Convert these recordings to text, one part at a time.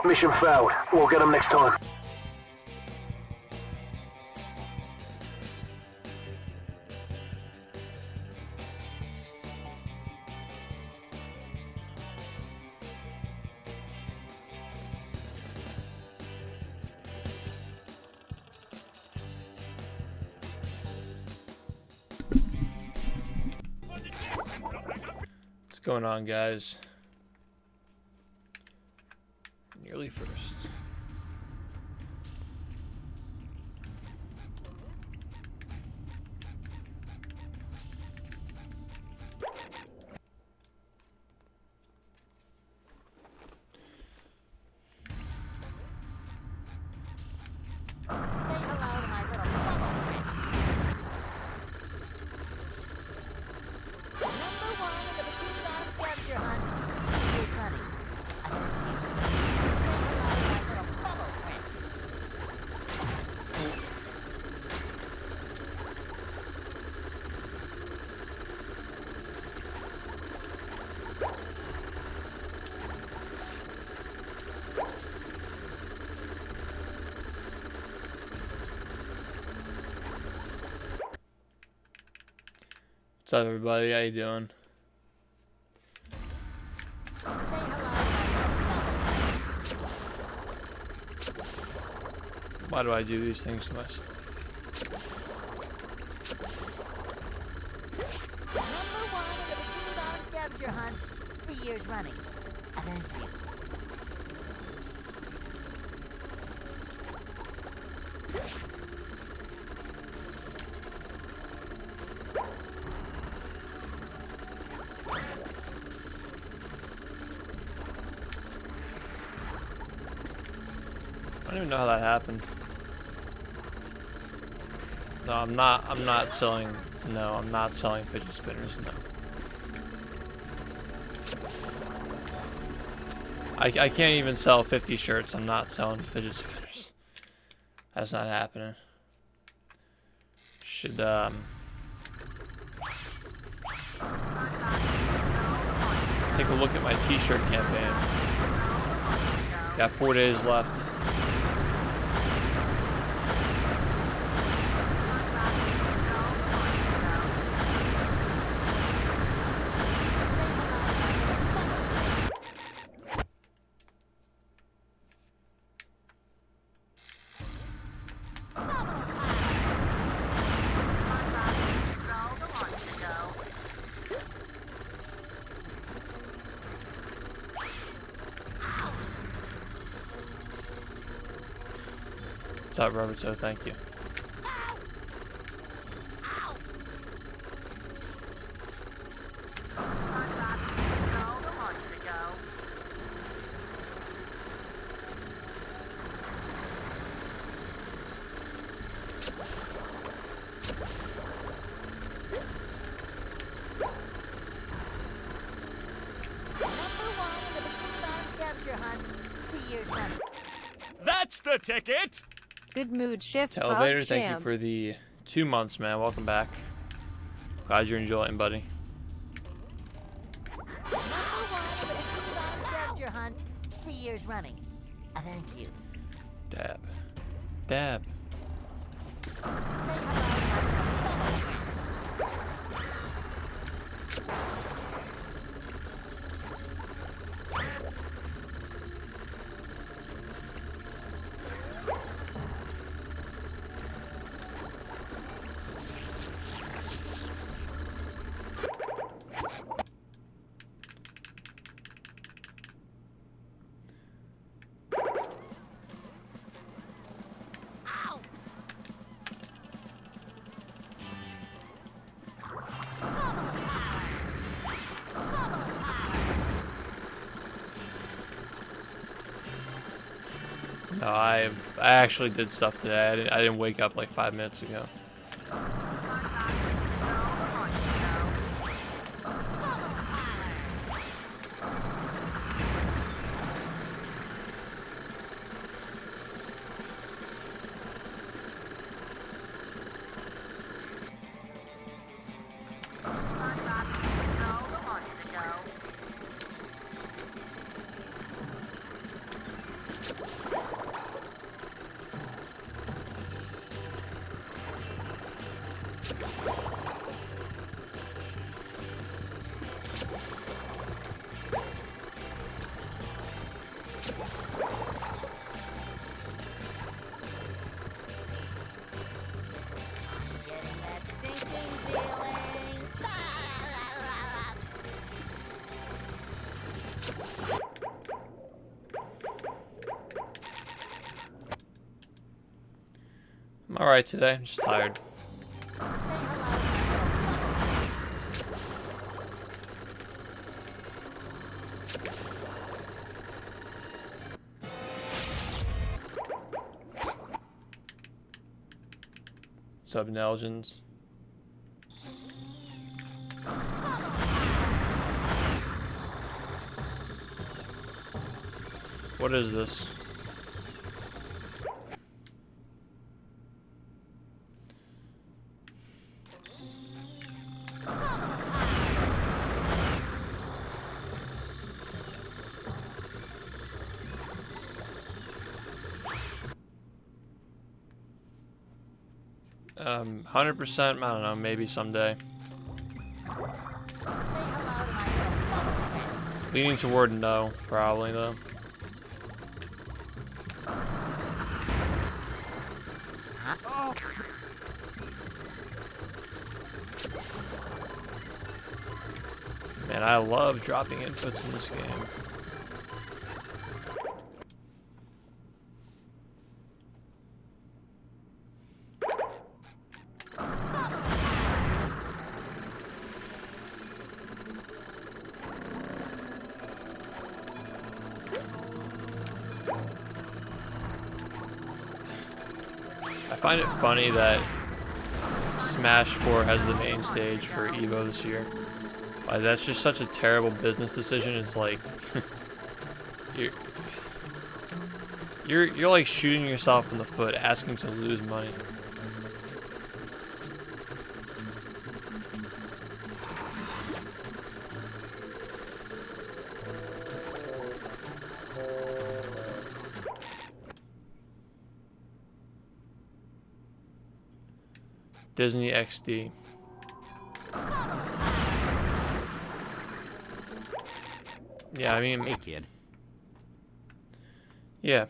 Mission failed. We'll get them next time. What's going on, guys? Nearly first. What's up, everybody? How you doing? Why do I do these things to myself? Number one in the Bikini Bottom scavenger hunt 3 years running. Thank you. I don't even know how that happened. No, I'm not selling. No, I'm not selling fidget spinners. No. I can't even sell 50 shirts. I'm not selling fidget spinners. That's not happening. Should take a look at my t-shirt campaign. Got 4 days left. What's up, Roberto? Thank you. That's the ticket! Good mood shift. Elevator, thank you for the 2 months, man. Welcome back. Glad you're enjoying, buddy. Number one in the Bikini Bottom scavenger hunt 3 years running. Thank you. Dab. Dab. No, I actually did stuff today. I didn't wake up like 5 minutes ago. I'm alright today. I'm just tired. Subnelgens. What is this? Um, 100%, I don't know, maybe someday. Leaning toward no, probably though. Man, I love dropping inputs in this game. I find it funny that Smash 4 has the main stage for Evo this year. That's just such a terrible business decision. It's like you're like shooting yourself in the foot, asking to lose money. Disney XD. Yeah, I mean, Hey, kid. yeah.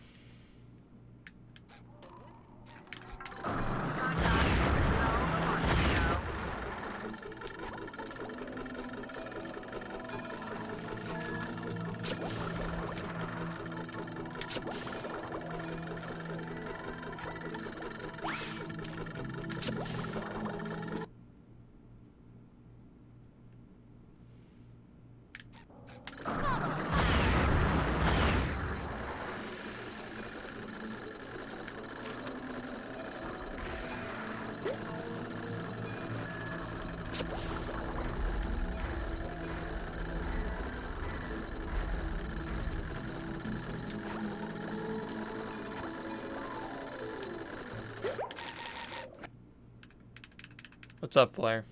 What's up, Flair?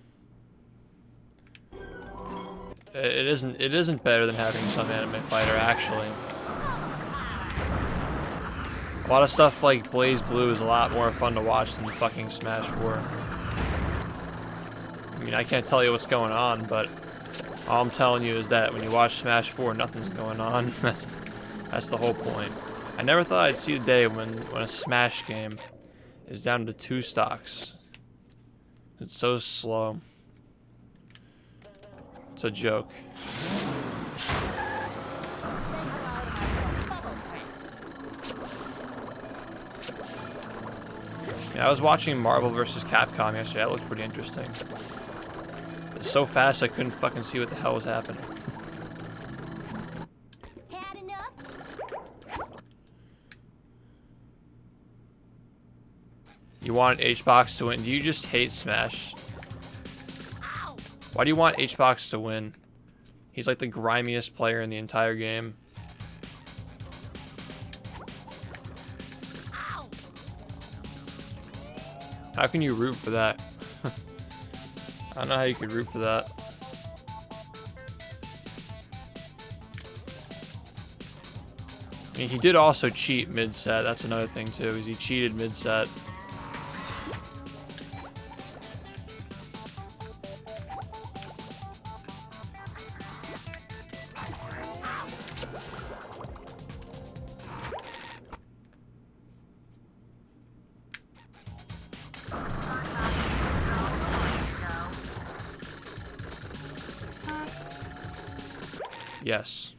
It isn't better than having some anime fighter, actually. A lot of stuff like Blaze Blue is a lot more fun to watch than fucking Smash 4. I mean, I can't tell you what's going on, but all I'm telling you is that when you watch Smash 4, nothing's going on. That's the whole point. I never thought I'd see the day when a Smash game is down to 2 stocks. It's so slow. It's a joke. Yeah, I was watching Marvel vs. Capcom yesterday. That looked pretty interesting. It's so fast I couldn't fucking see what the hell was happening. Had enough? You want HBox to win? Do you just hate Smash? Why do you want HBox to win? He's like the grimiest player in the entire game. How can you root for that? I don't know how you could root for that. I mean, he did also cheat mid-set. That's another thing, too, is he cheated mid-set. Yes.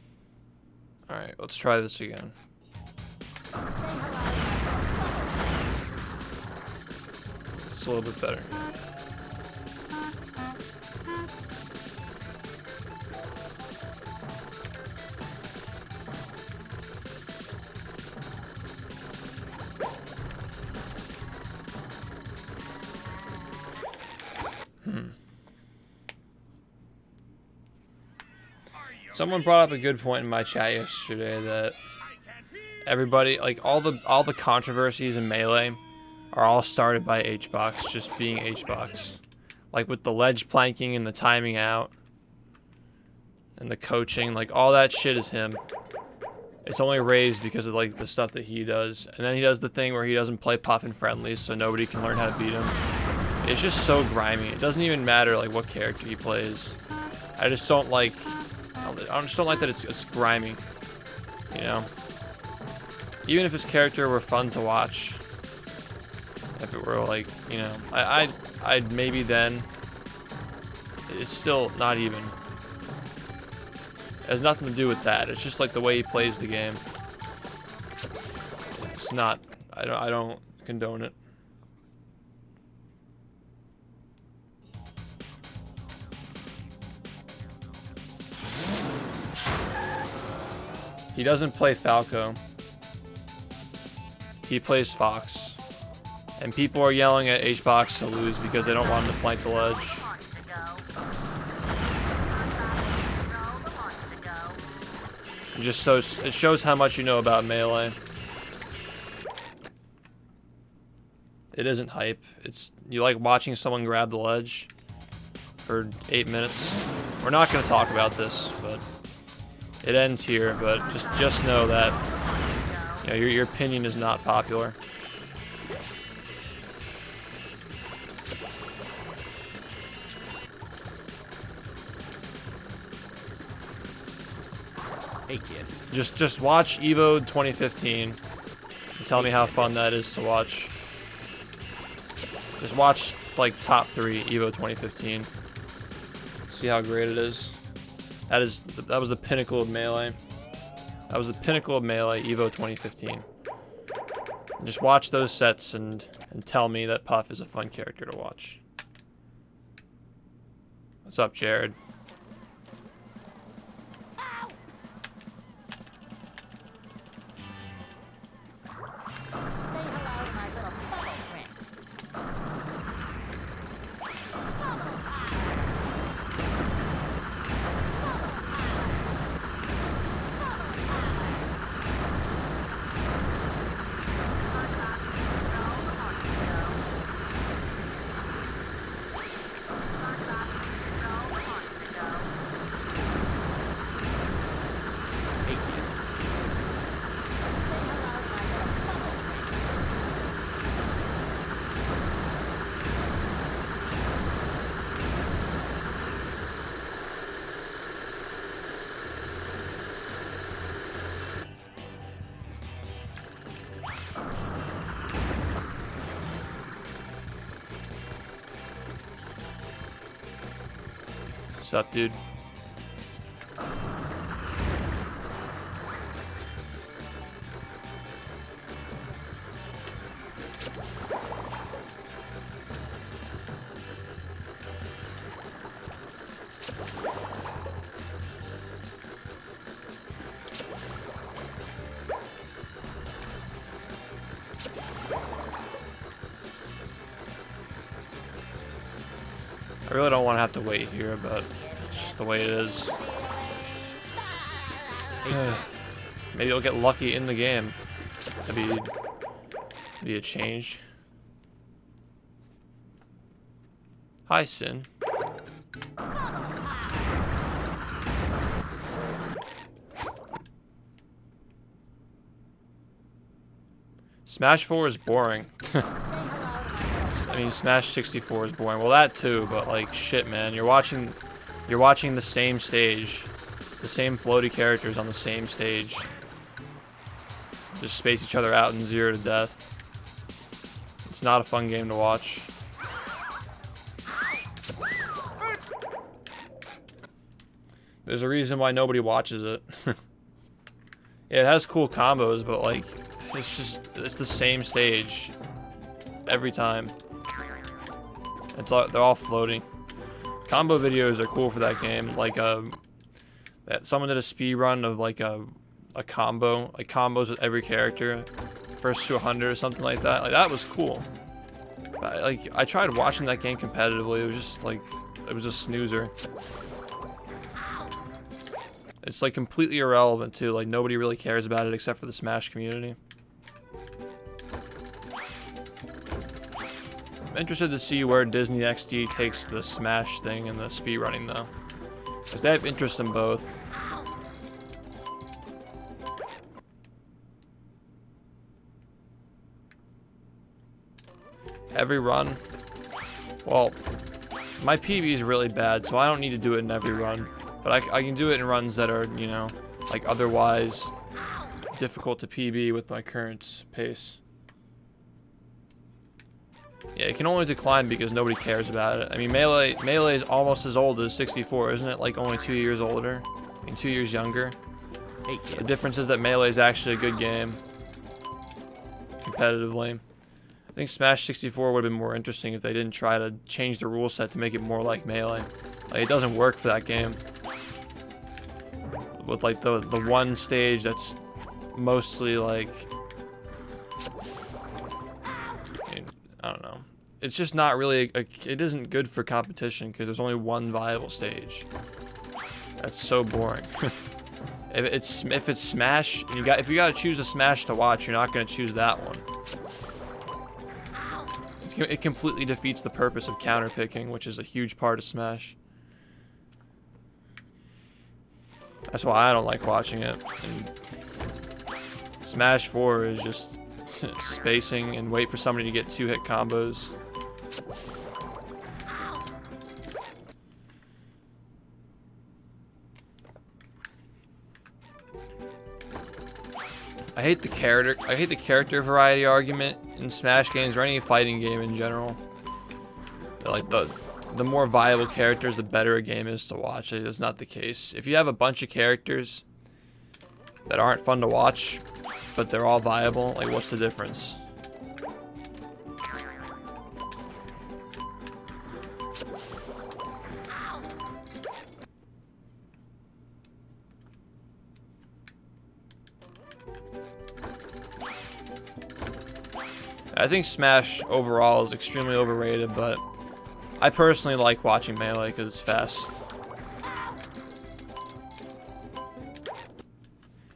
Alright, let's try this again. It's a little bit better. Someone brought up a good point in my chat yesterday that everybody, like all the controversies in Melee are all started by HBox just being HBox. Like with the ledge planking and the timing out and the coaching, like all that shit is him. It's only raised because of like the stuff that he does. And then he does the thing where he doesn't play Puff in friendlies so nobody can learn how to beat him. It's just so grimy. It doesn't even matter like what character he plays. I just don't like that it's grimy, you know? Even if his character were fun to watch, if it were like, you know, I'd maybe then, it's still not even. It has nothing to do with that. It's just like the way he plays the game. It's not, I don't condone it. He doesn't play Falco. He plays Fox. And people are yelling at HBox to lose because they don't want him to plank the ledge. It shows how much you know about Melee. It isn't hype. It's you like watching someone grab the ledge for 8 minutes. We're not going to talk about this, but it ends here. But just know that you know, your opinion is not popular. Hey kid. Just watch Evo 2015 and tell me how fun that is to watch. Just watch like top 3 Evo 2015. See how great it is. That was the pinnacle of Melee. That was the pinnacle of Melee, Evo 2015. Just watch those sets and tell me that Puff is a fun character to watch. What's up, Jared? What's up, dude? I really don't want to have to wait here, but it's just the way it is. Maybe you'll get lucky in the game. Maybe a change. Hi, Sin. Smash 4 is boring. I mean, Smash 64 is boring. Well, that too, but like, shit, man. You're watching the same stage. The same floaty characters on the same stage. Just space each other out in 0 to death. It's not a fun game to watch. There's a reason why nobody watches it. Yeah, it has cool combos, but like, it's the same stage every time. They're all floating. Combo videos are cool for that game. Like that someone did a speed run of like a combo, like combos with every character, first to 100 or something like that. Like that was cool. But like I tried watching that game competitively. It was just like it was a snoozer. It's like completely irrelevant too. Like nobody really cares about it except for the Smash community. I'm interested to see where Disney XD takes the Smash thing and the speedrunning though, because they have interest in both. Every run? Well, my PB is really bad, so I don't need to do it in every run. But I can do it in runs that are, you know, like otherwise difficult to PB with my current pace. Yeah, it can only decline because nobody cares about it. I mean, Melee is almost as old as 64, isn't it? Like only 2 years older, I mean 2 years younger. Hey, kid. The difference is that Melee is actually a good game, competitively. I think Smash 64 would have been more interesting if they didn't try to change the rule set to make it more like Melee. Like it doesn't work for that game. With like the one stage that's mostly like, I don't know. It's just not really it isn't good for competition because there's only one viable stage. That's so boring. if it's Smash and if you got to choose a Smash to watch, you're not going to choose that one. It completely defeats the purpose of counter picking, which is a huge part of Smash. That's why I don't like watching it. And Smash 4 is just spacing and wait for somebody to get 2-hit combos. I hate the character variety argument in Smash games or any fighting game in general. Like the more viable characters, the better a game is to watch. It's not the case. If you have a bunch of characters that aren't fun to watch, but they're all viable, like what's the difference? I think Smash overall is extremely overrated, but I personally like watching Melee because it's fast.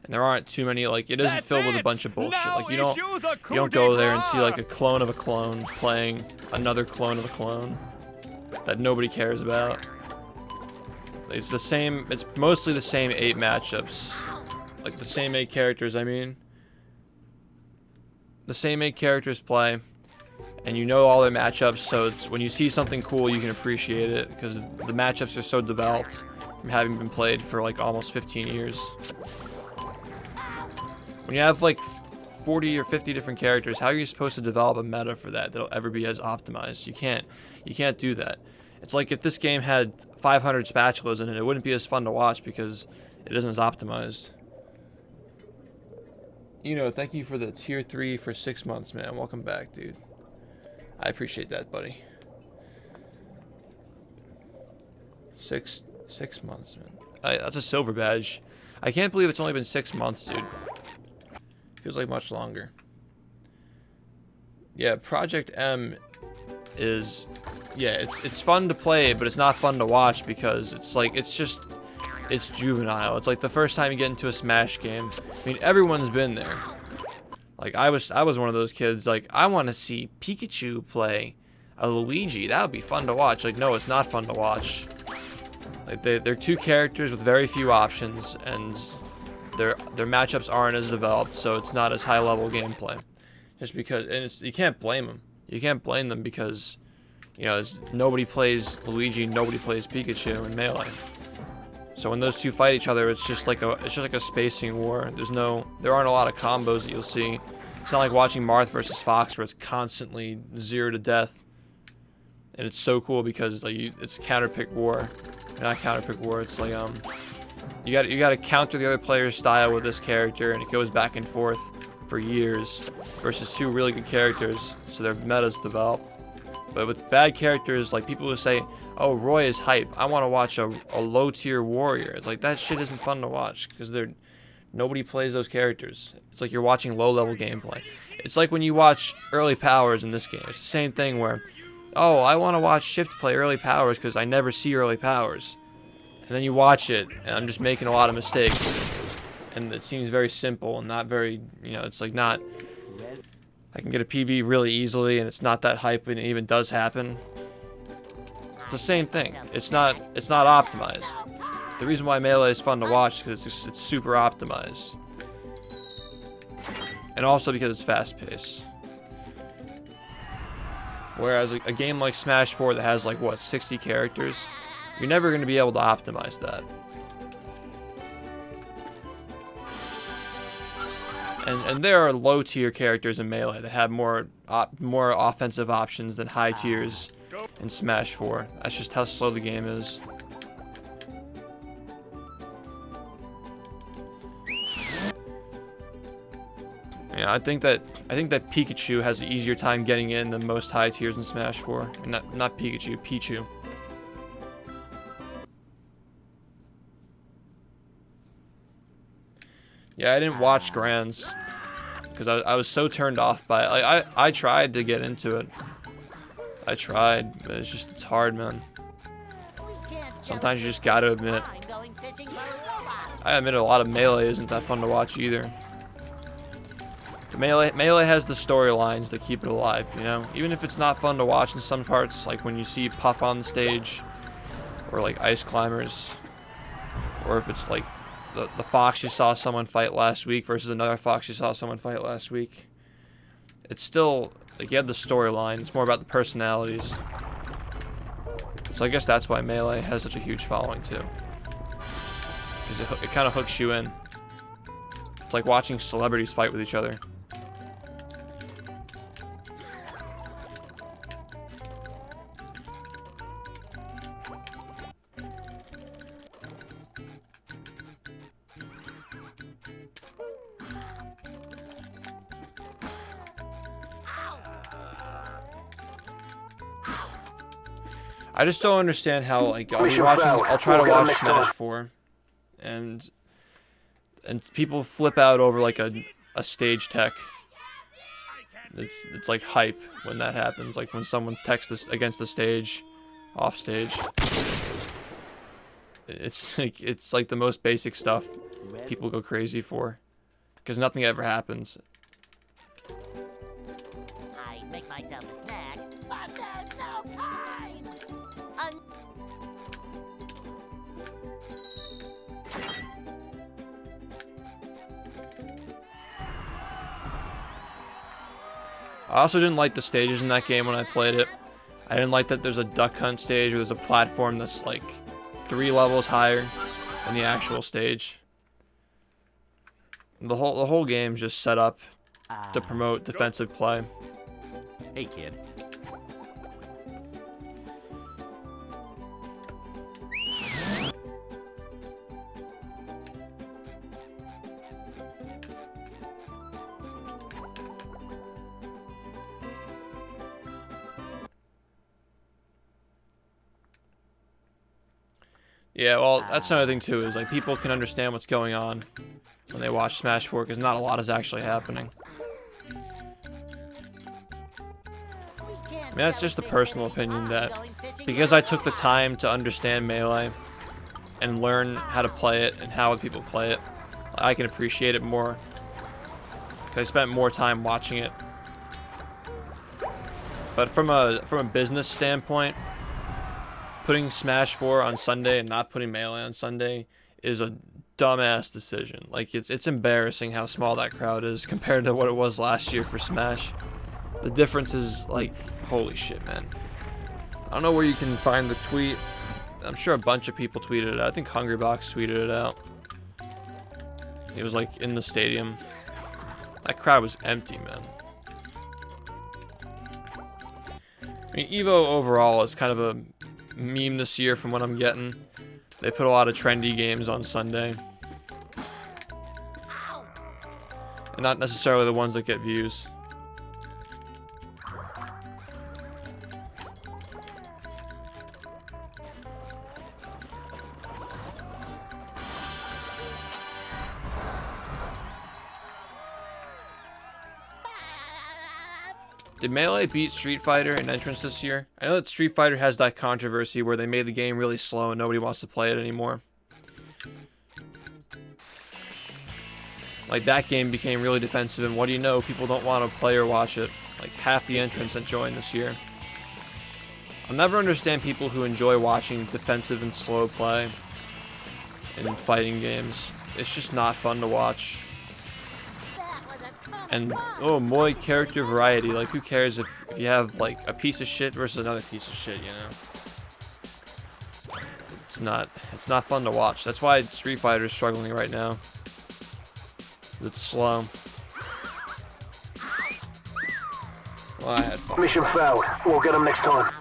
And there aren't too many, like, it isn't filled with a bunch of bullshit. Like, you don't go there and see, like, a clone of a clone playing another clone of a clone that nobody cares about. It's the same, it's mostly the same 8 matchups. Like, the same 8 characters, I mean. The same 8 characters play, and you know all their matchups, so it's when you see something cool, you can appreciate it, because the matchups are so developed from having been played for, like, almost 15 years. When you have like 40 or 50 different characters, how are you supposed to develop a meta for that'll ever be as optimized? You can't do that. It's like if this game had 500 spatulas in it, it wouldn't be as fun to watch because it isn't as optimized. You know, thank you for the tier 3 for 6 months, man. Welcome back, dude. I appreciate that, buddy. 6 months, man. That's a silver badge. I can't believe it's only been 6 months, dude. Feels like much longer. Yeah, Project M is, yeah, it's fun to play, but it's not fun to watch because it's like it's juvenile. It's like the first time you get into a Smash game. I mean, everyone's been there. Like I was one of those kids. Like I want to see Pikachu play a Luigi. That would be fun to watch. Like no, it's not fun to watch. Like they're 2 characters with very few options, and their matchups aren't as developed, so it's not as high level gameplay. Just because, and you can't blame them. You can't blame them because, you know, nobody plays Luigi, nobody plays Pikachu in Melee. So when those 2 fight each other, it's just like a spacing war. There aren't a lot of combos that you'll see. It's not like watching Marth versus Fox where it's constantly 0 to death. And it's so cool because like it's counter pick war. Not counter pick war. It's like you got to counter the other player's style with this character, and it goes back and forth for years versus 2 really good characters, so their metas develop. But with bad characters, like people who say, oh, Roy is hype, I want to watch a low tier warrior. It's like, that shit isn't fun to watch because nobody plays those characters. It's like you're watching low level gameplay. It's like when you watch early powers in this game. It's the same thing where, oh, I want to watch Shift play early powers because I never see early powers. And then you watch it, and I'm just making a lot of mistakes. And it seems very simple and not very, it's like not, I can get a PB really easily and it's not that hype when it even does happen. It's the same thing. It's not optimized. The reason why Melee is fun to watch is because it's super optimized. And also because it's fast paced. Whereas a game like Smash 4 that has like, what, 60 characters, you're never going to be able to optimize that. And there are low tier characters in Melee that have more offensive options than high tiers in Smash 4. That's just how slow the game is. Yeah, I think that Pikachu has an easier time getting in than most high tiers in Smash 4. I mean, not Pikachu, Pichu. Yeah, I didn't watch Grands because I was so turned off by it. Like, I tried to get into it. I tried, but it's hard, man. Sometimes you just gotta admit. I admit a lot of Melee isn't that fun to watch either. But Melee has the storylines that keep it alive, Even if it's not fun to watch in some parts, like when you see Puff on the stage, or like Ice Climbers, or if it's like the fox you saw someone fight last week versus another fox you saw someone fight last week. It's still, like, you have the storyline. It's more about the personalities. So I guess that's why Melee has such a huge following, too. Because it kind of hooks you in. It's like watching celebrities fight with each other. I just don't understand how, like, I'll try to watch Smash 4 and people flip out over like a stage tech. It's like hype when that happens, like when someone techs this against the stage, off stage. It's like the most basic stuff people go crazy for because nothing ever happens. I make myself a snack, but there's no time. I also didn't like the stages in that game when I played it. I didn't like that there's a duck hunt stage where there's a platform that's like 3 levels higher than the actual stage. The whole game's just set up to promote defensive play. Hey, kid. Yeah, well, that's another thing too, is like people can understand what's going on when they watch Smash 4 because not a lot is actually happening. I mean, that's just a personal opinion that because I took the time to understand Melee and learn how to play it and how people play it, I can appreciate it more because I spent more time watching it. But from a business standpoint, putting Smash 4 on Sunday and not putting Melee on Sunday is a dumbass decision. Like, it's embarrassing how small that crowd is compared to what it was last year for Smash. The difference is, like, holy shit, man. I don't know where you can find the tweet. I'm sure a bunch of people tweeted it out. I think Hungrybox tweeted it out. It was, like, in the stadium. That crowd was empty, man. I mean, EVO overall is kind of a meme this year from what I'm getting. They put a lot of trendy games on Sunday. And not necessarily the ones that get views. Did Melee beat Street Fighter in entrance this year? I know that Street Fighter has that controversy where they made the game really slow and nobody wants to play it anymore. Like, that game became really defensive, and what do you know? People don't want to play or watch it. Like, half the entrants that joined this year. I'll never understand people who enjoy watching defensive and slow play in fighting games. It's just not fun to watch. And, oh, more character variety. Like, who cares if you have, like, a piece of shit versus another piece of shit, you know? It's not fun to watch. That's why Street Fighter is struggling right now. It's slow. Well, I had fun. Mission failed. We'll get them next time.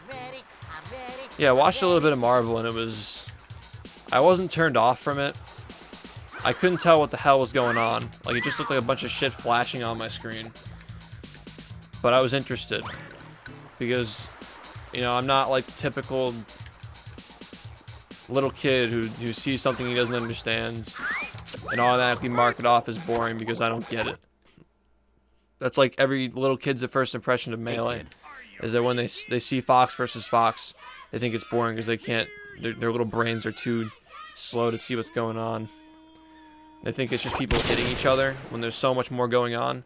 Yeah, I watched a little bit of Marvel, and it was... I wasn't turned off from it. I couldn't tell what the hell was going on. Like, it just looked like a bunch of shit flashing on my screen. But I was interested. Because, you know, I'm not like the typical little kid who sees something he doesn't understand and automatically mark it off as boring because I don't get it. That's like every little kid's first impression of Melee. Is that when they see Fox versus Fox, they think it's boring because they can't... Their little brains are too slow to see what's going on. They think it's just people hitting each other when there's so much more going on.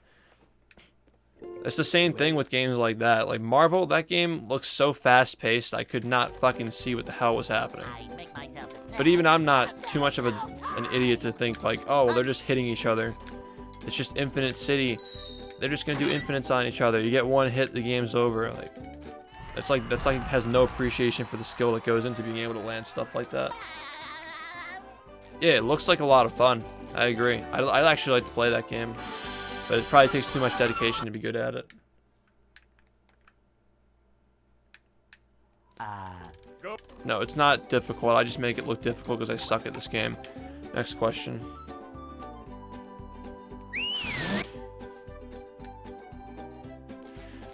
It's the same thing with games like that. Like Marvel, that game looks so fast-paced, I could not fucking see what the hell was happening. But even I'm not too much of an idiot to think like, oh, well, they're just hitting each other. It's just Infinite City. They're just gonna do infinites on each other. You get one hit, the game's over. Like, that's like has no appreciation for the skill that goes into being able to land stuff like that. Yeah, it looks like a lot of fun. I agree. I'd actually like to play that game, but it probably takes too much dedication to be good at it. No, it's not difficult. I just make it look difficult because I suck at this game. Next question.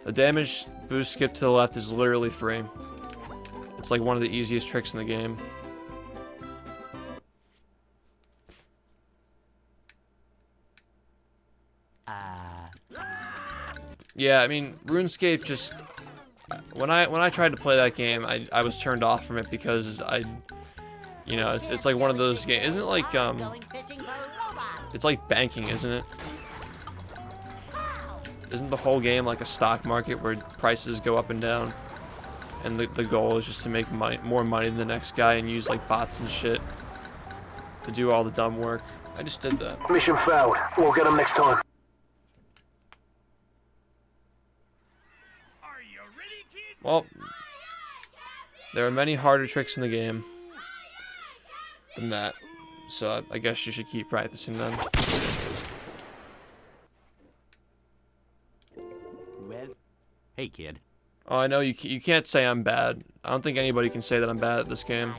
The damage boost skip to the left is literally free. It's like one of the easiest tricks in the game. Yeah, I mean, RuneScape just... When I tried to play that game, I was turned off from it because you know, it's like one of those games. Isn't it like, it's like banking, isn't it? Isn't the whole game like a stock market where prices go up and down? And the goal is just to make more money than the next guy and use like bots and shit to do all the dumb work. I just did that. Mission failed. We'll get them next time. Well, there are many harder tricks in the game than that, so I guess you should keep practicing them. Well, hey kid. Oh, I know you can't say I'm bad. I don't think anybody can say that I'm bad at this game.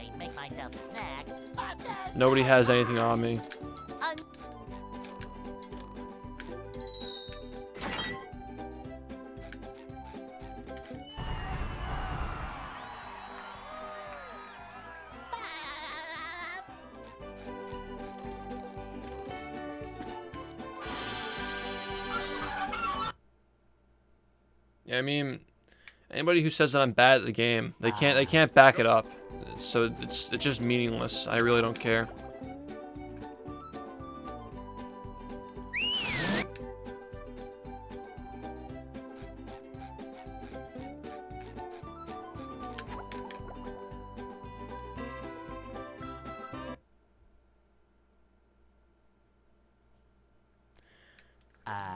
Nobody has anything on me. Yeah, I mean, anybody who says that I'm bad at the game, they can't back it up. So it's just meaningless. I really don't care.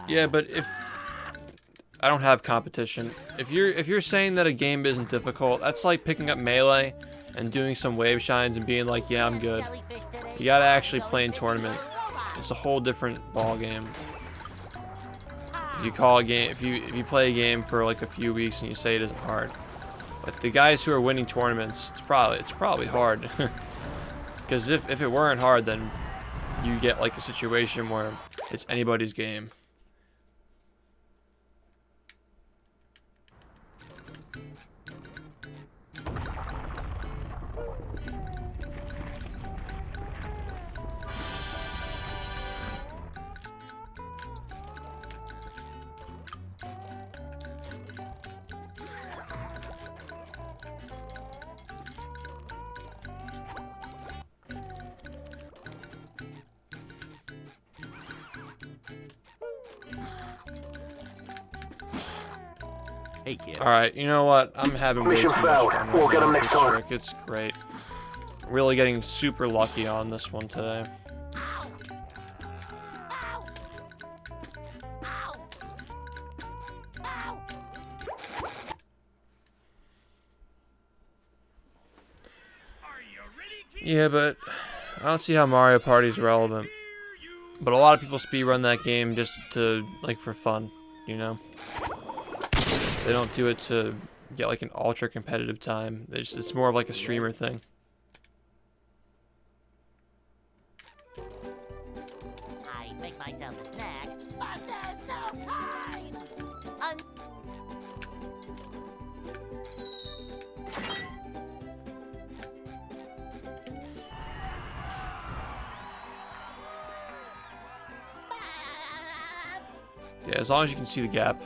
Yeah, but if I don't have competition. If you're saying that a game isn't difficult, that's like picking up Melee and doing some wave shines and being like, yeah, I'm good. You gotta actually play in tournament. It's a whole different ball game. If you call a game, if you play a game for like a few weeks and you say it isn't hard, but the guys who are winning tournaments, it's probably hard. Because if it weren't hard, then you get like a situation where it's anybody's game. Hey, kid. Alright, you know what? I'm having way too Mission much failed. fun We'll right get now 'em with next this time. trick. It's great. Really getting super lucky on this one today. Yeah, but I don't see how Mario Party is relevant. But a lot of people speedrun that game just to, like, for fun, you know? They don't do it to get, like, an ultra competitive time. It's more of like a streamer thing. I make myself a snack, but there's no time! Yeah, as long as you can see the gap.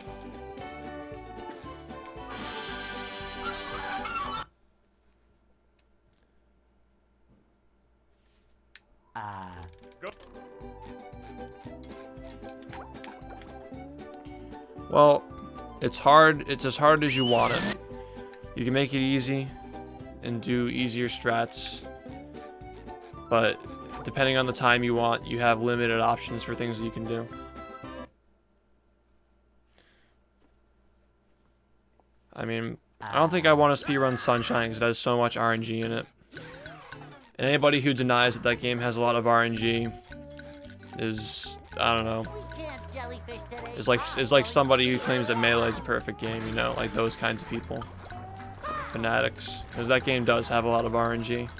Well, it's hard. It's as hard as you want it. You can make it easy and do easier strats, but depending on the time you want, you have limited options for things that you can do. I mean, I don't think I want to speedrun Sunshine because it has so much RNG in it. And anybody who denies that that game has a lot of RNG is, I don't know, We can't jellyfish today. is like somebody who claims that Melee is a perfect game, you know, like those kinds of people. Fanatics. Because that game does have a lot of RNG.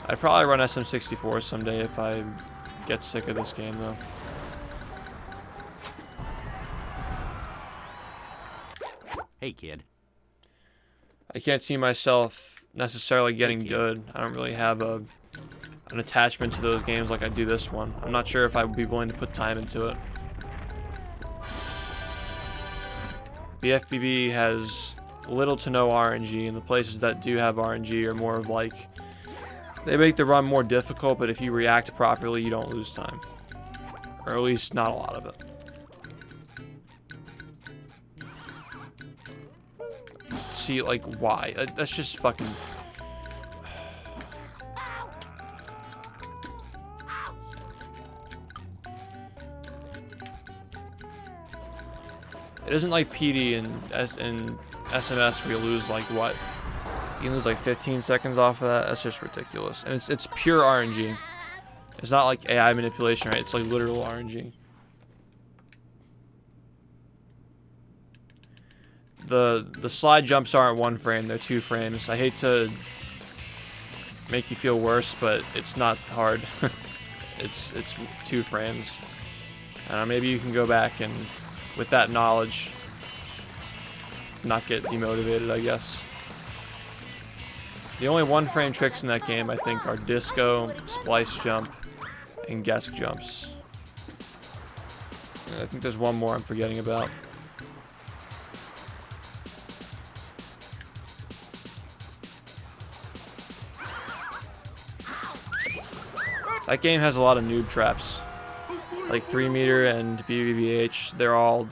I'd probably run SM64 someday if I get sick of this game, though. Hey, kid. I can't see myself necessarily getting good. I don't really have an attachment to those games like I do this one. I'm not sure if I would be willing to put time into it. BFBB has little to no RNG, and the places that do have RNG are more of like, they make the run more difficult, but if you react properly, you don't lose time. Or at least not a lot of it. See, like, why? That's just fucking... It isn't like PD and SMS where you lose, like, what? You lose, like, 15 seconds off of that? That's just ridiculous. And it's pure RNG. It's not like AI manipulation, right? It's, like, literal RNG. The slide jumps aren't 1 frame, they're 2 frames. I hate to make you feel worse, but it's not hard. it's 2 frames. Maybe you can go back and, with that knowledge, not get demotivated, I guess. The only 1 frame tricks in that game, I think, are disco, splice jump, and guess jumps. And I think there's one more I'm forgetting about. That game has a lot of noob traps. Like 3 meter and BBBH, they're all...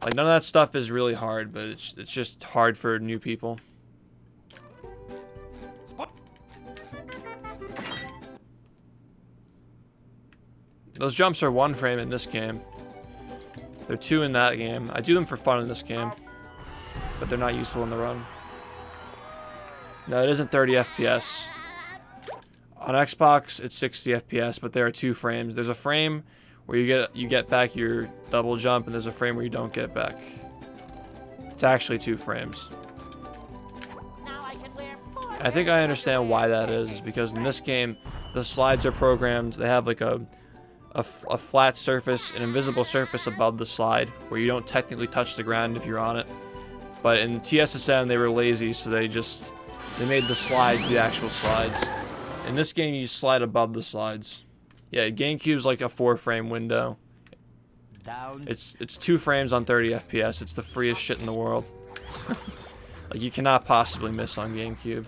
Like, none of that stuff is really hard, but it's just hard for new people. Those jumps are 1 frame in this game. They're 2 in that game. I do them for fun in this game, but they're not useful in the run. No, it isn't 30 FPS. On Xbox, it's 60 FPS, but there are 2 frames. There's a frame where you get back your double jump, and there's a frame where you don't get it back. It's actually 2 frames. Now I can wear 4 I think I understand why that is, because in this game, the slides are programmed. They have like a flat surface, an invisible surface above the slide, where you don't technically touch the ground if you're on it. But in TSSM, they were lazy, so they made the slides the actual slides. In this game, you slide above the slides. Yeah, GameCube's like a 4 frame window. Down. It's 2 frames on 30 FPS. It's the freest shit in the world. Like, you cannot possibly miss on GameCube.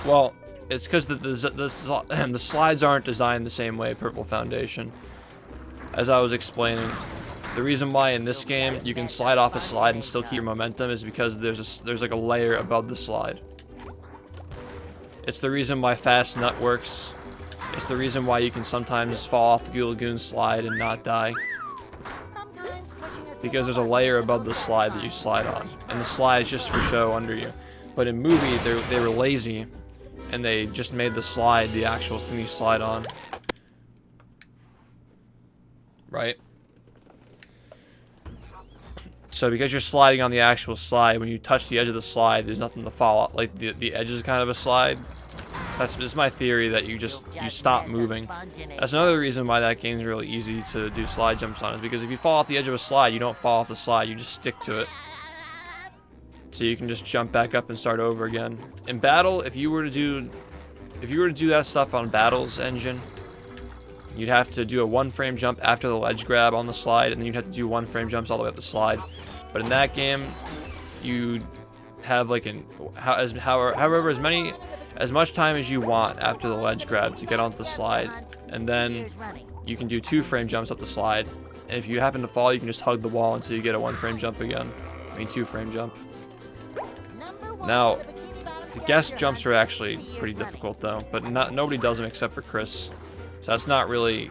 Well, it's because the slides aren't designed the same way, Purple Foundation. as I was explaining, the reason why in this game you can slide off a slide and still keep your momentum is because there's like a layer above the slide. It's the reason why Fast Nut works. It's the reason why you can sometimes fall off the Goo Lagoon slide and not die. Because there's a layer above the slide that you slide on. And the slide is just for show under you. But in movie, they were lazy. And they just made the slide the actual thing you slide on. Right? So because you're sliding on the actual slide, when you touch the edge of the slide, there's nothing to fall off. Like the edge is kind of a slide. That's my theory, that you stop moving. That's another reason why that game's really easy to do slide jumps on, is because if you fall off the edge of a slide, you don't fall off the slide, you just stick to it. So you can just jump back up and start over again. In battle, if you were to do that stuff on Battle's engine, you'd have to do a 1-frame jump after the ledge grab on the slide, and then you'd have to do 1-frame jumps all the way up the slide. But in that game, you have like as much time as you want after the ledge grab to get onto the slide, and then you can do 2-frame jumps up the slide. And if you happen to fall, you can just hug the wall until you get a 1-frame jump again. I mean 2-frame jump. Now, the guest jumps are actually pretty difficult though, but nobody does them except for Chris. So that's not really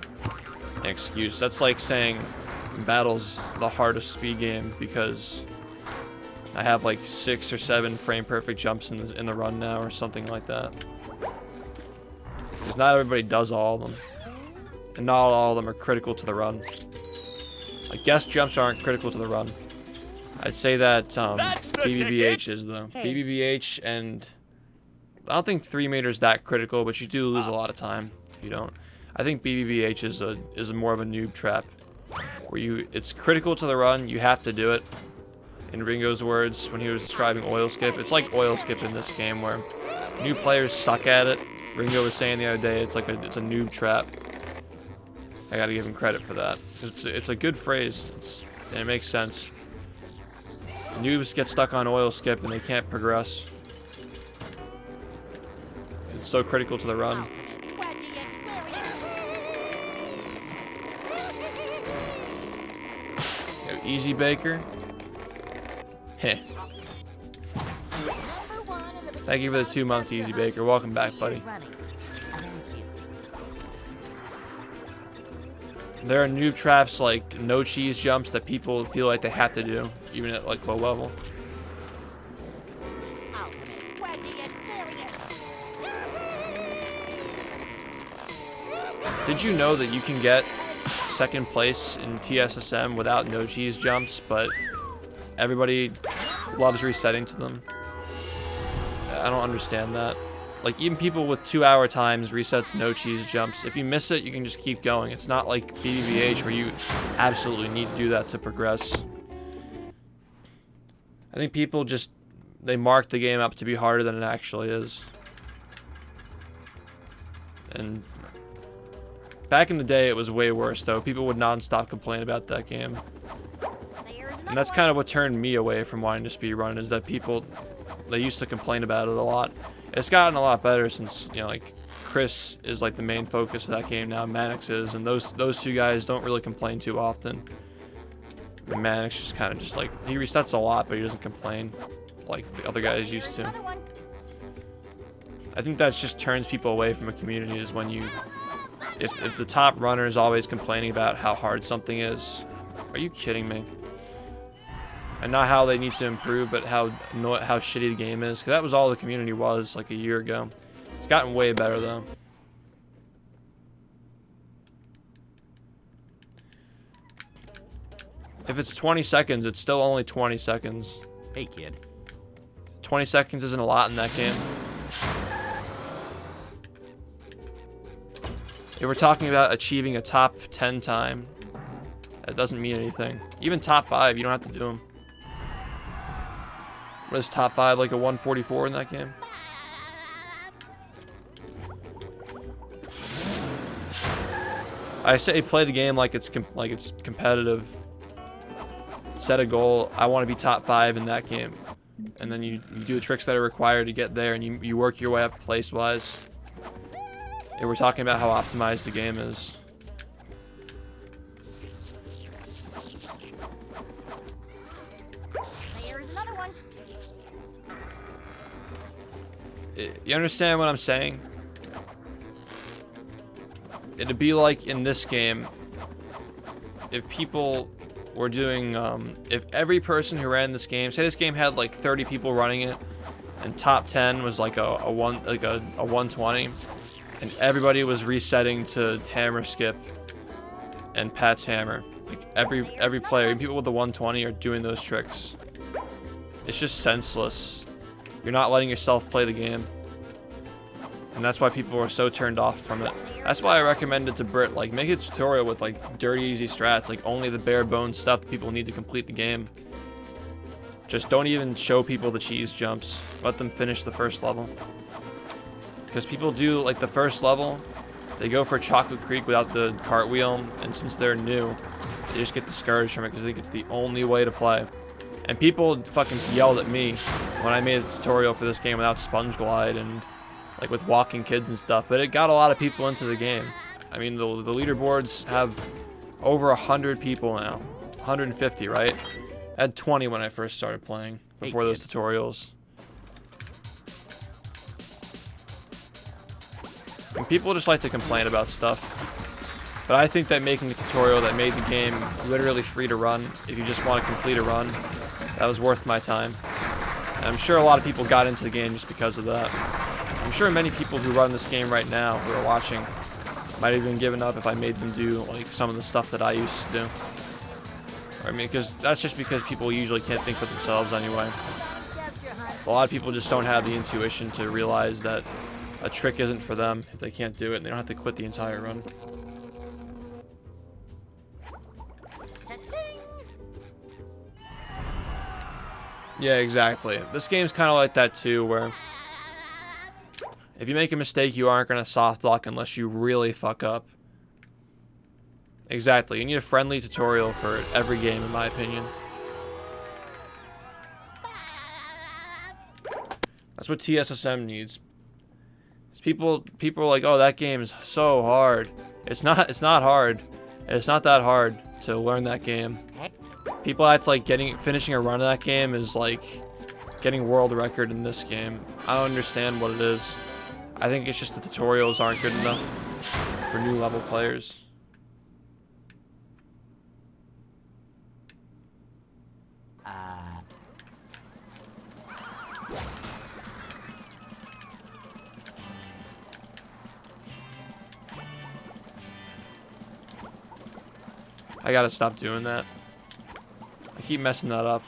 an excuse. That's like saying Battle's the hardest speed game because I have like 6 or 7 frame perfect jumps in the run now, or something like that. Because not everybody does all of them, and not all of them are critical to the run. Like guest jumps aren't critical to the run. I'd say that BBBH is though. BBBH, and I don't think 3 meters that critical, but you do lose a lot of time if you don't. I think BBBH is more of a noob trap, where it's critical to the run. You have to do it. In Ringo's words, when he was describing oil skip, it's like oil skip in this game, where new players suck at it. Ringo was saying the other day, it's a noob trap. I gotta give him credit for that. It's a good phrase, and it makes sense. Noobs get stuck on oil skip and they can't progress. It's so critical to the run. Yo, Easy Baker. Heh. Thank you for the 2 months, Easy Baker. Welcome back, buddy. There are noob traps like no cheese jumps that people feel like they have to do, even at like low level. Did you know that you can get second place in TSSM without no cheese jumps, but everybody loves resetting to them? I don't understand that. Like, even people with 2-hour times reset to no cheese jumps. If you miss it, you can just keep going. It's not like BBBH where you absolutely need to do that to progress. I think people they mark the game up to be harder than it actually is. And back in the day, it was way worse, though. People would non-stop complain about that game. And that's kind of what turned me away from wanting to speedrun, is that people, they used to complain about it a lot. It's gotten a lot better since, you know, like, Chris is like the main focus of that game now, Mannix is, and those two guys don't really complain too often. And Mannix just kind of just like, he resets a lot, but he doesn't complain like the other guys used to. I think that just turns people away from a community, is when you, if the top runner is always complaining about how hard something is. Are you kidding me? And not how they need to improve, but how shitty the game is. Because that was all the community was like a year ago. It's gotten way better though. If it's 20 seconds, it's still only 20 seconds. Hey, kid. 20 seconds isn't a lot in that game. If we're talking about achieving a top 10 time, that doesn't mean anything. Even top 5, you don't have to do them. What is top 5, like a 144 in that game? I say play the game like it's competitive. Set a goal. I want to be top 5 in that game, and then you do the tricks that are required to get there, and you work your way up place wise. And we're talking about how optimized the game is. You understand what I'm saying? It'd be like in this game, if people were doing, if every person who ran this game, say this game had like 30 people running it, and top 10 was like a 120, and everybody was resetting to hammer skip and Pat's hammer. Like every player, even people with the 120 are doing those tricks. It's just senseless. You're not letting yourself play the game. And that's why people are so turned off from it. That's why I recommend it to Brit. Like, make a tutorial with like dirty easy strats, like only the bare bones stuff that people need to complete the game. Just don't even show people the cheese jumps. Let them finish the first level. Because people do like the first level, they go for Chocolate Creek without the cartwheel, and since they're new, they just get discouraged from it because they think it's the only way to play. And people fucking yelled at me when I made a tutorial for this game without Sponge Glide and like with walking kids and stuff, but it got a lot of people into the game. I mean, the leaderboards have over 100 people now. 150, right? I had 20 when I first started playing before those tutorials. And people just like to complain about stuff. But I think that making a tutorial that made the game literally free to run, if you just want to complete a run, that was worth my time. And I'm sure a lot of people got into the game just because of that. I'm sure many people who run this game right now who are watching might have even given up if I made them do like some of the stuff that I used to do. I mean, because that's just because people usually can't think for themselves anyway. A lot of people just don't have the intuition to realize that a trick isn't for them if they can't do it, and they don't have to quit the entire run. Yeah, exactly. This game's kind of like that too, where if you make a mistake, you aren't going to soft lock unless you really fuck up. Exactly. You need a friendly tutorial for every game, in my opinion. That's what TSSM needs. People are like, oh, that game is so hard. It's not hard. It's not that hard to learn that game. People act like finishing a run of that game is like getting world record in this game. I don't understand what it is. I think it's just the tutorials aren't good enough for new level players. I gotta stop doing that. I keep messing that up.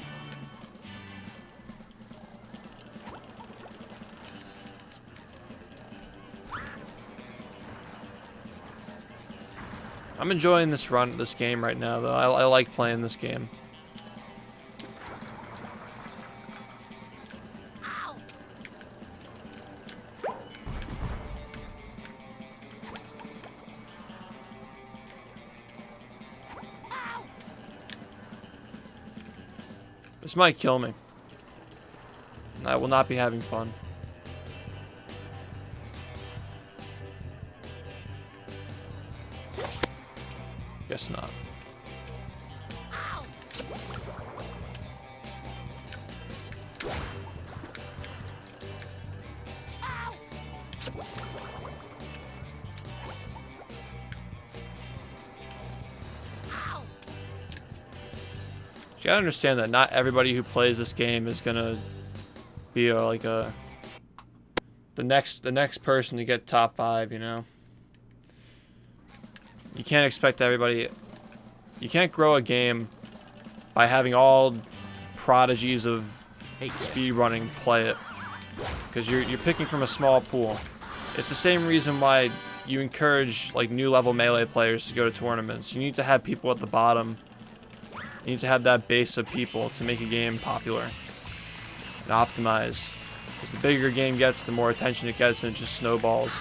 I'm enjoying this game right now, though. I like playing this game. This might kill me. I will not be having fun. Guess not. You gotta understand that not everybody who plays this game is gonna be the next person to get top 5, you know. You can't expect everybody. You can't grow a game by having all prodigies of speedrunning play it, because you're picking from a small pool. It's the same reason why you encourage like new level melee players to go to tournaments. You need to have people at the bottom. You need to have that base of people to make a game popular and optimize. Because the bigger a game gets, the more attention it gets, and it just snowballs.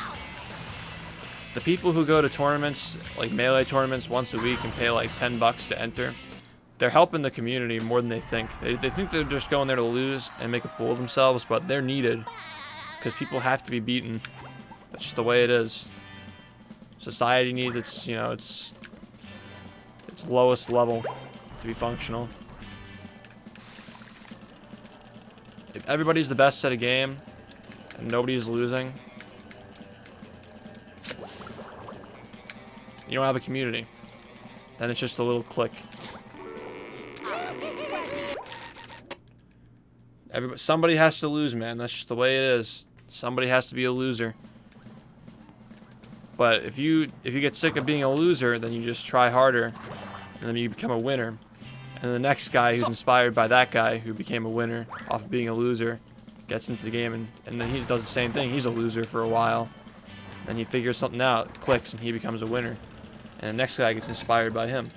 The people who go to tournaments, like melee tournaments once a week and pay like $10 to enter, they're helping the community more than they think. They think they're just going there to lose and make a fool of themselves, but they're needed. Because people have to be beaten. That's just the way it is. Society needs its, you know, its lowest level to be functional. If everybody's the best at a game, and nobody's losing, you don't have a community. Then it's just a little clique. Somebody has to lose, man. That's just the way it is. Somebody has to be a loser. But if you get sick of being a loser, then you just try harder, and then you become a winner. And the next guy who's inspired by that guy who became a winner off of being a loser gets into the game, and then he does the same thing. He's a loser for a while. Then he figures something out, clicks, and he becomes a winner. And the next guy gets inspired by him.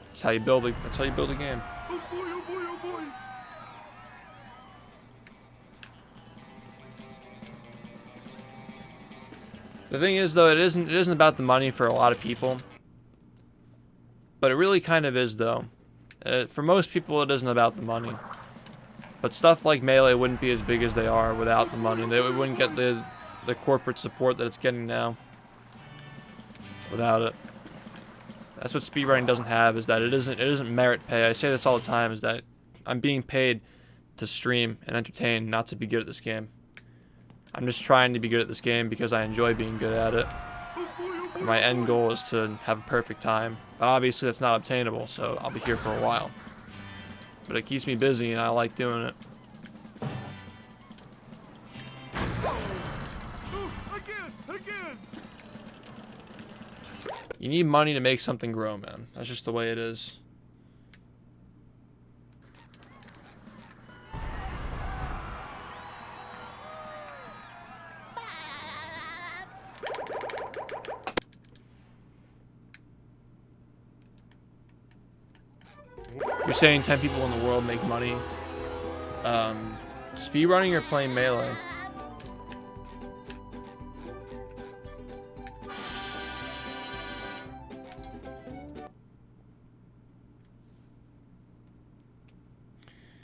That's how you build a game. The thing is, though, it isn't about the money for a lot of people. But it really kind of is, though. For most people, it isn't about the money. But stuff like Melee wouldn't be as big as they are without the money. They wouldn't get the corporate support that it's getting now without it. That's what speedrunning doesn't have, is that it isn't merit pay. I say this all the time, is that I'm being paid to stream and entertain, not to be good at this game. I'm just trying to be good at this game because I enjoy being good at it. My end goal is to have a perfect time, but obviously that's not obtainable, so I'll be here for a while. But it keeps me busy and I like doing it. Again! You need money to make something grow, man. That's just the way it is. You're saying 10 people in the world make money speedrunning or playing Melee?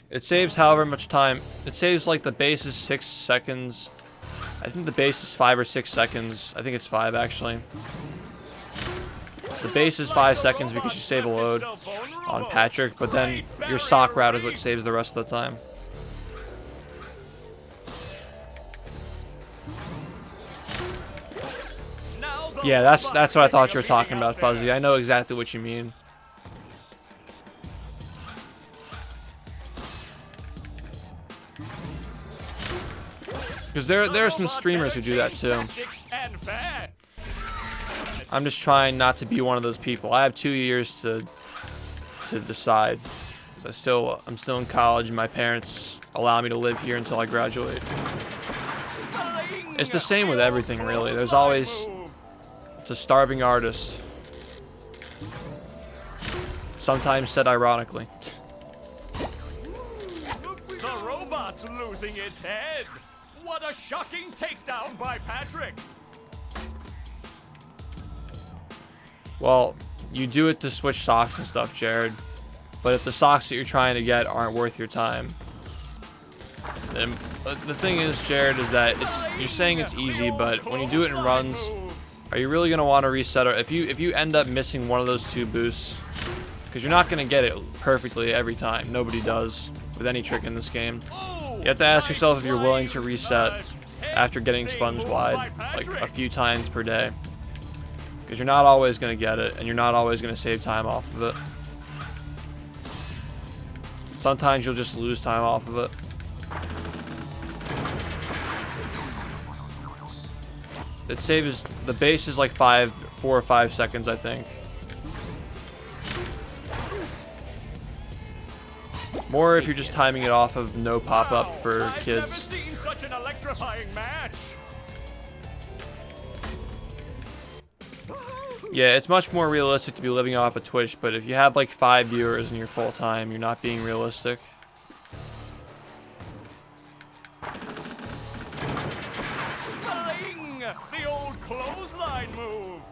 It saves however much time. It saves, like, the base is 6 seconds. I think the base is 5 or 6 seconds. I think it's 5, actually. The base is 5 seconds because you save a load on Patrick, but then your sock route is what saves the rest of the time. Yeah, that's what I thought you were talking about, Fuzzy. I know exactly what you mean. Because there are some streamers who do that too. I'm just trying not to be one of those people. I have 2 years to decide. Because I'm still in college and my parents allow me to live here until I graduate. It's the same with everything, really. There's always... It's a starving artist. Sometimes said ironically. The robot's losing its head. What a shocking takedown by Patrick. Well, you do it to switch socks and stuff, Jared. But if the socks that you're trying to get aren't worth your time, then the thing is, Jared, is that you're saying it's easy, but when you do it in runs, are you really gonna want to reset it? If you end up missing one of those 2 boosts, because you're not gonna get it perfectly every time. Nobody does with any trick in this game. You have to ask yourself if you're willing to reset after getting sponged wide like a few times per day. Because you're not always going to get it, and you're not always going to save time off of it. Sometimes you'll just lose time off of it. It saves, the base is like 4 or 5 seconds, I think. More if you're just timing it off of no pop-up for kids. I've never seen such an electrifying match. Yeah, it's much more realistic to be living off of Twitch, but if you have like 5 viewers and you're full-time, you're not being realistic. Sling! The old clothesline move.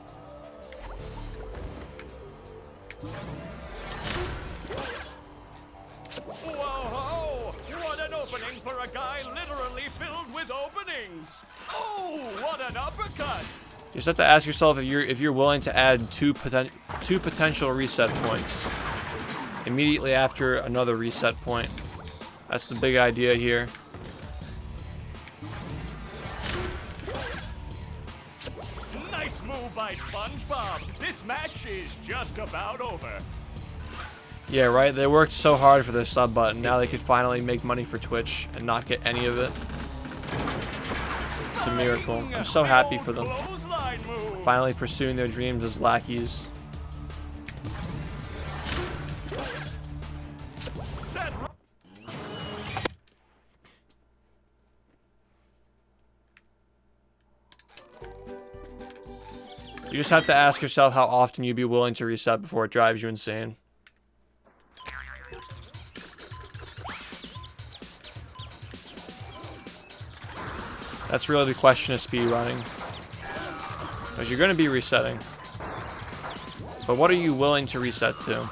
Whoa! What an opening for a guy literally filled with openings. Oh, what an uppercut! You just have to ask yourself if you're willing to add two potential reset points immediately after another reset point. That's the big idea here. move by SpongeBob. This match is just about over. Yeah, right? They worked so hard for their sub button. Now they could finally make money for Twitch and not get any of it. It's a miracle. I'm so happy for them. Clothesline move. Finally pursuing their dreams as lackeys. That You just have to ask yourself how often you'd be willing to reset before it drives you insane. That's really the question of speedrunning. Because you're going to be resetting. But what are you willing to reset to?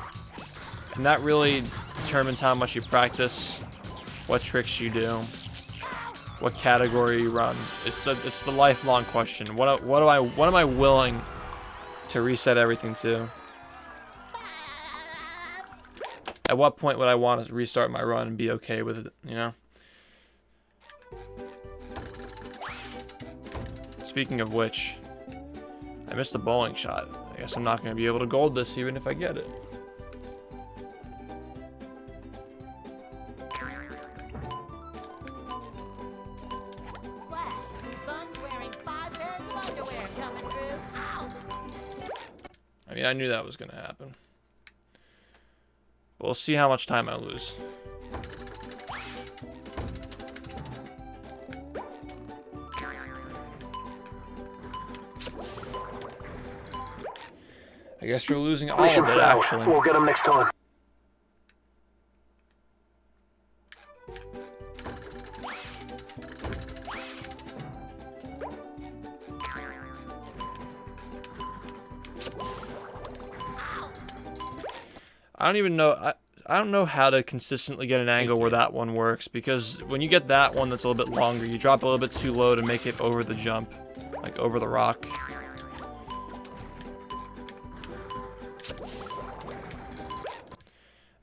And that really determines how much you practice, what tricks you do, what category you run. It's the lifelong question. What am I willing to reset everything to? At what point would I want to restart my run and be okay with it, you know? Speaking of which, I missed the bowling shot. I guess I'm not going to be able to gold this even if I get it. Flash, Sponge wearing 5 pairs of underwear coming through. Ow! I mean, I knew that was going to happen. But we'll see how much time I lose. I guess we're losing all Mission of it, failed. actually. We'll get him next time. I don't even know. I don't know how to consistently get an angle where that one works, because when you get that one that's a little bit longer, you drop a little bit too low to make it over the jump, like over the rock.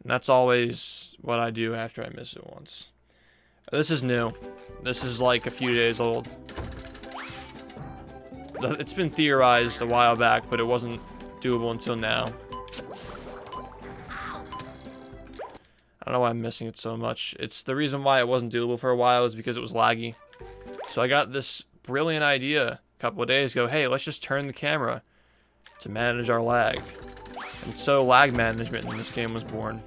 And that's always what I do after I miss it once. This is new. This is like a few days old. It's been theorized a while back, but it wasn't doable until now. I don't know why I'm missing it so much. It's the reason why it wasn't doable for a while is because it was laggy. So I got this brilliant idea a couple of days ago. Hey, let's just turn the camera to manage our lag. And so lag management in this game was born.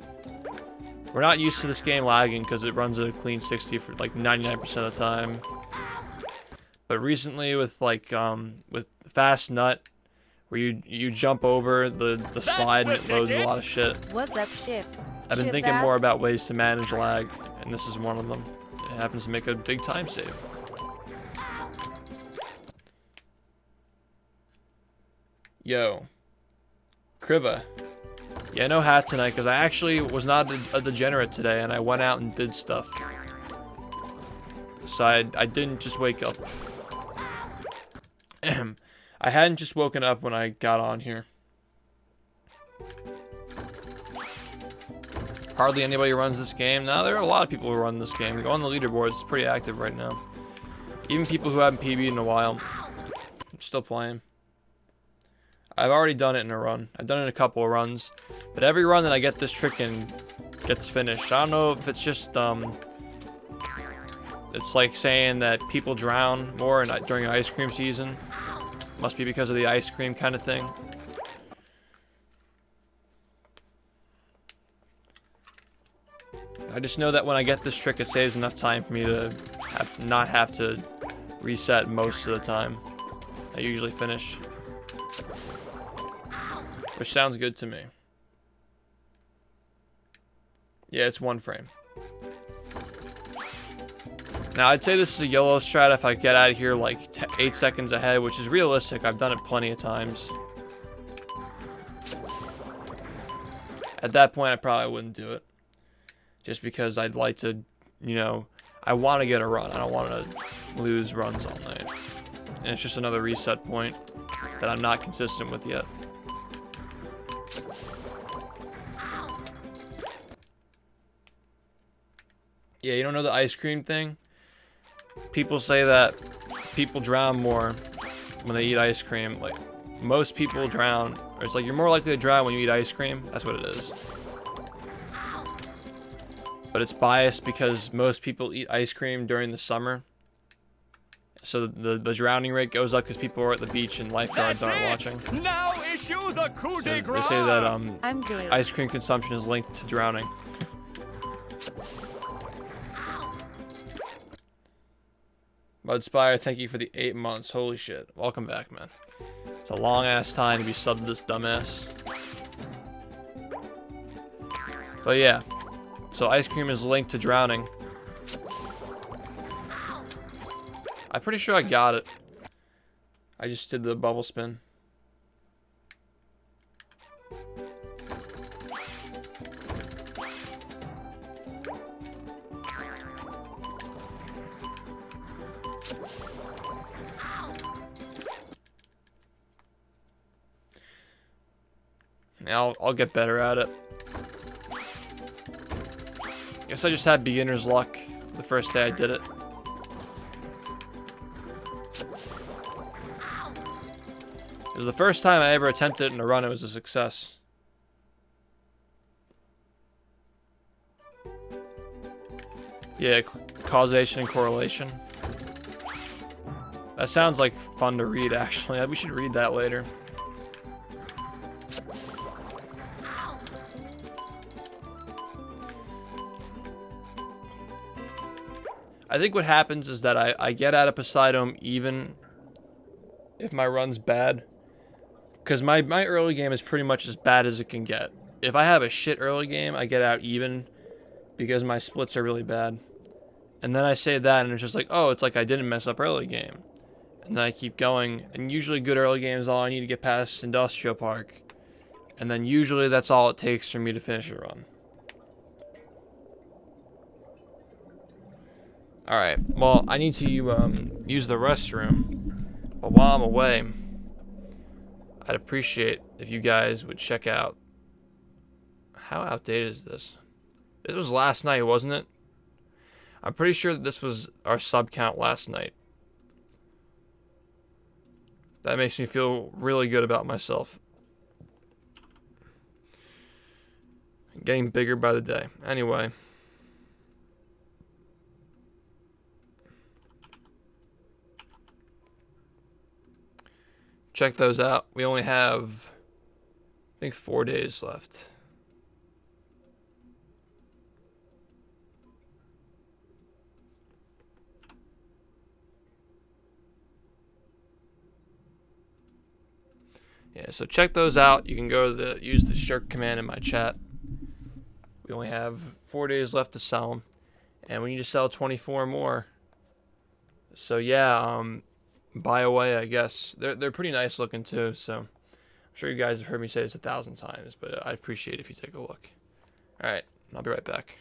We're not used to this game lagging because it runs at a clean 60 for like 99% of the time. But recently with like with Fast Nut, where you jump over the slide and it loads a lot of shit. What's up, Ship? I've been Ship thinking that? more about ways to manage lag, and this is one of them. It happens to make a big time save. Yo. Kriva. Yeah, no hat tonight, because I actually was not a degenerate today, and I went out and did stuff. So I didn't just wake up. I hadn't just woken up when I got on here. Hardly anybody runs this game. Now, there are a lot of people who run this game. Go on the leaderboards. It's pretty active right now. Even people who haven't PB'd in a while. I'm still playing. I've already done it in a run. I've done it in a couple of runs. But every run that I get this trick in gets finished. I don't know if it's just, it's like saying that people drown more during ice cream season. Must be because of the ice cream kind of thing. I just know that when I get this trick, it saves enough time for me to not have to reset most of the time. I usually finish. Which sounds good to me. Yeah, it's 1 frame. Now, I'd say this is a YOLO strat if I get out of here like 8 seconds ahead, which is realistic. I've done it plenty of times. At that point, I probably wouldn't do it. Just because I'd like to, you know, I want to get a run. I don't want to lose runs all night. And it's just another reset point that I'm not consistent with yet. Yeah, you don't know the ice cream thing? People say that people drown more when they eat ice cream. Like, most people drown, or it's like you're more likely to drown when you eat ice cream. That's what it is. But it's biased because most people eat ice cream during the summer. So the drowning rate goes up because people are at the beach and lifeguards That's aren't it. watching. Now issue the coup So de they grace. say that I'm good. ice cream consumption is linked to drowning. Mudspire, thank you for the 8 months. Holy shit. Welcome back, man. It's a long ass time to be subbed to this dumbass. But yeah. So ice cream is linked to drowning. I'm pretty sure I got it. I just did the bubble spin. Yeah, I'll get better at it. Guess I just had beginner's luck the first day I did it. It was the first time I ever attempted it in a run. It was a success. Yeah, causation and correlation. That sounds like fun to read, actually. We should read that later. I think what happens is that I get out of Poseidon even if my run's bad. Because my early game is pretty much as bad as it can get. If I have a shit early game, I get out even because my splits are really bad. And then I say that and it's just like, oh, it's like I didn't mess up early game. And then I keep going. And usually good early game is all I need to get past Industrial Park. And then usually that's all it takes for me to finish a run. Alright, well, I need to use the restroom. But while I'm away, I'd appreciate if you guys would check out... How outdated is this? This was last night, wasn't it? I'm pretty sure that this was our sub count last night. That makes me feel really good about myself. Getting bigger by the day. Anyway. Check those out. We only have, I think, 4 days left. Yeah, so check those out. You can go to use the shirk command in my chat. We only have 4 days left to sell them, and we need to sell 24 more. So yeah, buy away, I guess. They're pretty nice looking too. So I'm sure you guys have heard me say this 1,000 times, but I'd appreciate it if you take a look. All right, I'll be right back.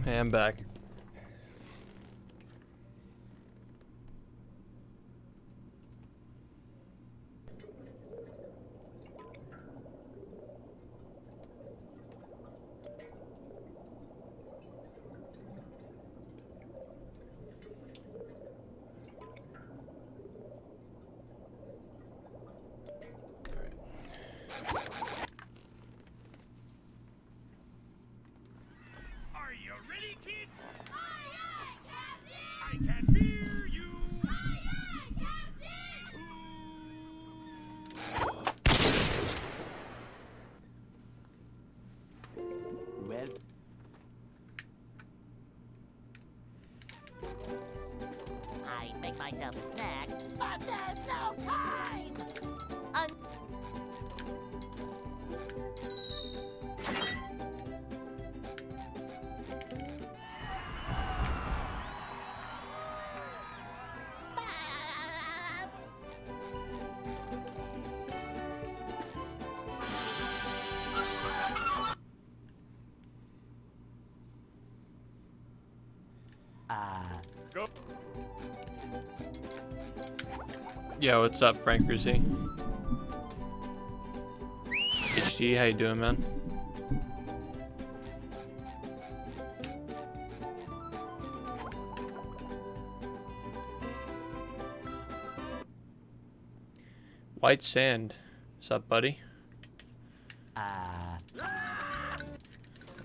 Hey, I'm back. Are you ready, kids? I can hear you. Well, I'd make myself a snack, but there's no time! Go. Yo, what's up, Frank Rusi? HD, how you doing, man? White Sand. What's up, buddy?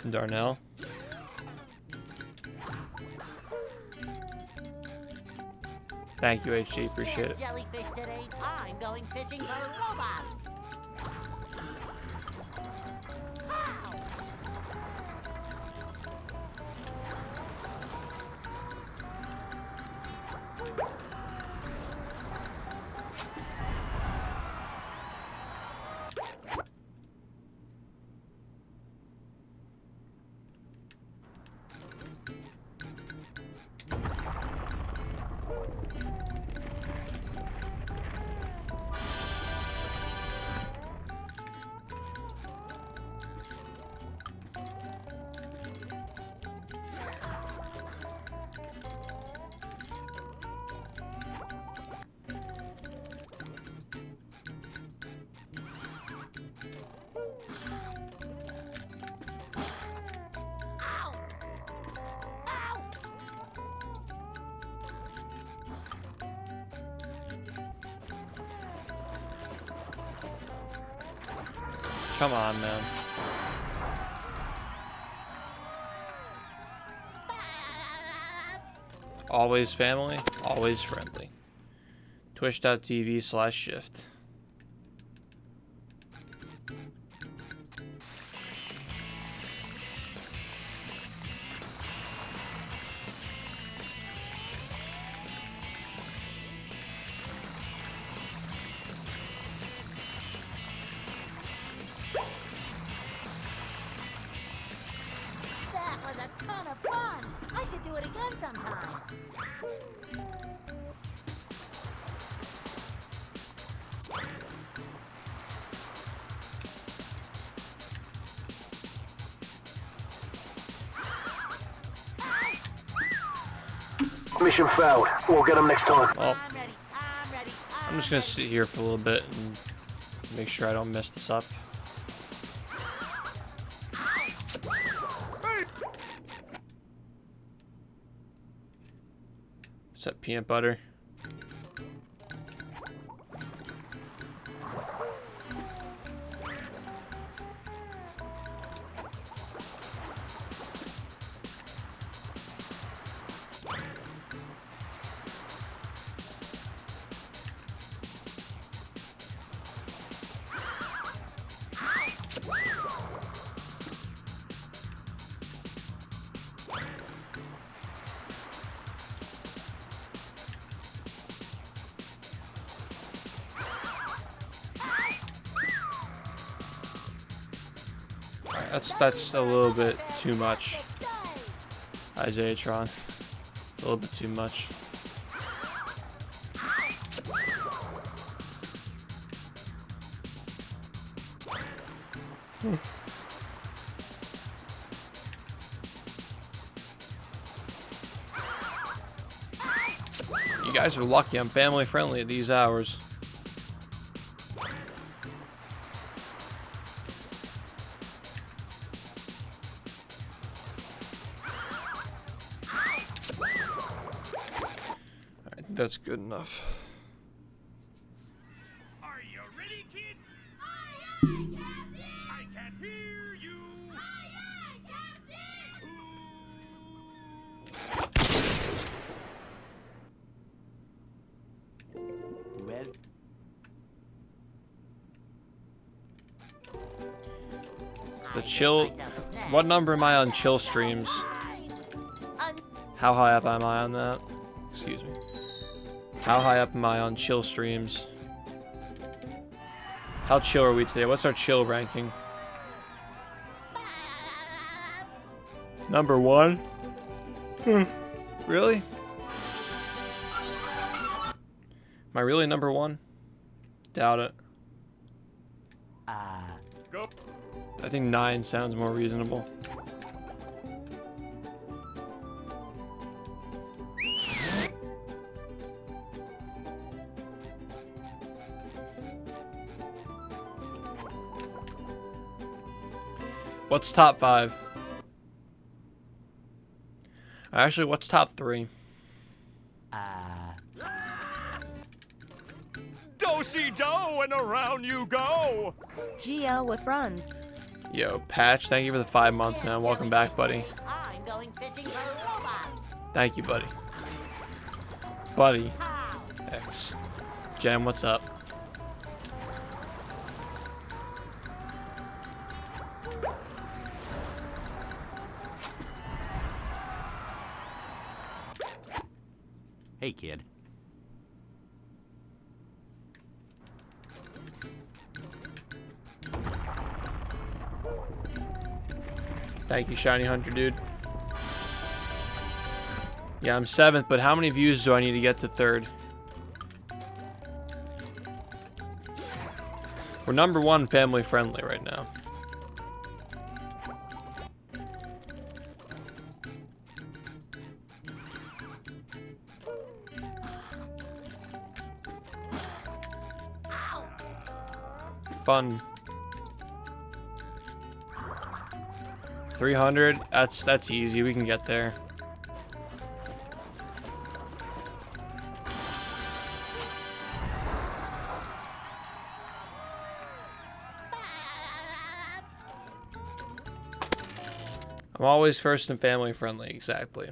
Darnell. Thank you, HD. Appreciate it. Jellyfish today. I'm going fishing for robots. Ow! Ow! Ow! Come on, man. Always family, always friendly. Twitch.tv/shift. That was a ton of fun. I should do it again sometime. Mission failed. We'll get them next time. Well, I'm ready. I'm ready. I'm just gonna sit here for a little bit and make sure I don't mess this up. What's that, peanut butter? That's a little bit too much, Isaiah Tron. A little bit too much. You guys are lucky. I'm family friendly at these hours. Alright, that's good enough. Are you ready, kids? I can't hear you. Well, The chill. What number am I on chill streams? How high up am I on that? Excuse me. How high up am I on chill streams? How chill are we today? What's our chill ranking? Number 1? Really? Am I really number 1? Doubt it. Go. I think 9 sounds more reasonable. What's top 5? Actually, what's top 3? Do-si-do and around you go. GL with runs. Yo, Patch, thank you for the 5 months, man. Welcome back, buddy. I'm going fishing for robots. Thank you, buddy. Buddy. How? X. Jen, what's up? hey, kid. Thank you, Shiny Hunter, dude. Yeah, I'm 7th, but how many views do I need to get to 3rd? We're number 1 family friendly right now. Fun. 300. That's easy. We can get there. I'm always first and family friendly. Exactly.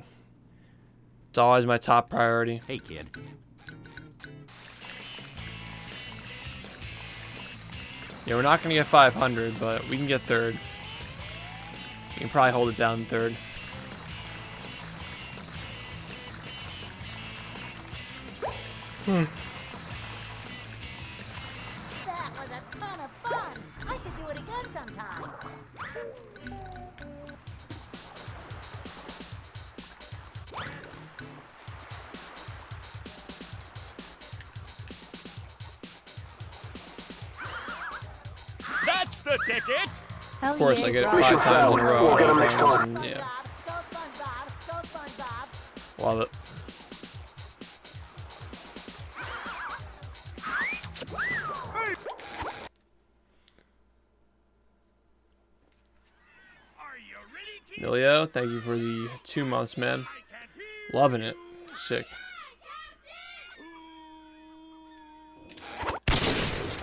It's always my top priority. Hey, kid. Yeah, we're not gonna get 500, but we can get 3rd. We can probably hold it down in 3rd. That was a ton of fun. I should do it again sometime. That's the ticket. Hell Of course, yeah, I get it Rob. 5 times in a row. We'll get 'em next time. And, yeah, Go SpongeBob. Go SpongeBob. love it. Are you ready, kids? Emilio, thank you for the 2 months, man. I can't hear. Loving it. Sick.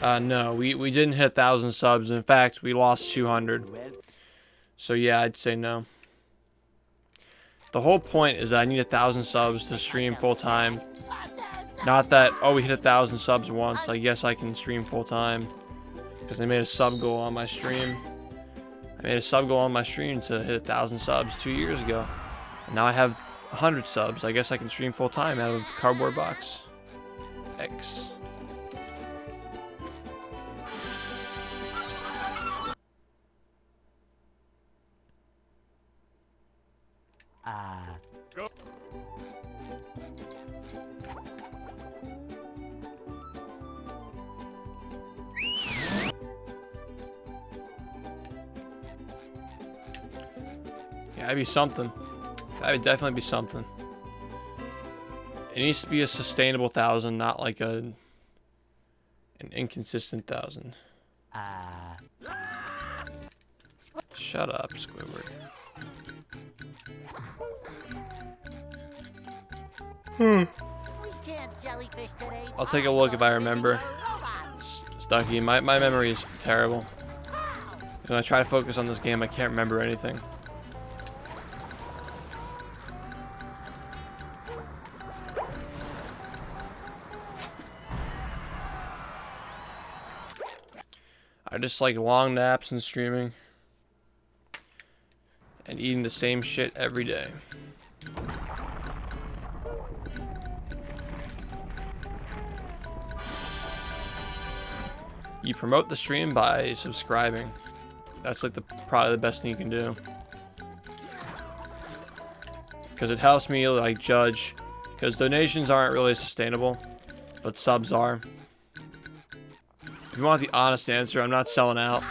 No, we didn't hit 1,000 subs. In fact, we lost 200. Well, So yeah, I'd say no. The whole point is that I need 1,000 subs to stream full time. Not that, oh, we hit 1,000 subs once. I guess I can stream full time. Because I made a sub goal on my stream. I made a sub goal on my stream to hit 1,000 subs 2 years ago. And now I have 100 subs. I guess I can stream full time out of Cardboard Box. X. Go. Yeah, that'd be something. That would definitely be something. It needs to be a sustainable 1,000, not like an inconsistent 1,000. Shut up, Squidward. We can't jellyfish today. I'll take a look if I remember. Stucky, my memory is terrible. When I try to focus on this game, I can't remember anything. I just like long naps and streaming. And eating the same shit every day. You promote the stream by subscribing. That's like probably the best thing you can do. Because it helps me like judge. Because donations aren't really sustainable, but subs are. If you want the honest answer, I'm not selling out.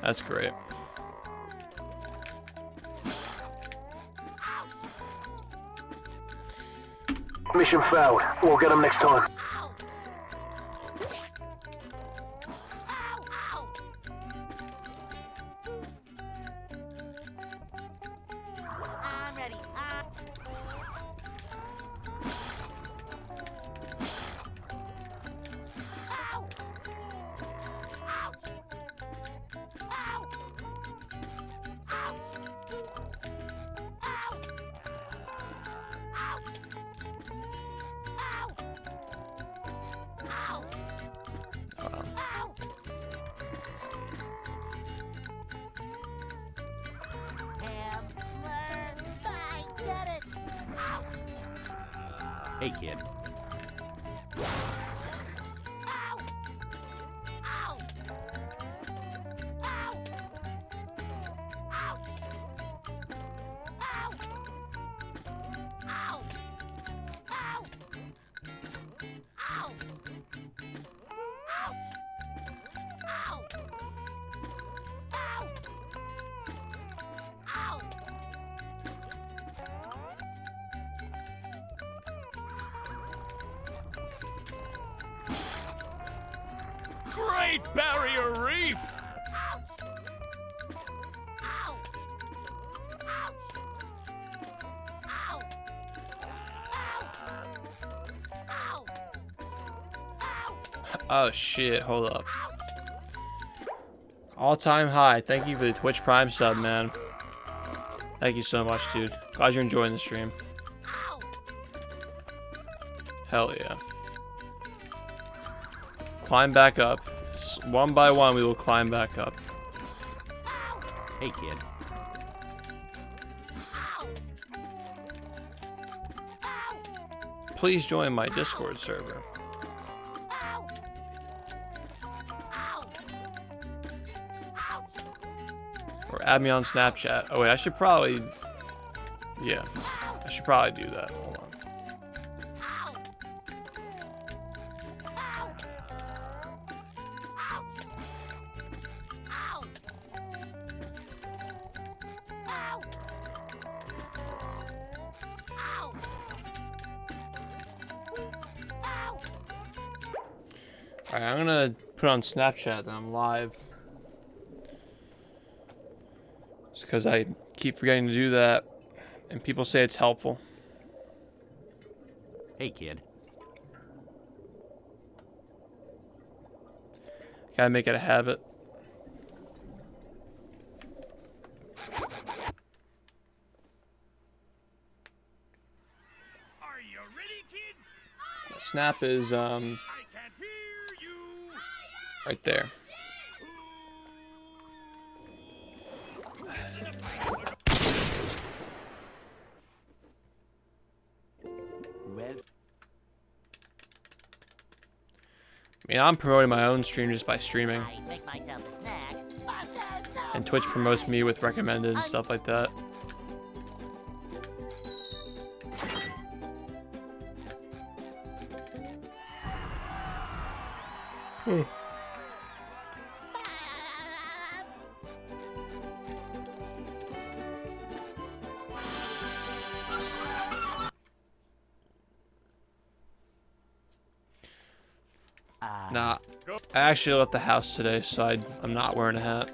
That's great. Mission failed. We'll get them next time. I'm ready. Hey, kid. Great Barrier Reef! Oh shit, hold up. All-time high. Thank you for the Twitch Prime sub, man. Thank you so much, dude. Glad you're enjoying the stream. Hell yeah. Climb back up. One by one, we will climb back up. Hey, kid. Please join my Discord server. Or add me on Snapchat. Oh wait, I should probably... Yeah, I should probably do that. Hold on. Alright, I'm gonna put on Snapchat that I'm live. Just because I keep forgetting to do that. And people say it's helpful. Hey, kid. Gotta make it a habit. Are you ready, kids? Snap is, I can't hear you! right there. Well, I mean, I'm promoting my own stream just by streaming. I make myself a snack. And Twitch promotes me with recommended and stuff like that. Nah, I actually left the house today, so I'm not wearing a hat.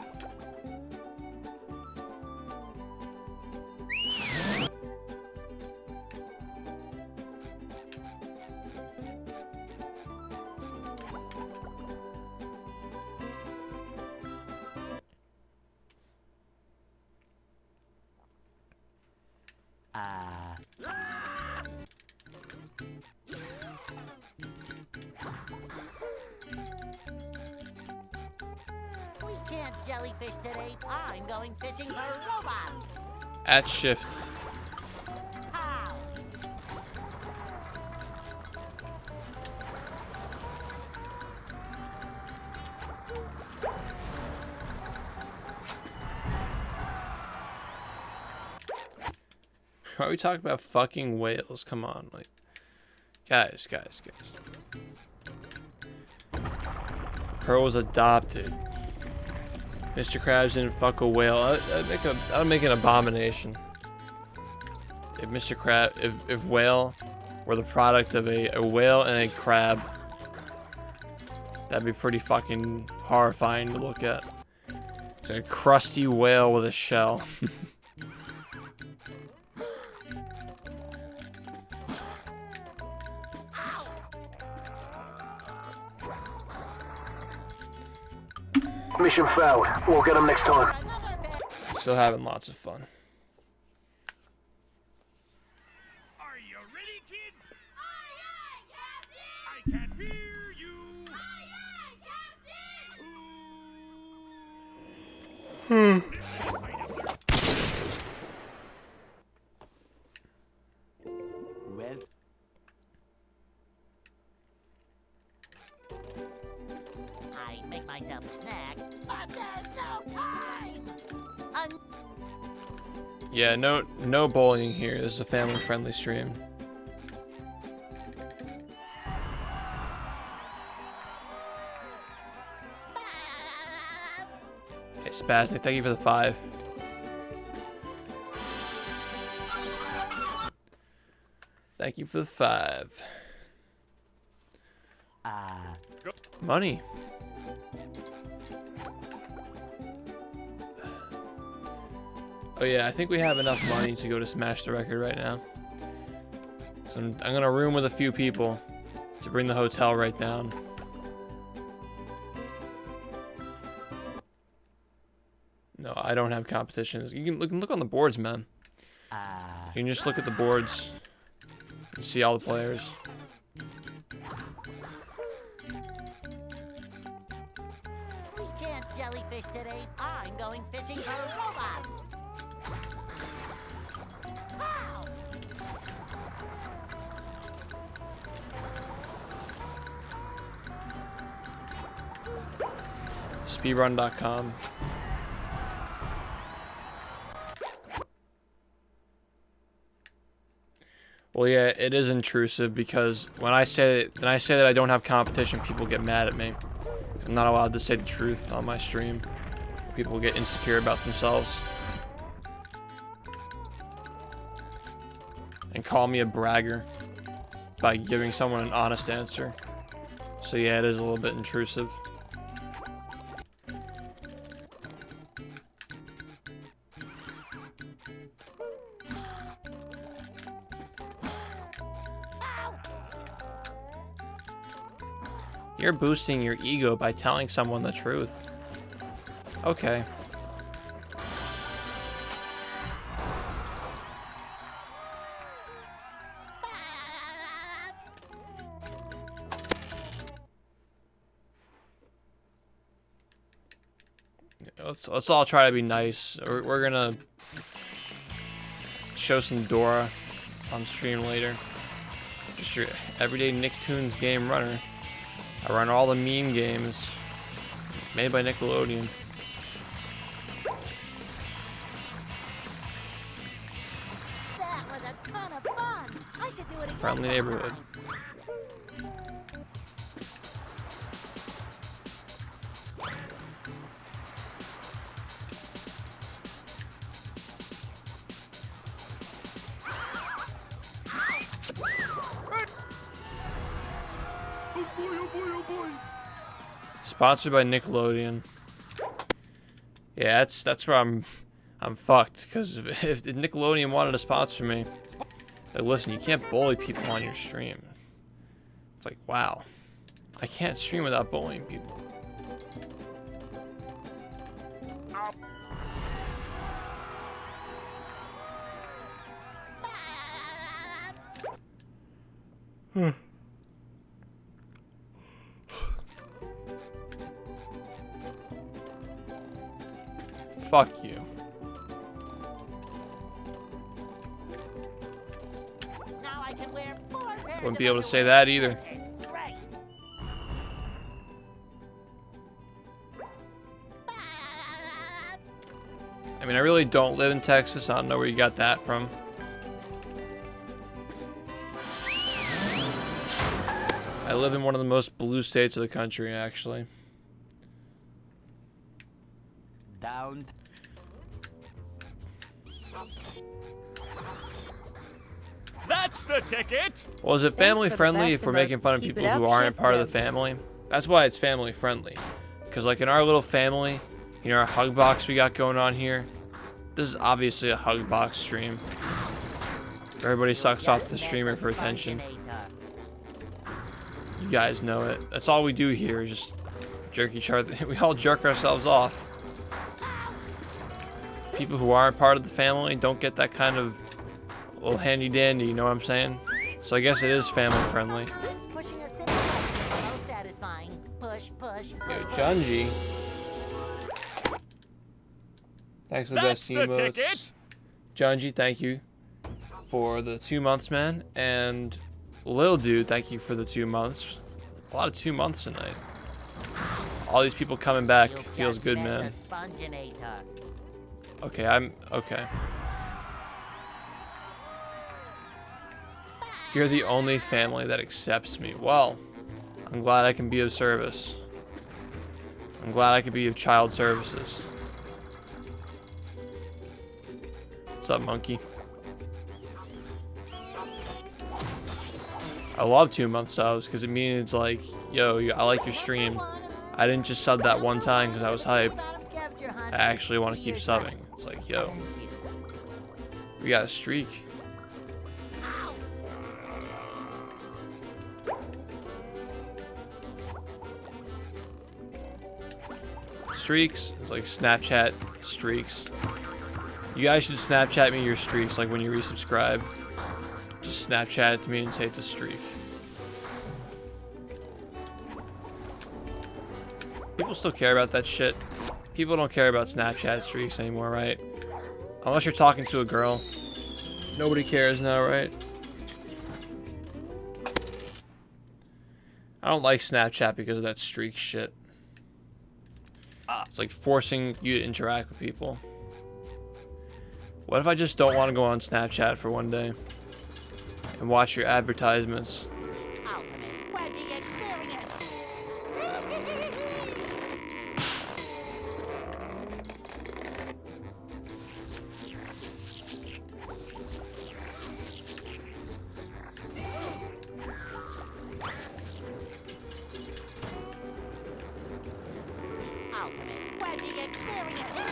We can't jellyfish today. I'm going fishing for robots. At shift. How? Why are we talking about fucking whales? Come on, like, guys. Pearl was adopted. Mr. Krabs didn't fuck a whale. That would make an abomination. If Mr. Crab, if whale were the product of a whale and a crab, that'd be pretty fucking horrifying to look at. It's like a crusty whale with a shell. Mission failed. We'll get them next time. Still having lots of fun. Are you ready, kids? I can't hear you. Well, I make myself a snack, but there's no time. Yeah, no bullying here. This is a family-friendly stream. Hey, Spaznik, thank you for the 5. Thank you for the 5. Money. Oh yeah, I think we have enough money to go to Smash the Record right now. So I'm gonna room with a few people to bring the hotel right down. No, I don't have competitions. You can look on the boards, man. You can just look at the boards and see all the players. We can't jellyfish today. I'm going fishing for robots. How? Speedrun.com. Well, yeah, it is intrusive because when I say that I don't have competition, people get mad at me. I'm not allowed to say the truth on my stream. People get insecure about themselves and call me a bragger by giving someone an honest answer. So yeah, it is a little bit intrusive. You're boosting your ego by telling someone the truth. Okay. Let's all try to be nice. We're gonna show some Dora on stream later. Just your everyday Nicktoons game runner. I run all the meme games made by Nickelodeon. That was a ton of fun. I should do it again. Friendly neighborhood. Ow! Sponsored by Nickelodeon. Yeah, that's where I'm fucked. Because if Nickelodeon wanted to sponsor me, like, listen, you can't bully people on your stream. It's like, wow, I can't stream without bullying people. Fuck you. Now I can wear 4 pairs Wouldn't of be able to say underwear. that either. It's great. I mean, I really don't live in Texas. I don't know where you got that from. I live in one of the most blue states of the country, actually. Down. That's the ticket. Well, is it family for the friendly best if we're making emotes. fun of Keep it people who up, aren't Chef part of the Deb. family? That's why it's family friendly. Because, like, in our little family, you know, our hug box we got going on here, this is obviously a hug box stream. Everybody sucks off the streamer for attention. You guys know it. That's all we do here is just jerk each other. We all jerk ourselves off. People who aren't part of the family don't get that kind of little handy dandy, you know what I'm saying? So I guess it is family friendly. Sometimes pushing a simple button is the most satisfying. Push, push, Yo, push, push. Junji. Thanks for the That's best the emotes. ticket. Junji, thank you for the 2 months, man. And Lil Dude, thank you for the 2 months. A lot of 2 months tonight. All these people coming back You feels just good, met man. the Sponginator. Okay, I'm okay. You're the only family that accepts me. Well, I'm glad I can be of service. I'm glad I can be of child services. What's up, monkey? I love 2 month subs because it means like, yo, I like your stream. I didn't just sub that one time because I was hyped. I actually want to keep subbing. It's like, yo, we got a streak. Streaks, it's like Snapchat streaks. You guys should Snapchat me your streaks, like when you resubscribe. Just Snapchat it to me and say it's a streak. People still care about that shit. People don't care about Snapchat streaks anymore, right? Unless you're talking to a girl. Nobody cares now, right? I don't like Snapchat because of that streak shit. It's like forcing you to interact with people. What if I just don't want to go on Snapchat for one day and watch your advertisements? Ultimate wedgie experience. Ultimate wedgie experience.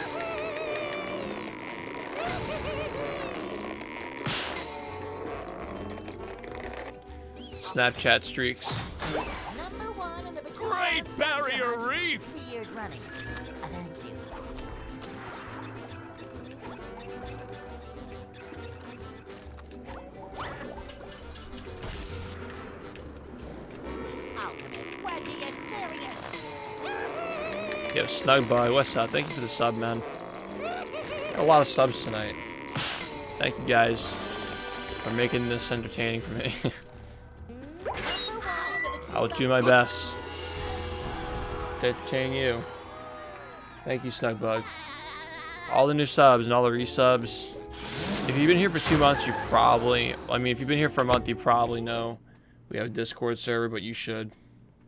Snapchat streaks. Number 1 in the Bikini Great Dance Barrier Challenge. Reef. 3 years running. Thank you. Ultimate wedgie experience. Yo, Snugbug, what's up? Thank you for the sub, man. Got a lot of subs tonight. Thank you guys for making this entertaining for me. Number 1 in the Bikini I will do my best to entertain you. Thank you, Snugbug. All the new subs and all the resubs. If you've been here for 2 months, you probably... I mean, if you've been here for a month, you probably know we have a Discord server, but you should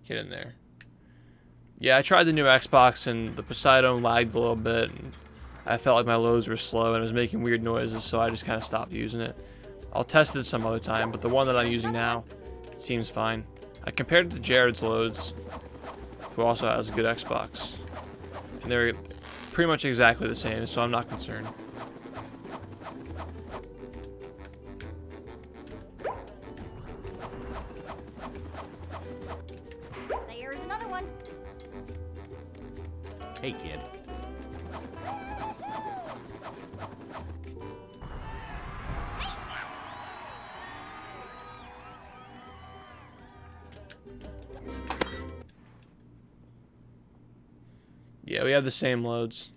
get in there. Yeah, I tried the new Xbox, and the Poseidon lagged a little bit. And I felt like my loads were slow, and it was making weird noises, so I just kind of stopped using it. I'll test it some other time, but the one that I'm using now seems fine. I compared it to Jared's loads, who also has a good Xbox. And they're pretty much exactly the same, so I'm not concerned. There's another one. Hey, kid. Yeah, we have the same loads.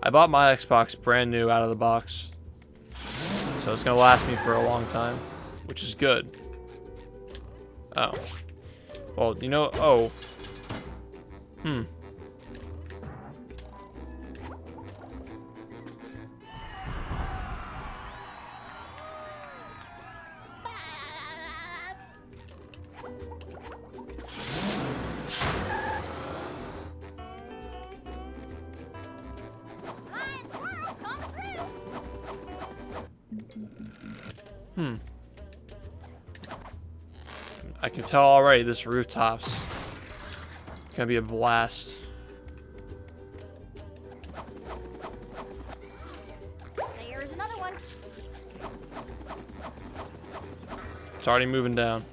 I bought my Xbox brand new out of the box, so it's gonna last me for a long time, which is good. Oh. Well, you know, oh. Flying squirrel coming through. I can tell already this rooftop's gonna be a blast. There's another one. It's already moving down.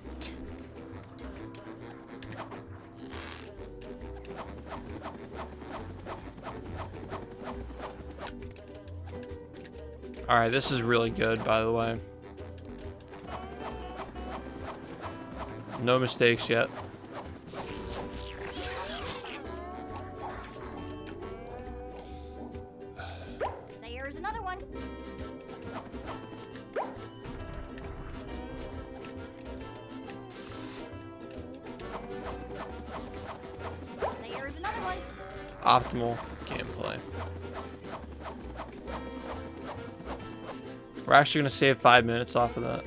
Alright, this is really good, by the way. No mistakes yet. There's another one. There's another one. Optimal gameplay. We're actually going to save 5 minutes off of that.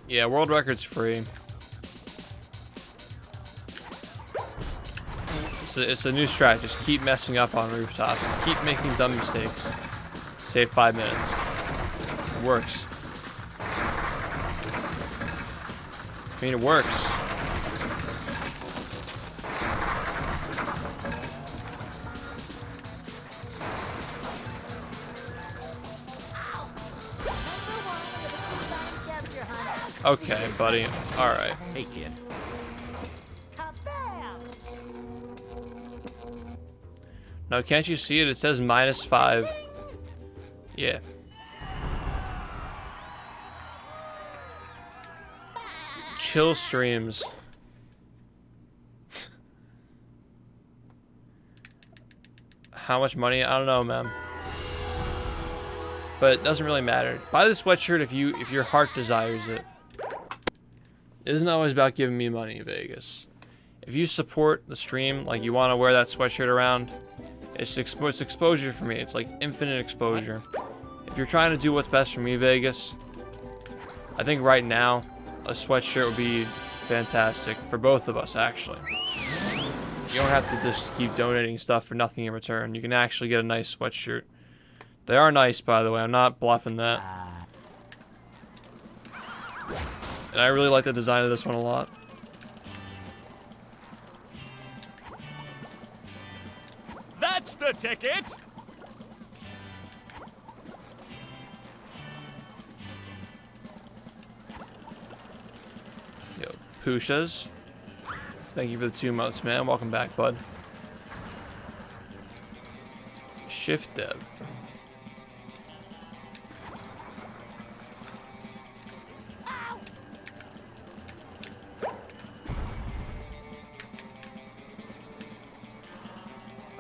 Yeah, world record's free. It's a new strat. Just keep messing up on rooftops. Keep making dumb mistakes. Save 5 minutes. It works. I mean, it works. Okay, buddy. Alright. Hey, kid. Kabam! Now, can't you see it? It says -5. Yeah. Chill streams. How much money? I don't know, man. But it doesn't really matter. Buy the sweatshirt if your heart desires it. It isn't always about giving me money, Vegas. If you support the stream, like you want to wear that sweatshirt around, it's exposure for me. It's like infinite exposure. If you're trying to do what's best for me, Vegas, I think right now a sweatshirt would be fantastic for both of us, actually. You don't have to just keep donating stuff for nothing in return. You can actually get a nice sweatshirt. They are nice, by the way. I'm not bluffing that. And I really like the design of this one a lot. That's the ticket! Yo, Pushas. Thank you for the 2 months, man. Welcome back, bud. Shift Dev.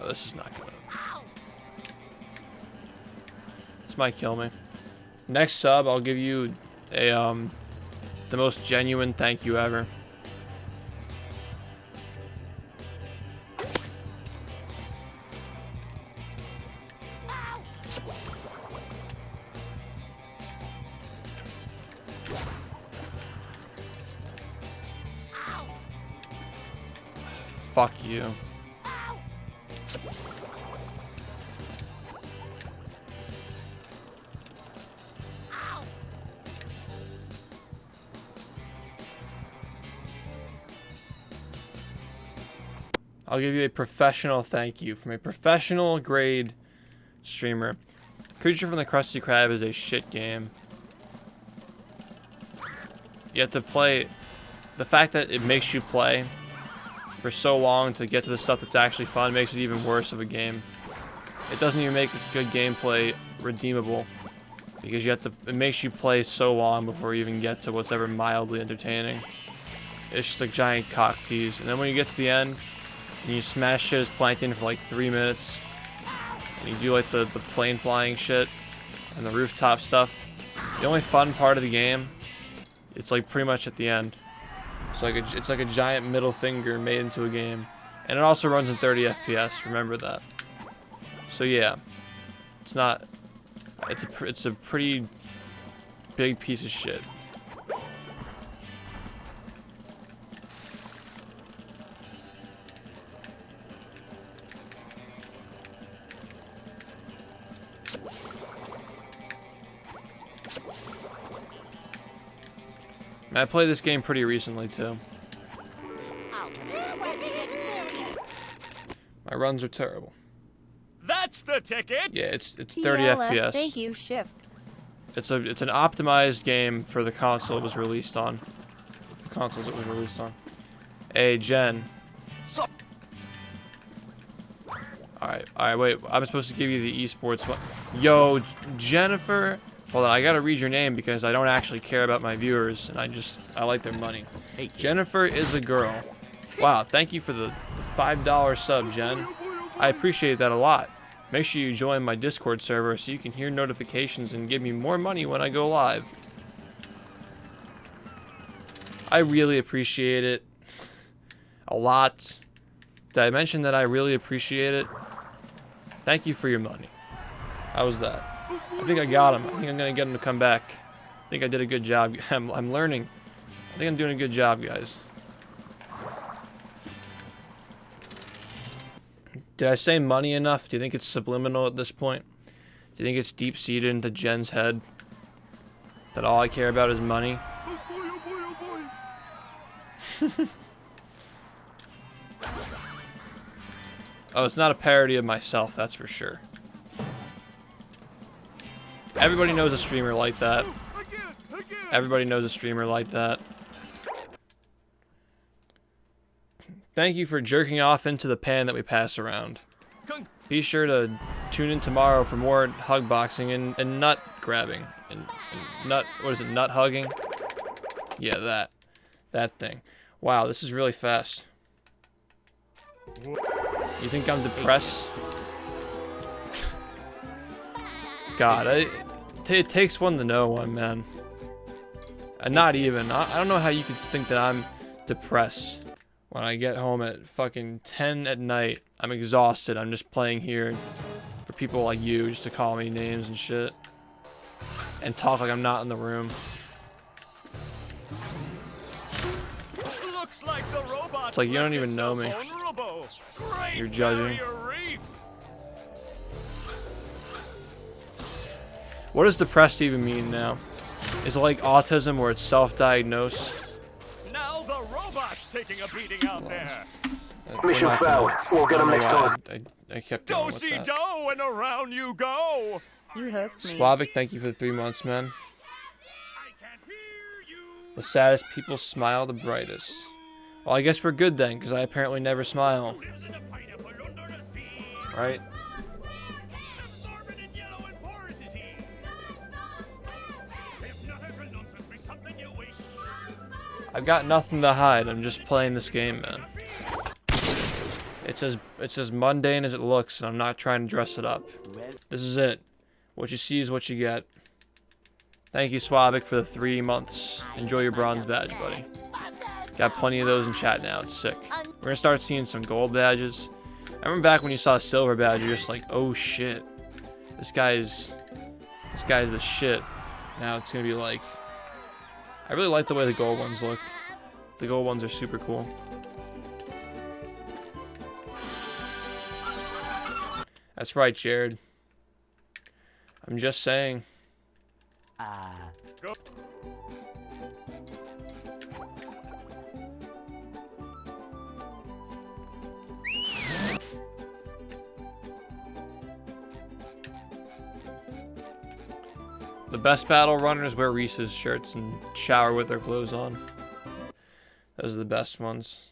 This is not gonna. This might kill me. Next sub, I'll give you a the most genuine thank you ever. Fuck you. I'll give you a professional thank you from a professional grade streamer. Creature from the Krusty Krab is a shit game. You have to play. The fact that it makes you play for so long to get to the stuff that's actually fun makes it even worse of a game. It doesn't even make its good gameplay redeemable because you have to. It makes you play so long before you even get to what's ever mildly entertaining. It's just a giant cock tease, and then when you get to the end, and you smash shit as plankton for like 3 minutes, and you do like the plane flying shit and the rooftop stuff. The only fun part of the game, it's like pretty much at the end. It's like a giant middle finger made into a game, and it also runs in 30 FPS. Remember that. So yeah, it's not. It's a pretty big piece of shit. I played this game pretty recently too. My runs are terrible. That's the ticket. Yeah, it's 30 TLS, FPS. thank you, Shift. It's an optimized game for the console it was released on. The consoles it was released on. Hey Jen. Alright, wait. I'm supposed to give you the esports one. Yo, Jennifer. Hold on, I gotta read your name because I don't actually care about my viewers, and I like their money. Hey, kid. Jennifer is a girl. Wow, thank you for the $5 sub, Jen. I appreciate that a lot. Make sure you join my Discord server so you can hear notifications and give me more money when I go live. I really appreciate it. A lot. Did I mention that I really appreciate it? Thank you for your money. How was that? I think I got him. I think I'm gonna get him to come back. I think I did a good job. I'm learning. I think I'm doing a good job, guys. Did I say money enough? Do you think it's subliminal at this point? Do you think it's deep-seated into Jen's head? That all I care about is money? Oh, it's not a parody of myself, that's for sure. Everybody knows a streamer like that. Everybody knows a streamer like that. Thank you for jerking off into the pan that we pass around. Be sure to tune in tomorrow for more hug boxing and nut grabbing. And nut, what is it, nut hugging? Yeah, that thing. Wow, this is really fast. You think I'm depressed? God, it takes one to know one, man. Not even. I don't know how you could think that I'm depressed when I get home at fucking 10 at night. I'm exhausted. I'm just playing here for people like you just to call me names and shit. And talk like I'm not in the room. Looks like the robot. It's like you don't even know me. You're judging. What does depressed even mean now? Is it like autism where it's self-diagnosed? Now the robot's taking a beating out there. Mission failed. We'll get them next time. I kept going with Do-si that. do and around you go. You hooked me. Slavic, thank you for the 3 months, man. I can hear you. The saddest people smile the brightest. Well, I guess we're good then, because I apparently never smile. Lives in a pineapple under the sea. Right? Absorbent and yellow and porous is he. If nothing for nonsense be something you wish. I've got nothing to hide. I'm just playing this game, man. It's as mundane as it looks, and I'm not trying to dress it up. This is it. What you see is what you get. Thank you, Swabik, for the 3 months. Enjoy your bronze badge, buddy. Got plenty of those in chat now. It's sick. We're gonna start seeing some gold badges. I remember back when you saw a silver badge, you're just like, oh shit, this guy's the shit. Now it's gonna be like, I really like the way the gold ones look. The gold ones are super cool. That's right, Jared. I'm just saying. Go. The best battle runners wear Reese's shirts and shower with their clothes on. Those are the best ones.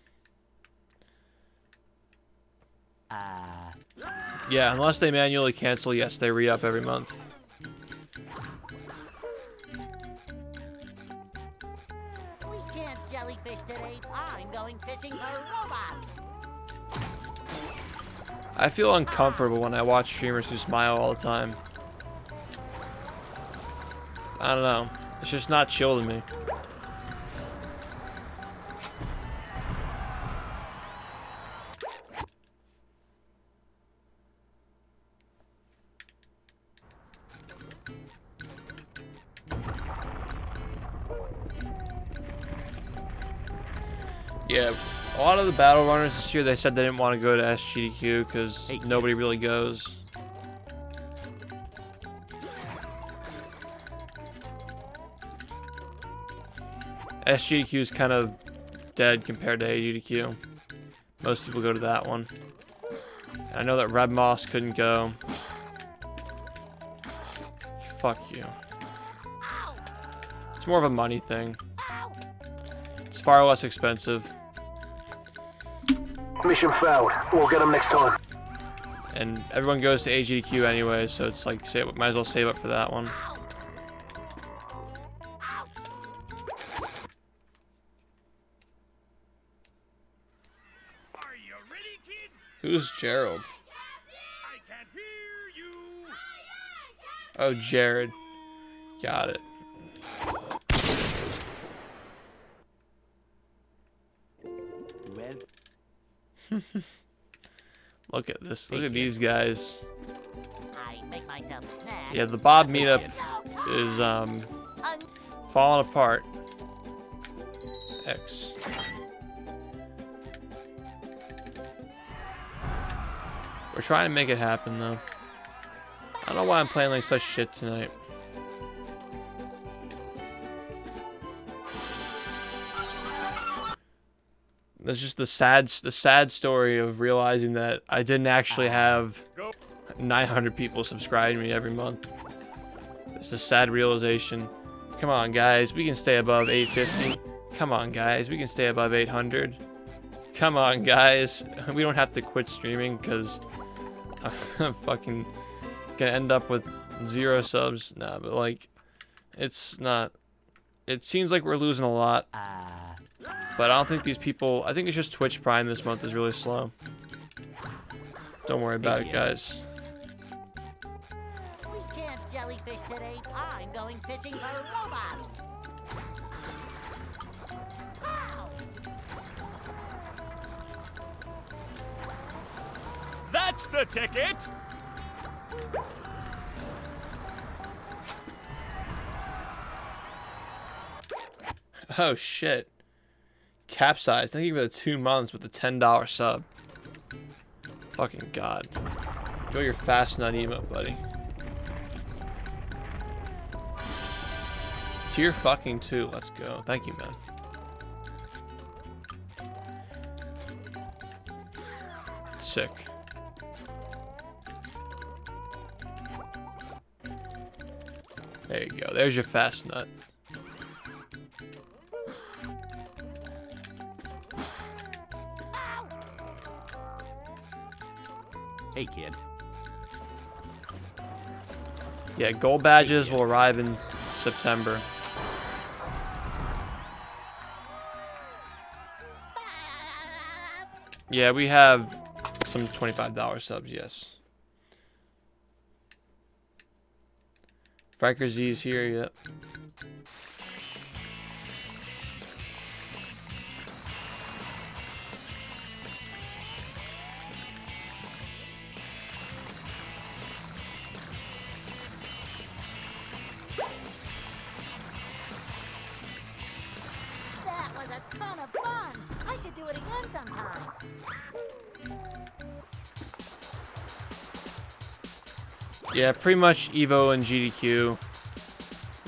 Yeah, unless they manually cancel, yes, they re-up every month. We can't jellyfish today. I'm going fishing for robots. I feel uncomfortable when I watch streamers who smile all the time. I don't know. It's just not chill to me. Yeah, a lot of the battle runners this year, they said they didn't want to go to SGDQ because nobody really goes. SGDQ is kind of dead compared to AGDQ. Most people go to that one. I know that Red Moss couldn't go. Fuck you. It's more of a money thing. It's far less expensive. Mission failed. We'll get them next time. And everyone goes to AGDQ anyway, so it's like, might as well save up for that one. Are you ready, kids? Who's Gerald? I can't hear you. Oh, Jared. Got it. Look at this. Look at these guys. I make myself a snack. Yeah, the Bob meetup is falling apart. X. We're trying to make it happen though. I don't know why I'm playing like such shit tonight. That's just the sad story of realizing that I didn't actually have 900 people subscribe to me every month. It's a sad realization. Come on, guys, we can stay above 850. Come on, guys, we can stay above 800. Come on, guys, we don't have to quit streaming because I'm fucking gonna end up with 0 subs. Nah, but like, it's not. It seems like we're losing a lot. But I don't think these people... I think it's just Twitch Prime this month is really slow. Don't worry about it, guys. We can't jellyfish today. I'm going fishing for robots. Ow! That's the ticket. Oh, shit. Capsize. Thank you for the 2 months with the $10 sub. Fucking God. Enjoy your fast nut emote, buddy. Tier fucking 2. Let's go. Thank you, man. Sick. There you go. There's your fast nut. Hey, kid. Yeah, gold badges will arrive in September. Yeah, we have some $25 subs, yes. Franker Z's here, yep. That was a ton of fun. I should do it again sometime. Yeah, pretty much Evo and GDQ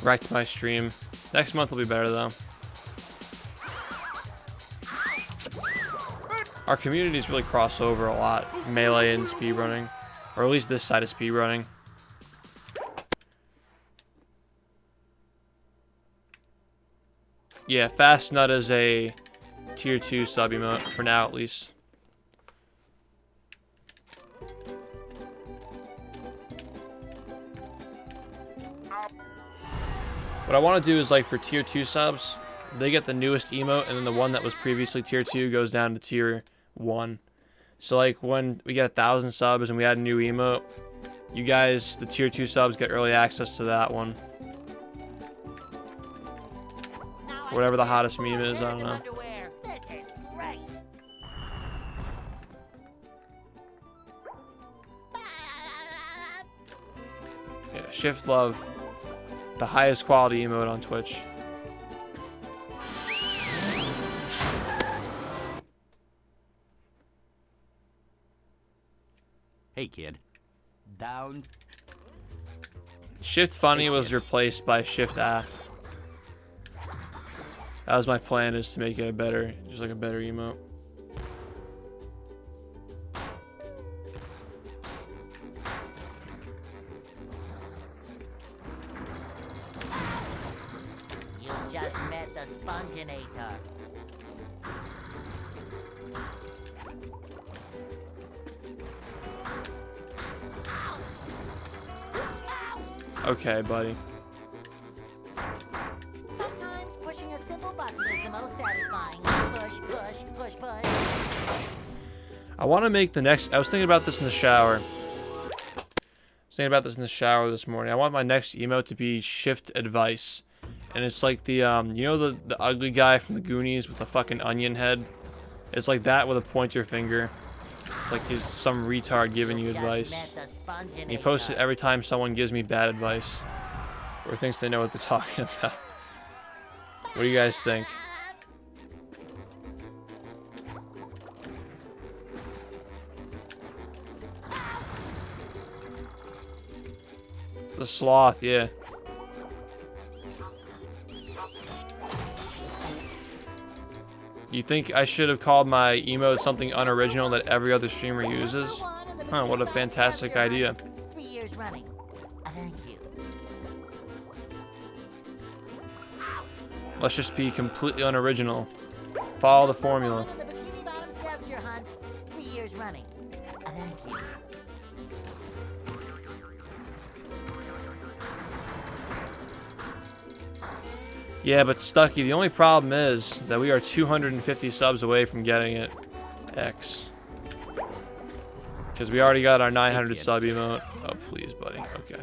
wrecked my stream. Next month will be better though. Our communities really cross over a lot, melee and speedrunning, or at least this side of speedrunning. Yeah, Fast Nut is a tier 2 sub emote for now at least. What I want to do is, like, for tier 2 subs, they get the newest emote, and then the one that was previously tier 2 goes down to tier 1. So, like, when we get 1,000 subs and we add a new emote, you guys, the tier 2 subs, get early access to that one. Whatever the hottest meme is, I don't know. Underwear. This is great. Yeah, Shift Love, the highest quality emote on Twitch. Hey, kid. Down. Shift Funny was replaced by Shift A. That was my plan, is to make it a better, just like a better emote. You just met the Sponginator. Okay, buddy. Sometimes pushing a simple button is the most satisfying. Push, push, push, push. I want to make the next... I was thinking about this in the shower. This morning. I want my next emote to be Shift Advice. And it's like the, you know the ugly guy from the Goonies with the fucking onion head? It's like that with a pointer finger. It's like he's some retard giving you advice. And he posts it every time someone gives me bad advice. Or thinks they know what they're talking about. What do you guys think? The sloth, yeah. You think I should have called my emote something unoriginal that every other streamer uses? Huh, what a fantastic idea. 3 years running. Thank you. Let's just be completely unoriginal. Follow the formula. The Bikini Bottom scavenger hunt. 3 years running. Thank you. Yeah, but Stucky, the only problem is that we are 250 subs away from getting it X. Because we already got our 900 sub emote. Oh, please, buddy. Okay.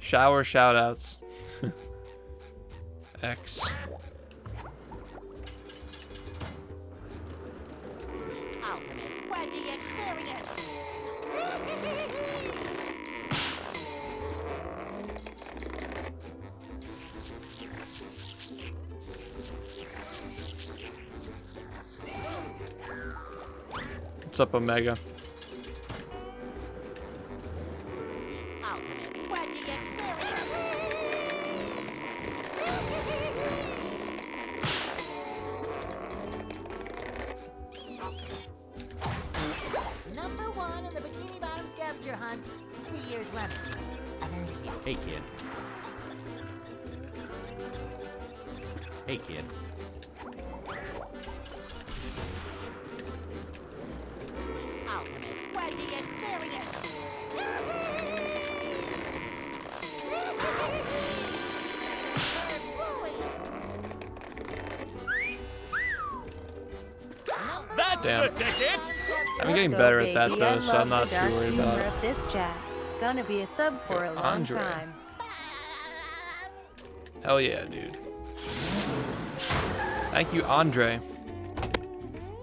Shower shoutouts. X. Ultimate Wedgie experience. What's up, Omega? Ultimate Wedgie experience. Number 1 in the Bikini Bottom scavenger hunt. 3 years running. Thank you. Hey, kid. Hey, kid. Ultimate Wedgie experience. Damn. the ticket? I'm getting Let's go, better at that baby. though, I so I'm love not the too dark worried humor about it. of this chat. Gonna be a sub for a long Andre. time. Hell yeah, dude. Thank you, Andre,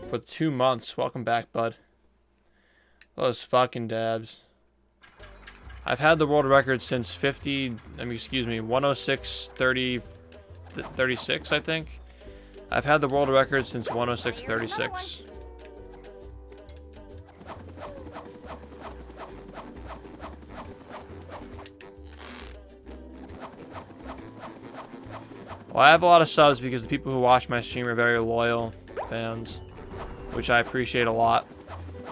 for 2 months. Welcome back, bud. Those fucking dabs. I've had the world record since 106.36, I think. I've had the world record since 106.36. Well, I have a lot of subs because the people who watch my stream are very loyal fans, which I appreciate a lot.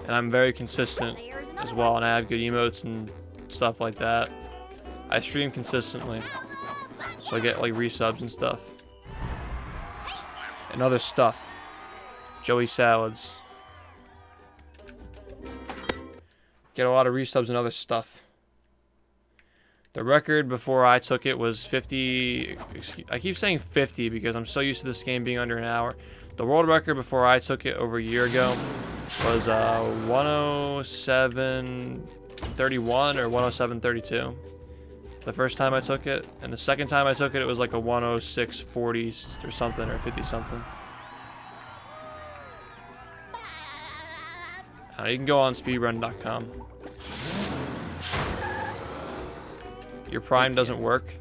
And I'm very consistent as well, and I have good emotes and stuff like that. I stream consistently, so I get like resubs and stuff. And other stuff. Joey salads. Get a lot of resubs and other stuff. The record before I took it was 50. I keep saying 50 because I'm so used to this game being under an hour. The world record before I took it over a year ago was 107.31 or 107.32. The first time I took it, and the second time I took it, it was like a 106.40 or something, or 50 something. You can go on speedrun.com. Your Prime doesn't work?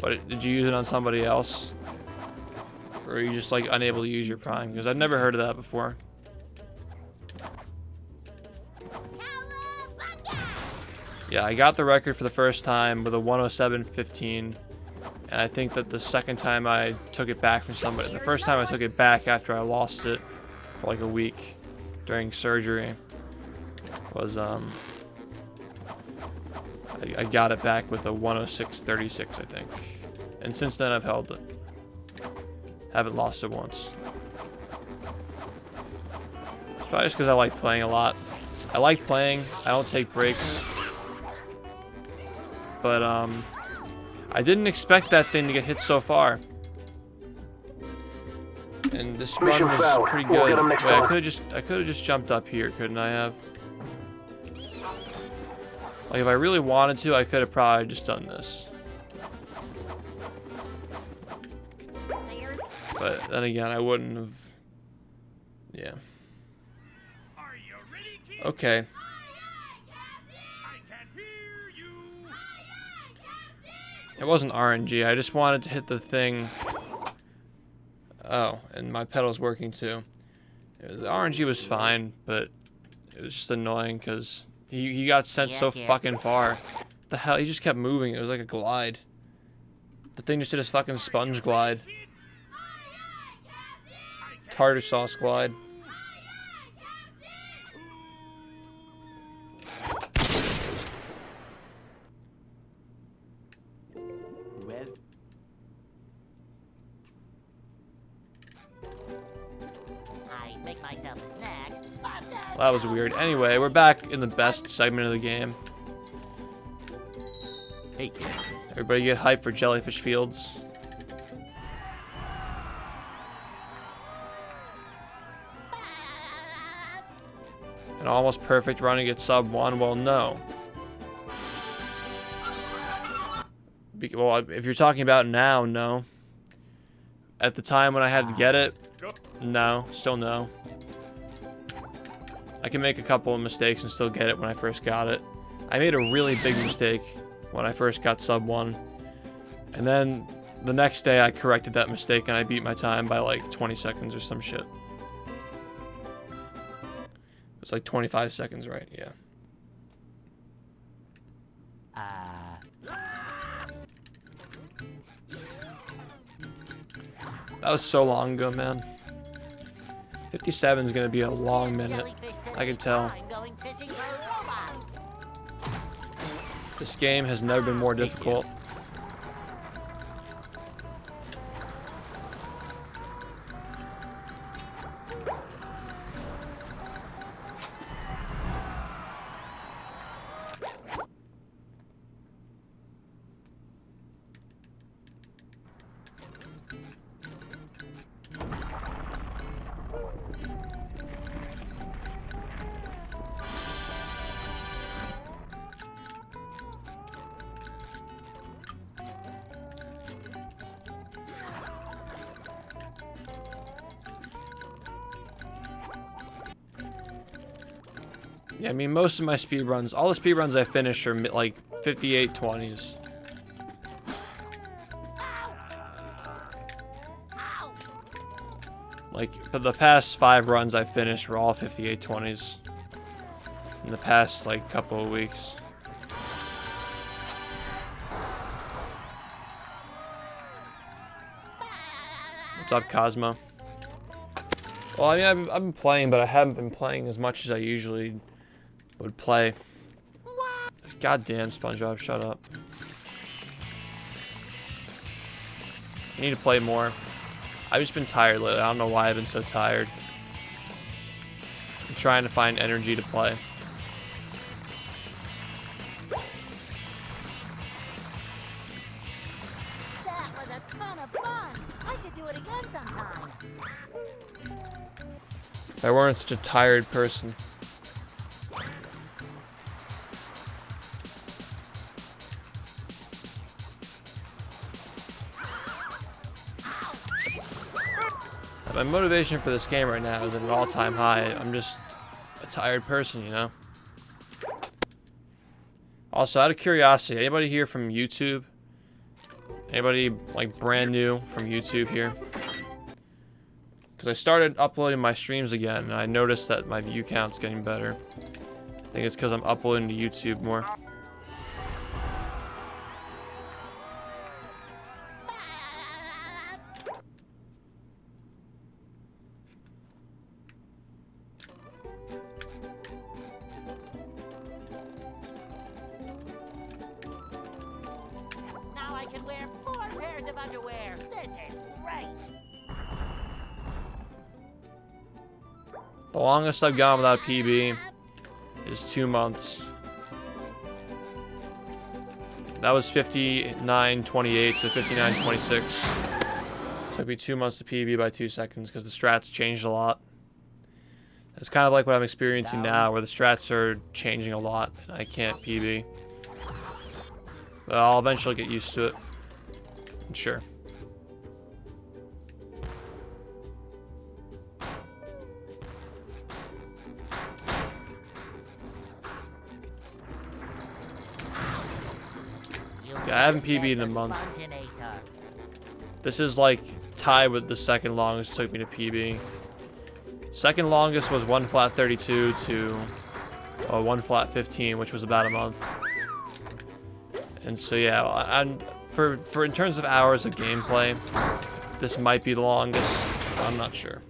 What, did you use it on somebody else? Or are you just like unable to use your Prime? Because I've never heard of that before. Yeah, I got the record for the first time with a 107.15. And I think that the second time I took it back from somebody, the first time I took it back after I lost it for like a week during surgery was, I got it back with a 106.36, I think. And since then I've held it. Haven't lost it once. It's probably just because I like playing a lot. I like playing. I don't take breaks. But, I didn't expect that thing to get hit so far. And this run Mission was failed. pretty We'll good. get 'em next Wait, I time. could have just jumped up here, couldn't I have? Like, if I really wanted to, I could have probably just done this. But then again, I wouldn't have. Yeah. Are you ready, kids? Okay. I can hear you. It wasn't RNG. I just wanted to hit the thing. Oh, and my pedal's working too. The RNG was fine, but it was just annoying because he got sent so fucking far. The hell? He just kept moving. It was like a glide. The thing just did his fucking sponge glide. Tartar sauce glide. Well, I make myself a snack. Well, that was weird. Anyway, we're back in the best segment of the game. hey kid. Everybody get hyped for Jellyfish Fields. An almost perfect run to get sub 1? Well, no. Well, if you're talking about now, no. At the time when I had to get it, no. Still no. I can make a couple of mistakes and still get it when I first got it. I made a really big mistake when I first got sub 1. And then the next day I corrected that mistake and I beat my time by like 20 seconds or some shit. It's like 25 seconds, right? Yeah. That was so long ago, man. 57 is gonna be a long minute. I can tell. Going fishing for robots. This game has never been more difficult. Yeah, I mean, most of my speedruns, all the speedruns I finish are like 58:20s. Like, for the past 5 runs I finished were all 58:20s. In the past, like, couple of weeks. What's up, Cosmo? Well, I mean, I've been playing, but I haven't been playing as much as I usually would play. Goddamn, SpongeBob, shut up. I need to play more. I've just been tired lately. I don't know why I've been so tired. I'm trying to find energy to play. That was a ton of fun. I should do it again sometime. If I weren't such a tired person. My motivation for this game right now is at an all-time high. I'm just a tired person, you know? Also, out of curiosity, anybody here from YouTube? Anybody, like, brand new from YouTube here? Because I started uploading my streams again, and I noticed that my view count's getting better. I think it's because I'm uploading to YouTube more. Now I can wear 4 pairs of underwear. This is great. The longest I've gone without PB is 2 months. That was 59:28 to 59:26. Took me 2 months to PB by 2 seconds because the strats changed a lot. It's kind of like what I'm experiencing now, where the strats are changing a lot and I can't PB. But I'll eventually get used to it. I'm sure. Yeah, I haven't PB'd in a month. This is like tied with the second longest it took me to PB. Second longest was 1 flat 32 to 1 flat 15, which was about a month. And so yeah, and for in terms of hours of gameplay, this might be the longest. But I'm not sure.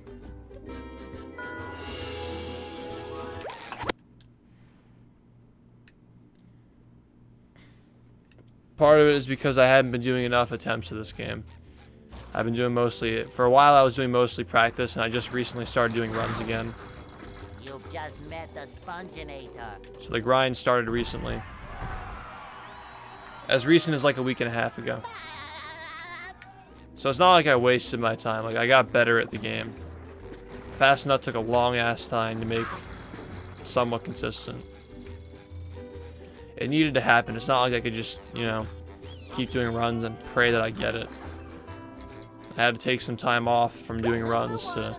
Part of it is because I haven't been doing enough attempts of this game. I've been doing mostly, for a while I was doing mostly practice, and I just recently started doing runs again. You've just met the Spongeinator. So the grind started recently. As recent as like a week and a half ago. So it's not like I wasted my time, like I got better at the game. Fast Nut took a long ass time to make somewhat consistent. It needed to happen. It's not like I could just, you know, keep doing runs and pray that I get it. I had to take some time off from doing runs to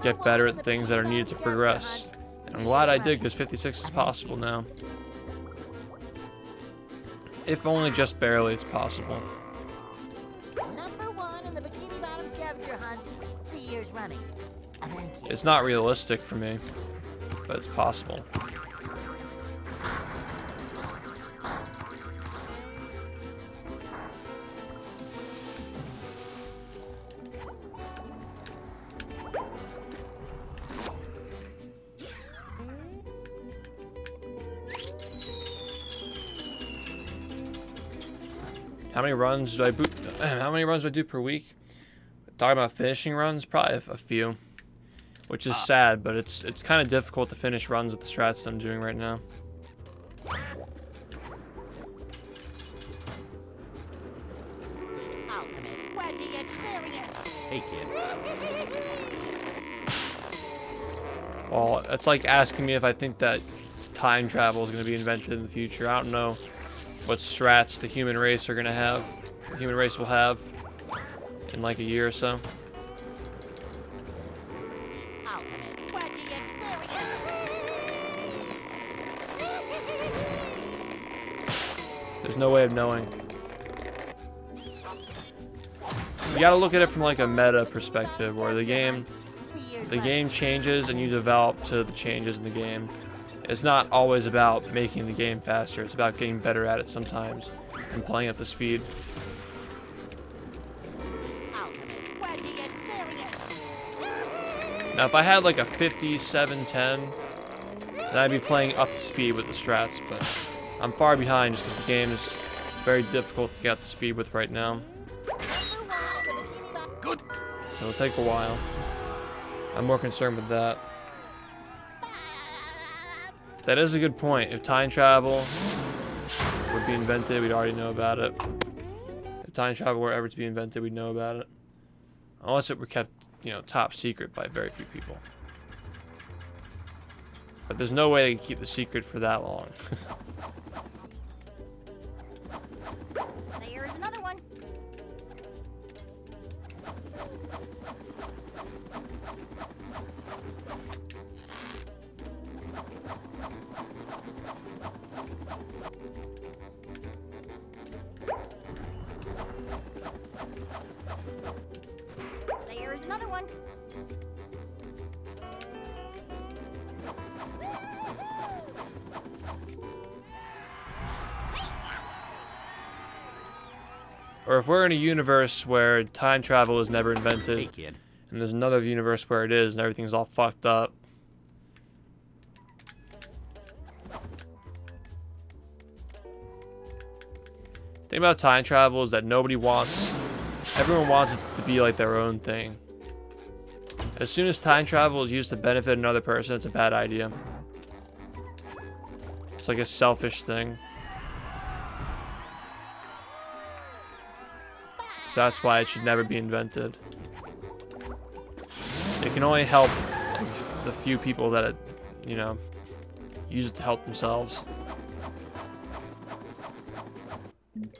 get better at the things that are needed to progress. And I'm glad I did, because 56 is possible now. If only just barely it's possible. Number 1 in the Bikini Bottom scavenger hunt, 3 years running. Thank you. It's not realistic for me, but it's possible. How many runs do I do per week? Talking about finishing runs, probably a few, which is sad, but it's kind of difficult to finish runs with the strats that I'm doing right now. Ultimate wedgie experience. Hey, kid. Well, it's like asking me if I think that time travel is going to be invented in the future. I don't know what strats the human race will have in like a year or so. Ultimate wedgie experience. There's no way of knowing. You gotta look at it from like a meta perspective, where the game changes and you develop to the changes in the game. It's not always about making the game faster. It's about getting better at it sometimes and playing at the speed. Where do you experience? Now, if I had like a 5710, then I'd be playing up to speed with the strats, but I'm far behind just because the game is very difficult to get up to speed with right now. Good. So it'll take a while. I'm more concerned with that. That is a good point. If time travel would be invented, we'd already know about it. If time travel were ever to be invented, we'd know about it. Unless it were kept, you know, top secret by very few people. But there's no way they can keep the secret for that long. There's another one. There's another one. Or if we're in a universe where time travel is never invented, Hey, kid. and there's another universe where it is and everything's all fucked up. The thing about time travel is that everyone wants it to be like their own thing. As soon as time travel is used to benefit another person, it's a bad idea. It's like a selfish thing. So that's why it should never be invented. It can only help the few people that it, you know, use it to help themselves. Flying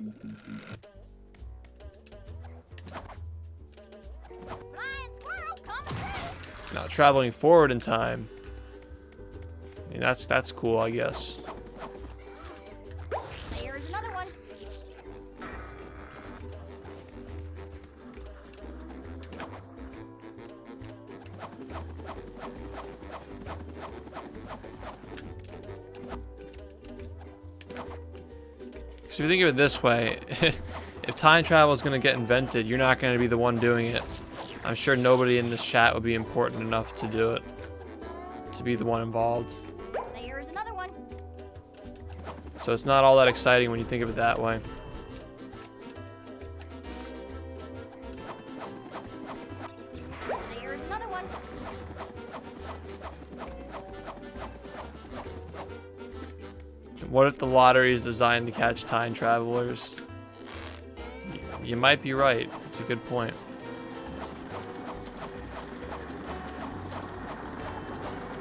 squirrel coming through. Now traveling forward in time, I mean that's cool, I guess. There's another one. So if you think of it this way, if time travel is going to get invented, you're not going to be the one doing it. I'm sure nobody in this chat would be important enough to do it, to be the one involved. There's another one. So it's not all that exciting when you think of it that way. There's another one. What if the lottery is designed to catch time travelers? You might be right. It's a good point.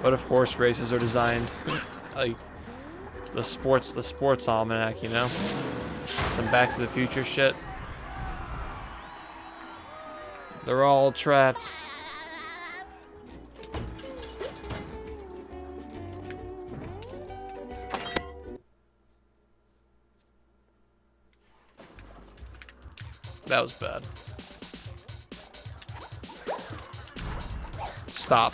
What if horse races are designed like the sports almanac, you know? Some Back to the Future shit. They're all trapped. That was bad. Stop.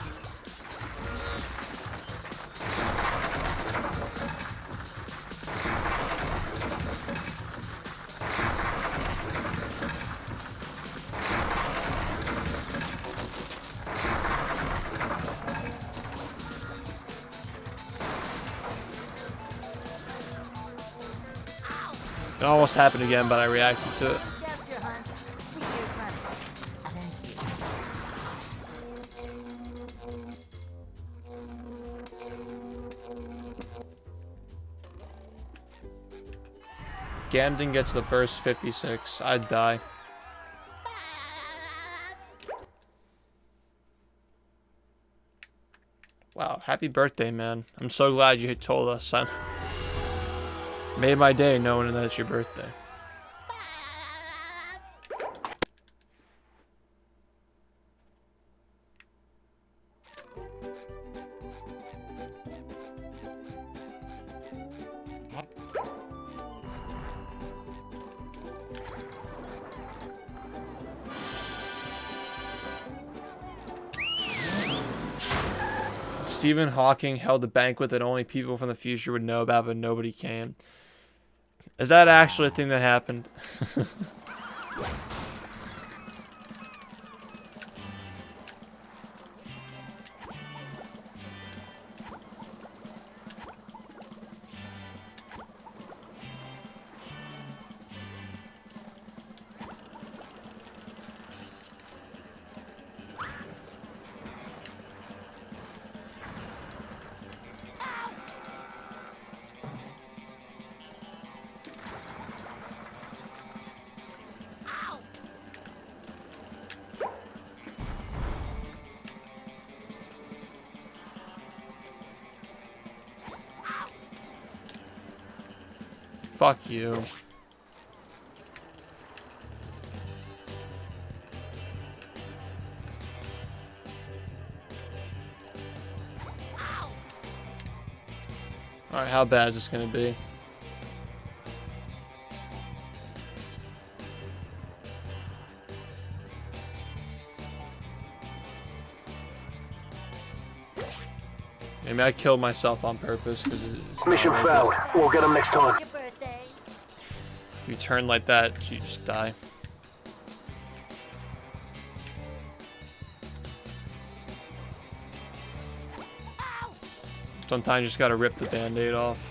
It almost happened again, but I reacted to it. Scavenger hunt. 3 years running. Thank you. Gamden gets the first 56. I'd die. Wow, happy birthday, man. I'm so glad you told us, son. Made my day knowing that it's your birthday. Stephen Hawking held a banquet that only people from the future would know about, but nobody came. Is that actually a thing that happened? Fuck you. Alright, how bad is this gonna be? Maybe I killed myself on purpose because it's Mission failed. We'll get them next time. Your birthday. if you turn like that, you just die. Sometimes you just gotta rip the band-aid off.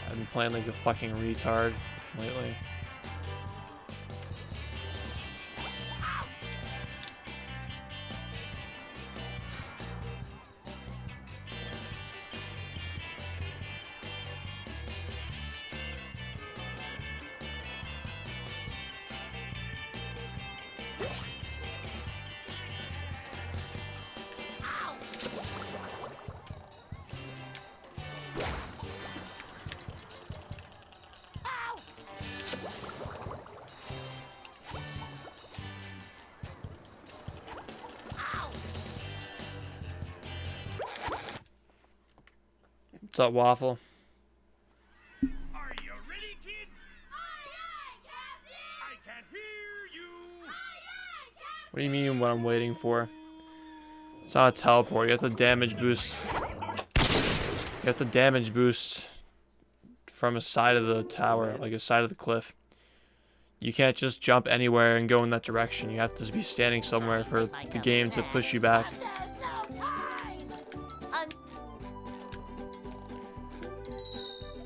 I've been playing like a fucking retard lately. What's up, Waffle? Are you ready, kids? Aye, aye, Captain! I can't hear you! Aye, aye, Captain! What do you mean what I'm waiting for? It's not a teleport. You have to damage boost. You have to damage boost from a side of the tower, like a side of the cliff. You can't just jump anywhere and go in that direction. You have to be standing somewhere for the game to push you back. There's no time.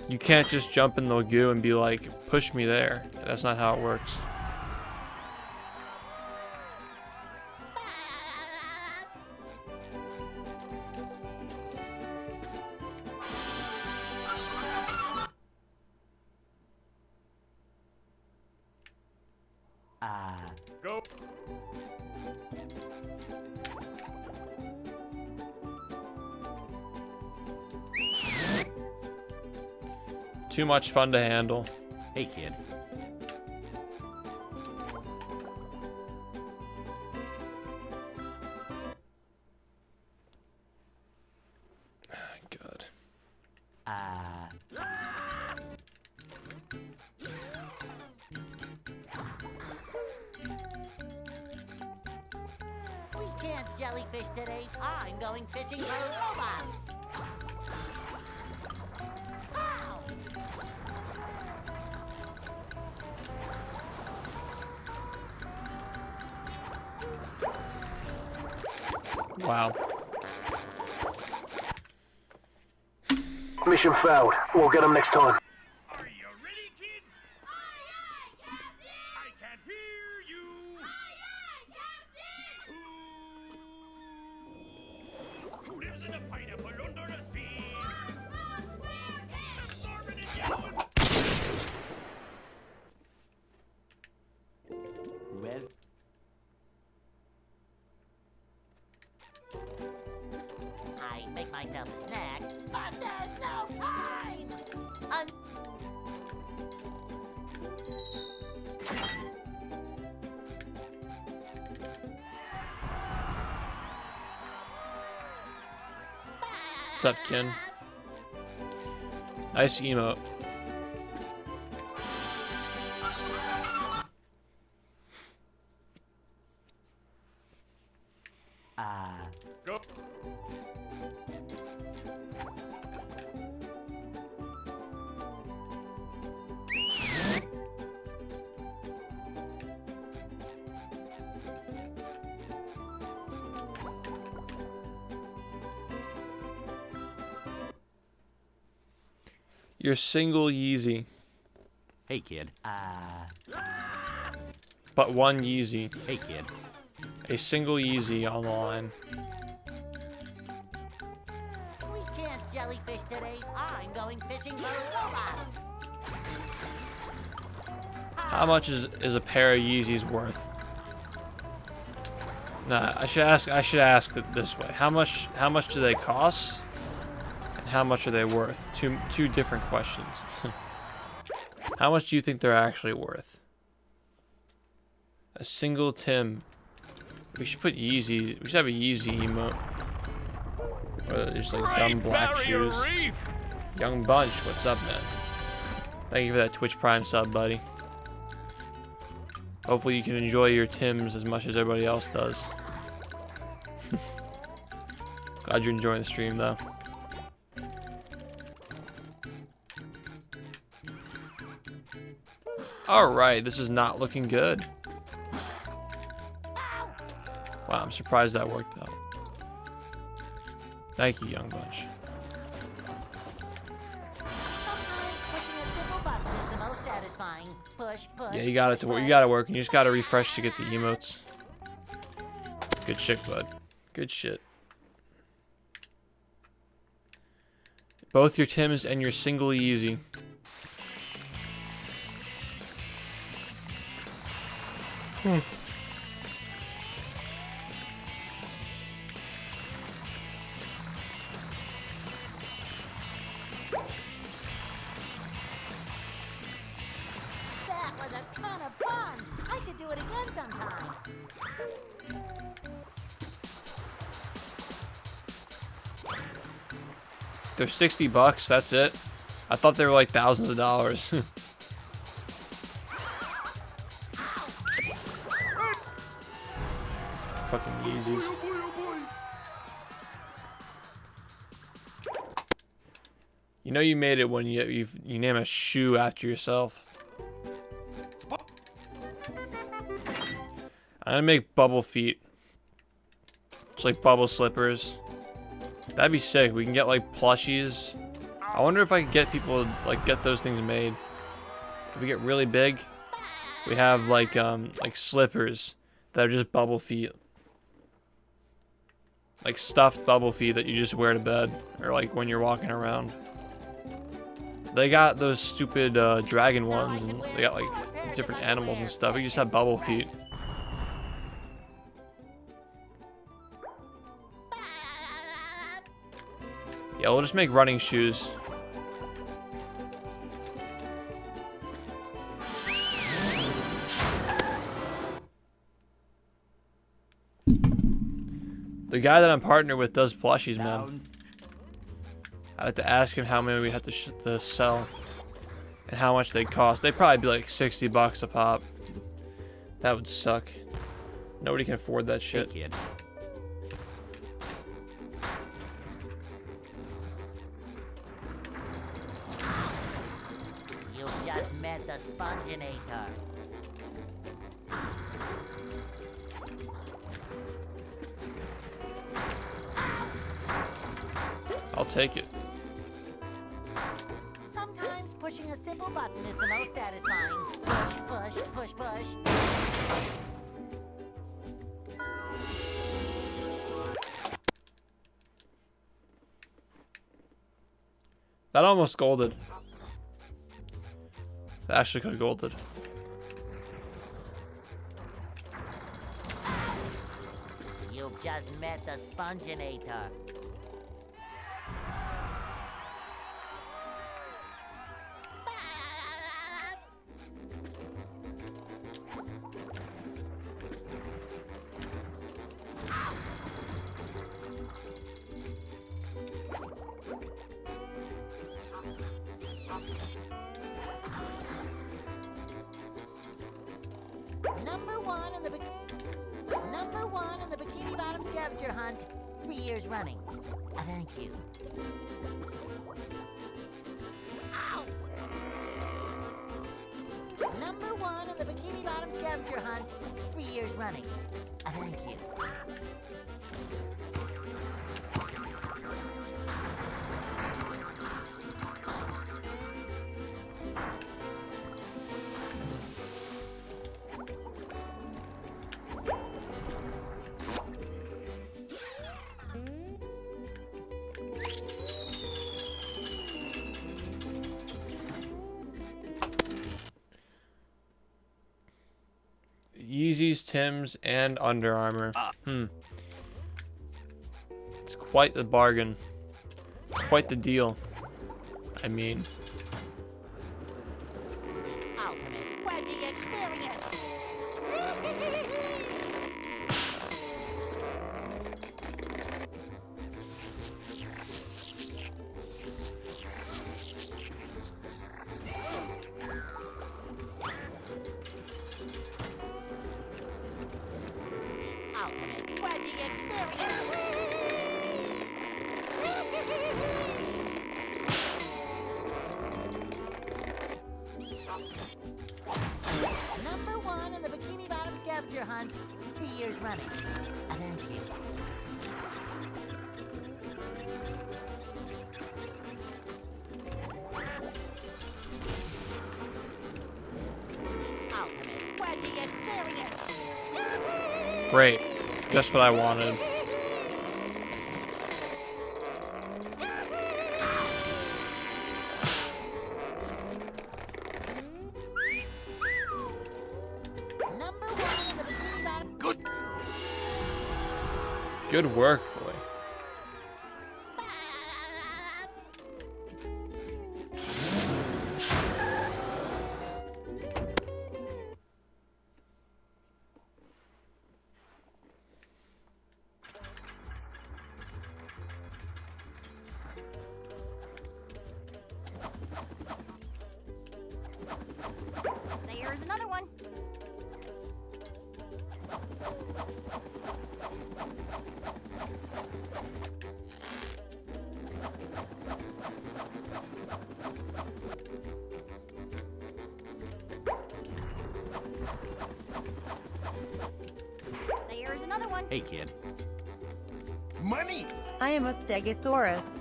You can't just jump in the goo and be like, push me there. That's not how it works. Go. Too much fun to handle. Hey, kid. God. We can't jellyfish today. I'm going fishing for robots. Ow! Wow. Mission failed. We'll get them next time. Are you ready, kids? Aye, aye, Captain! I can't hear you! Aye, aye, Captain! Who lives in a pineapple under the sea? Absorbing it down! Well, I make myself a snack, but there's no time. What's up, Ken? Nice emote. Go. Your single Yeezy, Hey, kid. but one Yeezy. Hey, kid. A single Yeezy on the line. We can't jellyfish today. I'm going fishing for robots. How much is a pair of Yeezys worth? Nah, I should ask it this way. How much do they cost? And how much are they worth? Two different questions. How much do you think they're actually worth? A single Tim. We should put Yeezy. We should have a Yeezy emote. Or just like dumb black shoes. Young Bunch, what's up, man? Thank you for that Twitch Prime sub, buddy. Hopefully you can enjoy your Tims as much as everybody else does. Glad you're enjoying the stream, though. Alright, this is not looking good. Wow, I'm surprised that worked out. Thank you, Young Bunch. Sometimes pushing a simple button is the most satisfying. Push, push. Yeah, you got it to work. You got it working. You just got to refresh to get the emotes. Good shit, bud. Good shit. Both your Tims and your single Yeezy. That was a ton of fun. I should do it again sometime. They're $60. That's it. I thought they were like thousands of dollars. Fucking Yeezys. You know you made it when you name a shoe after yourself. I'm gonna make bubble feet. Just like bubble slippers. That'd be sick. We can get like plushies. I wonder if I could get people to like get those things made. If we get really big, we have like slippers that are just bubble feet. Like stuffed bubble feet that you just wear to bed or like when you're walking around. They got those stupid dragon ones and they got like different animals and stuff. We just have bubble feet. Yeah, we'll just make running shoes. The guy that I'm partnered with does plushies, man. I have to ask him how many we have to sell and how much they cost. They'd probably be like $60 a pop. That would suck. Nobody can afford that shit. Hey, kid. You just met the Sponginator. I'll take it. Sometimes pushing a simple button is the most satisfying. Push, push, push, push. That almost golded. That actually could have golded. You've just met the Sponginator. Number one in the Bikini Bottom scale scavenger hunt 3 years running. Thank you. Ow! Number 1 in the Bikini Bottom scavenger hunt 3 years running. Thank you. Yeezys, Tims, and Under Armour. It's quite the bargain. It's quite the deal. I mean, Ultimate wedgie experience. Ultimate wedgie experience. Number 1 in the Bikini Bottom scavenger hunt 3 years running. Thank you. Ultimate wedgie experience. great. Just what I wanted. Number 1 in the Bikini Bottom. Good work, boy. There's another one. There's another one. Hey, kid. Money! I am a Stegosaurus.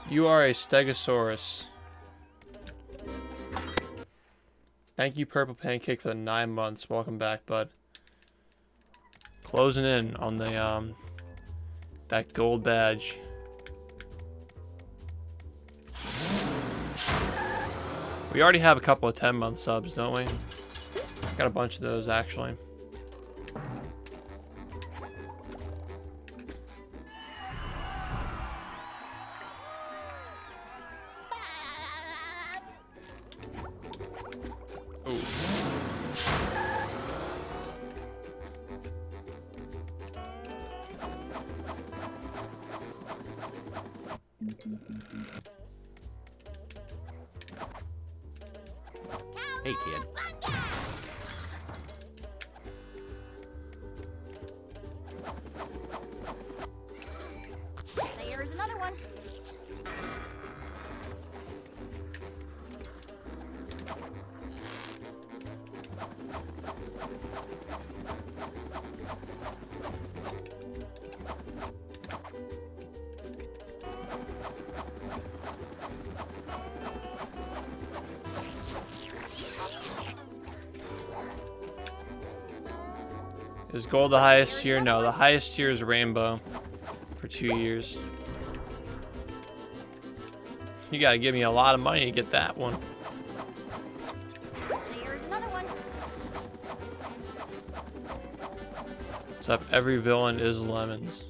You are a Stegosaurus. Thank you, Purple Pancake, for the 9 months. Welcome back, bud. Closing in on the that gold badge. We already have a couple of 10-month subs, don't we? Got a bunch of those, actually. Ooh. Hey, kid. There's another one. Is gold the highest tier? No, the highest tier is rainbow for 2 years. You gotta give me a lot of money to get that one. There's another one. Except every villain is lemons.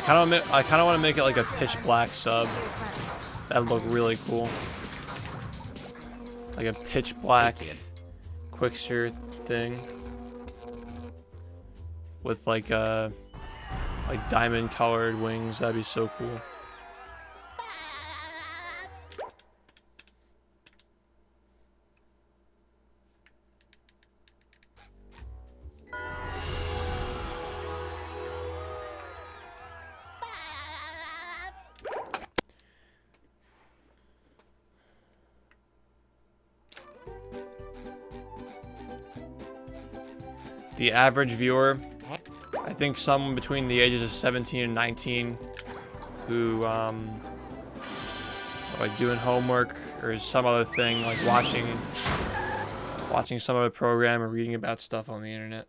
kind of want to make it like a pitch black sub. That'd look really cool. Like a pitch black Quickster thing with like diamond colored wings. That'd be so cool. The average viewer, I think someone between the ages of 17 and 19 who are like doing homework or some other thing, like watching some other program or reading about stuff on the internet.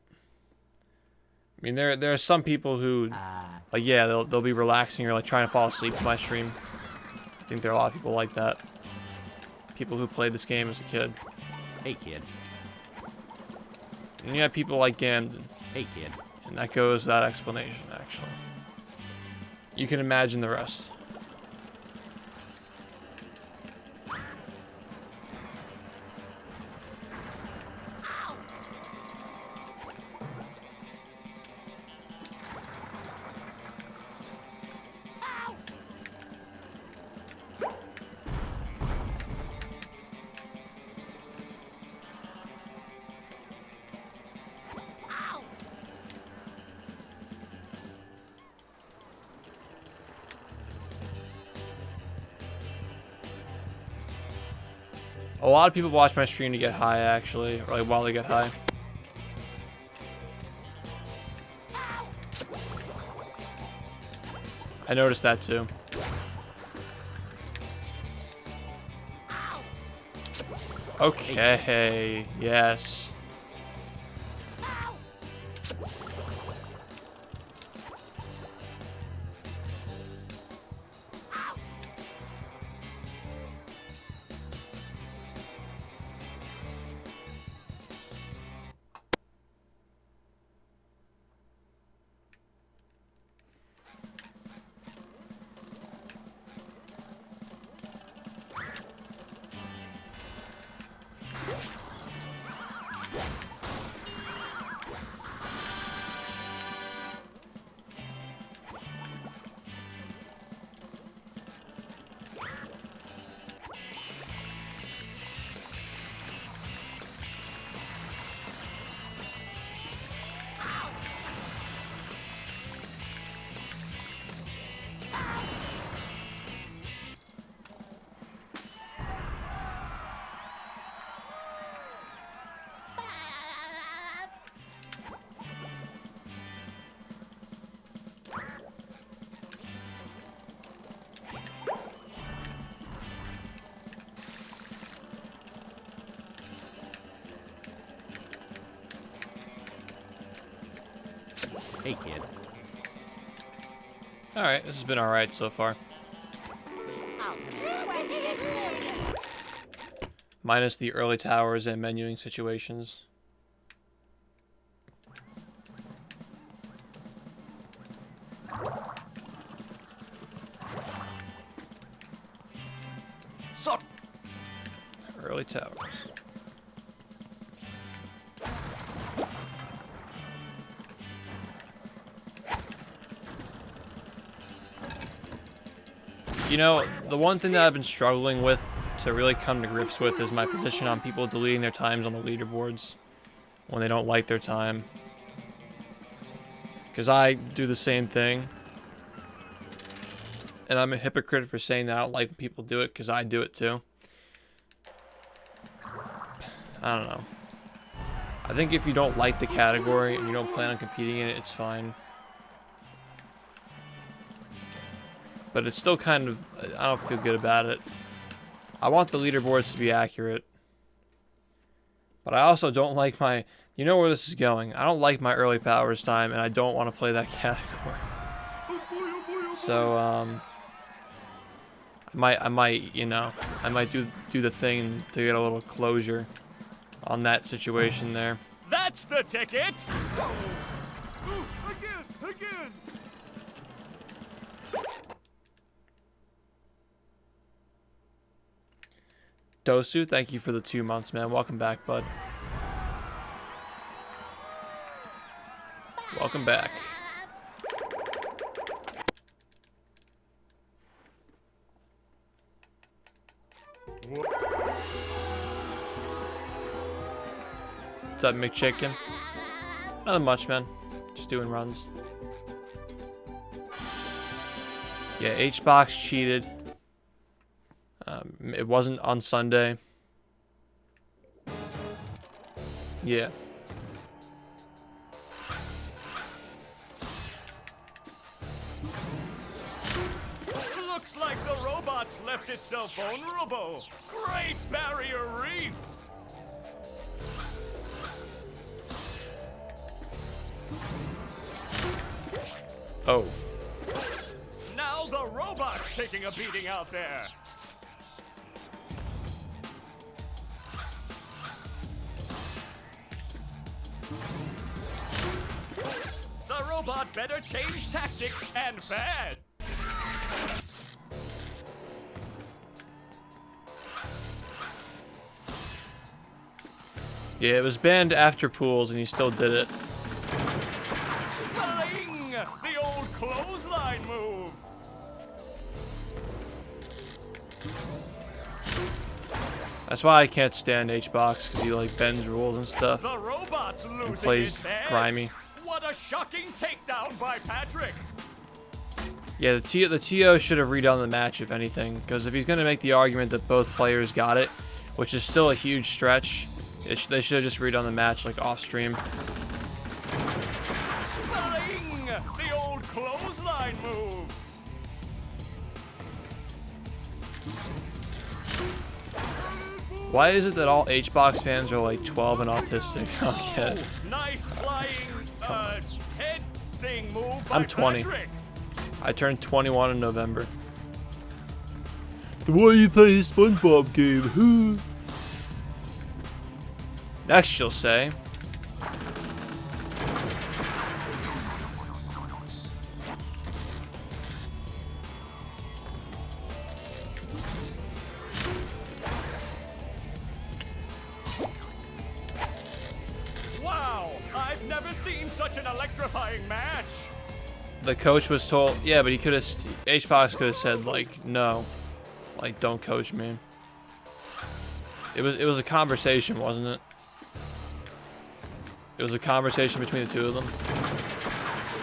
I mean, there are some people who, like, yeah, they'll be relaxing or like trying to fall asleep to my stream. I think there are a lot of people like that. People who played this game as a kid. Hey, kid. And you have people like Gamden. Hey, kid. And that goes without explanation, actually. You can imagine the rest. A lot of people watch my stream to get high, actually, or like while they get high. I noticed that too. Okay, yes. Hey, kid. Alright, this has been alright so far. Minus the early towers and menuing situations. So Early towers. You know, the one thing that I've been struggling with to really come to grips with is my position on people deleting their times on the leaderboards when they don't like their time. Because I do the same thing. And I'm a hypocrite for saying that I don't like when people do it because I do it too. I don't know. I think if you don't like the category and you don't plan on competing in it, it's fine. But it's still kind of, I don't feel good about it. I want the leaderboards to be accurate. But I also don't like my, you know where this is going. I don't like my early powers time and I don't want to play that category. So, I might, you know, I might do the thing to get a little closure on that situation there. That's the ticket! Again! Dosu, thank you for the 2 months, man. Welcome back, bud. Welcome back. What's up, McChicken? Nothing much, man. Just doing runs. Yeah, H-Box cheated. It wasn't on Sunday. Yeah. Looks like the robots left itself vulnerable. Great barrier reef. Oh. Now the robot's taking a beating out there. The robot better change tactics and fast. Yeah, it was banned after pools, and he still did it. Spelling! The old clothesline move. That's why I can't stand H-Box, because he like bends rules and stuff. The robot's losing And plays his head. grimy. What a shocking takedown by Patrick. Yeah, the TO should have redone the match, if anything, because if he's going to make the argument that both players got it, which is still a huge stretch, they should have just redone the match like off stream. Spelling! The old clothesline move. Why is it that all H-Box fans are like 12 and autistic? I don't get it. Nice flying head thing move by I'm 20. Patrick. I turned 21 in November. Why you play a SpongeBob game? Next, you'll say. Wow, I've never seen such an electrifying match. The coach was told, yeah, but he could have, H-Box could have said like, no, like don't coach me. It was a conversation, wasn't it? It was a conversation between the two of them.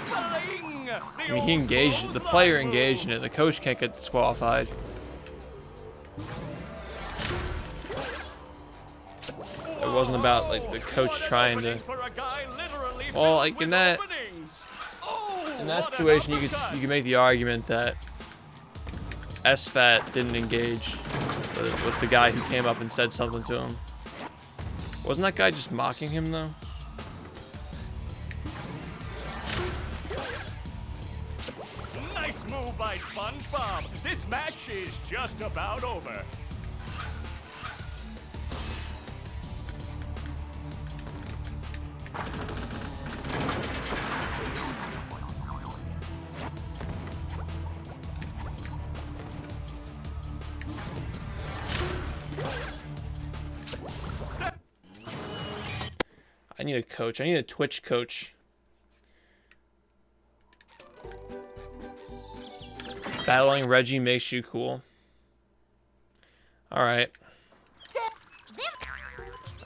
Spelling! I mean, he engaged, the player engaged in it. The coach can't get disqualified. It wasn't about like the coach trying to. Well, like in that situation, you could make the argument that SFAT didn't engage with the guy who came up and said something to him. Wasn't that guy just mocking him though? Nice move by SpongeBob. This match is just about over. I need a coach. I need a Twitch coach. Battling Reggie makes you cool. Alright.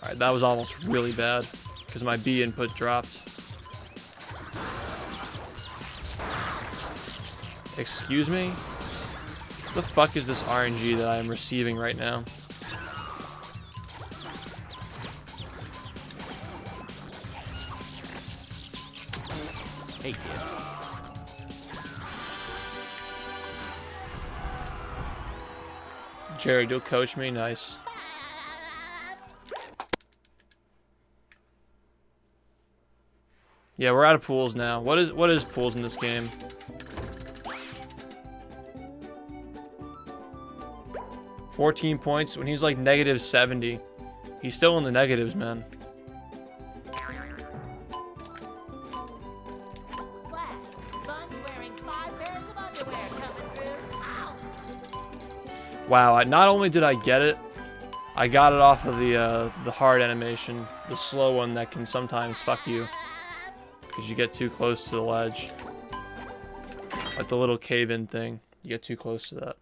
Alright, that was almost really bad. Because my B input dropped. Excuse me? What the fuck is this RNG that I am receiving right now? Hey, kid. Jared, you'll coach me? Nice. Yeah, we're out of pools now. What is pools in this game? $14 points when he's like negative 70. He's still in the negatives, man. Flash, Sponge wearing 5 pairs of underwear coming through. Ow! Wow, not only did I get it, I got it off of the hard animation, the slow one that can sometimes fuck you because you get too close to the ledge. Like the little cave-in thing, you get too close to that.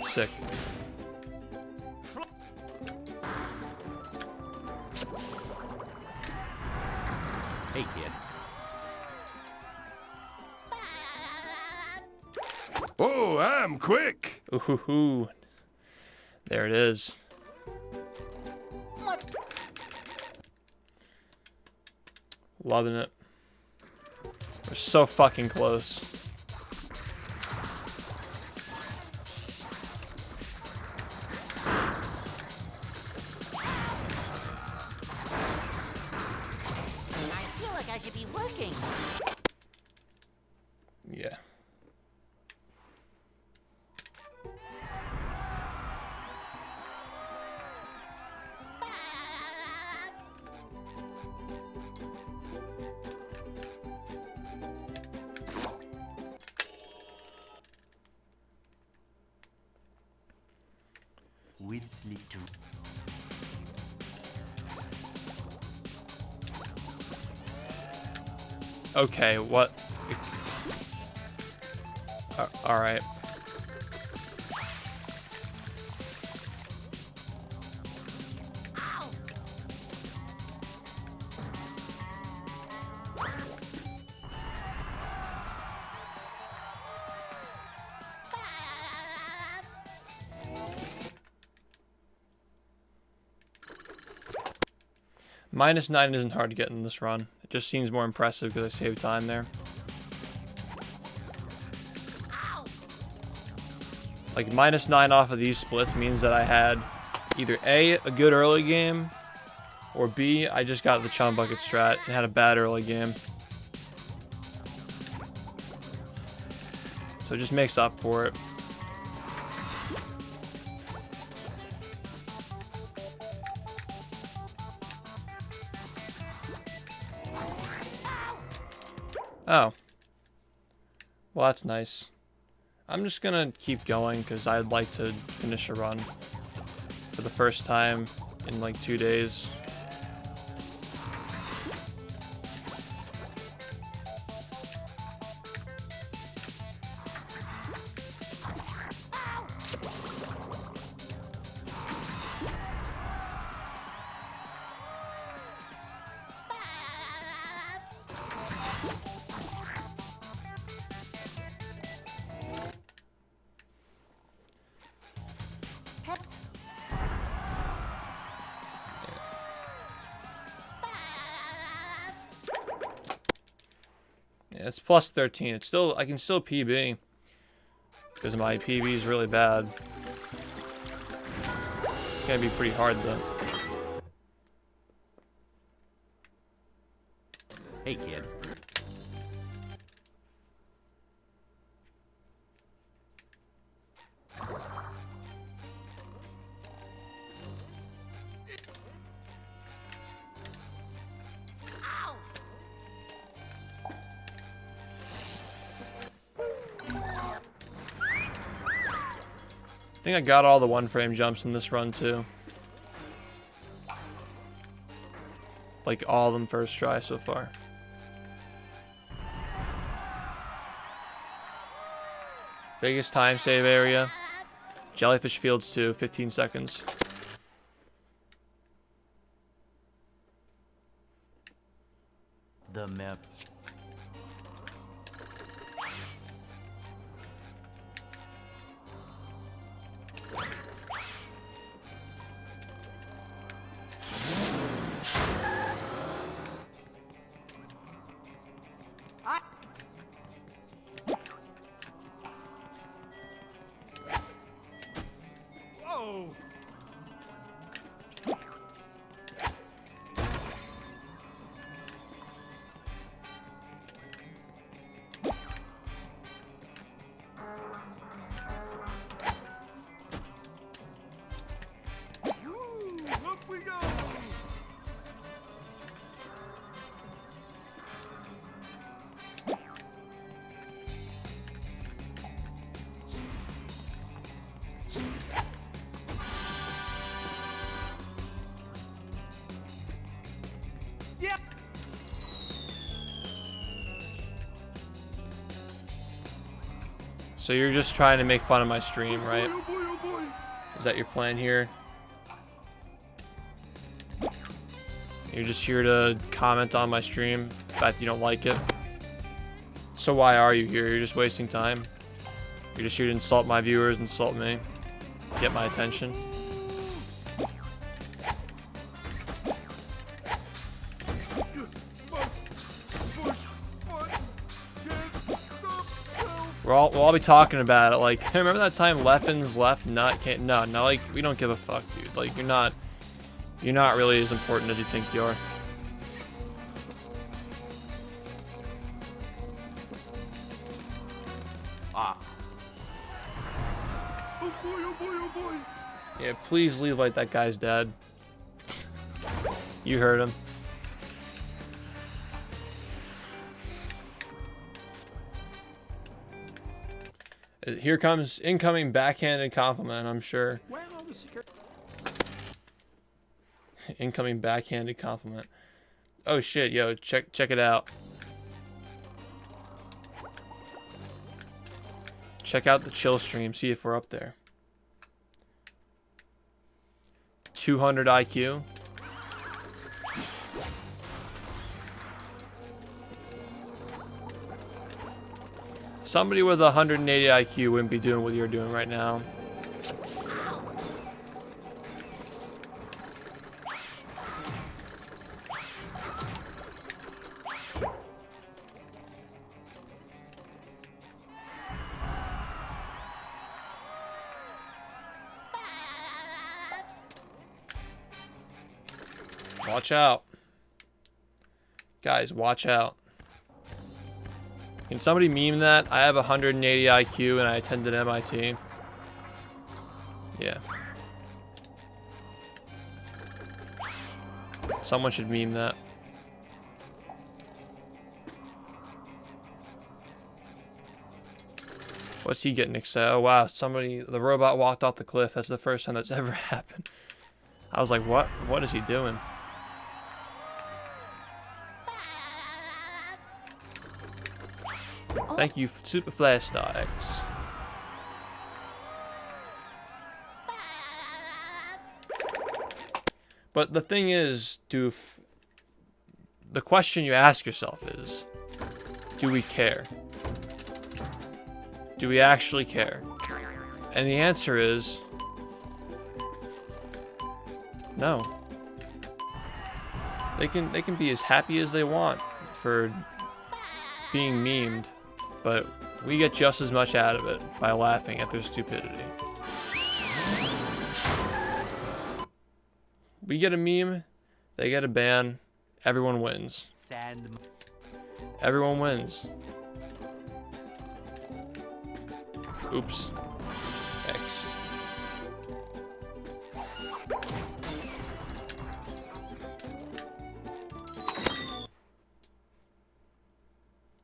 Sick. Hey, kid. Oh, I'm quick. Ooh hoo hoo. There it is. Loving it. We're so fucking close. I feel like I should be working. Yeah. We'll sleep too. Okay, what? Alright. -9 isn't hard to get in this run. It just seems more impressive because I saved time there. Like, -9 off of these splits means that I had either A, a good early game, or B, I just got the chum bucket strat and had a bad early game. So it just makes up for it. Oh. Well, that's nice. I'm just gonna keep going because I'd like to finish a run for the first time in like 2 days. Yeah, it's +13. It's still, I can still PB because my PB is really bad. It's gonna be pretty hard though. Hey, kid. I think I got all the 1-frame jumps in this run too. Like all of them first try so far. Biggest time save area. Jellyfish Fields 2, 15 seconds. The map. Whoa! Up we go! Yeah. So you're just trying to make fun of my stream, right? Oh boy, oh boy. Is that your plan here? You're just here to comment on my stream, the fact you don't like it. So why are you here? You're just wasting time. You're just here to insult my viewers, insult me, get my attention. We'll all be talking about it. Like, hey, remember that time Leffins left? Not can't. No, like we don't give a fuck, dude. Like you're not really as important as you think you are. Ah. Oh boy, oh boy, oh boy. Yeah, please leave like that guy's dead. You heard him. Here comes incoming backhanded compliment, I'm sure. Incoming backhanded compliment. Oh shit, yo, check it out. Check out the chill stream, see if we're up there. 200 IQ. Somebody with 180 IQ wouldn't be doing what you're doing right now. Watch out. Guys, watch out. Can somebody meme that? I have 180 IQ and I attended MIT. Yeah. Someone should meme that. What's he getting excited? Oh wow, the robot walked off the cliff. That's the first time that's ever happened. I was like, what? What is he doing? Thank you, Super Flash Star X. But the thing is, Doof, the question you ask yourself is, do we care? Do we actually care? And the answer is, no. They can be as happy as they want for being memed. But we get just as much out of it by laughing at their stupidity. We get a meme, they get a ban, everyone wins. Sand. Everyone wins. Oops. X.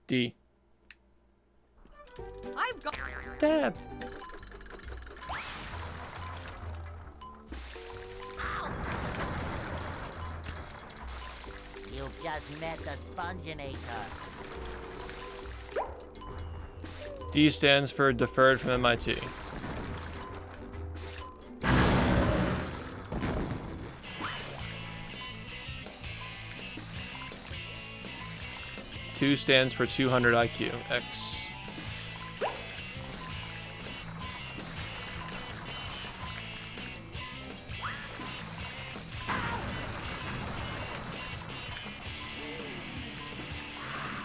D. I've got. Dab. You just met the Sponginator. D stands for deferred from MIT. Two stands for 200 IQ. X.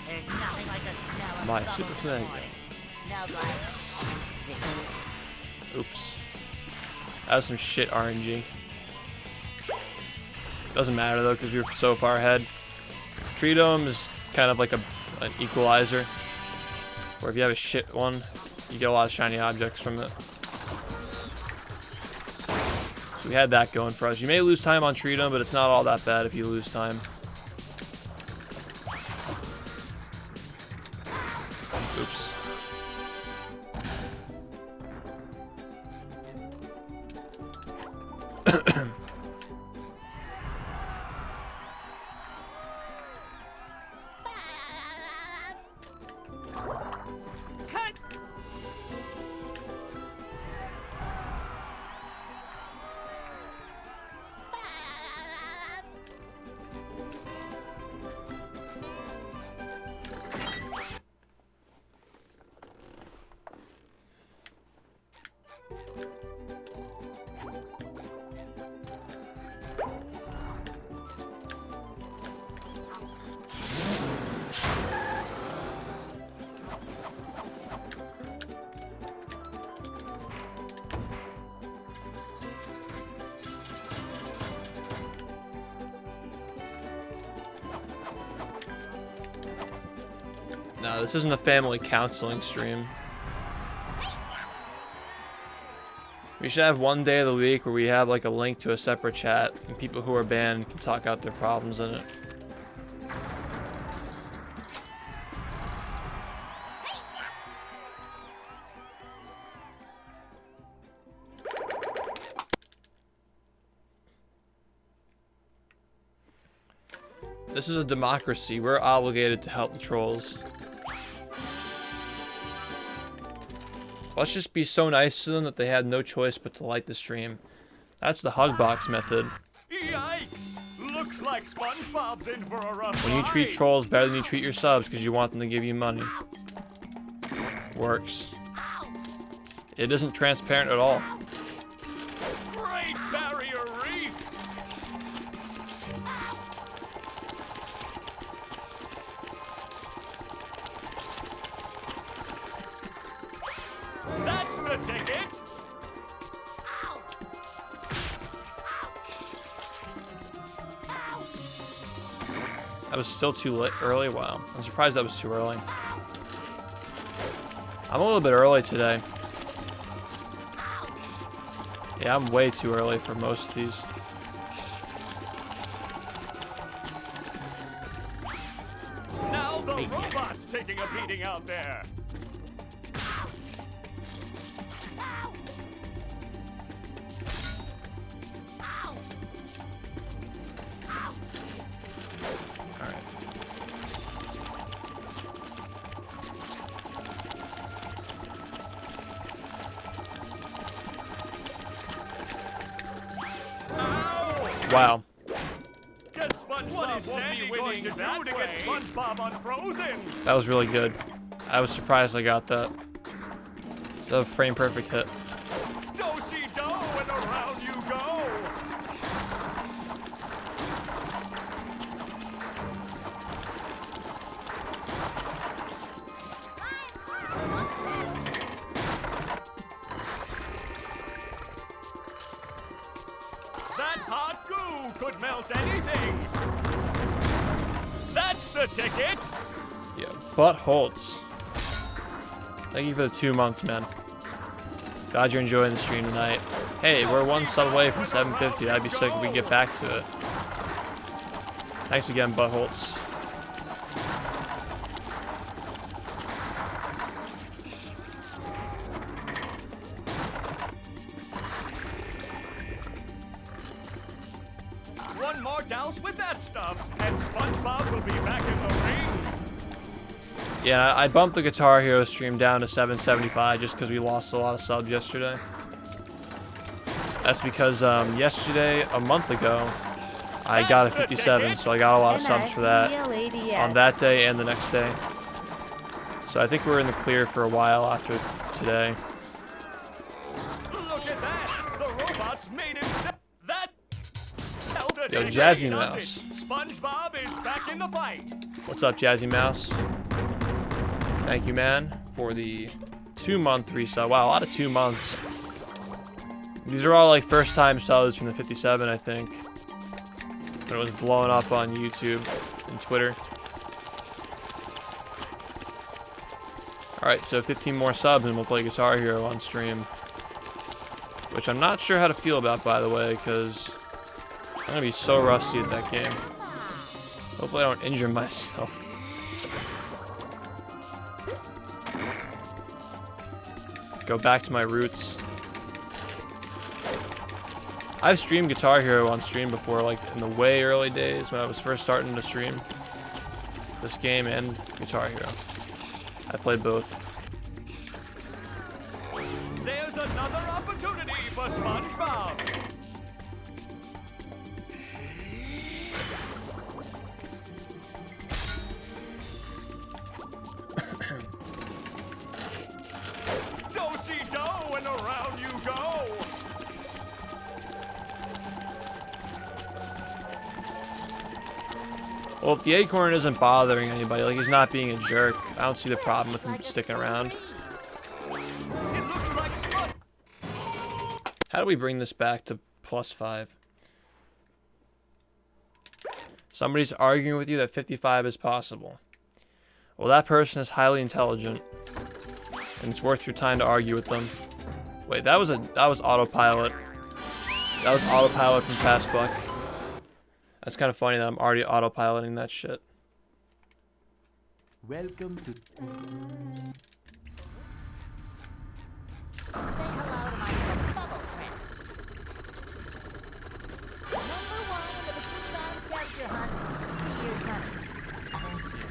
There's nothing like the smell of My bubbles super this flag. morning. Smells like. Oops. That was some shit RNG. Doesn't matter though, because we were so far ahead. Tree Dome is kind of like an equalizer, where if you have a shit one, you get a lot of shiny objects from it. So we had that going for us. You may lose time on Tree Dome, but it's not all that bad if you lose time. Oops. No, this isn't a family counseling stream. We should have one day of the week where we have like a link to a separate chat and people who are banned can talk out their problems in it. This is a democracy. We're obligated to help the trolls. Let's just be so nice to them that they had no choice but to like the stream. That's the hug box method. Yikes! Looks like SpongeBob's in for a rough When you treat ride. trolls better than you treat your subs because you want them to give you money. Works. It isn't transparent at all. Great Barrier Reef! That's the ticket! That was still too late, early. Wow, I'm surprised that was too early. I'm a little bit early today. Yeah, I'm way too early for most of these. Now the robot's taking a beating out there. Alright. Wow. Guess SpongeBob won't be winning to get SpongeBob unfrozen. That was really good. I was surprised I got that. It's a frame perfect hit. Do-si-do and around you go. That hot goo could melt anything. That's the ticket. Yeah, Butt Holtz. Thank you for the 2 months, man. Glad you're enjoying the stream tonight. Hey, we're one sub away from 750. That'd be sick if we get back to it. Thanks again, Butt Holtz. One more douse with that stuff, and SpongeBob will be back in the ring. Yeah, I bumped the Guitar Hero stream down to 775 just because we lost a lot of subs yesterday. That's because yesterday, a month ago, I got a 57, so I got a lot of subs for that on that day and the next day. So I think we're in the clear for a while after today. Look at that! The robots made himself. That. Yo, Jazzy Mouse. SpongeBob is back in the fight. What's up, Jazzy Mouse? Thank you, man, for the 2-month resub. Wow, a lot of 2 months. These are all like first-time subs from the 57, I think. When it was blowing up on YouTube and Twitter. Alright, so 15 more subs and we'll play Guitar Hero on stream. Which I'm not sure how to feel about, by the way, because I'm going to be so rusty at that game. Hopefully I don't injure myself. Go back to my roots. I've streamed Guitar Hero on stream before, like in the way early days when I was first starting to stream this game and Guitar Hero. I played both. There's another opportunity for SpongeBob. Do-si-do and around you go. Well, if the acorn isn't bothering anybody, like he's not being a jerk, I don't see the problem with him sticking around. It looks like Spon- How do we bring this back to +5? Somebody's arguing with you that 55 is possible. Well, that person is highly intelligent, and it's worth your time to argue with them. Wait, that was autopilot. That was autopilot from Fastbuck. That's kind of funny that I'm already autopiloting that shit. Welcome to. Say hello to my little bubble friend. Number 1 in the Bikini Bottom scavenger hunt, 3 years running. Thank you.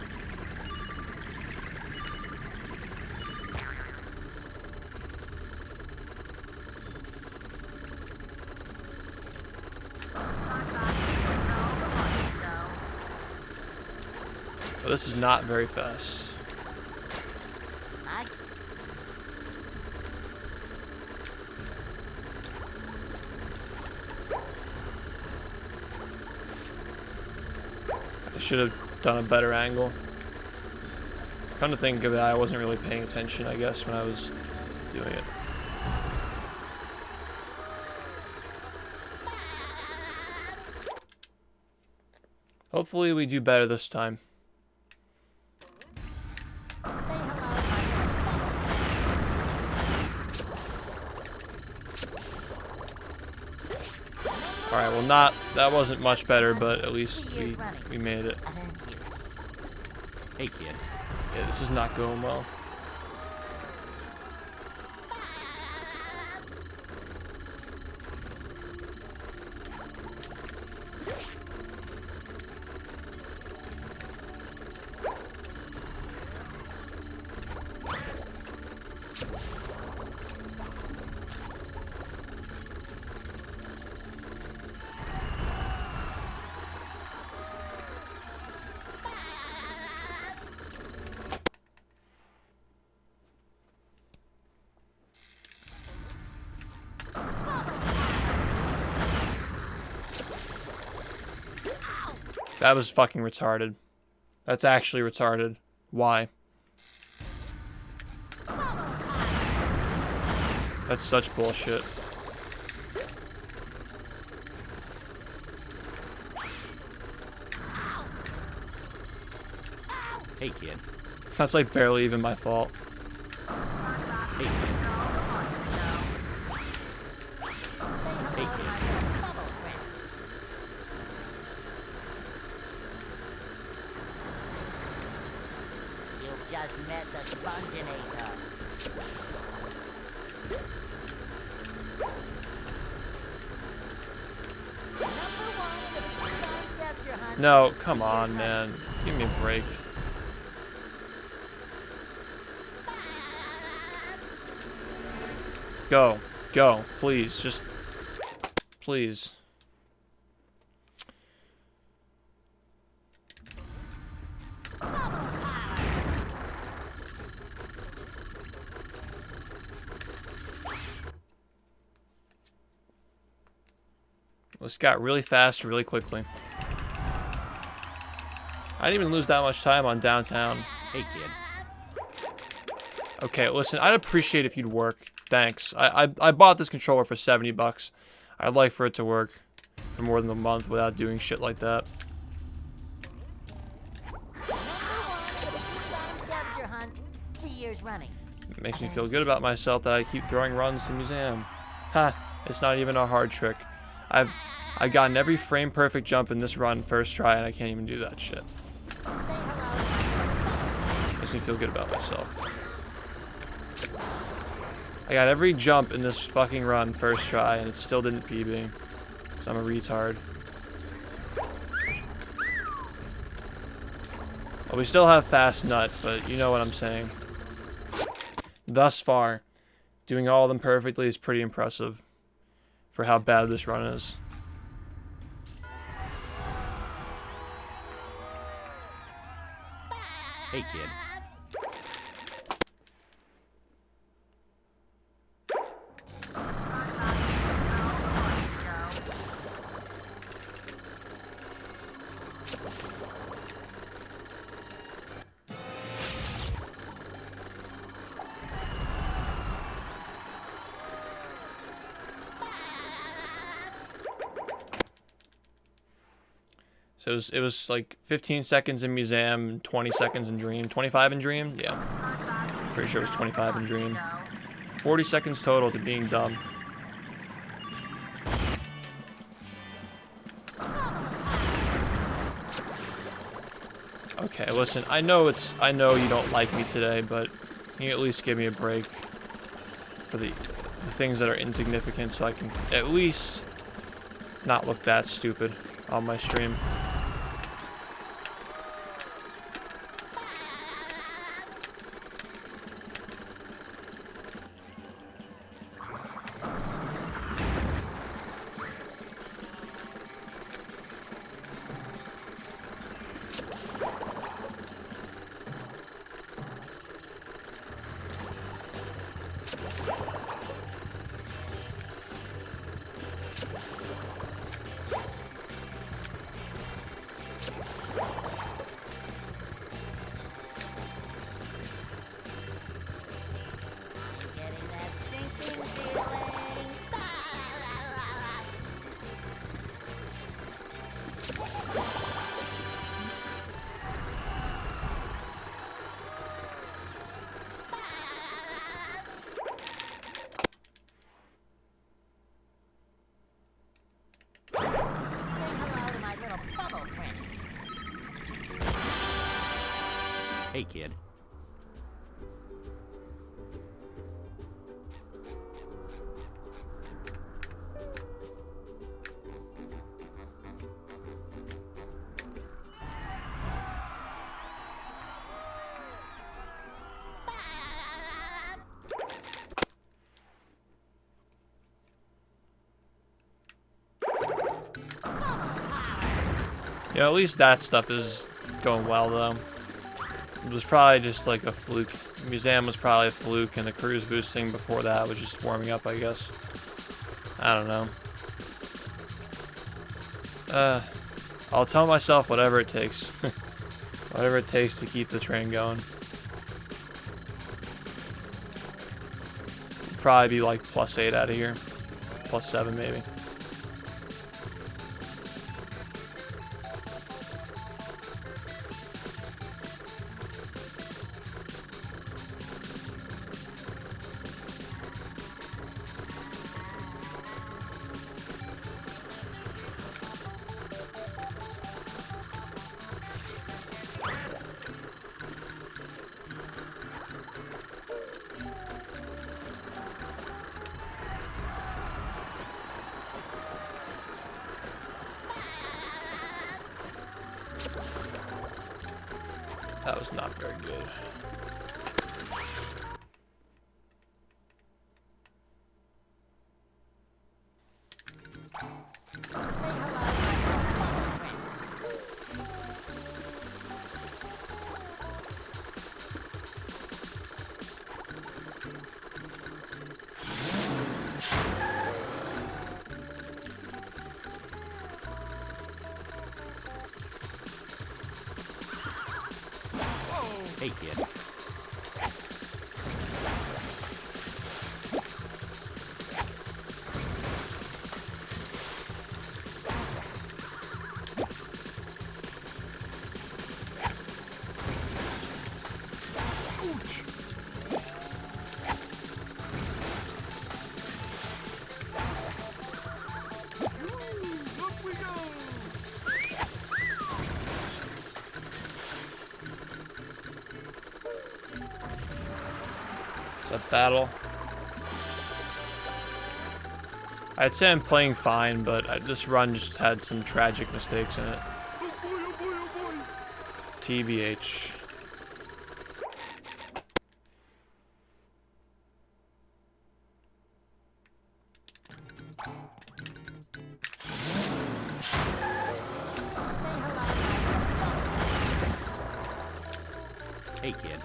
Well, this is not very fast. I I should have done a better angle. Come to think of it, I wasn't really paying attention, I guess, when I was doing it. Hopefully we do better this time. Alright, well that wasn't much better, but at least we made it. thank you. Hey, kid. Yeah, this is not going well. That was fucking retarded. That's actually retarded. Why? That's such bullshit. Hey, kid. That's like barely even my fault. Hey, kid. Hey, kid. You've just met the Sponginator. Number 1 in the Bikini Bottom scavenger hunt. No, come on, man. Give me a break. Go. Go. Please. Just... Please. This got really fast really quickly. I didn't even lose that much time on downtown. Hey, kid. Okay, listen, I'd appreciate if you'd work. Thanks. I bought this controller for 70 bucks. I'd like for it to work for more than a month without doing shit like that. Number 1 in the Bikini Bottom scavenger hunt, 3 years running. It makes me feel good about myself that I keep throwing runs to the museum. Ha, it's not even a hard trick. I've gotten every frame perfect jump in this run first try, and I can't even do that shit. Makes me feel good about myself. I got every jump in this fucking run first try, and it still didn't PB. Because I'm a retard. Well, we still have Fast Nut, but you know what I'm saying. Thus far, doing all of them perfectly is pretty impressive for how bad this run is. Hey, kid. So it was like 15 seconds in Museum, 20 seconds in Dream, 25 in Dream. Yeah, pretty sure it was 25 in Dream. 40 seconds total to being dumb. Okay, listen, I know you don't like me today, but can you at least give me a break for the things that are insignificant so I can at least not look that stupid on my stream. Getting that sinking feeling. Say hello to my little bubble friend. Hey, kid. Yeah, at least that stuff is going well, though. It was probably just like a fluke. Museum was probably a fluke, and the cruise boosting before that was just warming up, I guess. I don't know. I'll tell myself whatever it takes. Whatever it takes to keep the train going. Probably be like +8 out of here. +7 maybe. That was not very good. Hey, kid. It's a battle. I'd say I'm playing fine, but this run just had some tragic mistakes in it. TBH. Hey, kid.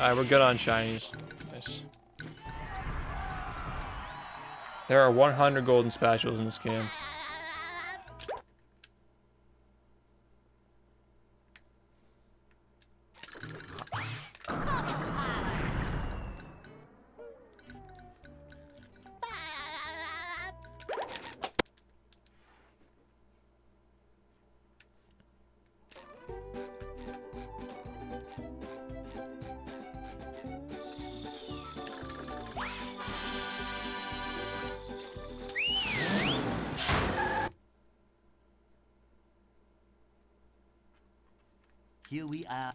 Alright, we're good on shinies. Nice. There are 100 golden spatulas in this game. Here we are.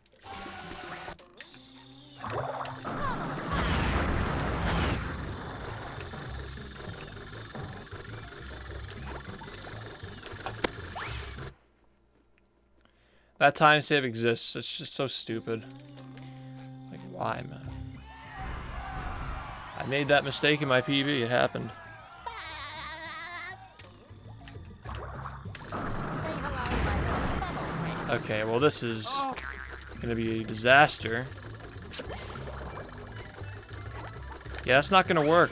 That time save exists. It's just so stupid. Like, why, man? I made that mistake in my PB. It happened. Okay, well, this is gonna be a disaster. Yeah, that's not gonna work.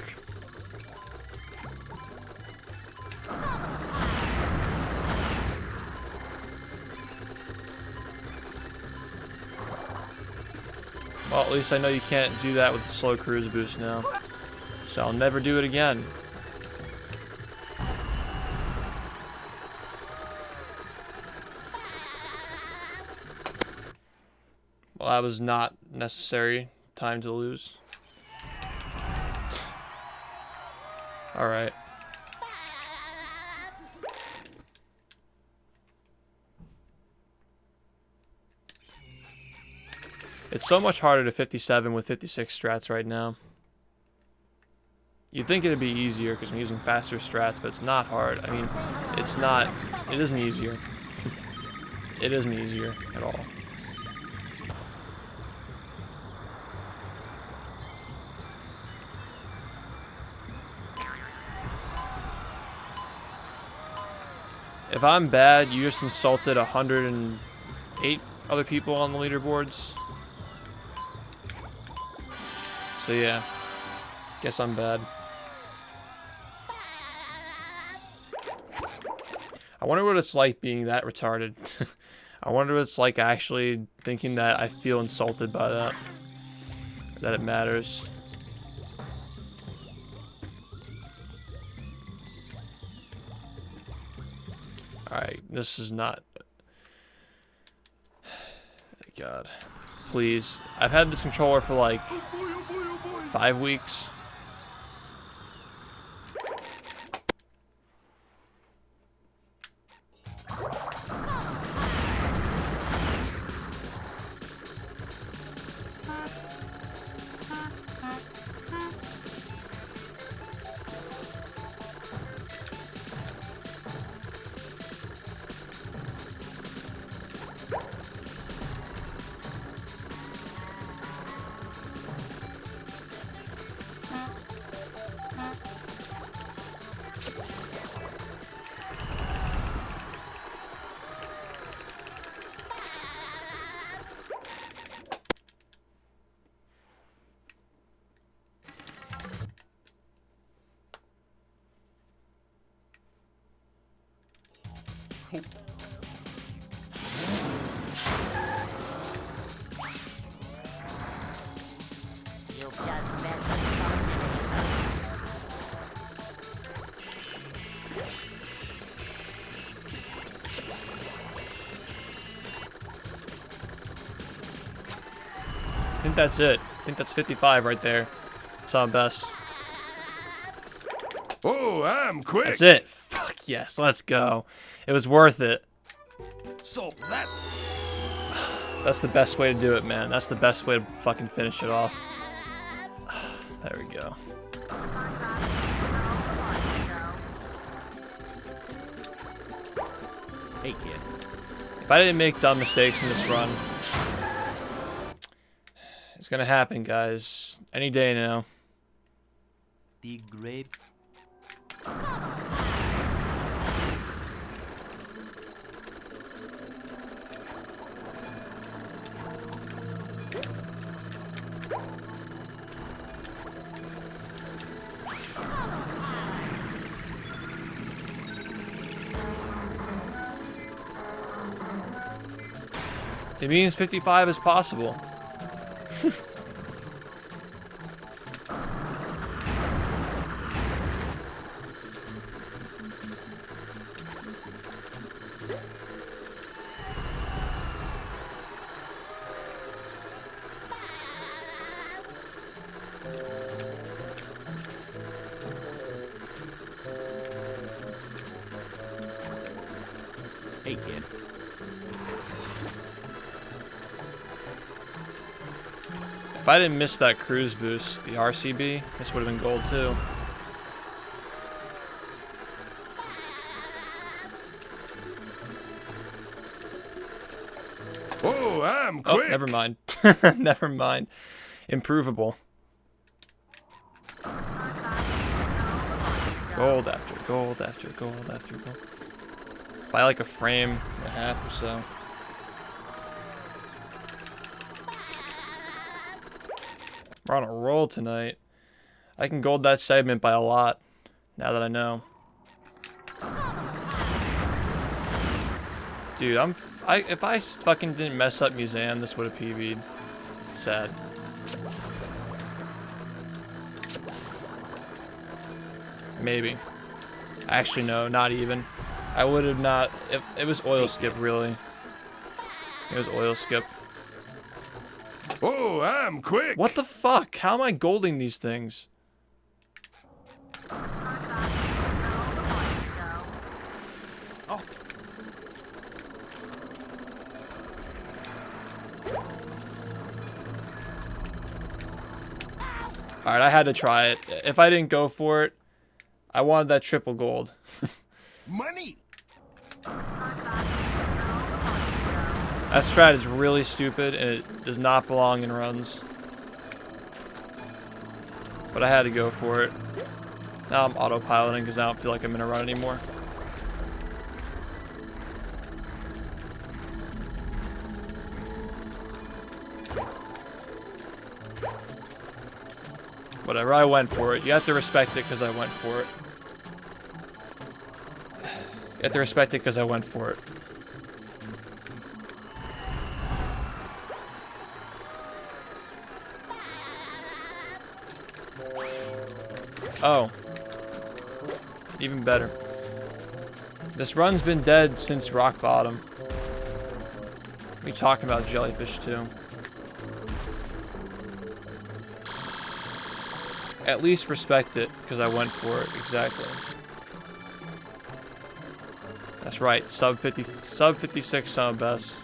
Well, at least I know you can't do that with the slow cruise boost now. So I'll never do it again. Well, that was not necessary time to lose. Alright. It's so much harder to 57 with 56 strats right now. You'd think it'd be easier because I'm using faster strats, but it's not hard. I mean, it's not... It isn't easier. It isn't easier at all. If I'm bad, you just insulted 108 other people on the leaderboards. So yeah, guess I'm bad. I wonder what it's like being that retarded. I wonder what it's like actually thinking that I feel insulted by that. Or that it matters. Alright, this is not... God. Please. I've had this controller for like 5 weeks. You've just met the SpongeBob. I think that's it. I think that's 55 right there. Saw best. Oh, I'm quick. That's it. Fuck yes, let's go. It was worth it. So that... That's the best way to do it, man. That's the best way to fucking finish it off. There we go. Hey, kid. If I didn't make dumb mistakes in this run, it's gonna happen, guys. Any day now. The grape. It means 55 is possible. Hey, kid. If I didn't miss that cruise boost, the RCB, this would have been gold too. Oh, I'm Oh, quick. never mind. Never mind. Improvable. Gold after gold after gold after gold. By like a frame and a half or so. We're on a roll tonight. I can gold that segment by a lot, now that I know. Dude, if I fucking didn't mess up Museum, this would have PB'd. It's sad. Maybe. Actually, no, not even. I would have not. It was oil skip, really. It was oil skip. Oh, I'm quick. What the fuck? How am I golding these things? Oh. Alright, I had to try it. If I didn't go for it, I wanted that triple gold. Money. That strat is really stupid and it does not belong in runs. But I had to go for it. Now I'm autopiloting because I don't feel like I'm in a run anymore. Whatever, I went for it. You have to respect it because I went for it. You have to respect it because I went for it. Oh. Even better. This run's been dead since rock bottom. We talking about jellyfish too. At least respect it, because I went for it, exactly. That's right, sub 56, some of best.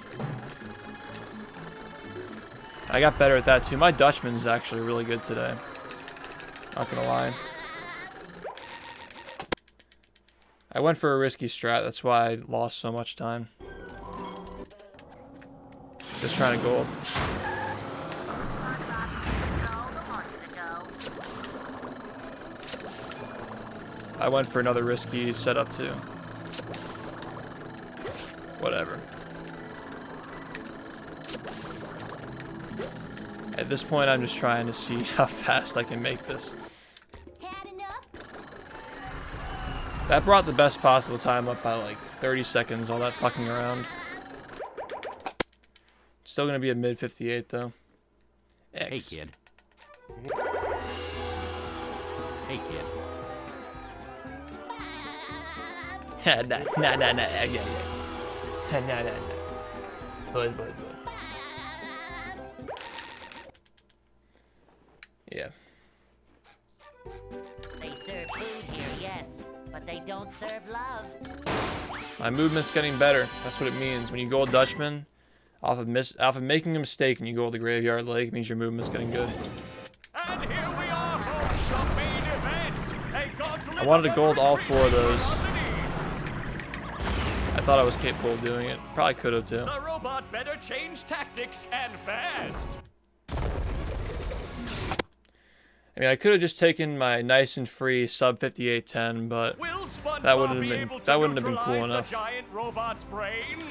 I got better at that too. My Dutchman's actually really good today. Not gonna lie. I went for a risky strat, that's why I lost so much time. Just trying to gold. I went for another risky setup too. Whatever. At this point, I'm just trying to see how fast I can make this. Had enough? That brought the best possible time up by like 30 seconds, all that fucking around. Still gonna be a mid 58 though. X. Hey, kid. Hey, kid. Nah. Yeah. Nah. Boys. Yeah. They serve food here, yes, but they don't serve love. My movement's getting better. That's what it means. When you gold Dutchman, off of making a mistake and you go to the graveyard lake, it means your movement's getting good. And here we are, folks, the main event. A gauntlet I wanted to of gold all 4 of those. ferocity. I thought I was capable of doing it. Probably could have too. The robot better change tactics and fast. I mean, I could have just taken my nice and free sub 5810, but Will SpongeBob that wouldn't be have able been to cool neutralize enough. the giant robot's brain?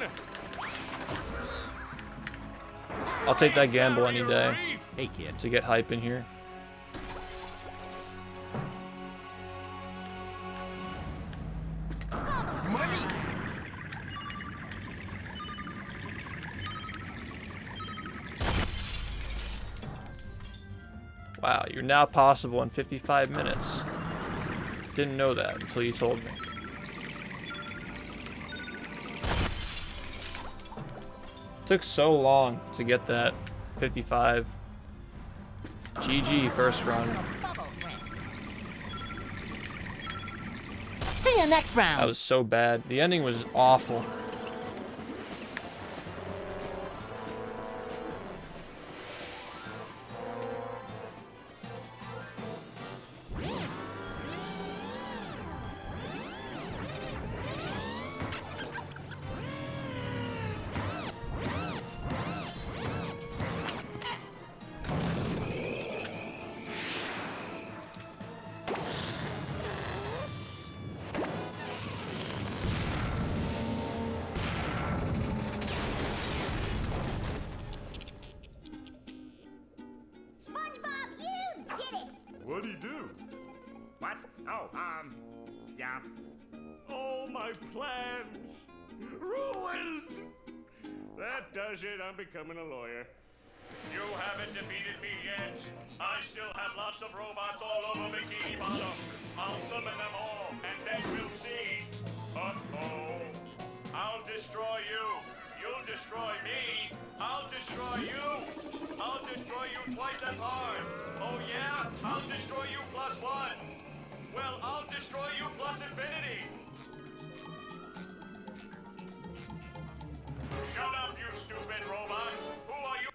I'll take that gamble any day Reef. Hey, kid. to get hype in here. Money. Wow, you're now possible in 55 minutes. Didn't know that until you told me. Took so long to get that 55. GG, first run. Bubble friend. See you next round. That was so bad. The ending was awful. SpongeBob, you did it! What'd he do? What? Oh, yeah. All my plans ruined. That does it. I'm becoming a lawyer. You haven't defeated me yet. I still have lots of robots all over Bikini Bottom. I'll summon them all, and then we'll see. Uh-oh. I'll destroy you. You'll destroy me. I'll destroy you. I'll destroy you twice as hard. Oh yeah? I'll destroy you plus one. Well, I'll destroy you plus infinity. Shut up, you stupid robot. Who are you?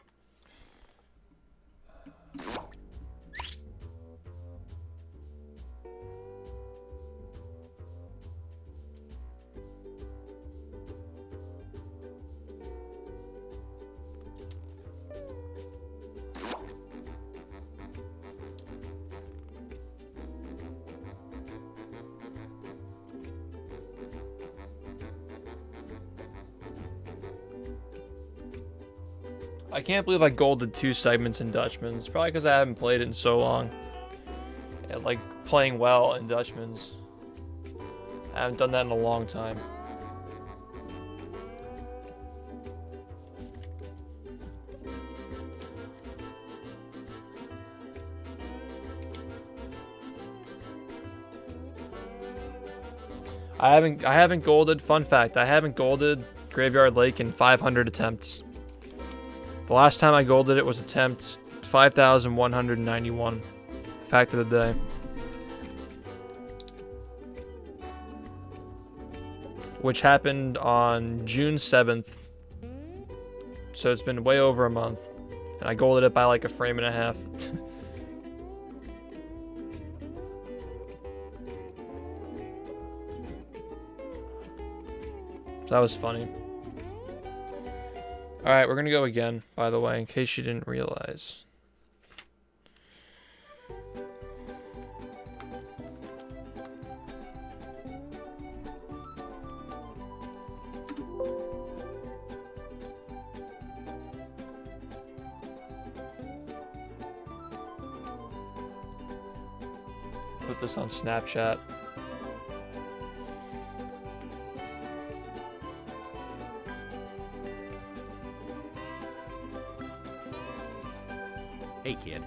I can't believe I golded 2 segments in Dutchman's. Probably because I haven't played it in so long. Yeah, like playing well in Dutchman's. I haven't done that in a long time. I haven't golded. Fun fact: I haven't golded Graveyard Lake in 500 attempts. The last time I golded it was attempt 5,191. Fact of the day. Which happened on June 7th. So it's been way over a month. And I golded it by like a frame and a half. So that was funny. Alright, we're gonna go again, by the way, in case you didn't realize. Put this on Snapchat. Hey, kid.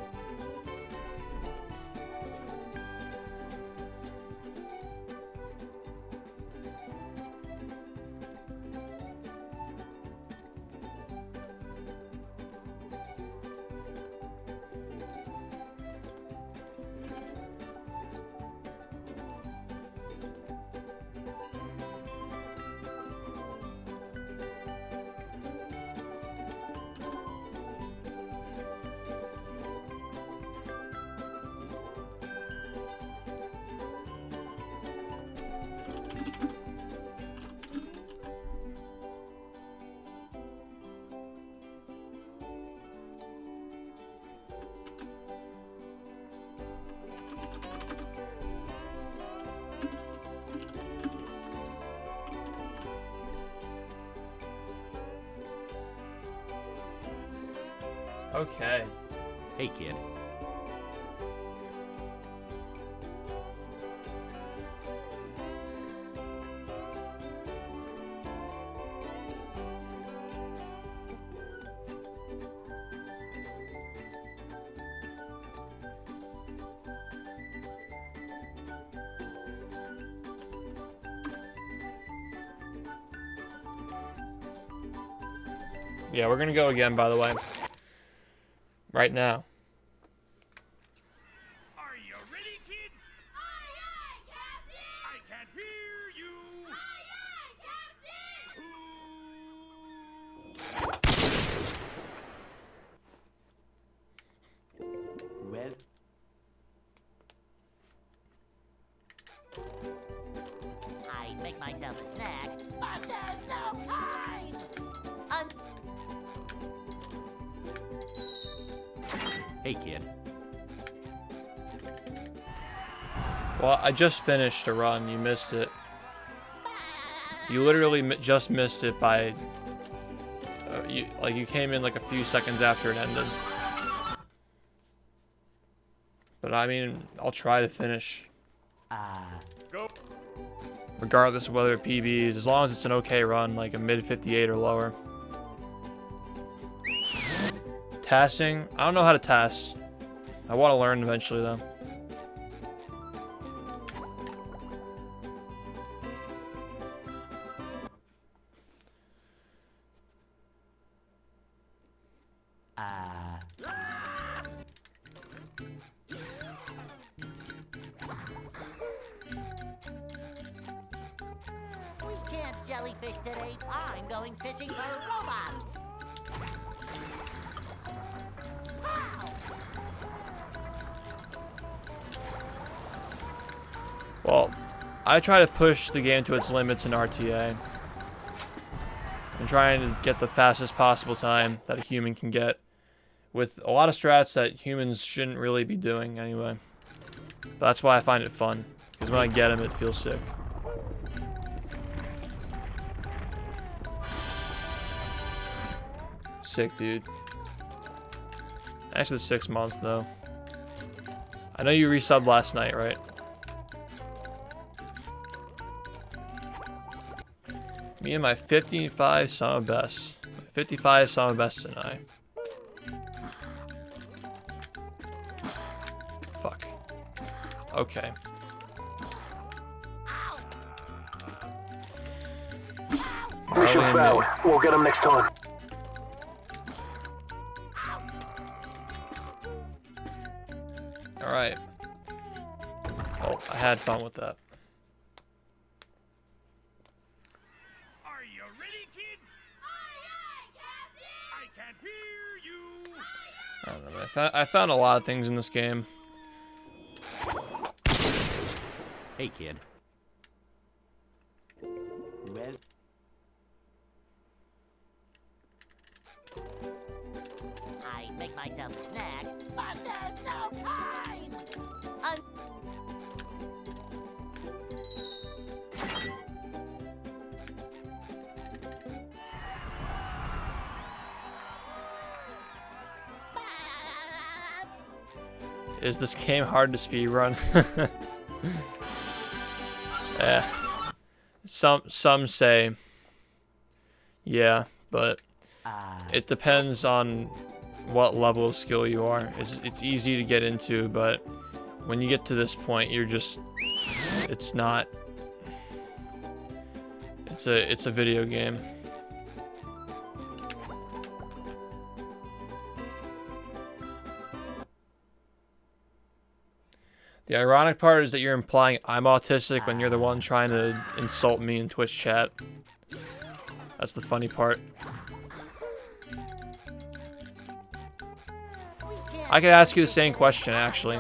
Okay. Hey, kid. Yeah, we're gonna go again, by the way. Right now. Are you ready, kids? Aye, aye, Captain! I can't hear you. Aye, aye, Captain! Well, I make myself a snack, but there's no time! hey, kid. Well, I just finished a run. You missed it. You literally just missed it by... you came in like a few seconds after it ended. But I mean, I'll try to finish. Go. Regardless of whether it PBs, as long as it's an okay run, like a mid 58 or lower. Tassing? I don't know how to tass. I want to learn eventually, though. We can't jellyfish today. I'm going fishing for robots. Wow! Well, I try to push the game to its limits in RTA. I'm trying to get the fastest possible time that a human can get, with a lot of strats that humans shouldn't really be doing anyway. But that's why I find it fun, because when I get them, it feels sick. Sick, dude. Thanks for the 6 months, though. I know you resubbed last night, right? Me and my 55 summer best. 55 summer best and I. Fuck. Okay. Mission Marley and failed. me. We'll get them next time. Alright. Oh, I had fun with that. Are you ready, kids? I can't hear you. I don't know, man. I found a lot of things in this game. Hey, kid. Well, I make myself a snack, but there's no time! Is this game hard to speedrun? Yeah. Some say, yeah, but it depends on what level of skill you are. It's easy to get into, but when you get to this point, you're just, it's not. It's a video game. The ironic part is that you're implying I'm autistic when you're the one trying to insult me in Twitch chat. That's the funny part. I could ask you the same question, actually.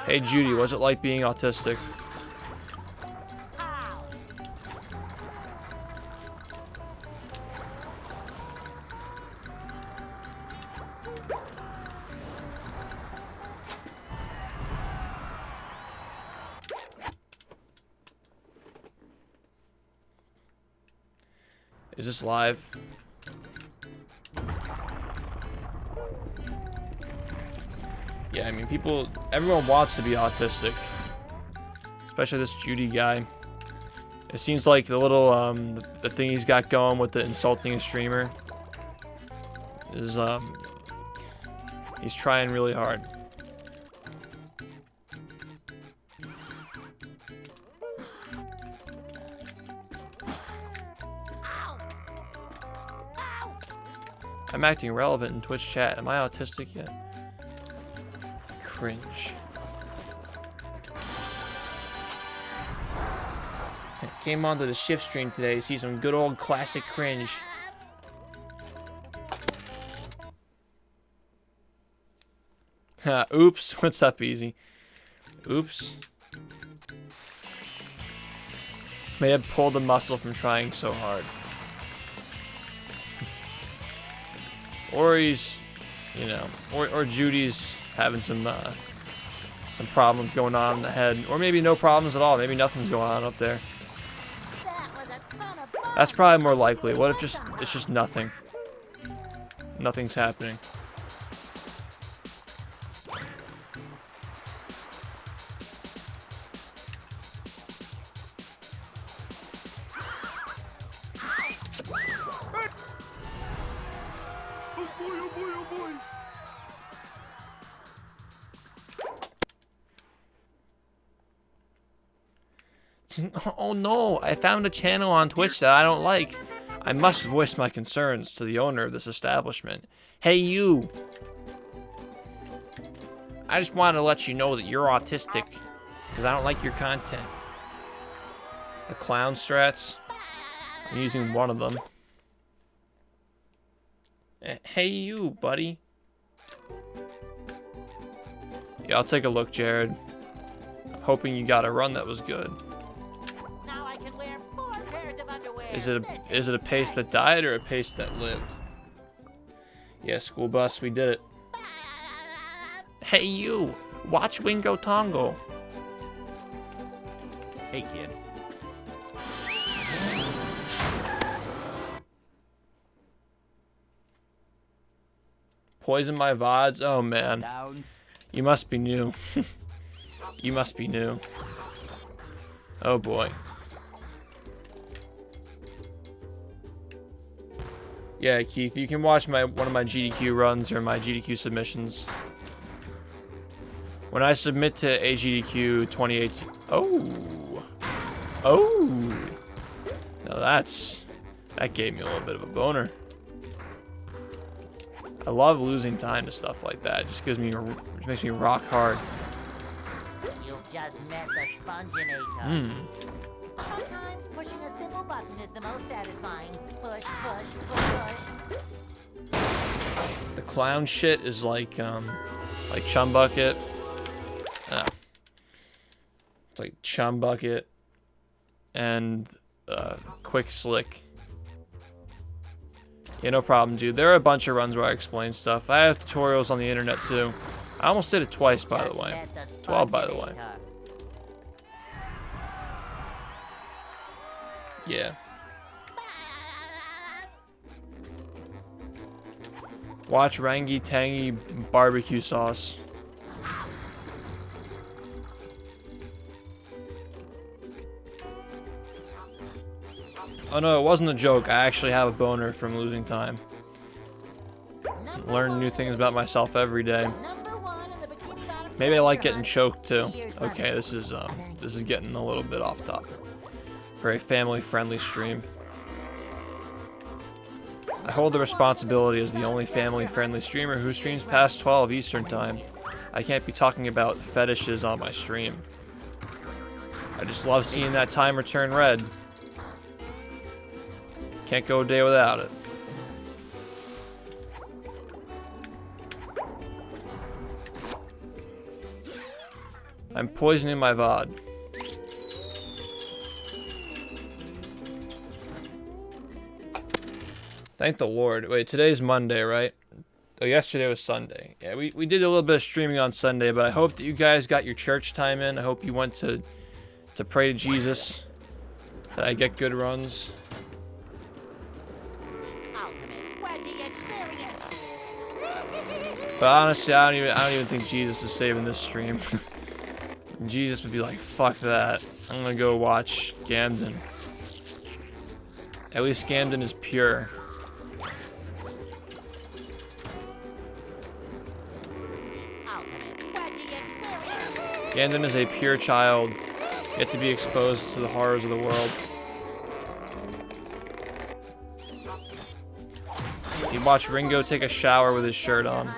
Hey Judy, what's it like being autistic? Is this live? Yeah, I mean, everyone wants to be autistic. Especially this Judy guy. It seems like the little, the thing he's got going with the insulting a streamer is, he's trying really hard. I'm acting relevant in Twitch chat. Am I autistic yet? Cringe. Came onto the shift stream today to see some good old classic cringe. Oops. What's up, Easy? Oops. May have pulled a muscle from trying so hard. Or he's, you know, or Judy's having some problems going on in the head. Or maybe no problems at all. Maybe nothing's going on up there. That was a ton of fun. That's probably more likely. What if it's just nothing? Nothing's happening. Oh boy, oh boy, oh boy. Oh no, I found a channel on Twitch that I don't like. I must voice my concerns to the owner of this establishment. Hey you! I just wanted to let you know that you're autistic, because I don't like your content. The clown strats. I'm using one of them. Hey you, buddy. Yeah, I'll take a look, Jared. I'm hoping you got a run that was good. Now I can wear 4 pairs of underwear. Is it a pace that died or a pace that lived? Yeah, school bus, we did it. Hey you, watch Wingo Tongo. Hey, kid. Poison my VODs? Oh man, Down. you must be new. You must be new. Oh boy. Yeah, Keith, you can watch one of my GDQ runs or my GDQ submissions. When I submit to AGDQ 2018. Oh. Oh. Now that gave me a little bit of a boner. I love losing time to stuff like that. It just makes me rock hard. You've just met the Sponginator. Sometimes pushing a simple button is the most satisfying. Push, push, push, push. The clown shit is like Chum Bucket. It's like Chum Bucket and Quick Slick. Yeah, no problem, dude. There are a bunch of runs where I explain stuff. I have tutorials on the internet too. I almost did it twice, by the way. 12, by the way. Yeah. Watch Rangi Tangy barbecue sauce. Oh no, it wasn't a joke. I actually have a boner from losing time. Learn new things about myself every day. Maybe I like getting choked too. Okay, this is getting a little bit off topic. For a family-friendly stream. I hold the responsibility as the only family-friendly streamer who streams past 12 Eastern Time. I can't be talking about fetishes on my stream. I just love seeing that timer turn red. Can't go a day without it. I'm poisoning my VOD. Thank the Lord. Wait, today's Monday, right? Oh, yesterday was Sunday. Yeah, we did a little bit of streaming on Sunday, but I hope that you guys got your church time in. I hope you went to pray to Jesus. That I get good runs. But honestly, I don't even think Jesus is saving this stream. Jesus would be like, fuck that. I'm gonna go watch Gamden. At least Gamden is pure. Gamden is a pure child, yet to be exposed to the horrors of the world. should watch Ringo take a shower with his shirt on.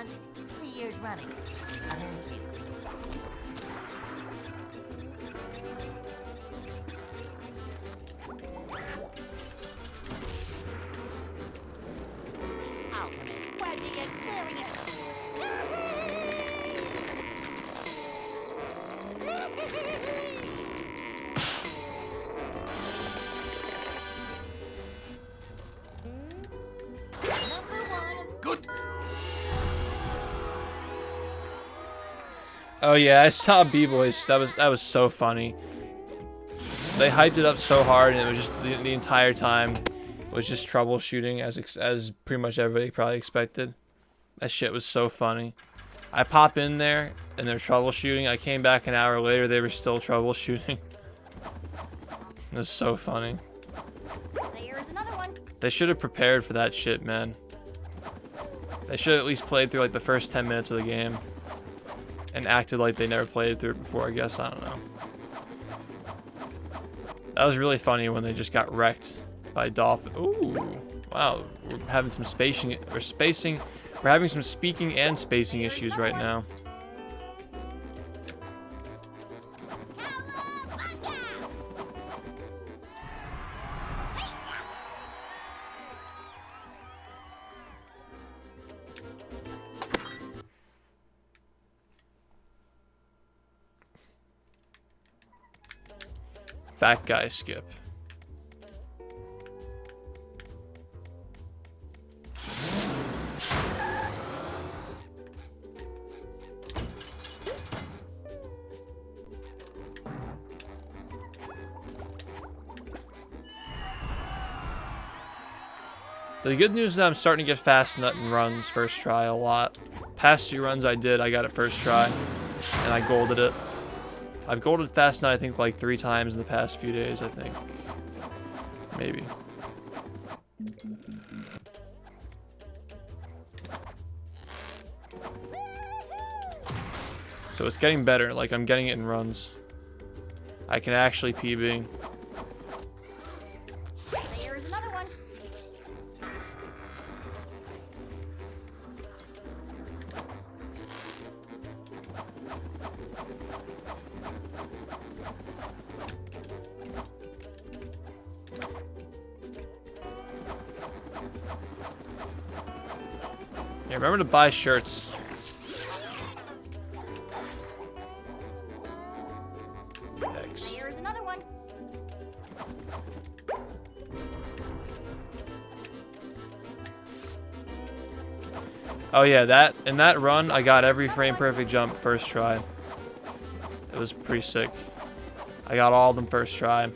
3 years running. Thank you. Ultimate wedgie experience. Number 1. Good. Oh yeah, I saw B-Boys. That was so funny. They hyped it up so hard, and it was just the entire time was just troubleshooting, as pretty much everybody probably expected. That shit was so funny. I pop in there and they're troubleshooting. I came back an hour later, they were still troubleshooting. It was so funny. There's another one. They should have prepared for that shit, man. They should have at least played through like the first 10 minutes of the game and acted like they never played through it before, I guess. I don't know. That was really funny when they just got wrecked by dolphin. Ooh, wow. We're having some spacing. We're having some speaking and spacing issues right now. Fat guy skip. The good news is that I'm starting to get fast nut and runs first try a lot. Past 2 runs I got it first try, and I golded it. I've golded fast nut I think like 3 times in the past few days, I think. Maybe. So it's getting better, like I'm getting it in runs. I can actually PB. There's another one. Yeah, remember to buy shirts. X. There's another one. Oh yeah, in that run, I got every frame perfect jump first try. It was pretty sick. I got all of them first try.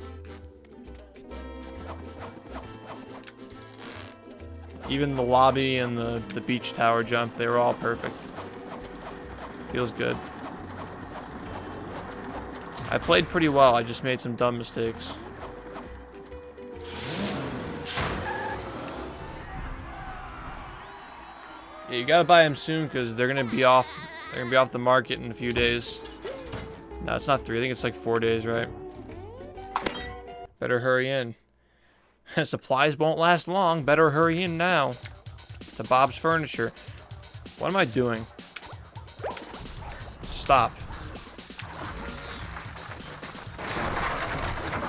Even the lobby and the beach tower jump, they were all perfect. Feels good. I played pretty well, I just made some dumb mistakes. Yeah, you gotta buy them soon because they're gonna be off the market in a few days. No, it's not 3, I think it's like 4 days, right? Better hurry in. Supplies won't last long. Better hurry in now. To Bob's Furniture. What am I doing? Stop.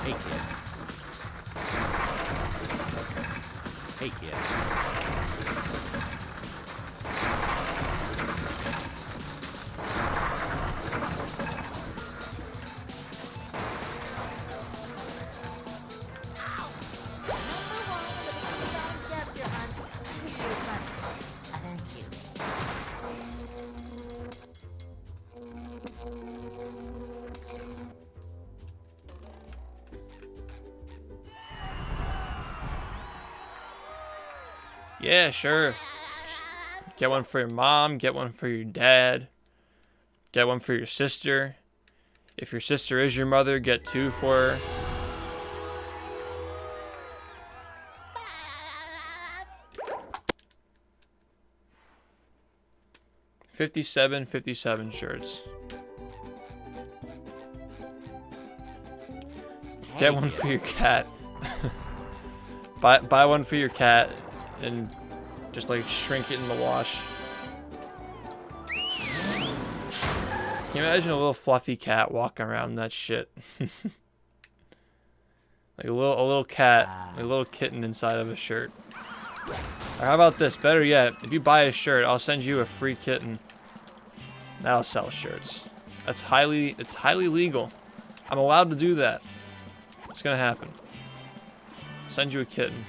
Hey, kid. Hey, kid. Yeah, sure. Get one for your mom, get one for your dad, get one for your sister. If your sister is your mother, get 2 for her. $57 shirts. Get one for your cat. buy one for your cat and Just like shrink it in the wash. Can you imagine a little fluffy cat walking around in that shit? Like a little cat, like a little kitten inside of a shirt. Or how about this? Better yet, if you buy a shirt, I'll send you a free kitten. That'll sell shirts. It's highly legal. I'm allowed to do that. It's gonna happen. Send you a kitten.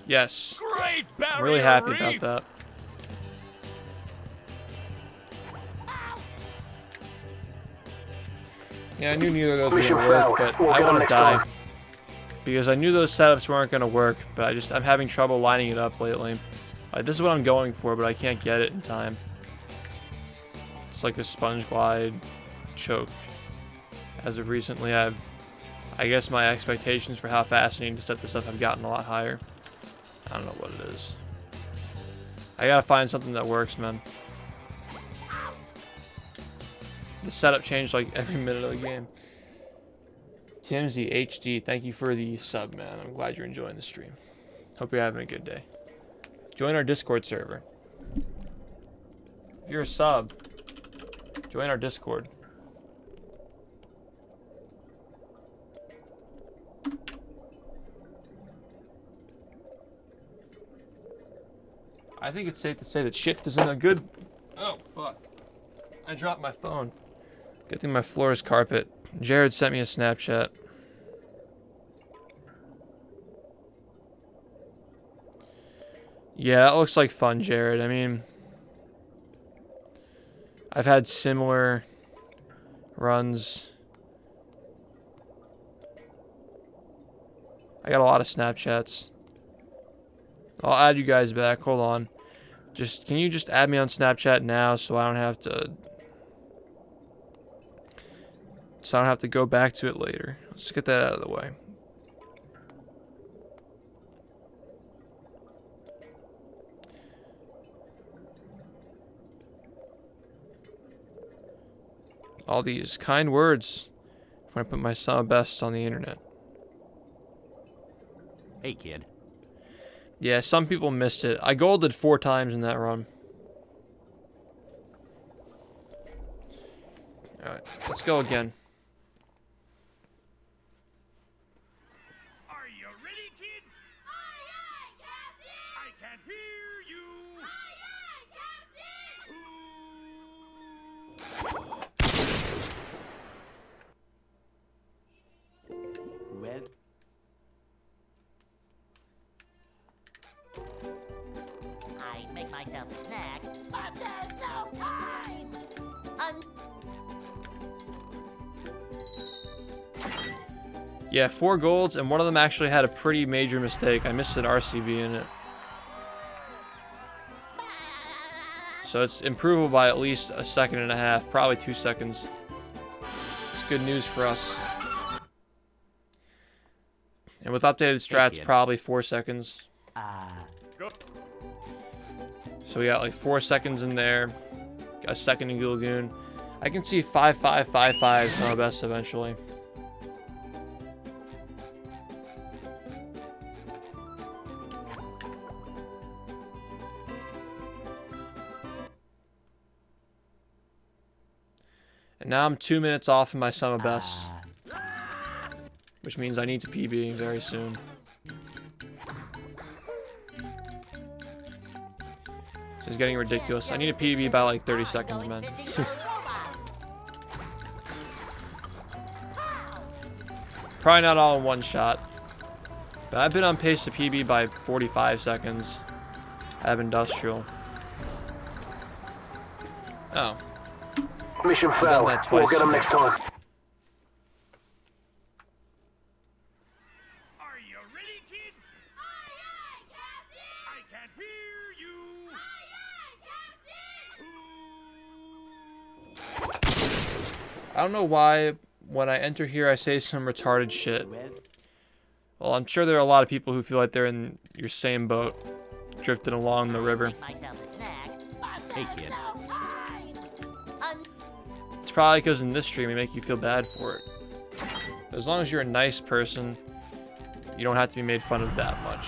Yes. Great I'm really happy about that. Yeah, I knew neither of those were Mission gonna work, failed. but We'll I get 'em want to next die. time. Because I knew those setups weren't gonna work, but I'm having trouble lining it up lately. Like, this is what I'm going for, but I can't get it in time. It's like a sponge glide choke. As of recently, I guess my expectations for how fast I need to set this up have gotten a lot higher. I don't know what it is. I gotta find something that works, man. The setup changed like every minute of the game. TMZ HD, thank you for the sub, man. I'm glad you're enjoying the stream. Hope you're having a good day. Join our Discord server. If you're a sub, join our Discord. I think it's safe to say that Shift is in a good... Oh, fuck. I dropped my phone. Good thing my floor is carpet. Jared sent me a Snapchat. Yeah, it looks like fun, Jared. I mean, I've had similar runs. I got a lot of Snapchats. I'll add you guys back. Hold on. Can you just add me on Snapchat now so I don't have to go back to it later. Let's get that out of the way. All these kind words when I put my son best on the internet. Hey, kid. Yeah, some people missed it. I golded 4 times in that run. Alright, let's go again. Are you ready, kids? Aye, aye, Captain! I can hear you. Well, I'd make myself a snack, but there's no time! Yeah, 4 golds, and one of them actually had a pretty major mistake. I missed an RCB in it. So it's improvable by at least 1.5 seconds, probably 2 seconds. It's good news for us. And with updated strats, probably 4 seconds. Go. So we got like 4 seconds in there. Got a second in Lagoon. I can see 5.555 some of best eventually. And now I'm 2 minutes off of my summer best. Which means I need to PB very soon. This is getting ridiculous. I need a PB by like 30 seconds, man. Probably not all in one shot. But I've been on pace to PB by 45 seconds. I have industrial. Oh. Mission failed. that We'll twice. get them next time. Are you ready, kids? I can hear you. I don't know why when I enter here I say some retarded shit. Well, I'm sure there are a lot of people who feel like they're in your same boat, drifting along the river. Myself a snack. Hey, kid. It's probably because in this stream we make you feel bad for it. As long as you're a nice person, you don't have to be made fun of that much.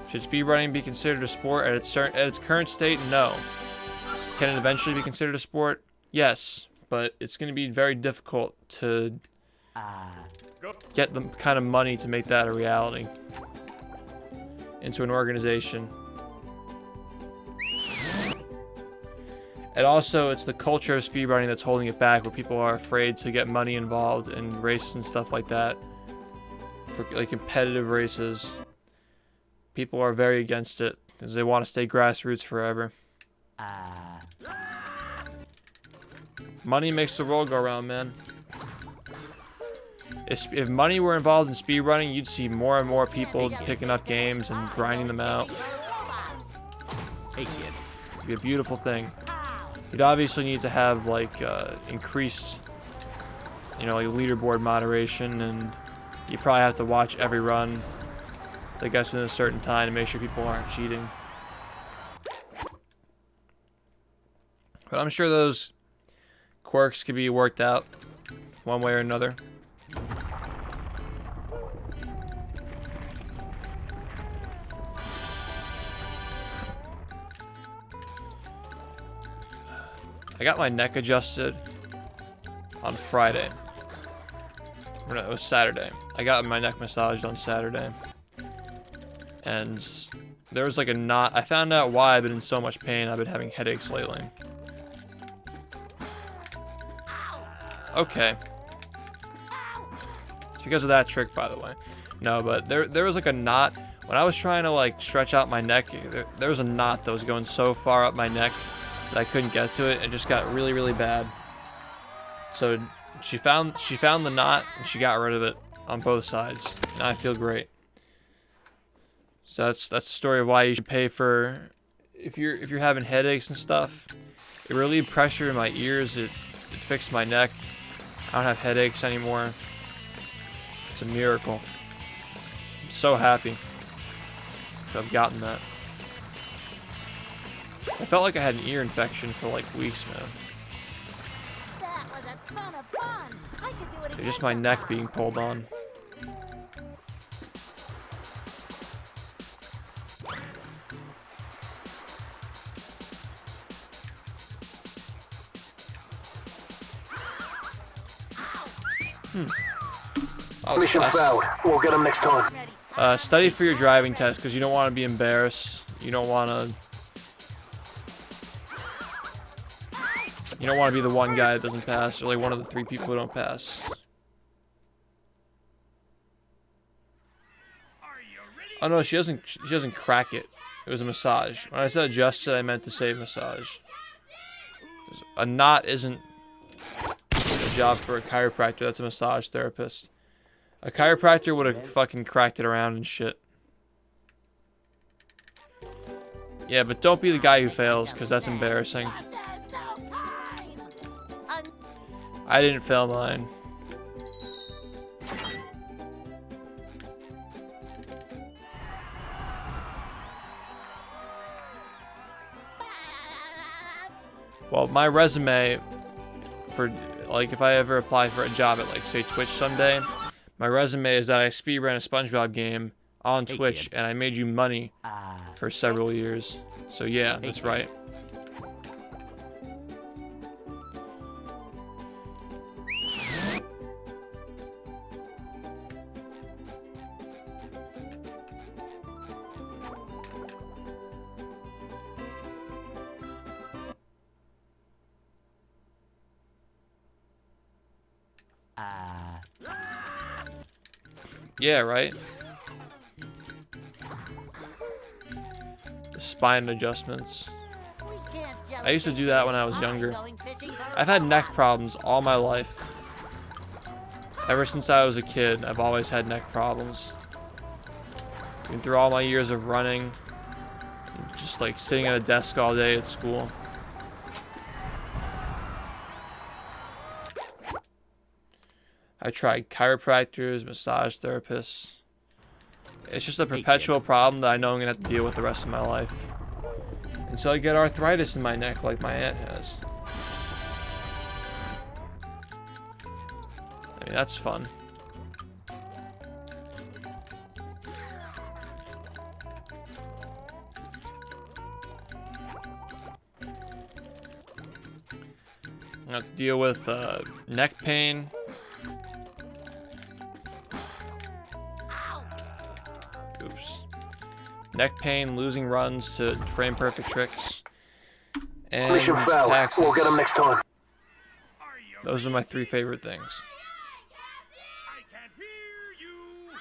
Should speedrunning be considered a sport at its current state? No. Can it eventually be considered a sport? Yes, but it's going to be very difficult to get the kind of money to make that a reality into an organization. And also, it's the culture of speedrunning that's holding it back, where people are afraid to get money involved in races and stuff like that. For like competitive races, people are very against it because they want to stay grassroots forever. Money makes the world go round, man. If money were involved in speedrunning, you'd see more and more people picking up games and grinding them out. Hey, kid. It'd be a beautiful thing. You'd obviously need to have like increased, you know, like leaderboard moderation, and you probably have to watch every run, I guess, within a certain time to make sure people aren't cheating. But I'm sure those quirks could be worked out one way or another. I got my neck adjusted on Friday. Or no, it was Saturday. I got my neck massaged on Saturday. And there was like a knot. I found out why I've been in so much pain. I've been having headaches lately. Okay. It's because of that trick, by the way. No, but there was like a knot. When I was trying to like stretch out my neck, there was a knot that was going so far up my neck that I couldn't get to it. It just got really, really bad. So she found the knot and she got rid of it on both sides. Now I feel great. So that's the story of why you should pay for if you're having headaches and stuff. It relieved pressure in my ears. It fixed my neck. I don't have headaches anymore. It's a miracle. I'm so happy to have gotten that. I felt like I had an ear infection for like weeks, man. That was a ton of fun. I should do it again. It's just my neck being pulled on. Oh, Mission failed. We'll get them next time. study for your driving test because you don't want to be embarrassed. You don't want to be the one guy that doesn't pass, or like one of the 3 people who don't pass. Oh no, she doesn't crack it. It was a massage. When I said adjusted, I meant to say massage. A knot isn't a job for a chiropractor. That's a massage therapist. A chiropractor would have fucking cracked it around and shit. Yeah, but don't be the guy who fails, because that's embarrassing. I didn't fail mine. Well, my resume for, like, if I ever apply for a job at, like, say, Twitch someday, my resume is that I speedran a SpongeBob game on Twitch, and I made you money for several years. So, yeah, that's right. Yeah, right? The spine adjustments. I used to do that when I was younger. I've had neck problems all my life. Ever since I was a kid, I've always had neck problems. And through all my years of running, just like sitting at a desk all day at school. I tried chiropractors, massage therapists. It's just a perpetual problem that I know I'm gonna have to deal with the rest of my life. Until I get arthritis in my neck like my aunt has. I mean, that's fun. I have to deal with neck pain. Oops. Neck pain, losing runs to frame perfect tricks, and Mission failed. taxes. We'll get them next time. Those are my 3 favorite things. I can't hear you.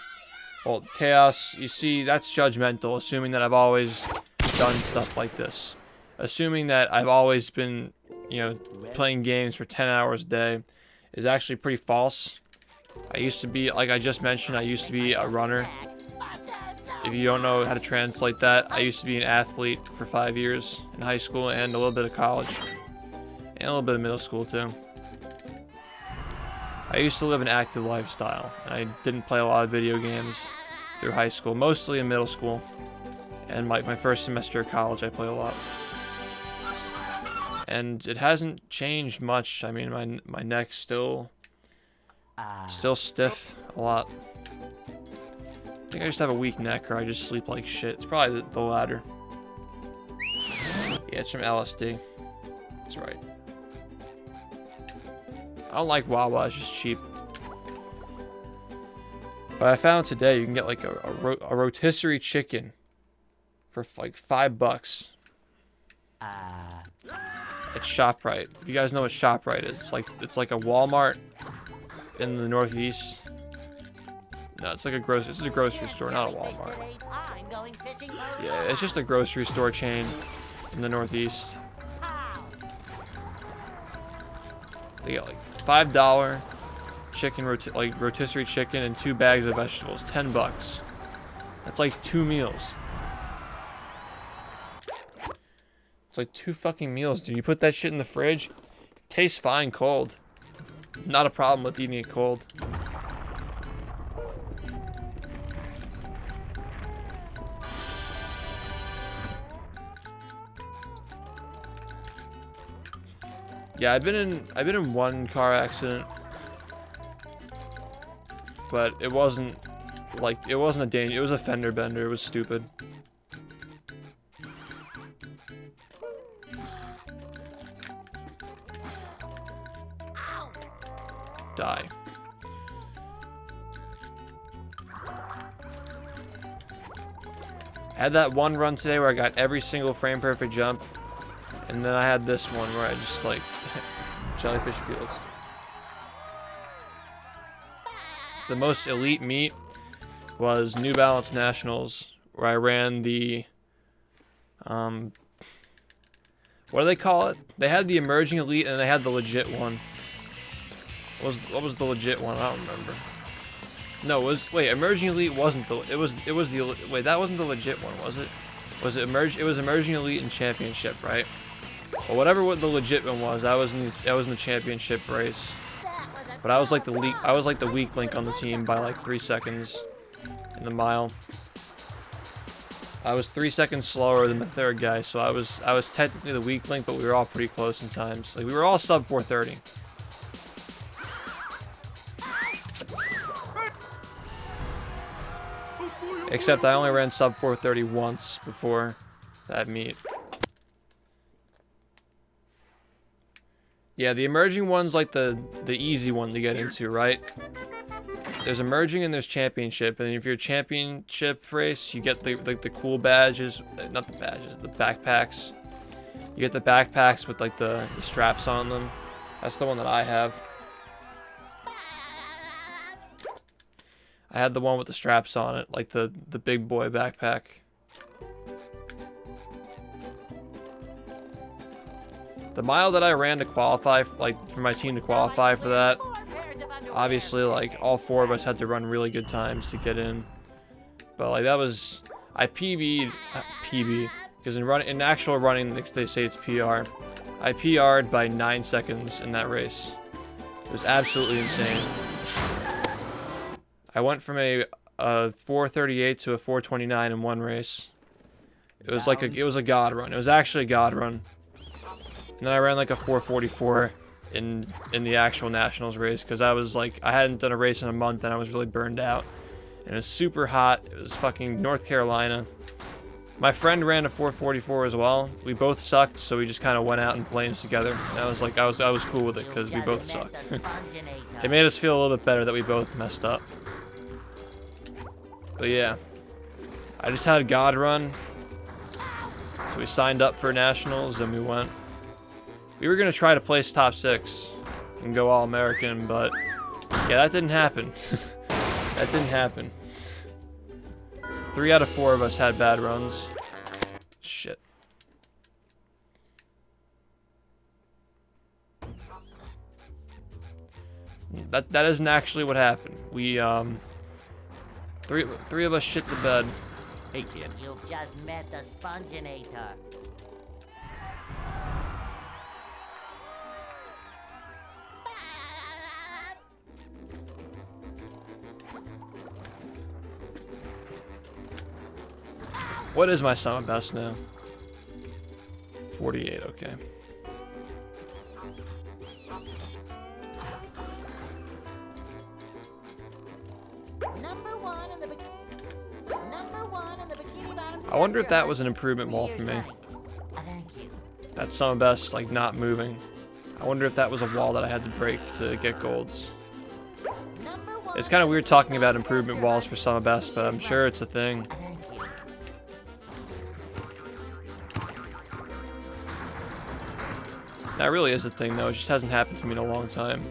Well, chaos, you see, that's judgmental, assuming that I've always done stuff like this. Assuming that I've always been, you know, playing games for 10 hours a day is actually pretty false. I used to be, like I just mentioned, I used to be a runner. If you don't know how to translate that, I used to be an athlete for 5 years in high school and a little bit of college. And a little bit of middle school too. I used to live an active lifestyle, and I didn't play a lot of video games through high school, mostly in middle school. And my first semester of college, I played a lot. And it hasn't changed much. I mean, my neck's still stiff a lot. I think I just have a weak neck, or I just sleep like shit. It's probably the latter. Yeah, it's from LSD. That's right. I don't like Wawa, it's just cheap. But I found today you can get like a rotisserie chicken for like $5. It's ShopRite. If you guys know what ShopRite is, it's like a Walmart in the Northeast. No, it's like a grocery store, not a Walmart. Yeah, it's just a grocery store chain in the Northeast. They get like $5 chicken rotisserie chicken and 2 bags of vegetables, $10. That's like 2 meals. It's like 2 fucking meals, dude. You put that shit in the fridge, tastes fine cold. Not a problem with eating it cold. Yeah, I've been in 1 car accident, but it wasn't a danger. It was a fender bender. It was stupid. Die. I had that 1 run today where I got every single frame perfect jump, and then I had this one where I just like jellyfish fields. The most elite meet was New Balance Nationals, where I ran the what do they call it? They had the emerging elite and they had the legit one. What was the legit one? I don't remember. No, emerging elite wasn't the it was the wait, that wasn't the legit one, was it? It was emerging elite and championship, right? Well, whatever what the legit one was, I was in the championship race. But I was like the weak link on the team by like 3 seconds in the mile. I was 3 seconds slower than the 3rd guy, so I was technically the weak link, but we were all pretty close in times. Like we were all sub 4:30. Except I only ran sub 4:30 once before that meet. Yeah, the emerging one's like the easy one to get into, right? There's emerging and there's championship, and if you're a championship race, you get the cool badges, not the badges, the backpacks. You get the backpacks with like the straps on them. That's the one that I have. I had the one with the straps on it, like the big boy backpack. The mile that I ran to qualify, for my team to qualify for that, obviously, like, all 4 of us had to run really good times to get in. But, like, that was, I PB'd Because in actual running, they say it's PR. I PR'd by 9 seconds in that race. It was absolutely insane. I went from a 4:38 to a 4:29 in one race. It was like it was a god run. It was actually a god run. And then I ran like a 4:44 in the actual nationals race because I was like, I hadn't done a race in a month and I was really burned out. And it was super hot. It was fucking North Carolina. My friend ran a 4:44 as well. We both sucked, so we just kind of went out in flames together. And I was like, I was cool with it because we both sucked. It made us feel a little bit better that we both messed up. But yeah, I just had a god run. So we signed up for nationals and we went. We were gonna try to place top 6 and go all American, but yeah, that didn't happen. That didn't happen. 3 out of 4 of us had bad runs. Shit. That isn't actually what happened. We three of us shit the bed. Hey, kid. You've just met the Sponginator. What is my summer best now? 48, okay. Number one in the bikini bottom. I wonder if that was an improvement wall for me. Thank you. That summer best, like, not moving. I wonder if that was a wall that I had to break to get golds. Number one. It's kind of weird talking about improvement walls for summer best, but I'm sure it's a thing. Thank you. That really is a thing, though. It just hasn't happened to me in a long time.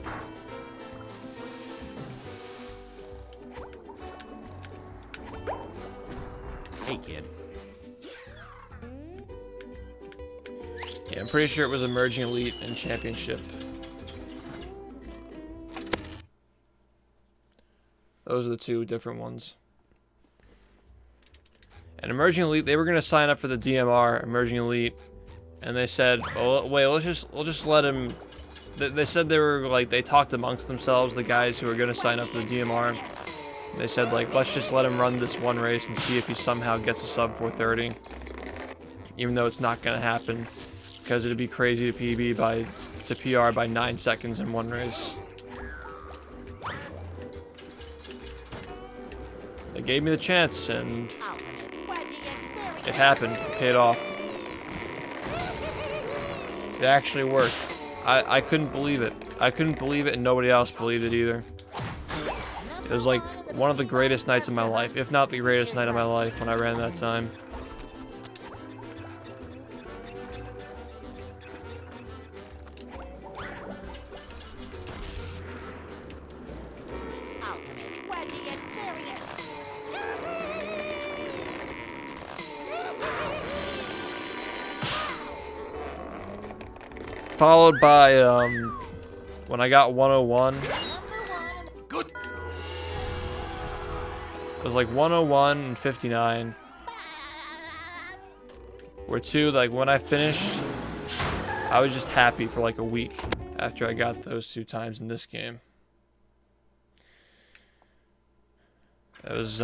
Hey, kid. Yeah, I'm pretty sure it was Emerging Elite and Championship. Those are the 2 different ones. And Emerging Elite, they were gonna sign up for the DMR Emerging Elite, and they said, "Oh wait, we'll just let him." They said they were like they talked amongst themselves, the guys who were gonna sign up for the DMR. They said like, let's just let him run this one race and see if he somehow gets a sub 4:30, even though it's not gonna happen, because it'd be crazy to PR by 9 seconds in one race. They gave me the chance, and it happened. It paid off. It actually worked. I couldn't believe it. I couldn't believe it, and nobody else believed it either. It was like one of the greatest nights of my life, if not the greatest night of my life, when I ran that time. Followed by, when I got 101. Good. It was like 101 and 59. Were 2, like, when I finished, I was just happy for like a week after I got those 2 times in this game. It was,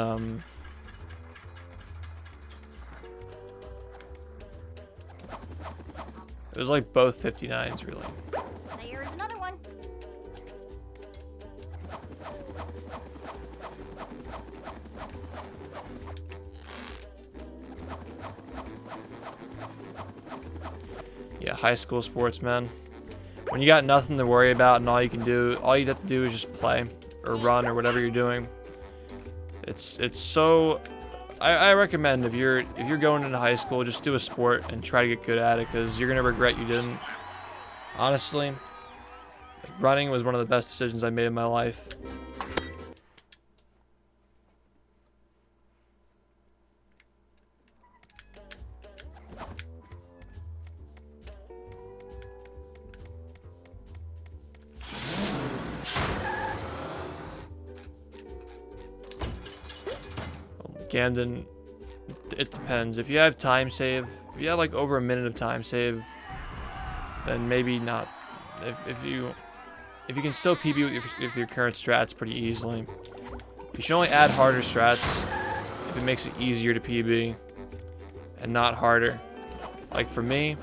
it was like both 59s, really. There's another one. Yeah, high school sports, man. When you got nothing to worry about and all you have to do is just play or run or whatever you're doing. It's so. I recommend if you're going into high school, just do a sport and try to get good at it, because you're gonna regret you didn't. Honestly, like, running was one of the best decisions I made in my life. Camden, it depends. If you have time save, if you have like over a minute of time save, then maybe not. If you can still PB with your current strats pretty easily, you should only add harder strats if it makes it easier to PB and not harder. Like for me,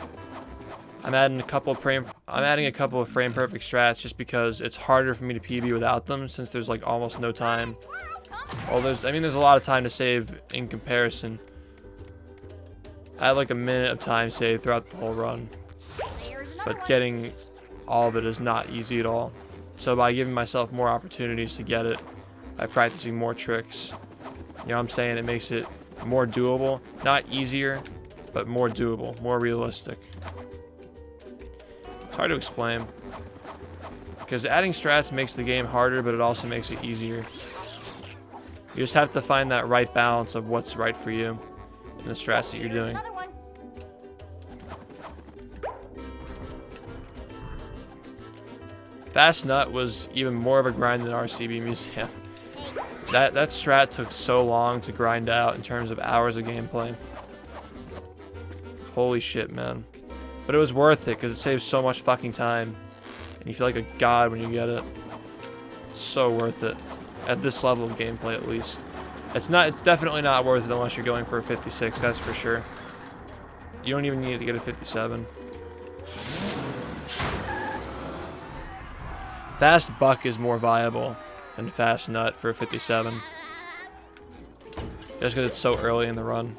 I'm adding a couple of frame perfect strats just because it's harder for me to PB without them, since there's like almost no time. Well, there's a lot of time to save in comparison. I had like a minute of time saved throughout the whole run, but getting all of it is not easy at all. So by giving myself more opportunities to get it, by practicing more tricks, you know what I'm saying, it makes it more doable. Not easier, but more doable, more realistic. It's hard to explain, because adding strats makes the game harder, but it also makes it easier. You just have to find that right balance of what's right for you and the strats that you're doing. Fast Nut was even more of a grind than RCB Museum. That strat took so long to grind out in terms of hours of gameplay. Holy shit, man. But it was worth it because it saves so much fucking time. And you feel like a god when you get it. It's so worth it. At this level of gameplay, at least. It's definitely not worth it unless you're going for a 56, that's for sure. You don't even need to get a 57. Fast Buck is more viable than Fast Nut for a 57. Just because it's so early in the run.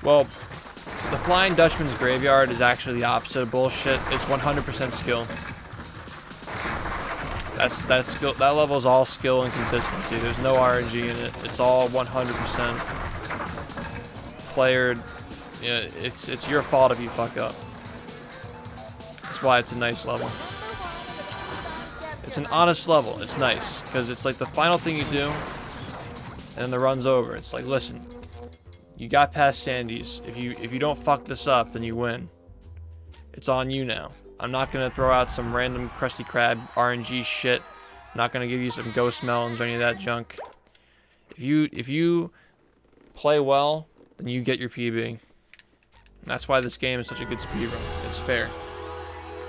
Well, the Flying Dutchman's Graveyard is actually the opposite of bullshit. It's 100% skill. That's skill. That level is all skill and consistency. There's no RNG in it. It's all 100% playered. Yeah, it's your fault if you fuck up. That's why it's a nice level. It's an honest level. It's nice because it's like the final thing you do, and then the run's over. It's like, listen, you got past Sandy's. If you don't fuck this up, then you win. It's on you now. I'm not gonna throw out some random Krusty Krab RNG shit. I'm not gonna give you some ghost melons or any of that junk. If you play well, then you get your PB. And that's why this game is such a good speedrun. It's fair.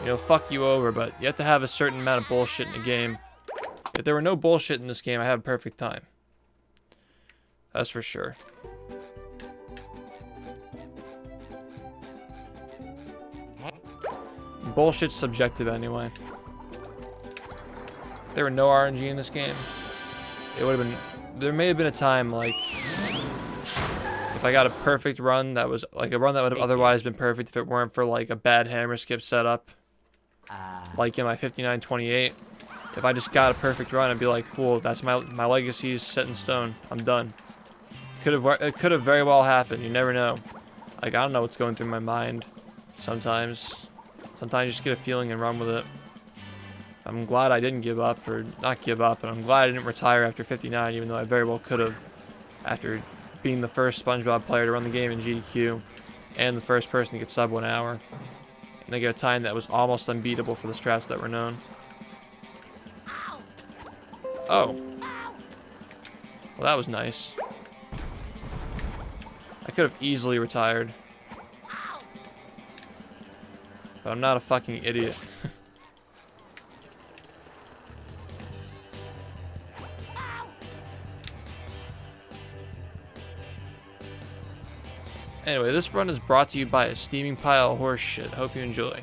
You know, fuck you over, but you have to have a certain amount of bullshit in the game. If there were no bullshit in this game, I'd have a perfect time. That's for sure. Bullshit's subjective anyway. If there were no RNG in this game, it would have been. There may have been a time like if I got a perfect run that was like a run that would have otherwise been perfect if it weren't for like a bad hammer skip setup. Like in my 59-28, if I just got a perfect run, I'd be like, cool, that's my legacy is set in stone. I'm done. It could have very well happened. You never know. Like I don't know what's going through my mind sometimes. Sometimes you just get a feeling and run with it. I'm glad I didn't give up, or not give up, but I'm glad I didn't retire after 59, even though I very well could have, after being the first SpongeBob player to run the game in GDQ, and the first person to get sub 1 hour. And they get a time that was almost unbeatable for the strats that were known. Oh. Well, that was nice. I could have easily retired. But I'm not a fucking idiot. Anyway, this run is brought to you by a steaming pile of horse shit. Hope you enjoy.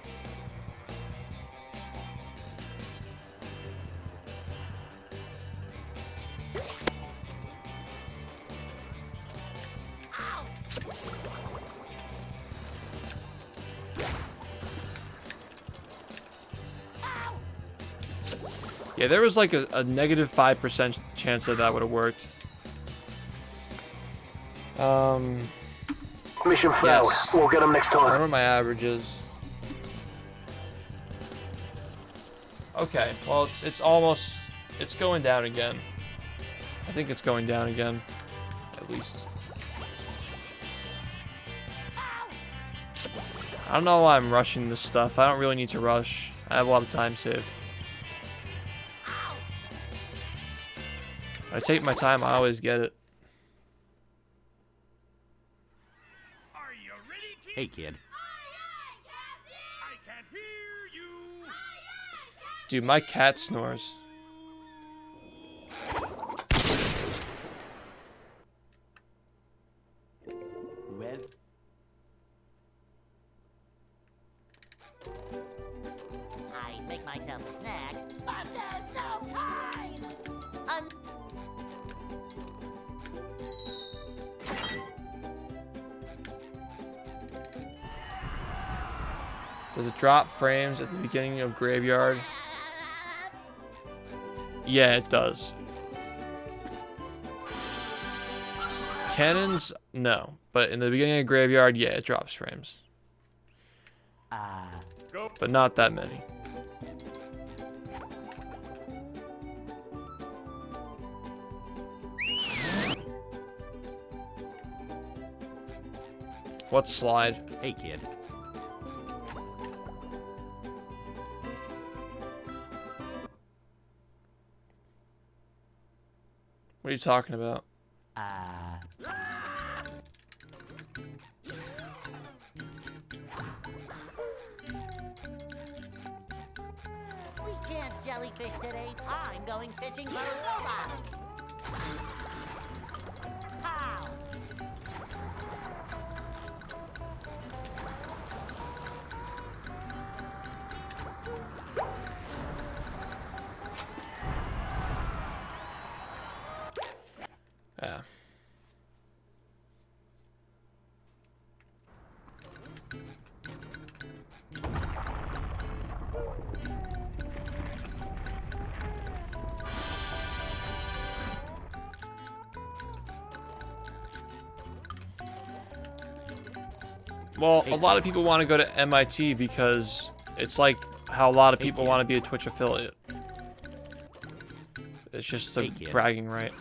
Yeah, there was like a negative 5% chance that would have worked. Mission failed. Yes. We'll get them next I time. wonder what my average is. Okay, well it's almost, it's going down again. I think it's going down again, at least. I don't know why I'm rushing this stuff. I don't really need to rush. I have a lot of time saved. When I take my time, I always get it. Are you ready, kids? Hey, kid. I can't hear you. Dude, my cat snores. Well, I make myself a snack, but there's no time. Does it drop frames at the beginning of Graveyard? Yeah, it does. Cannons, no. But in the beginning of Graveyard, yeah, it drops frames. Go. But not that many. What slide? hey, kid. What are you talking about? We can't jellyfish today. I'm going fishing for robots. Pow! Yeah. Well, a lot of people want to go to MIT because it's like how a lot of people want to be a Twitch affiliate. It's just a Hey, kid. bragging right.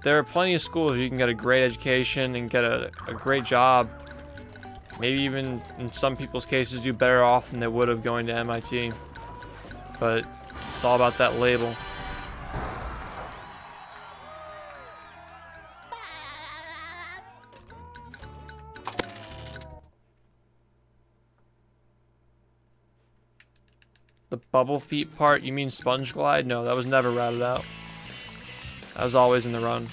There are plenty of schools you can get a great education and get a great job. Maybe even in some people's cases do better off than they would have going to MIT. But it's all about that label. The bubble feet part, you mean sponge glide? No, that was never routed out. That was always in the run.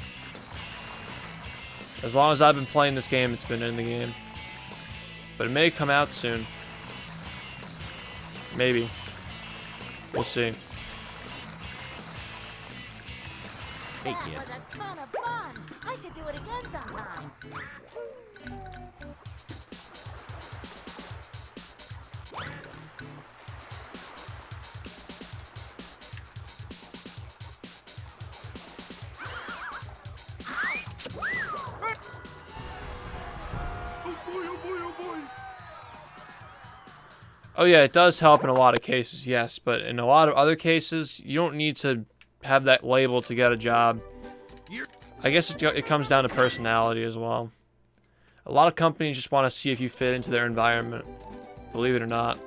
As long as I've been playing this game, it's been in the game. But it may come out soon. Maybe. We'll see. Hey, That kid. was a ton of fun. I should do it again sometime. Oh yeah, it does help in a lot of cases, yes. But in a lot of other cases, you don't need to have that label to get a job. I guess it comes down to personality as well. A lot of companies just want to see if you fit into their environment. Believe it or not.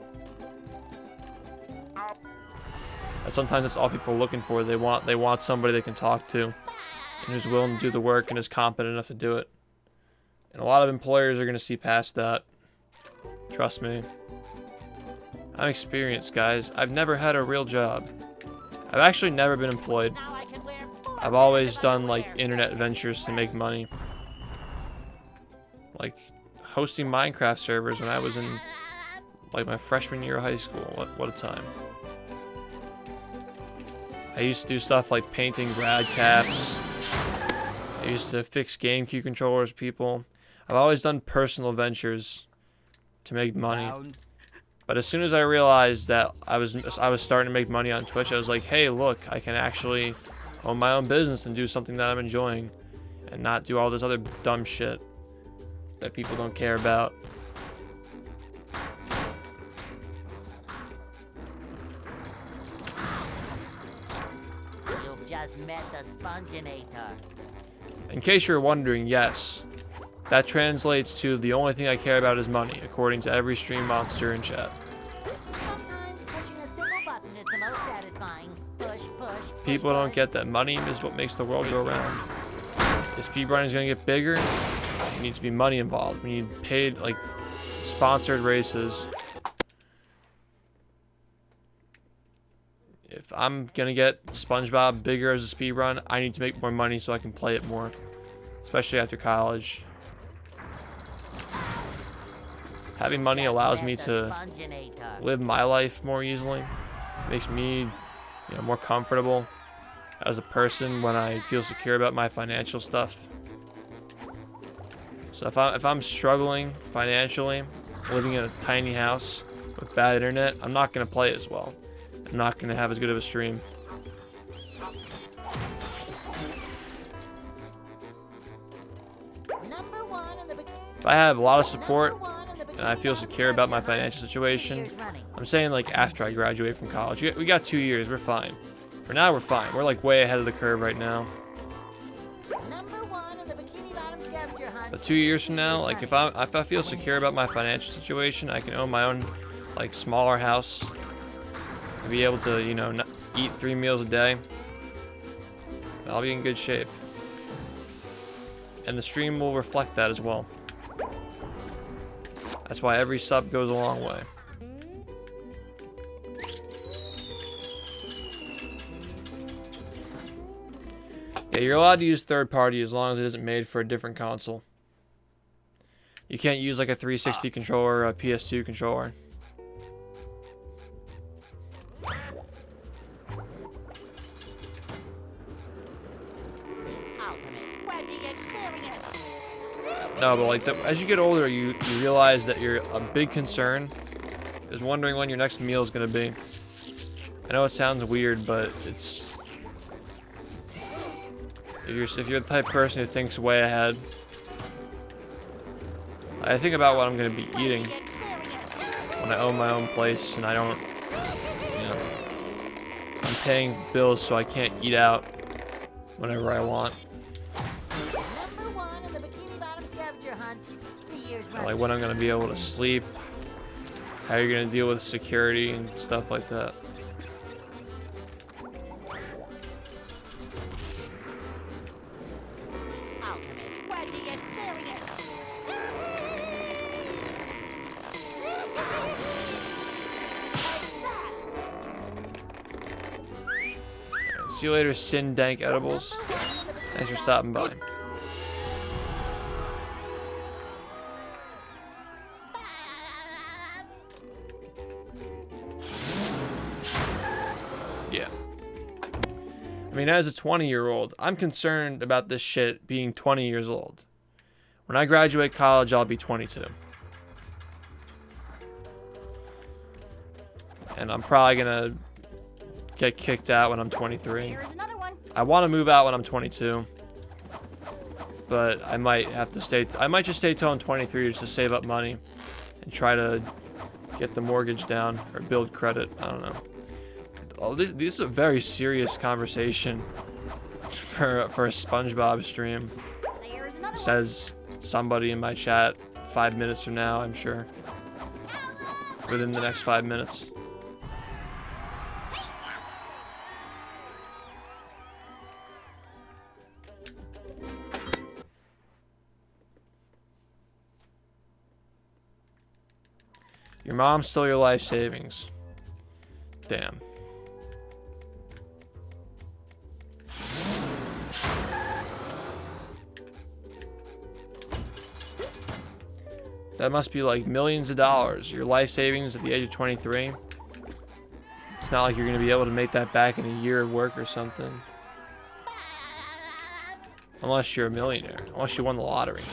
And sometimes that's all people are looking for. They want somebody they can talk to and who's willing to do the work and is competent enough to do it. And a lot of employers are going to see past that. Trust me. I'm experienced, guys. I've never had a real job. I've actually never been employed. Now I can wear four I've always pairs of done like underwear. internet ventures to make money. Like hosting Minecraft servers when I was in like my freshman year of high school. What a time. I used to do stuff like painting grad caps. I used to fix GameCube controllers, people. I've always done personal ventures to make money. But as soon as I realized that I was starting to make money on Twitch, I was like, hey, look, I can actually own my own business and do something that I'm enjoying and not do all this other dumb shit that people don't care about. You've just just met the Sponginator. In case you're wondering, yes, that translates to the only thing I care about is money, according to every stream monster in chat. Sometimes pushing a simple button is the most satisfying. Push, push, People don't push. get that money is what makes the world go round. If speedrunning is gonna get bigger, there needs to be money involved. We need paid, like, sponsored races. If I'm gonna get SpongeBob bigger as a speedrun, I need to make more money so I can play it more, especially after college. Having money allows me to live my life more easily. It makes me, more comfortable as a person when I feel secure about my financial stuff. So if I'm struggling financially, living in a tiny house with bad internet, I'm not gonna play as well. I'm not gonna have as good of a stream. If I have a lot of support and I feel secure about my financial situation, I'm saying like after I graduate from college. We got 2 years, we're fine. For now, we're fine. We're like way ahead of the curve right now. But 2 years from now, like if I feel secure about my financial situation, I can own my own like smaller house. And be able to, not eat 3 meals a day. I'll be in good shape. And the stream will reflect that as well. That's why every sub goes a long way. Yeah, you're allowed to use third party as long as it isn't made for a different console. You can't use like a 360 controller or a PS2 controller. No, but like as you get older, you realize that a big concern is wondering when your next meal is gonna be. I know it sounds weird, but it's if you're the type of person who thinks way ahead. I think about what I'm gonna be eating when I own my own place and I don't, I'm paying bills so I can't eat out whenever I want. Like when I'm gonna be able to sleep, how you're gonna deal with security and stuff like that. See you later, Sin Dank Edibles. Thanks for stopping by. Yeah. I mean, as a 20-year-old, I'm concerned about this shit being 20 years old. When I graduate college, I'll be 22. And I'm probably gonna get kicked out when I'm 23. Here's another one. I want to move out when I'm 22. But I might have to stay. I might just stay till I'm 23 just to save up money and try to get the mortgage down or build credit. I don't know. Oh, this is a very serious conversation for a SpongeBob stream. Here's another one. Says somebody in my chat 5 minutes from now, I'm sure. Within the next 5 minutes. Your mom stole your life savings. Damn. That must be like millions of dollars. Your life savings at the age of 23. It's not like you're going to be able to make that back in a year of work or something. Unless you're a millionaire. Unless you won the lottery.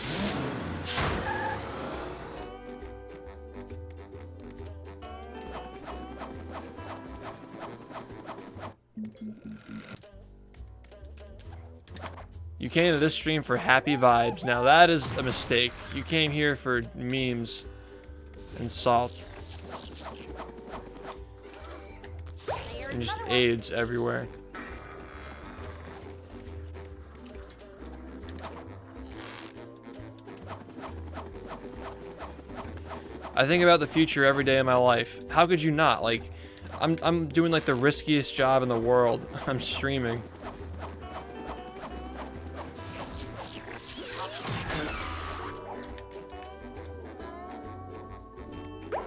You came to this stream for happy vibes. Now that is a mistake. You came here for memes and salt. And just AIDS everywhere. I think about the future every day of my life. How could you not? Like, I'm doing like the riskiest job in the world. I'm streaming.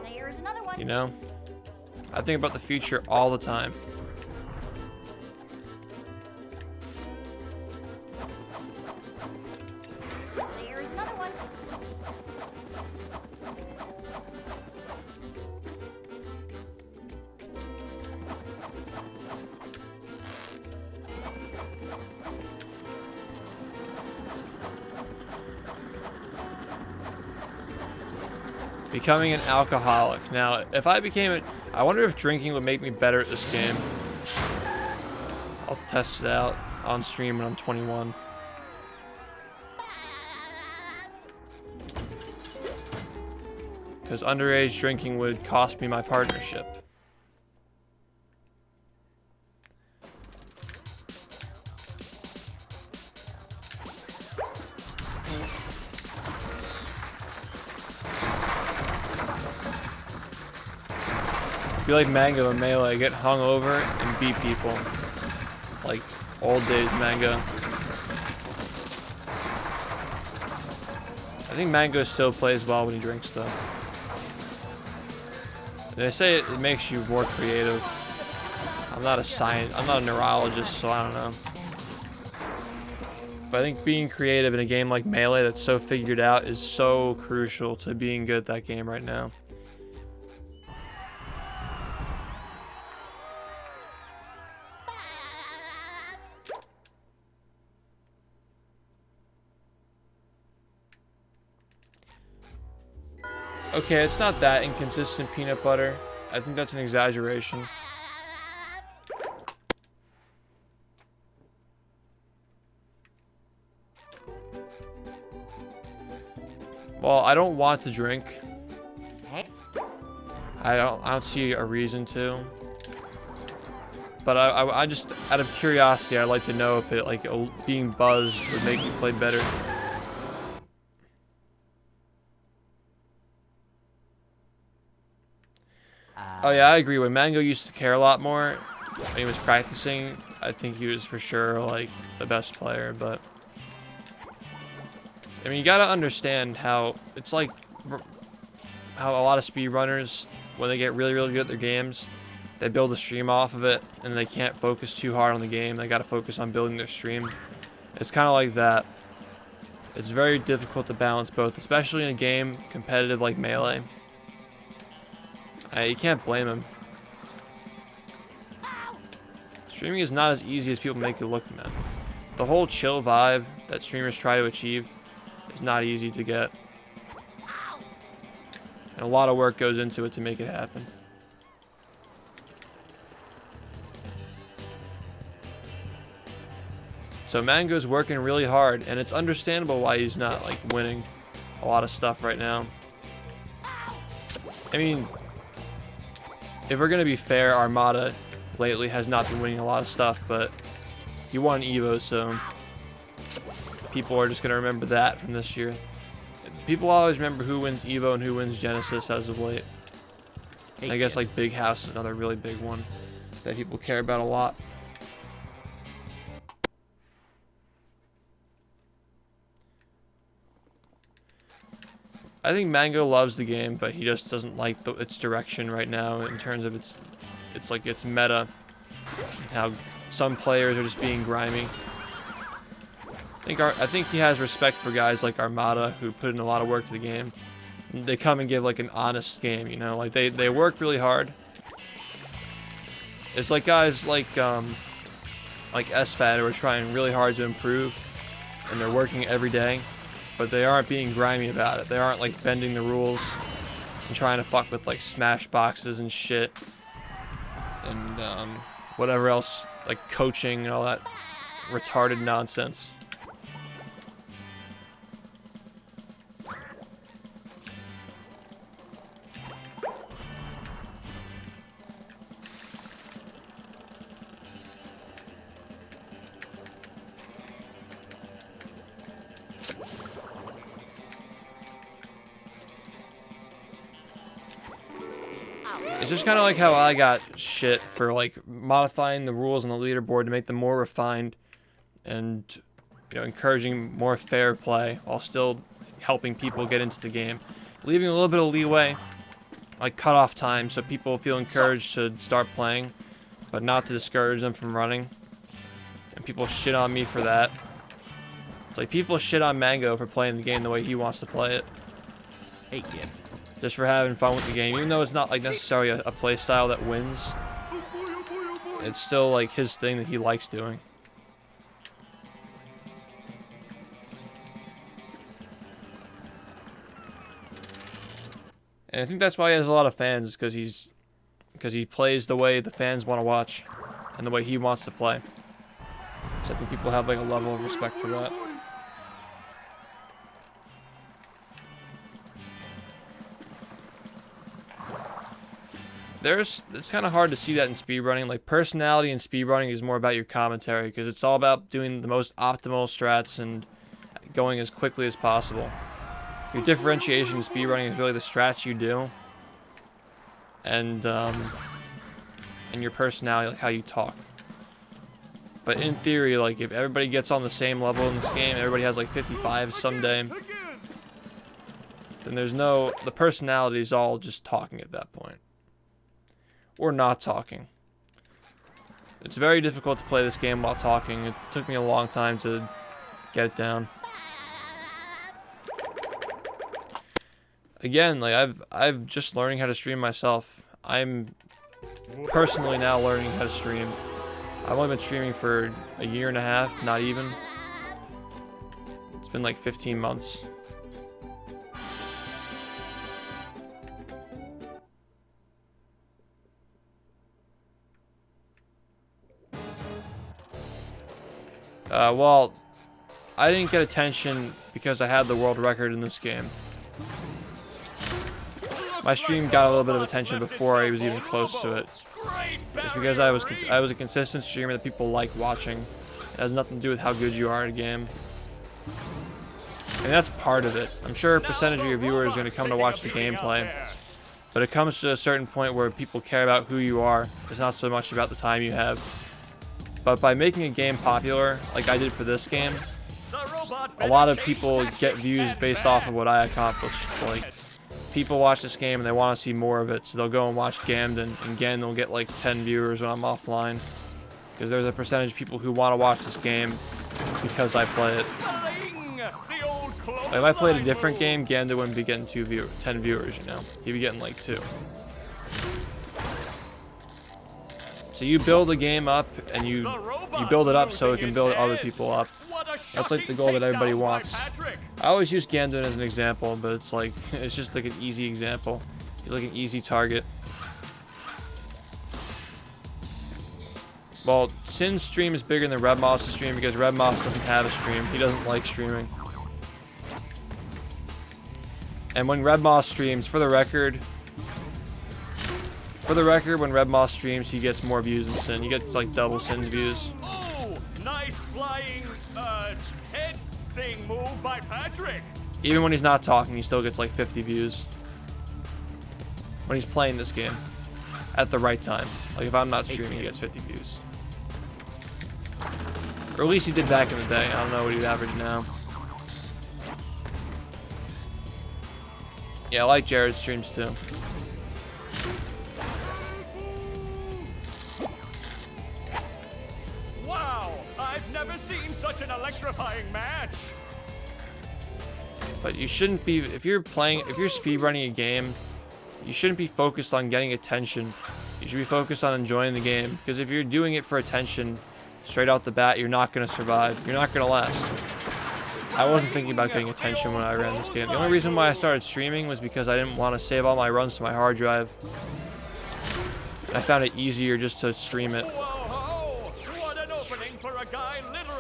There's another one. You know? I think about the future all the time. There's another one. Becoming an alcoholic. Now, if I became it, I wonder if drinking would make me better at this game. I'll test it out on stream when I'm 21. Because underage drinking would cost me my partnership. Be like Mango and Melee, get hung over and beat people. Like old days Mango. I think Mango still plays well when he drinks though. They say it makes you more creative. I'm not a neurologist, so I don't know. But I think being creative in a game like Melee that's so figured out is so crucial to being good at that game right now. Okay, it's not that inconsistent peanut butter. I think that's an exaggeration. Well, I don't want to drink. I don't see a reason to. But I just, out of curiosity, I'd like to know if it, like, being buzzed would make me play better. Oh yeah, I agree. When Mango used to care a lot more when he was practicing, I think he was for sure like the best player, but I mean, you gotta understand how it's like how a lot of speedrunners, when they get really, really good at their games, they build a stream off of it and they can't focus too hard on the game. They gotta focus on building their stream. It's kind of like that. It's very difficult to balance both, especially in a game competitive like Melee. You can't blame him. Streaming is not as easy as people make it look, man. The whole chill vibe that streamers try to achieve is not easy to get. And a lot of work goes into it to make it happen. So Mango's working really hard, and it's understandable why he's not like winning a lot of stuff right now. I mean, if we're gonna be fair, Armada lately has not been winning a lot of stuff, but he won Evo, so people are just gonna remember that from this year. People always remember who wins Evo and who wins Genesis as of late. And I guess like Big House is another really big one that people care about a lot. I think Mango loves the game, but he just doesn't like its direction right now in terms of its meta. How some players are just being grimy. I think he has respect for guys like Armada who put in a lot of work to the game. They come and give like an honest game, you know, like they work really hard. It's like guys like SFAT who are trying really hard to improve, and they're working every day. But they aren't being grimy about it. They aren't like bending the rules and trying to fuck with like smash boxes and shit. And whatever else, like coaching and all that retarded nonsense. It's just kind of like how I got shit for like modifying the rules on the leaderboard to make them more refined and, you know, encouraging more fair play while still helping people get into the game. Leaving a little bit of leeway, like cutoff time, so people feel encouraged to start playing, but not to discourage them from running. And people shit on me for that. It's like people shit on Mango for playing the game the way he wants to play it. Hey, kid. Just for having fun with the game, even though it's not like necessarily a play style that wins. It's still like his thing that he likes doing. And I think that's why he has a lot of fans, is because he plays the way the fans want to watch and the way he wants to play. So I think people have like a level of respect for that. It's kind of hard to see that in speedrunning. Like, personality in speedrunning is more about your commentary, because it's all about doing the most optimal strats and going as quickly as possible. Your differentiation in speedrunning is really the strats you do, and your personality, like how you talk. But in theory, like, if everybody gets on the same level in this game, everybody has like 55 someday, then the personality is all just talking at that point. Or not talking. It's very difficult to play this game while talking. It took me a long time to get it down. Again, like I've just learning how to stream myself. I'm personally now learning how to stream. I've only been streaming for a year and a half, not even. It's been like 15 months. Well, I didn't get attention because I had the world record in this game. My stream got a little bit of attention before I was even close to it. It's because I was a consistent streamer that people like watching. It has nothing to do with how good you are at a game. And that's part of it. I'm sure a percentage of your viewers are going to come to watch the gameplay. But it comes to a certain point where people care about who you are. It's not so much about the time you have. But by making a game popular, like I did for this game, a lot of people get views based off of what I accomplished. Like, people watch this game and they want to see more of it, so they'll go and watch Gamden, and Gamden will get like 10 viewers when I'm offline. Because there's a percentage of people who want to watch this game because I play it. Like, if I played a different game, Gamden wouldn't be getting 10 viewers, you know? He'd be getting like 2. So you build a game up, and you build it up so it can build other people up. That's like the goal that everybody wants. I always use Gamden as an example, but it's like, it's just like an easy example. He's like an easy target. Well, Sin's stream is bigger than Red Moss's stream because Red Moss doesn't have a stream. He doesn't like streaming. And when Red Moss streams, for the record, when Red Moss streams, he gets more views than Sin. He gets like double Sin's views. Oh, nice flying head thing move by Patrick. Even when he's not talking, he still gets like 50 views. When he's playing this game. At the right time. Like if I'm not streaming, he gets 50 views. Or at least he did back in the day. I don't know what he'd average now. Yeah, I like Jared's streams too. Wow, I've never seen such an electrifying match. But you shouldn't be, if you're speedrunning a game, you shouldn't be focused on getting attention. You should be focused on enjoying the game. Because if you're doing it for attention, straight out the bat, you're not going to survive. You're not going to last. I wasn't thinking about getting attention when I ran this game. The only reason why I started streaming was because I didn't want to save all my runs to my hard drive. I found it easier just to stream it.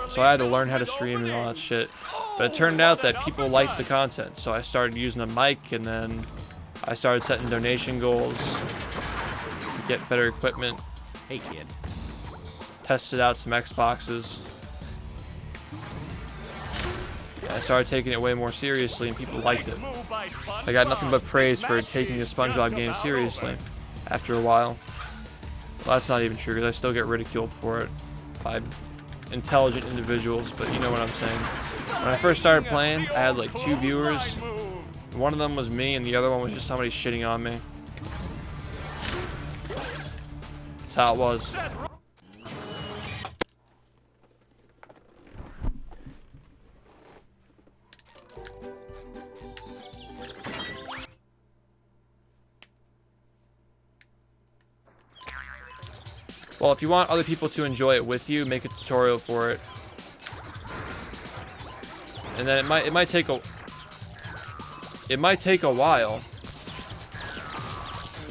So I had to learn how to stream and all that shit. But it turned out that people liked the content, so I started using a mic, and then I started setting donation goals to get better equipment. Hey, kid. Tested out some Xboxes. Yeah, I started taking it way more seriously, and people liked it. I got nothing but praise for taking the SpongeBob game seriously. after a while. Well, that's not even true because I still get ridiculed for it by intelligent individuals, but you know what I'm saying. When I first started playing, I had like 2 viewers. One of them was me and the other one was just somebody shitting on me. That's how it was. Well, if you want other people to enjoy it with you, make a tutorial for it. And then it might take a while.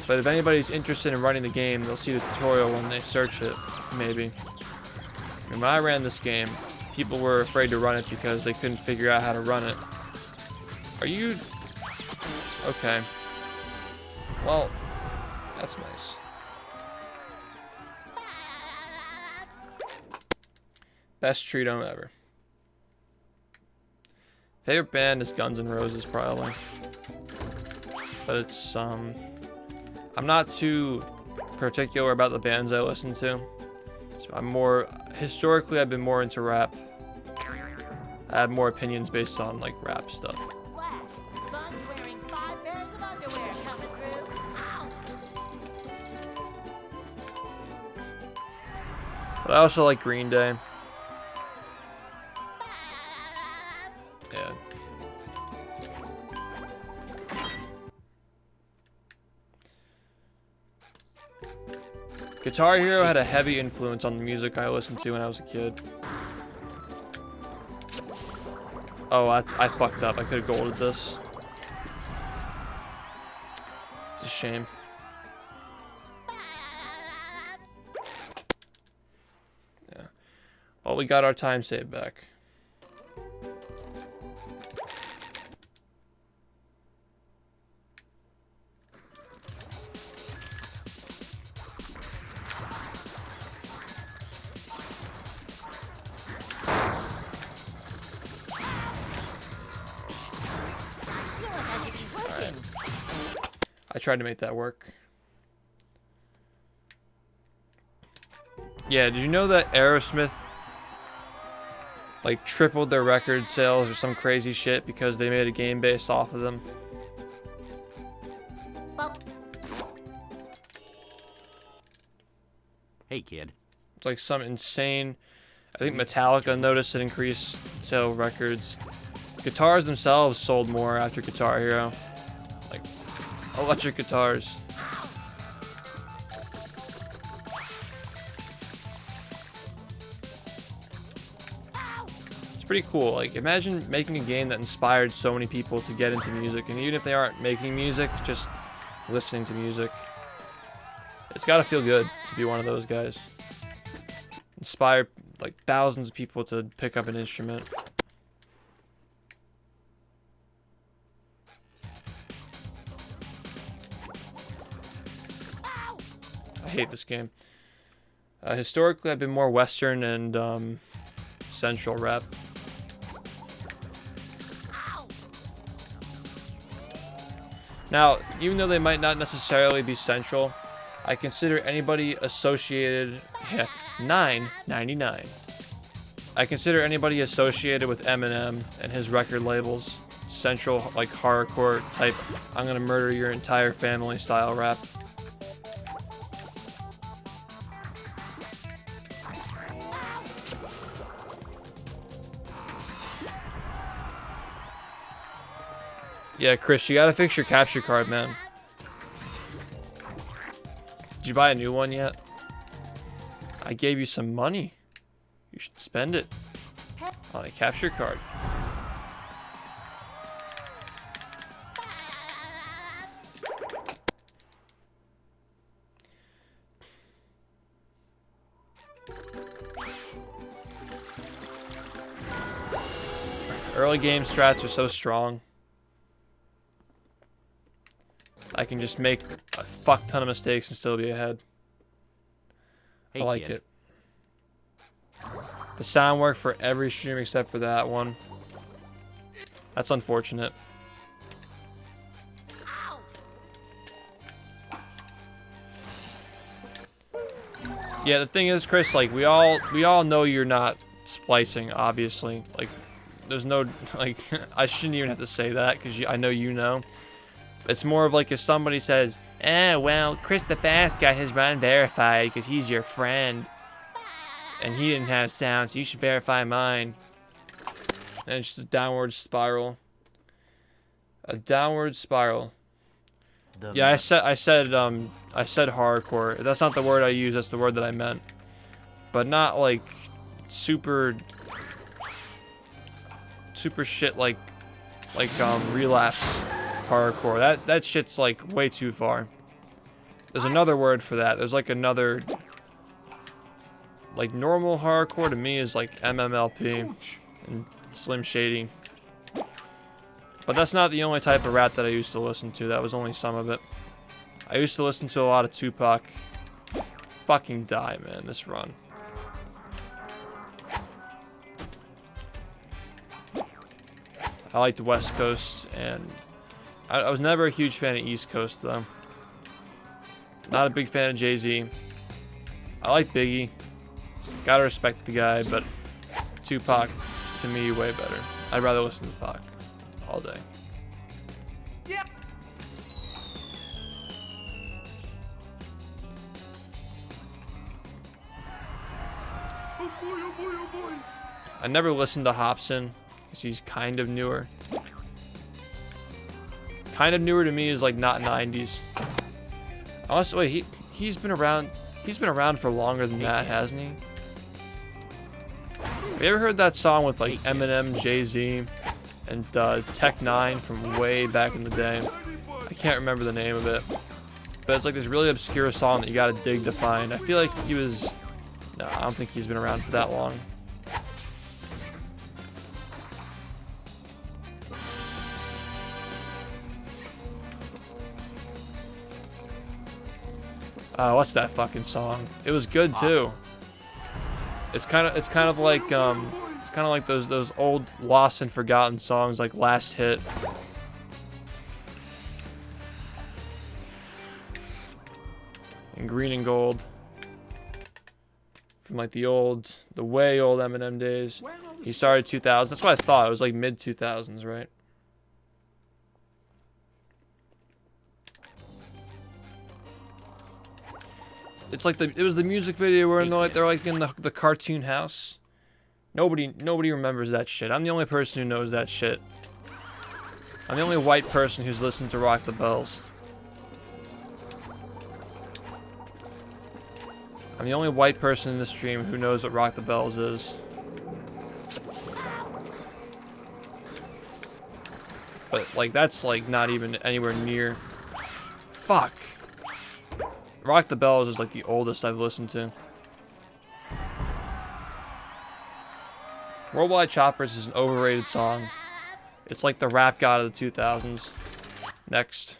But if anybody's interested in running the game, they'll see the tutorial when they search it, maybe. And when I ran this game, people were afraid to run it because they couldn't figure out how to run it. Are you... Okay. Well, that's nice. Best Treat'em ever. Favorite band is Guns N' Roses, probably. But it's, I'm not too particular about the bands I listen to. So I'm more, historically I've been more into rap. I have more opinions based on, like, rap stuff. Flash, Sponge wearing 5 pairs of underwear coming through. Ow! But I also like Green Day. Yeah. Guitar Hero had a heavy influence on the music I listened to when I was a kid. Oh, I fucked up. I could have golded this. It's a shame. Yeah. Well, we got our time saved back. I tried to make that work. Yeah, did you know that Aerosmith like tripled their record sales or some crazy shit because they made a game based off of them? Hey, kid. It's like some insane... I think Metallica noticed an increase in sale of records. Guitars themselves sold more after Guitar Hero. Like, electric guitars. It's pretty cool. Like, imagine making a game that inspired so many people to get into music, and even if they aren't making music, just listening to music. It's gotta feel good to be one of those guys. Inspired like thousands of people to pick up an instrument. I hate this game. Historically, I've been more Western and Central rap. Now, even though they might not necessarily be Central, I consider anybody associated... Yeah, $9.99. I consider anybody associated with Eminem and his record labels Central, like hardcore type, I'm gonna murder your entire family style rap. Yeah, Chris, you gotta fix your capture card, man. Did you buy a new one yet? I gave you some money. You should spend it on a capture card. Early game strats are so strong. I can just make a fuck ton of mistakes and still be ahead. Hey, I like kid. it. The sound worked for every stream except for that one. That's unfortunate. Yeah, the thing is, Chris, like we all know you're not splicing, obviously. Like, there's no like I shouldn't even have to say that because I know you know. It's more of like if somebody says, well, Chris the Fast got his run verified because he's your friend, and he didn't have sound, so you should verify mine. And it's just a downward spiral. A downward spiral. Yeah, I said hardcore. That's not the word I used, that's the word that I meant. But not like super shit like relapse hardcore. That shit's like way too far. There's another word for that. There's like another like normal hardcore to me is like MMLP and Slim Shady. But that's not the only type of rap that I used to listen to. That was only some of it. I used to listen to a lot of Tupac. Fucking die, man, this run. I liked West Coast, and I was never a huge fan of East Coast, though. Not a big fan of Jay-Z. I like Biggie. Gotta respect the guy, but Tupac, to me, way better. I'd rather listen to Pac all day. Yep. Oh boy, oh boy, oh boy. I never listened to Hobson, because he's kind of newer. Kind of newer to me is like not 90s. Also, wait, he's been around for longer than that, hasn't he? Have you ever heard that song with like Eminem, Jay-Z, and Tech 9 from way back in the day? I can't remember the name of it, but it's like this really obscure song that you gotta dig to find. I feel like he was... No, I don't think he's been around for that long. What's that fucking song? It was good too. It's kind of like those old lost and forgotten songs like Last Hit. And Green and Gold. From like the way old Eminem days. He started 2000. That's what I thought. It was like mid 2000s, right? It's like it was the music video where they're like in the cartoon house. Nobody remembers that shit. I'm the only person who knows that shit. I'm the only white person who's listened to Rock the Bells. I'm the only white person in the stream who knows what Rock the Bells is. But like that's like not even anywhere near. Fuck. Rock the Bells is like the oldest I've listened to. Worldwide Choppers is an overrated song. It's like the rap god of the 2000s. Next.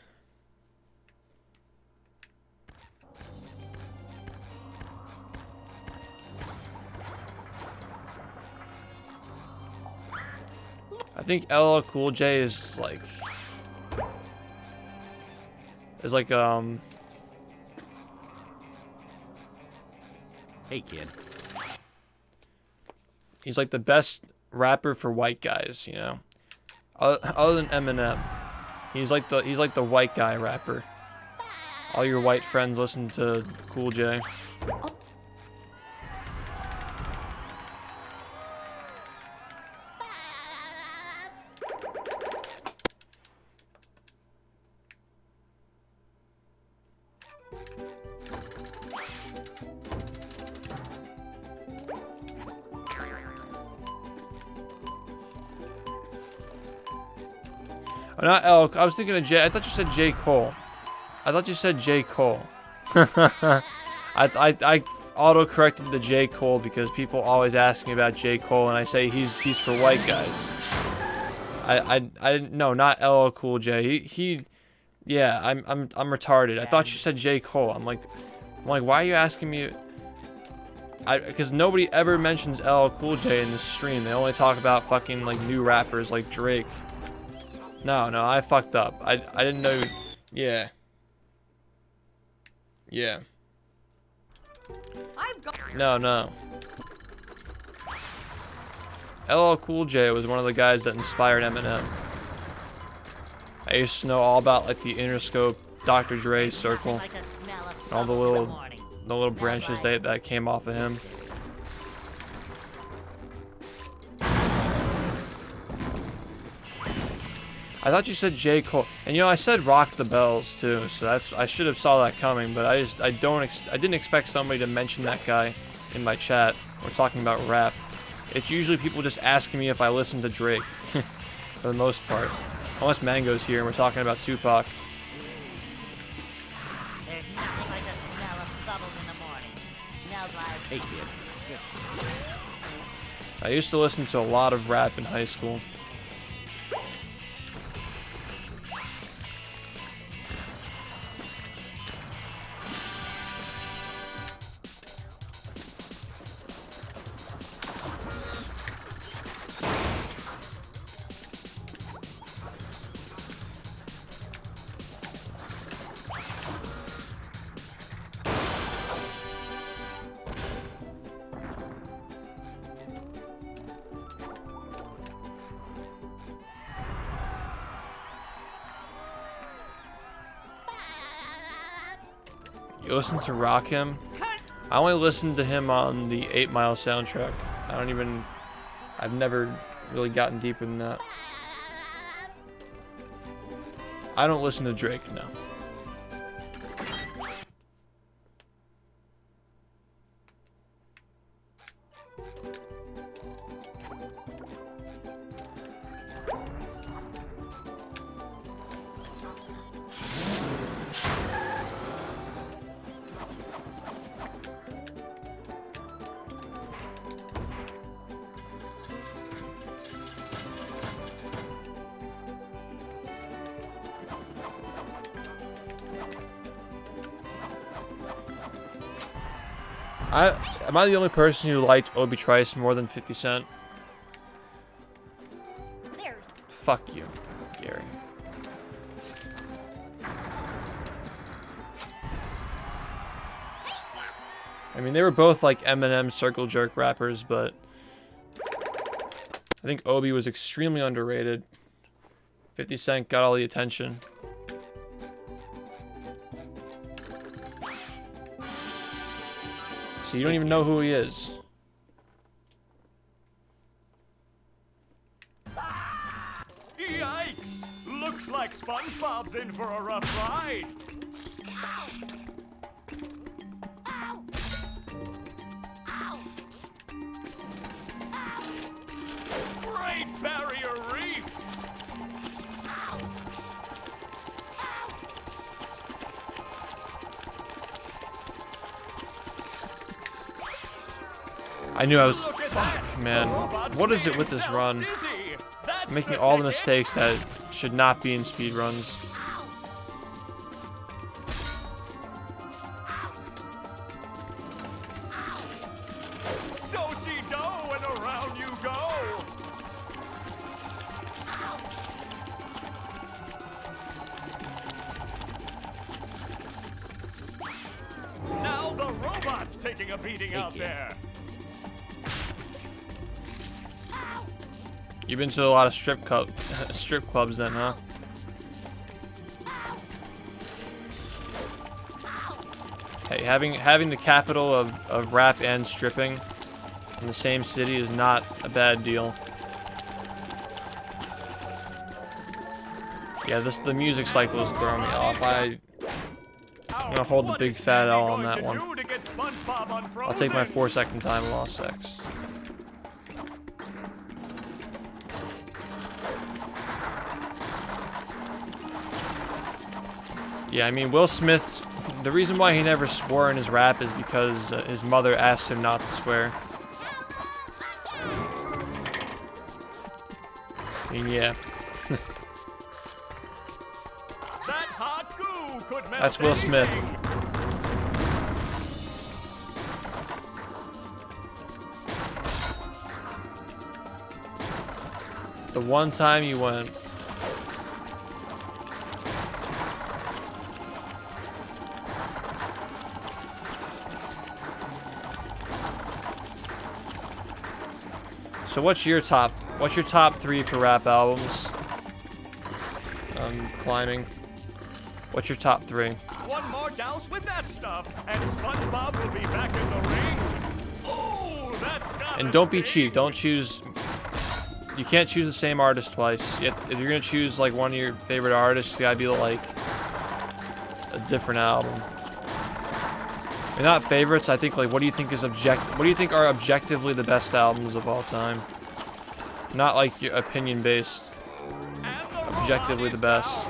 I think LL Cool J is like Hey, kid. he's like the best rapper for white guys, you know. Other than Eminem, he's like the white guy rapper. All your white friends listen to Cool J. Oh, not Elk. I was thinking of J. I thought you said J. Cole. I thought you said J. Cole. I auto-corrected the J. Cole because people always ask me about J. Cole, and I say he's for white guys. I didn't. No, not LL Cool J. Yeah, I'm retarded. I thought you said J. Cole. I'm like, why are you asking me? Because nobody ever mentions LL Cool J in this stream. They only talk about fucking like new rappers like Drake. No, I fucked up. I didn't know. Yeah. Yeah. I've No, no. LL Cool J was one of the guys that inspired Eminem. I used to know all about like the Interscope, Dr. Dre circle, Like a smell of and all the bubbles in little morning. branches that came off of him. I thought you said J. Cole, and you know I said Rock the Bells too, so I should have saw that coming, but I didn't expect somebody to mention that guy in my chat. We're talking about rap. It's usually people just asking me if I listen to Drake, for the most part, unless Mango's here and we're talking about Tupac. There's nothing like the smell of bubbles in the morning. Smells like... Hey, kid. I used to listen to a lot of rap in high school. You listen to Rakim? I only listened to him on the 8 Mile soundtrack. I've never really gotten deeper than that. I don't listen to Drake, no. Am I the only person who liked Obi Trice more than 50 Cent? There's Fuck you, Gary. I mean, they were both like Eminem circle jerk rappers, but I think Obi was extremely underrated. 50 Cent got all the attention. So you don't even know who he is. Yikes! Looks like SpongeBob's in for a rough ride. Great Barrier Reef! I knew I was. Look at that! Fuck, man. What is it with this run? Dizzy. That's Making the all the ticket. mistakes that should not be in speedruns. Do-si-do and around you go. Now the robot's taking a beating out there. You've been to a lot of strip clubs then, huh? Hey, having the capital of rap and stripping in the same city is not a bad deal. Yeah, the music cycle is throwing me off. I'm gonna hold the big fat L on that one. I'll take my 4-second time loss 6. Yeah, I mean, Will Smith, the reason why he never swore in his rap is because his mother asked him not to swear. I mean, yeah. That hot goo could melt That's Will Smith. anything. The one time you went. So what's your top 3 for rap albums? Climbing. What's your top 3? One more douse with that stuff, and SpongeBob will be back in the ring. Oh, that's gotta And don't be sting. cheap. Don't choose. You can't choose the same artist twice. If you're gonna choose like one of your favorite artists, it's gotta be like a different album. And not favorites. I think like what do you think are objectively the best albums of all time? Not like your opinion based. And the Objectively the best.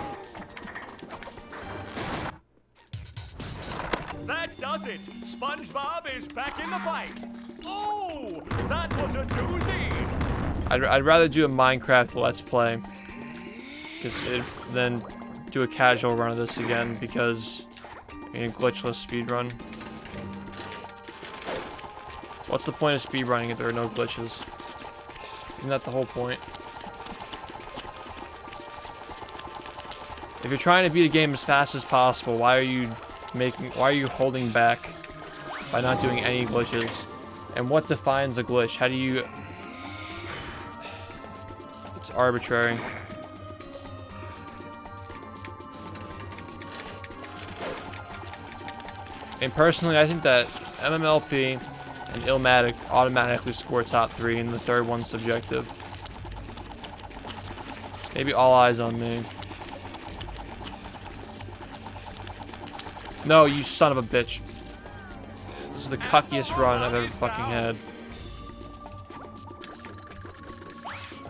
That does it. SpongeBob is back in the fight. Oh, that was a doozy. I'd rather do a Minecraft Let's Play than do a casual run of this again because a glitchless speedrun. What's the point of speedrunning if there are no glitches? Isn't that the whole point? If you're trying to beat a game as fast as possible, why are you holding back by not doing any glitches? And what defines a glitch? How do you... It's arbitrary. And personally, I think that MMLP and Illmatic automatically score top 3, and the third one's subjective. Maybe All Eyes on Me. No, you son of a bitch. This is the cuckiest run I've ever fucking had.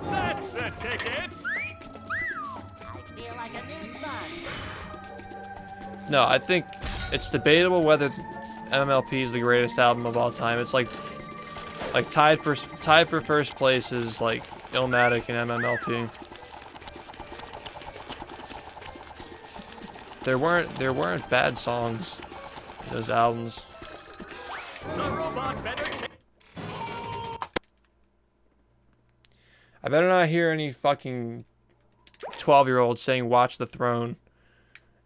That's the ticket. I feel like a new sponge. No, I think it's debatable whether MMLP is the greatest album of all time. It's like tied for first place is like Illmatic and MMLP. There weren't bad songs in those albums. The robot better I better not hear any fucking 12-year-olds saying "Watch the Throne"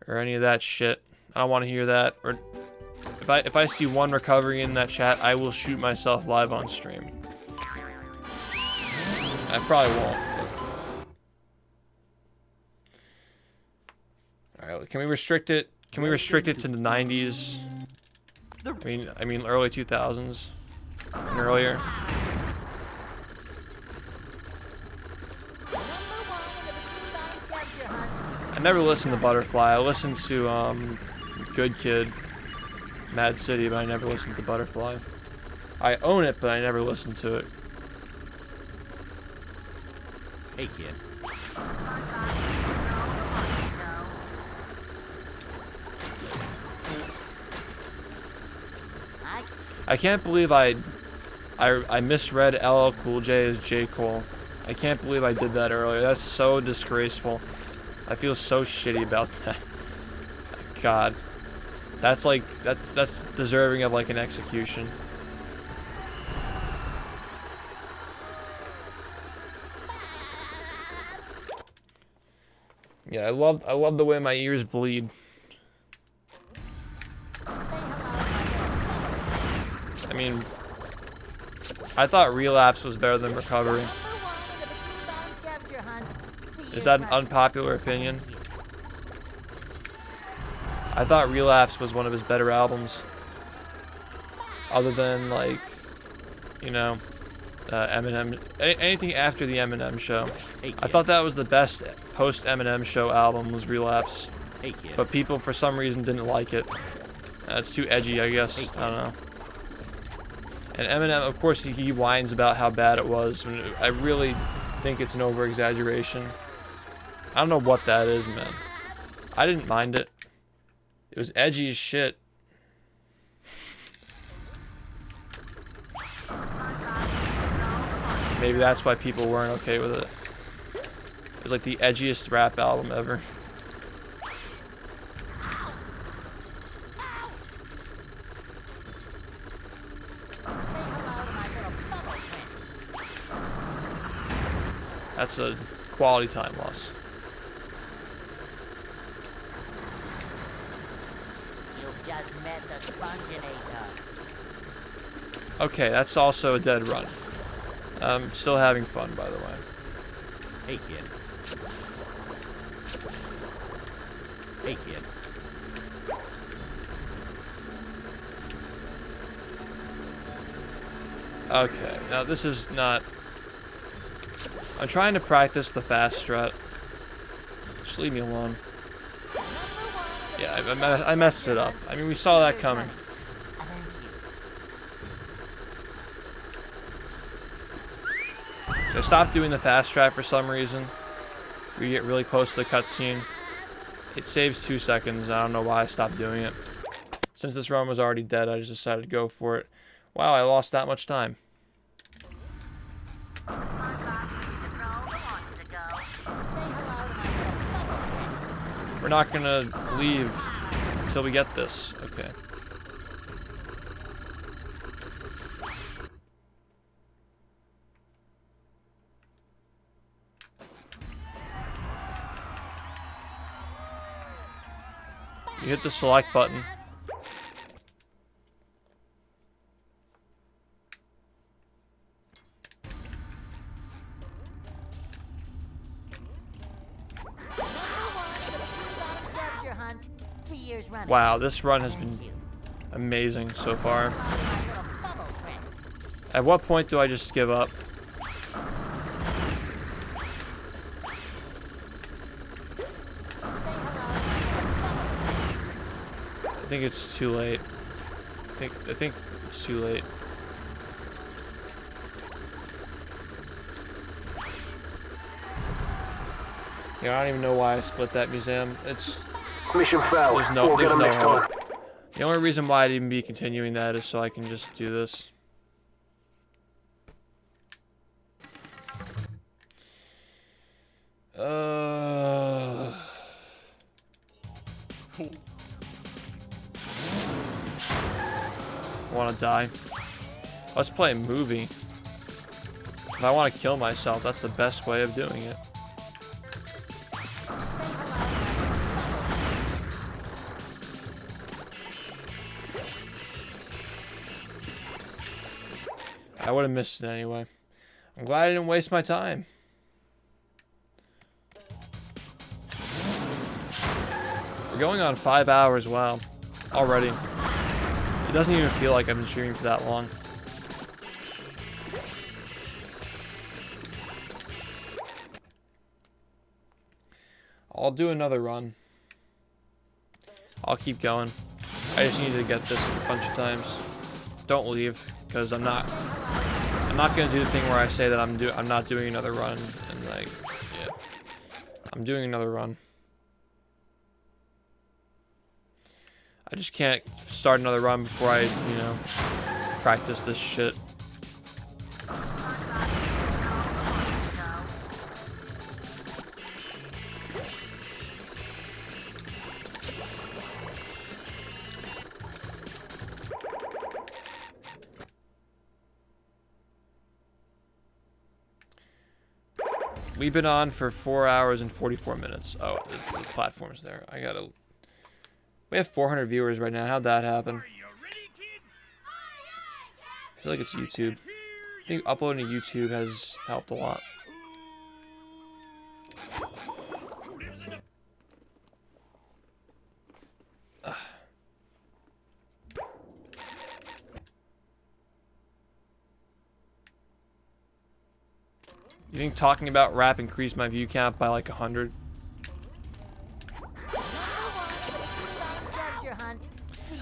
or any of that shit. I don't want to hear that. Or if I see one recovery in that chat, I will shoot myself live on stream. I probably won't. All right, can we restrict it? Can we restrict it to the 90s? I mean early 2000s and earlier. I never listened to Butterfly. I listened to Good Kid, Mad City, but I never listened to Butterfly. I own it, but I never listened to it. Hey, kid. I can't believe I misread LL Cool J as J. Cole. I can't believe I did that earlier. That's so disgraceful. I feel so shitty about that. God. That's like, that's deserving of like an execution. Yeah, I love the way my ears bleed. I mean, I thought Relapse was better than Recovery. Is that an unpopular opinion? I thought Relapse was one of his better albums. Other than, like, you know, Eminem. Anything after the Eminem show. I thought that was the best post-Eminem show album was Relapse. But people, for some reason, didn't like it. It's too edgy, I guess. I don't know. And Eminem, of course, he whines about how bad it was. I really think it's an over-exaggeration. I don't know what that is, man. I didn't mind it. It was edgy as shit. Maybe that's why people weren't okay with it. It was like the edgiest rap album ever. That's a quality time loss. You've just met the Sponginator. Okay, that's also a dead run. I'm still having fun, by the way. Hey, kid. Hey, kid. Okay, now this is not... I'm trying to practice the fast strat. Just leave me alone. Yeah, I messed it up. I mean, we saw that coming. So I stopped doing the fast strat for some reason. We get really close to the cutscene. It saves 2 seconds. I don't know why I stopped doing it. Since this run was already dead, I just decided to go for it. Wow, I lost that much time. We're not gonna leave until we get this. Okay. You hit the select button. Wow, this run has been amazing so far. At what point do I just give up? I think it's too late. I think it's too late. Yeah, I don't even know why I split that museum. It's Mission failed. there's We'll get no them next hope. time. The only reason why I'd even be continuing that is so I can just do this. I want to die. Let's play a movie. If I want to kill myself, that's the best way of doing it. I would have missed it anyway. I'm glad I didn't waste my time. We're going on 5 hours, wow. Already. It doesn't even feel like I've been streaming for that long. I'll do another run. I'll keep going. I just need to get this a bunch of times. Don't leave, because I'm not gonna do the thing where I say that I'm not doing another run, and like, yeah, I'm doing another run. I just can't start another run before I, you know, practice this shit. We've been on for 4 hours and 44 minutes. Oh, the platform's there. We have 400 viewers right now. How'd that happen? I feel like it's YouTube. I think uploading to YouTube has helped a lot. You think talking about rap increased my view count by like 100?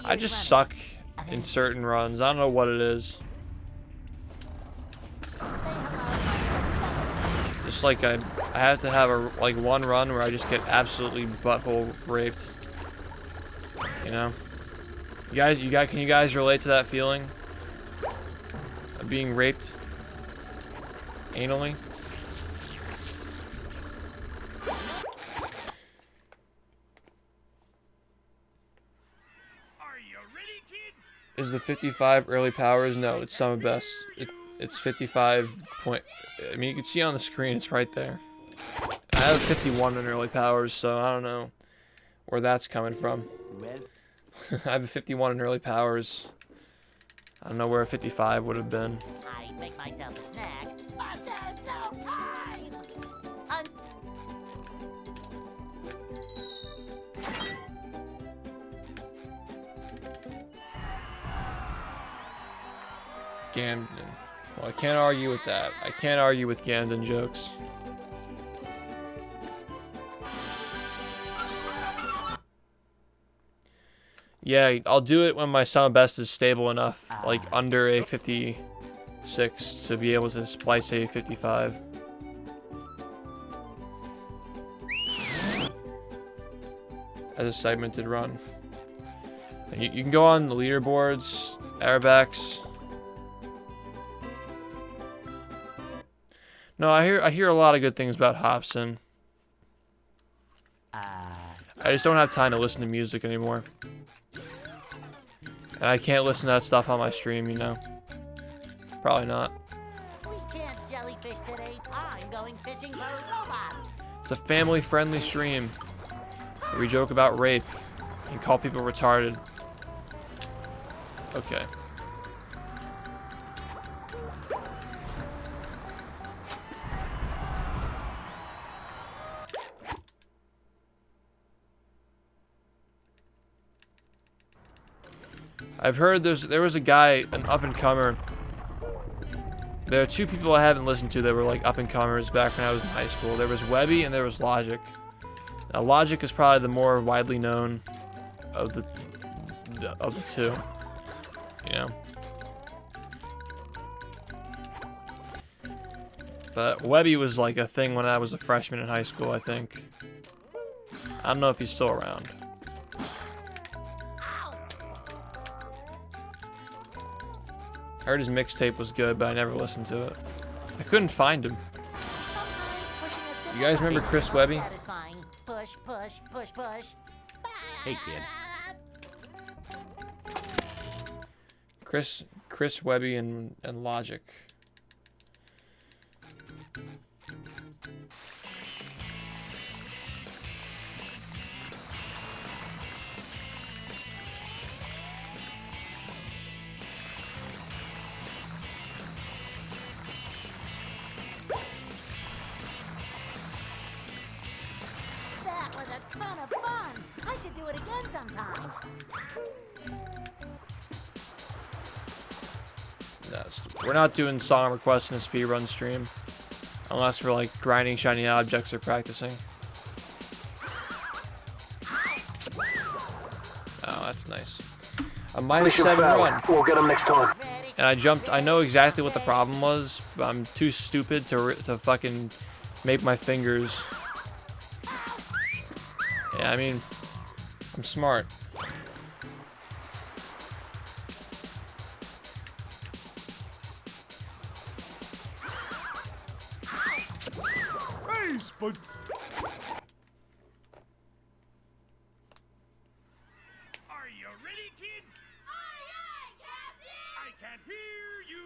I just suck in certain runs. I don't know what it is. Just like I have to have like one run where I just get absolutely butthole raped. You know? Can you guys relate to that feeling? Of being raped anally? Is the 55 early powers? No, it's sum of best. It's 55 point. I mean, you can see on the screen, it's right there. I have a 51 in early powers, so I don't know where that's coming from. I have a 51 in early powers. I don't know where a 55 would have been. I make myself a snack. Gamden. Well, I can't argue with that. I can't argue with Gamden jokes. Yeah, I'll do it when my sound best is stable enough, like under a 56, to be able to splice a 55. As a segmented run. And you can go on the leaderboards, airbacks. No, I hear a lot of good things about Hobson. I just don't have time to listen to music anymore. And I can't listen to that stuff on my stream, you know. Probably not. We can't jellyfish today. I'm going fishing for robots. It's a family-friendly stream. Where we joke about rape and call people retarded. Okay. I've heard there was a guy, an up-and-comer. There are two people I haven't listened to that were like up-and-comers back when I was in high school. There was Webby and there was Logic. Now, Logic is probably the more widely known of the two. You know. But Webby was like a thing when I was a freshman in high school, I think. I don't know if he's still around. I heard his mixtape was good, but I never listened to it. I couldn't find him. You guys remember Chris Webby? Push, push, push, push. Hey, kid. Chris Webby and Logic. That was a ton of fun. I should do it again sometime. We're not doing song requests in a speedrun stream. Unless we're like grinding shiny objects or practicing. Oh, that's nice. A Mission -7 failed. run. We'll get them next time. And I jumped. I know exactly what the problem was, but I'm too stupid to fucking make my fingers. Yeah, I mean, I'm smart. Hey, Spud. Are you ready, kids? I can't hear you.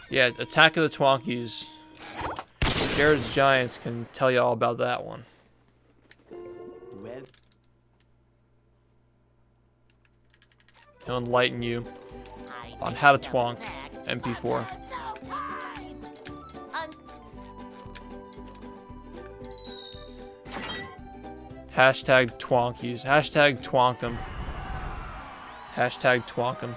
Yeah, Attack of the Twonkies. Jared's Giants can tell you all about that one. Well, He'll enlighten you on how to twonk MP4. Hashtag Twonkies. Hashtag Twonkum. Hashtag Twonkum.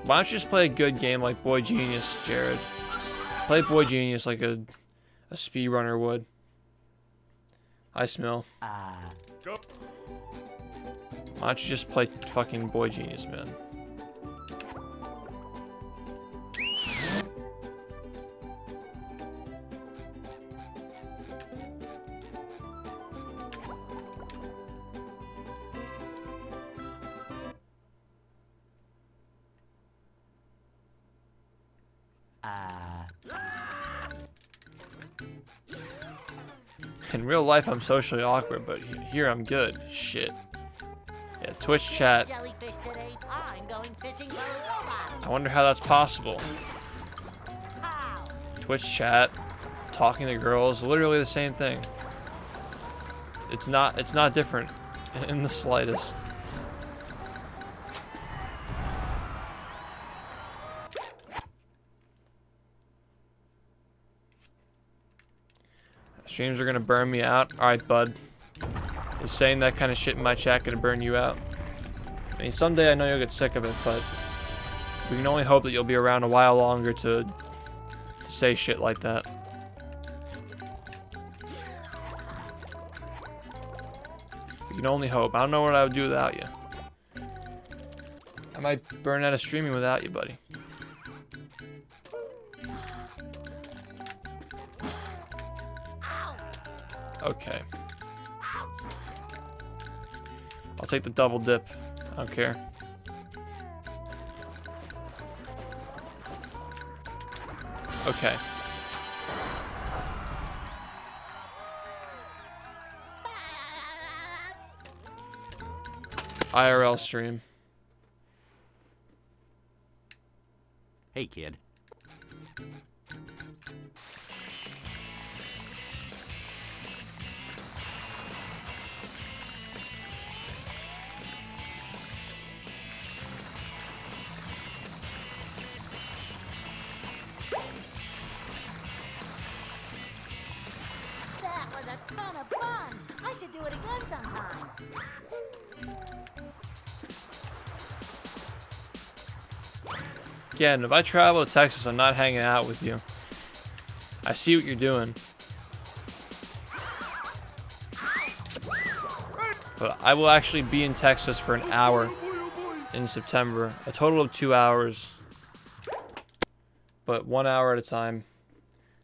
Why don't you just play a good game like Boy Genius, Jared? Play Boy Genius like a speedrunner would. I smell. Go. Why don't you just play fucking Boy Genius, man? In real life, I'm socially awkward, but here I'm good. Shit. Yeah, Twitch chat. Jellyfish today. I'm going fishing for robots. I wonder how that's possible. How? Twitch chat, talking to girls, literally the same thing. It's not different in the slightest. Streams are gonna burn me out. Alright, bud. Is saying that kind of shit in my chat gonna burn you out? I mean, someday I know you'll get sick of it, but we can only hope that you'll be around a while longer to say shit like that. We can only hope. I don't know what I would do without you. I might burn out of streaming without you, buddy. Okay. I'll take the double dip. I don't care. Okay. IRL stream. Hey, kid. That was a ton of fun. I should do it again sometime. Again, if I travel to Texas, I'm not hanging out with you. I see what you're doing. But I will actually be in Texas for an hour in September. A total of 2 hours. But 1 hour at a time.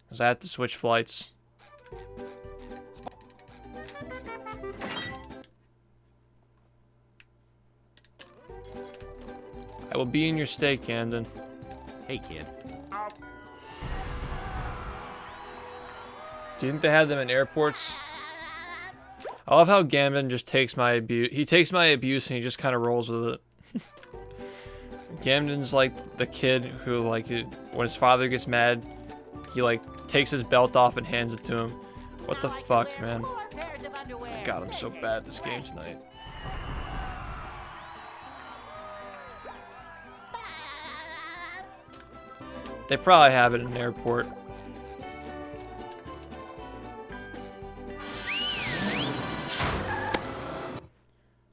Because I have to switch flights. I will be in your stay, Camden. Hey, kid. Do you think they have them in airports? I love how Camden just takes my abuse. He takes my abuse and he just kind of rolls with it. Camden's like the kid who, like, when his father gets mad, he, like, takes his belt off and hands it to him. What the fuck, man? God, I'm so bad at this game tonight. They probably have it in an airport.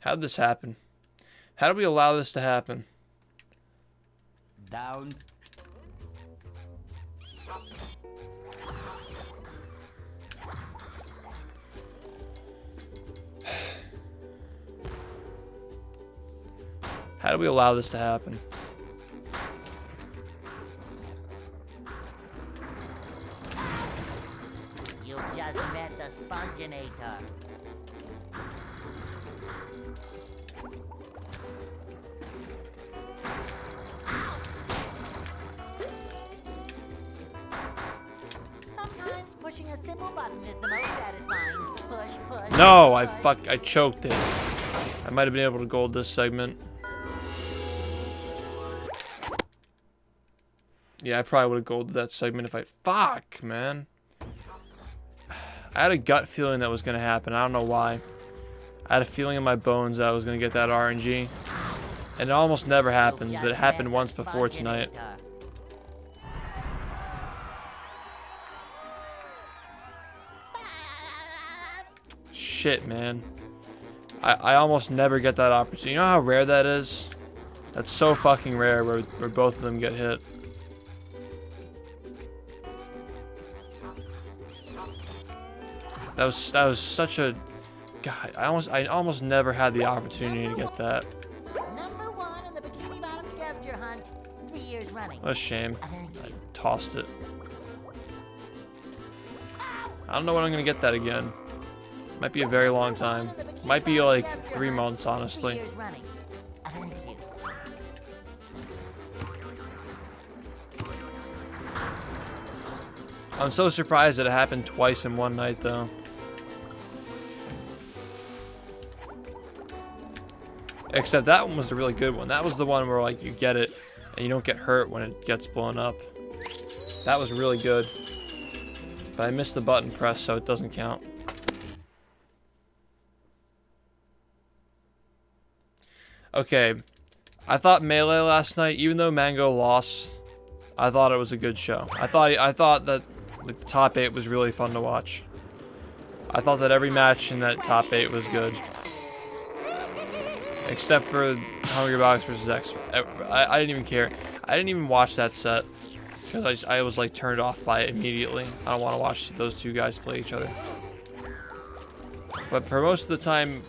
How'd this happen? How did we allow this to happen? Down. How did we allow this to happen? You just met the Sponginator. Sometimes pushing a simple button is the most satisfying. Push, push. No, push. I choked it. I might have been able to gold this segment. Yeah, I probably would have golded that segment if I... Fuck, man. I had a gut feeling that was going to happen. I don't know why. I had a feeling in my bones that I was going to get that RNG. And it almost never happens, but it happened once before tonight. Shit, man. I almost never get that opportunity. You know how rare that is? That's so fucking rare where both of them get hit. That was such a... God, I almost never had the opportunity to get that. Number 1 in the Bikini Bottom scavenger hunt. 3 years running. What a shame. Thank I you. tossed it. I don't know when I'm gonna get that again. Might be a very long time. Might be like 3 months, honestly. 3 years running. Thank you. I'm so surprised that it happened twice in one night, though. Except that one was the really good one. That was the one where, like, you get it and you don't get hurt when it gets blown up. That was really good. But I missed the button press, so it doesn't count. Okay. I thought Melee last night, even though Mango lost, I thought it was a good show. I thought that the top 8 was really fun to watch. I thought that every match in that top 8 was good. Except for Hungry Box versus X. I didn't even care. I didn't even watch that set. Because I was like turned off by it immediately. I don't want to watch those two guys play each other. But for most of the time,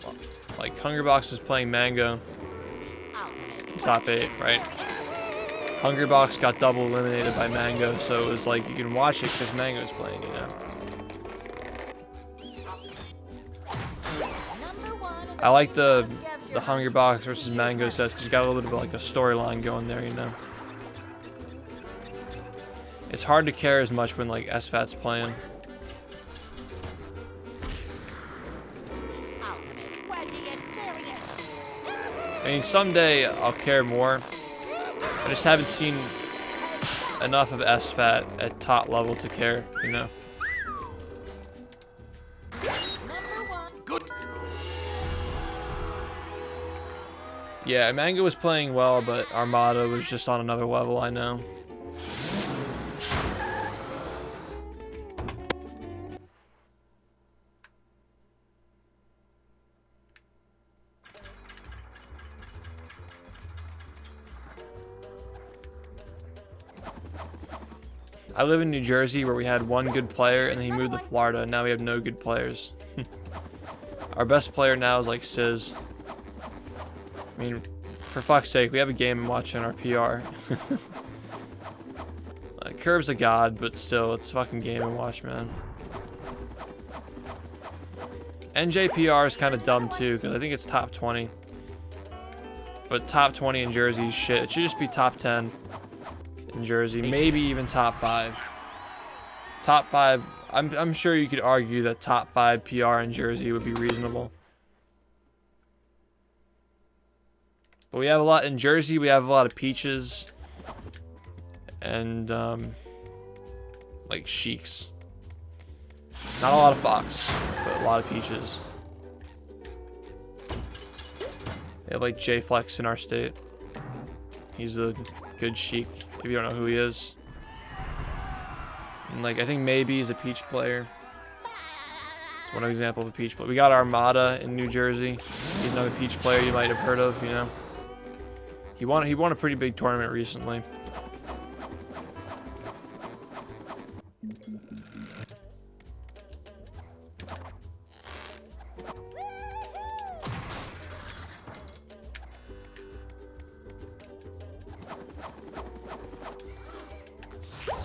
like Hungry Box was playing Mango. Top 8, right? Hungry Box got double eliminated by Mango, so it was like you can watch it because Mango's playing, you know? I like the Hungry Box versus Mango sets because you got a little bit of like a storyline going there, you know? It's hard to care as much when like SFAT's playing. I mean, someday I'll care more. I just haven't seen enough of SFAT at top level to care, you know? Yeah, Mango was playing well, but Armada was just on another level, I know. I live in New Jersey where we had one good player and then he moved to Florida and now we have no good players. Our best player now is like Sizz. I mean, for fuck's sake, we have a game and watching our PR. Curb's a god, but still, it's fucking game and watch, man. NJPR is kind of dumb too, because I think it's top 20. But top 20 in Jersey is shit. It should just be top 10 in Jersey, maybe even top 5. Top 5, I'm sure you could argue that top 5 PR in Jersey would be reasonable. But we have a lot in Jersey. We have a lot of peaches and like sheiks. Not a lot of fox, but a lot of peaches. They have like J Flex in our state. He's a good sheik if you don't know who he is. And like I think maybe he's a peach player. It's one example of a peach player. We got Armada in New Jersey. He's another peach player you might have heard of, you know. He won a pretty big tournament recently.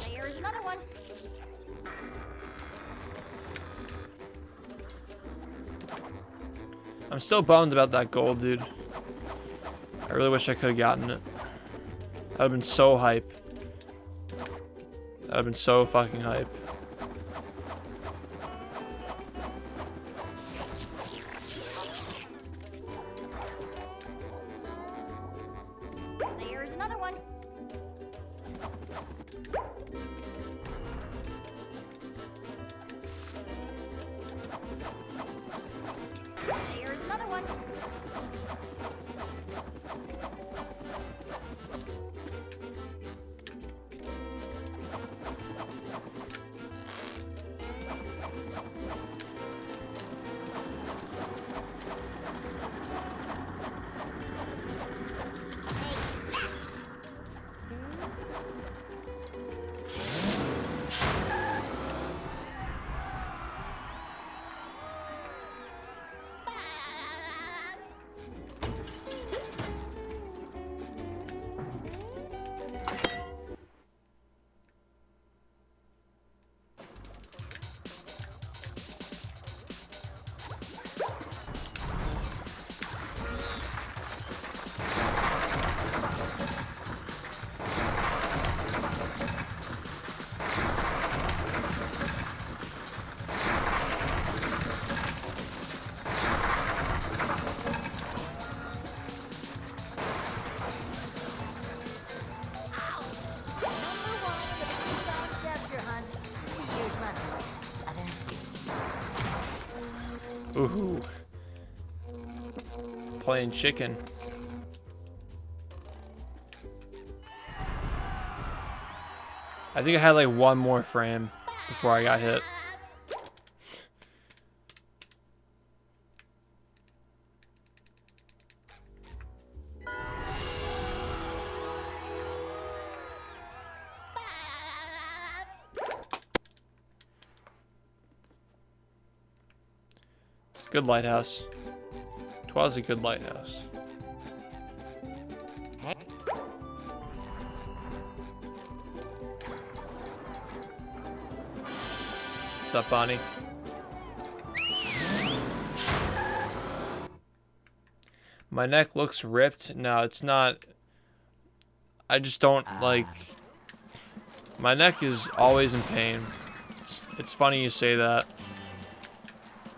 There's another one. I'm still bummed about that gold, dude. I really wish I could have gotten it. That would have been so hype. That would have been so fucking hype. There's another one. There's another one. Ooh. Playing chicken. I think I had like one more frame before I got hit. Good lighthouse. 'Twas a good lighthouse. What's up, Bonnie? My neck looks ripped. No, it's not. I just don't like. My neck is always in pain. It's funny you say that.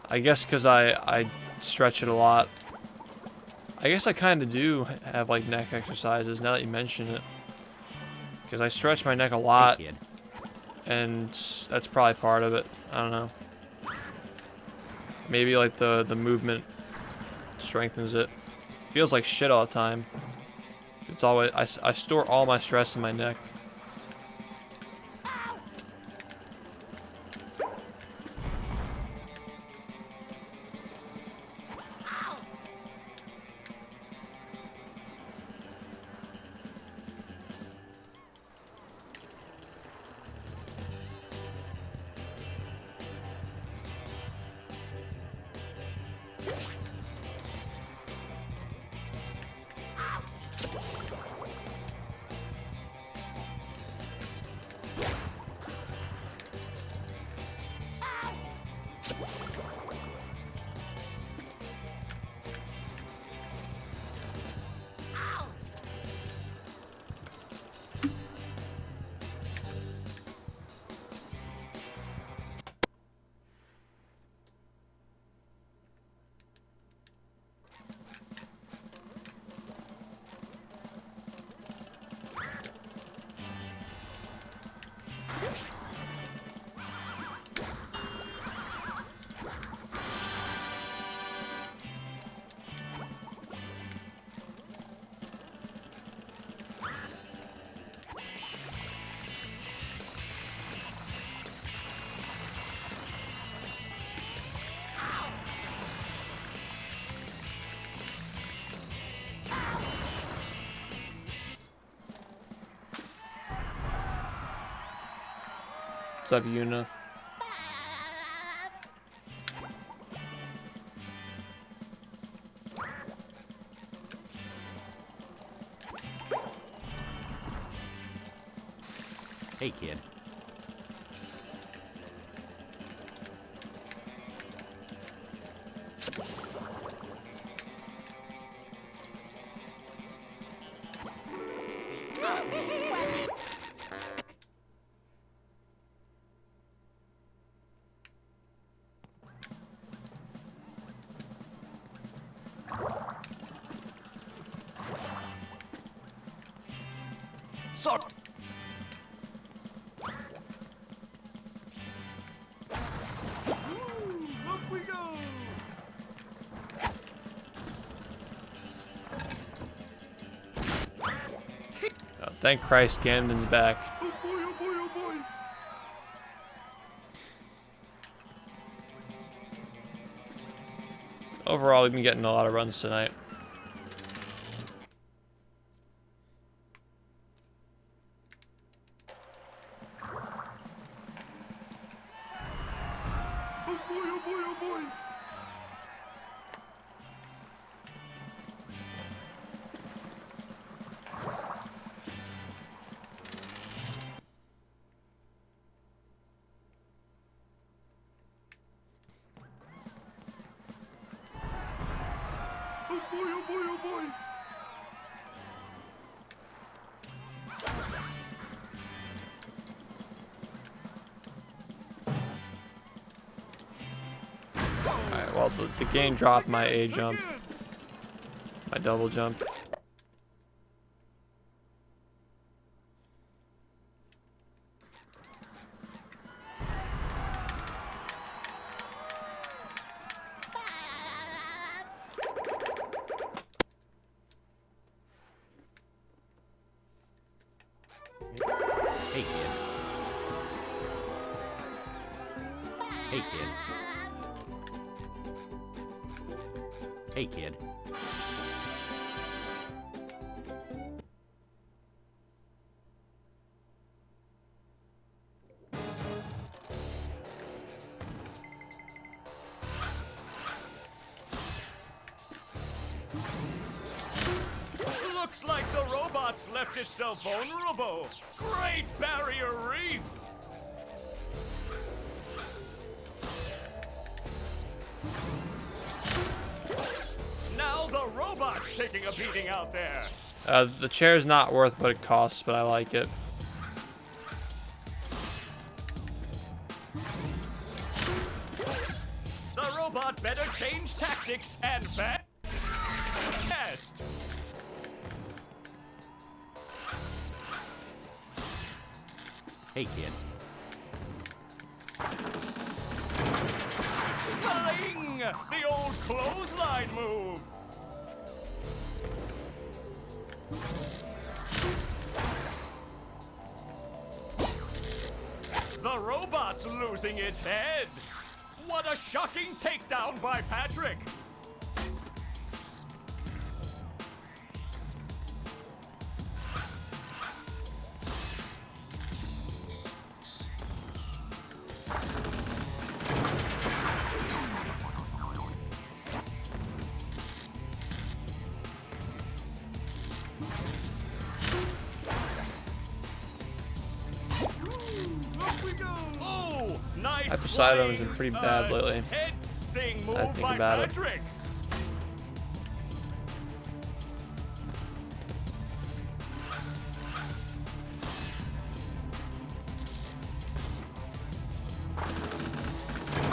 I guess because I stretch it a lot. I guess I kind of do have like neck exercises now that you mention it. Because I stretch my neck a lot. Hey, kid. And that's probably part of it. I don't know. Maybe like the movement strengthens it. Feels like shit all the time. It's always I store all my stress in my neck. What's up, Yuna? Hey, kid. Sorry. Up we go. Oh, thank Christ, Ganon's back. Oh boy, oh boy, oh boy. Overall, we've been getting a lot of runs tonight. Oh boy, oh boy, oh boy. Oh boy, oh boy, oh boy. Alright, well, the game dropped my A jump. My double jump. Hey, kid. Hey, kid. Hey, kid. Looks like the robot's left itself vulnerable. Great barrier reef! Now the robot's taking a beating out there. The chair's not worth what it costs, but I like it. The robot better change tactics and fast. Hey, kid. Sling! The old clothesline move. The robot's losing its head. What a shocking takedown by Patrick. Up we go. Oh, nice. My Poseidon has swing. been pretty bad lately. Head thing move I think by about it. Patrick.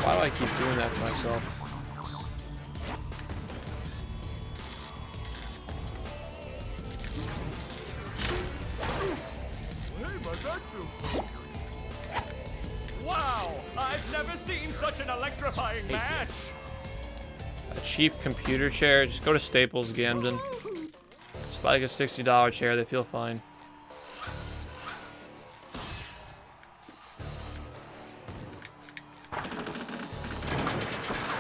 Why do I keep doing that to myself? Hey, my back feels good. Wow, I've never seen such an electrifying match. A cheap computer chair? Just go to Staples, Gamden. Just buy like a $60 chair, they feel fine.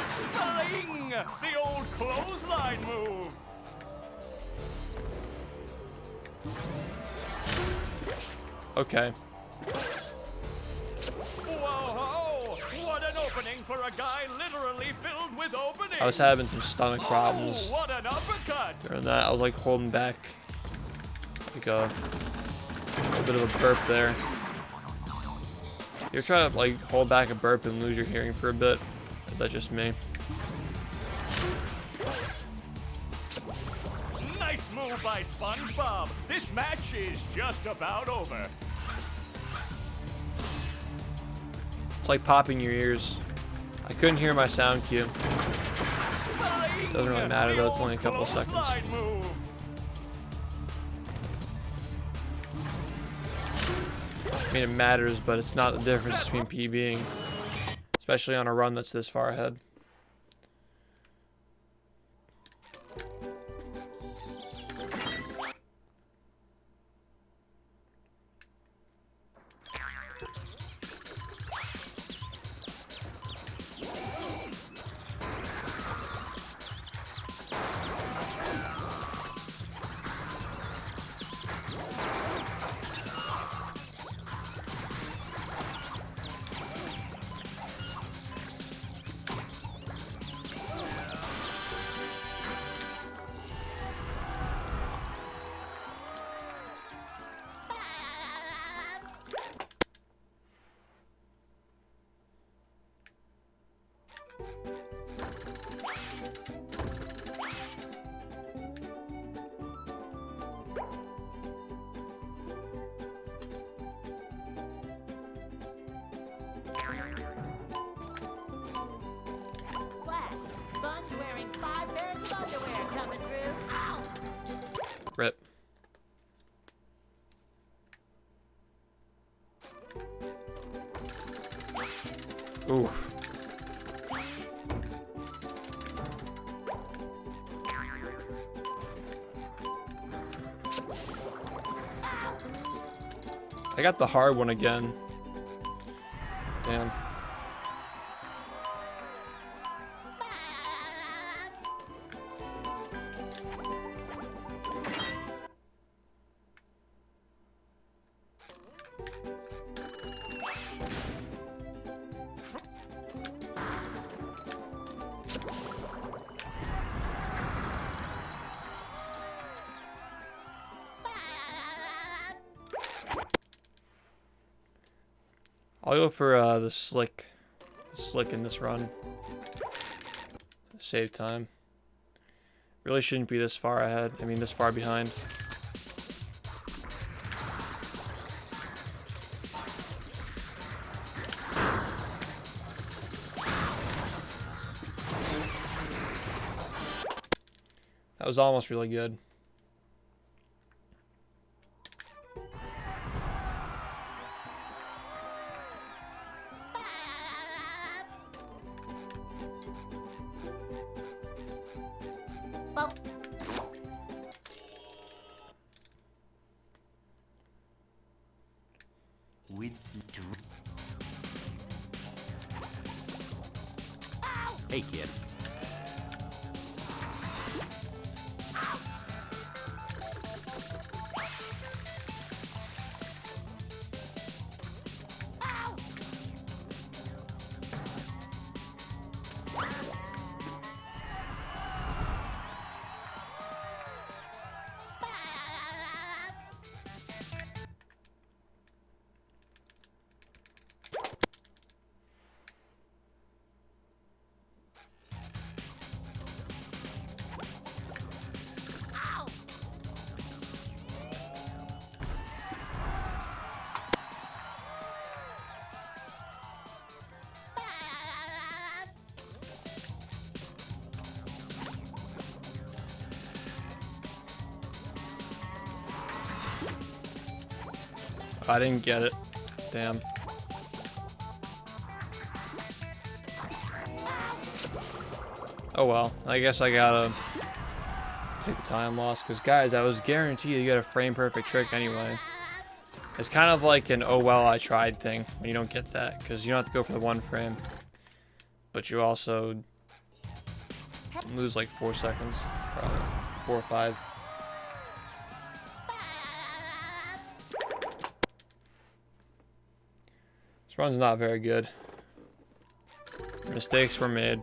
Sling! The old clothesline move. Okay. Whoa! What an opening for a guy literally filled with openings. I was having some stomach problems Oh, what an uppercut! during that. I was like holding back like a little bit of a burp there. You ever try to like hold back a burp and lose your hearing for a bit? Is that just me? Nice move by SpongeBob. This match is just about over. It's like popping your ears. I couldn't hear my sound cue. Sling! Doesn't really matter, The though, it's only a old couple of seconds. clothesline move. I mean, it matters, but it's not the difference between PBing, especially on a run that's this far ahead. Flash, Sponge wearing 5 pairs of underwear coming through. Ow! Rip. Oof. I got the hard one again. Damn. I'll go for the slick in this run. Save time. Really shouldn't be this far ahead. I mean, this far behind. That was almost really good. Hey, kid. I didn't get it. Damn. Oh well, I guess I gotta take the time loss, because guys, I was guaranteed to get a frame perfect trick anyway. It's kind of like an oh well I tried thing when you don't get that, because you don't have to go for the 1 frame, but you also lose like 4 seconds, probably 4 or 5. This run's not very good. Mistakes were made.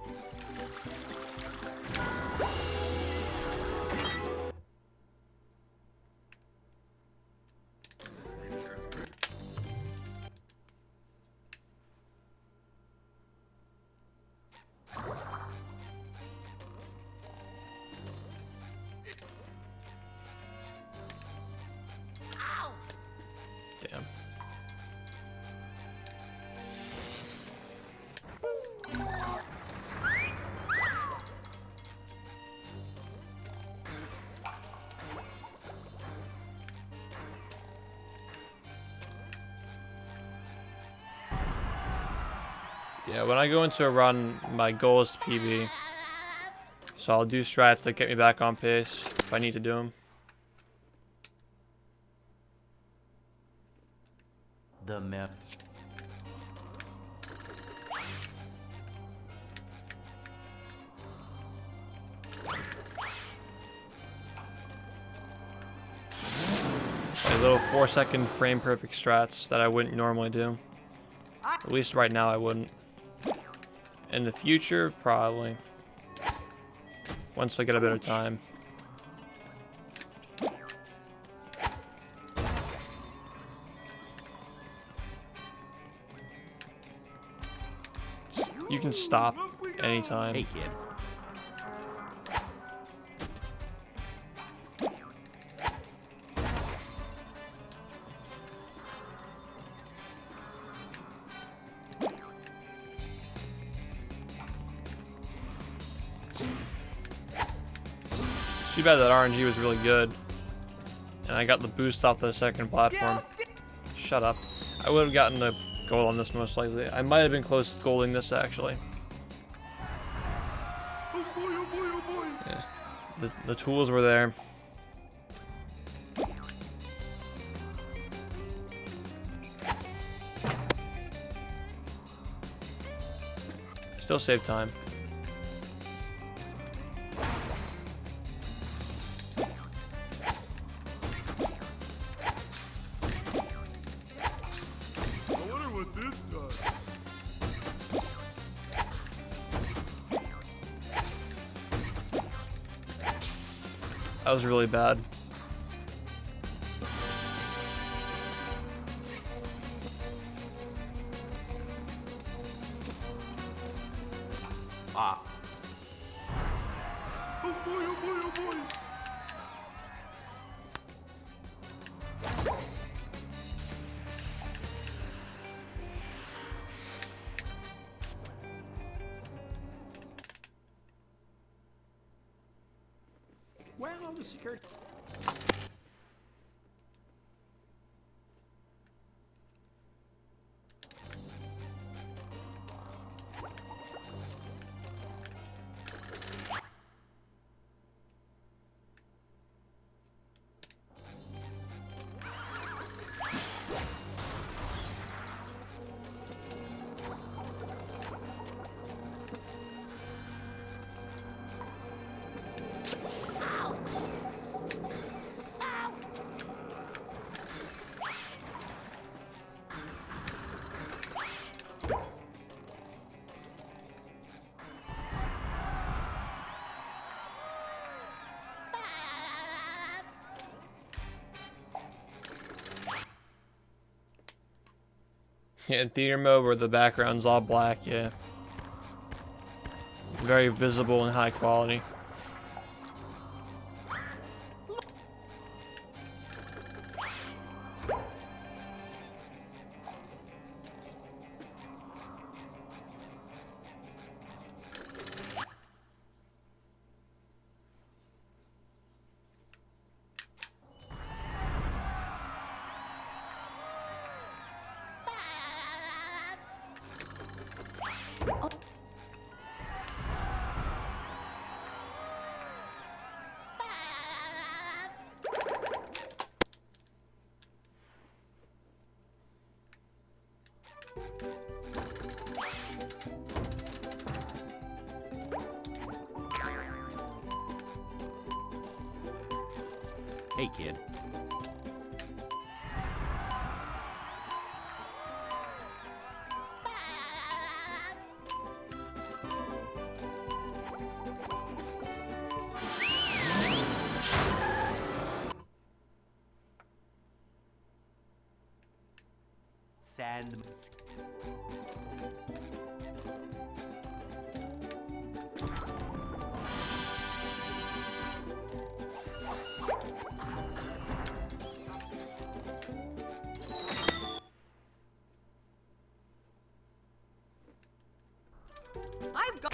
Damn. Yeah, when I go into a run, my goal is to PB. So I'll do strats that get me back on pace if I need to do them. The map. A little 4-second frame perfect strats that I wouldn't normally do. At least right now I wouldn't. In the future, probably. Once I get a bit of time. You can stop anytime. Hey, kid. It's too bad that RNG was really good. And I got the boost off the second platform. Shut up. I would have gotten the gold on this most likely. I might have been close to golding this actually. Oh boy, oh boy, oh boy. Yeah. The tools were there. Still save time. I wonder what this does. That was really bad. boy, oh boy, oh boy. Well, the secret. Yeah, in theater mode where the background's all black, yeah. Very visible and high quality. Hey, kid. Sand. I've got.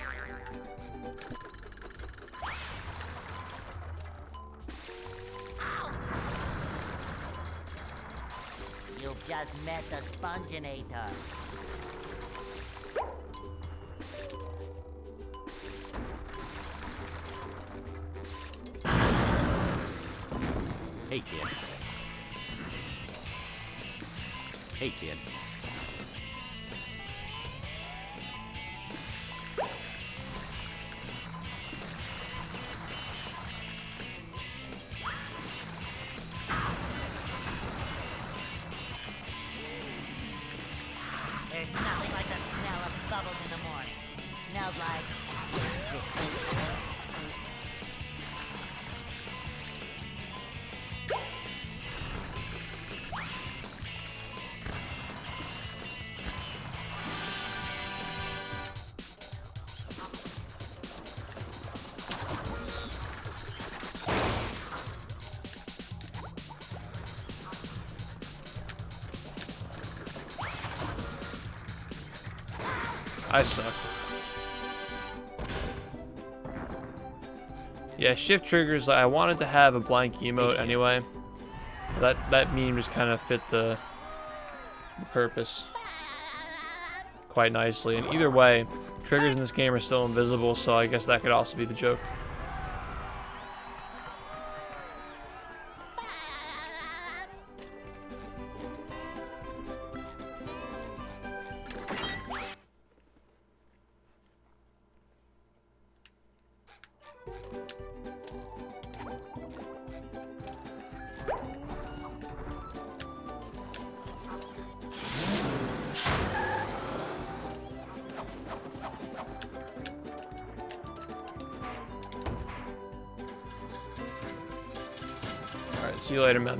You've just met the Sponginator. Hey, kid. Hey, kid. There's nothing like the smell of bubbles in the morning. Smells like... I suck. Yeah, shift triggers, I wanted to have a blank emote anyway. That meme just kind of fit the purpose quite nicely. And either way, triggers in this game are still invisible, so I guess that could also be the joke. Alright, see you later, man.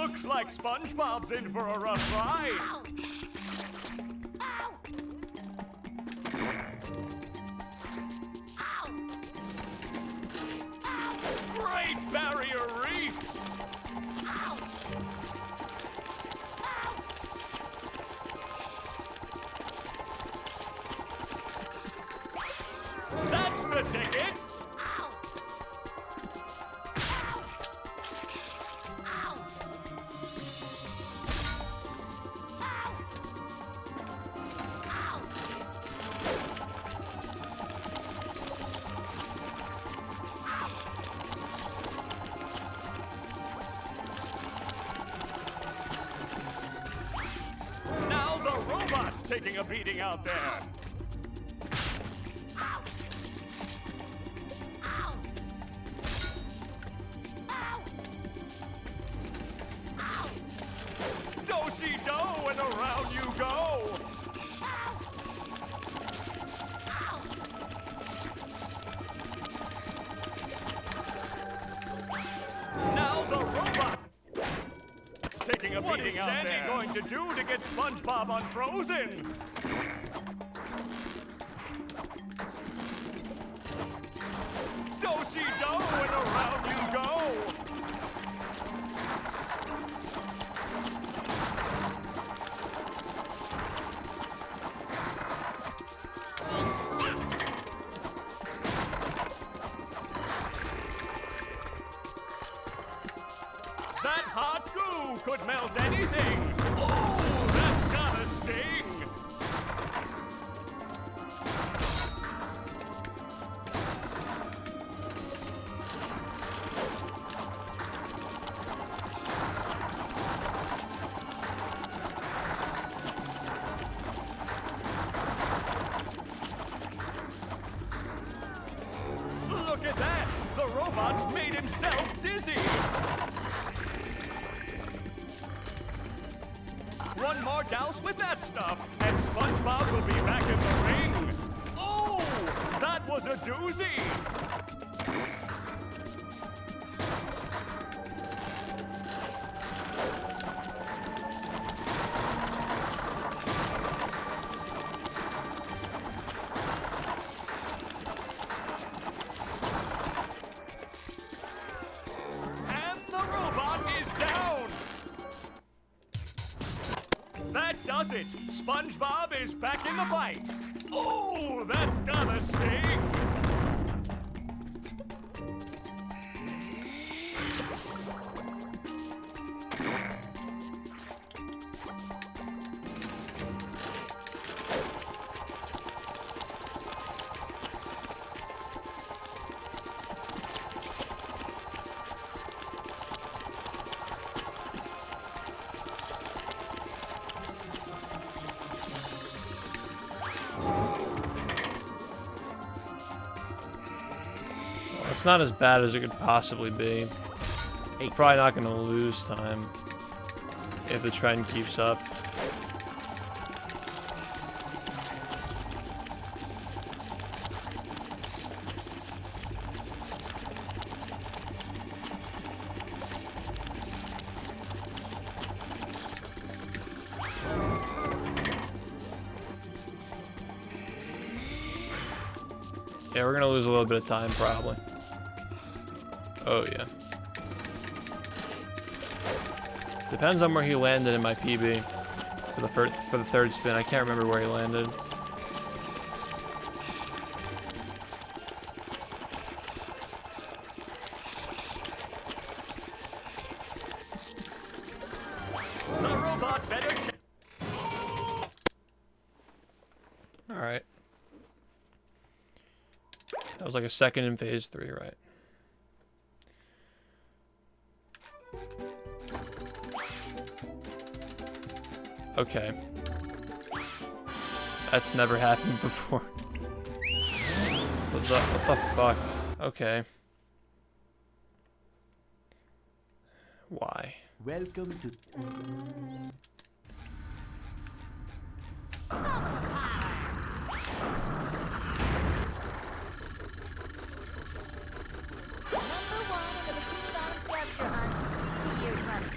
Looks like SpongeBob's in for a rough ride. Ow! Ow! Ow! Ow! Great barrier reef. Ow! Ow! That's the ticket. Ow! Ow! Ow! Ow! Ow! Now the robot's taking a beating out there. Ow! Ow! Ow! Ow! Do-si-do and around you go. Ow! Ow! Now the robot taking a beating out there. What is Sandy going to do to get SpongeBob unfrozen? Do-si-do and around you go. That hot goo could melt anything. Oh, that's gotta sting. Look at that! The robot's made himself dizzy! One more douse with that stuff, and SpongeBob will be back in the ring! Oh! That was a doozy! And the robot is down! That does it! SpongeBob is back in the fight! Oh, that's gonna sting! It's not as bad as it could possibly be. Hey, Probably not going to lose time if the trend keeps up. Yeah, we're gonna lose a little bit of time, probably. Oh, yeah. Depends on where he landed in my PB for the third spin. I can't remember where he landed. The robot better check. All right. That was like a second in phase 3, right? Okay. That's never happened before. What the fuck? Okay. Why? welcome to... #1 in the Bikini Bottom scavenger hunt 2 years running.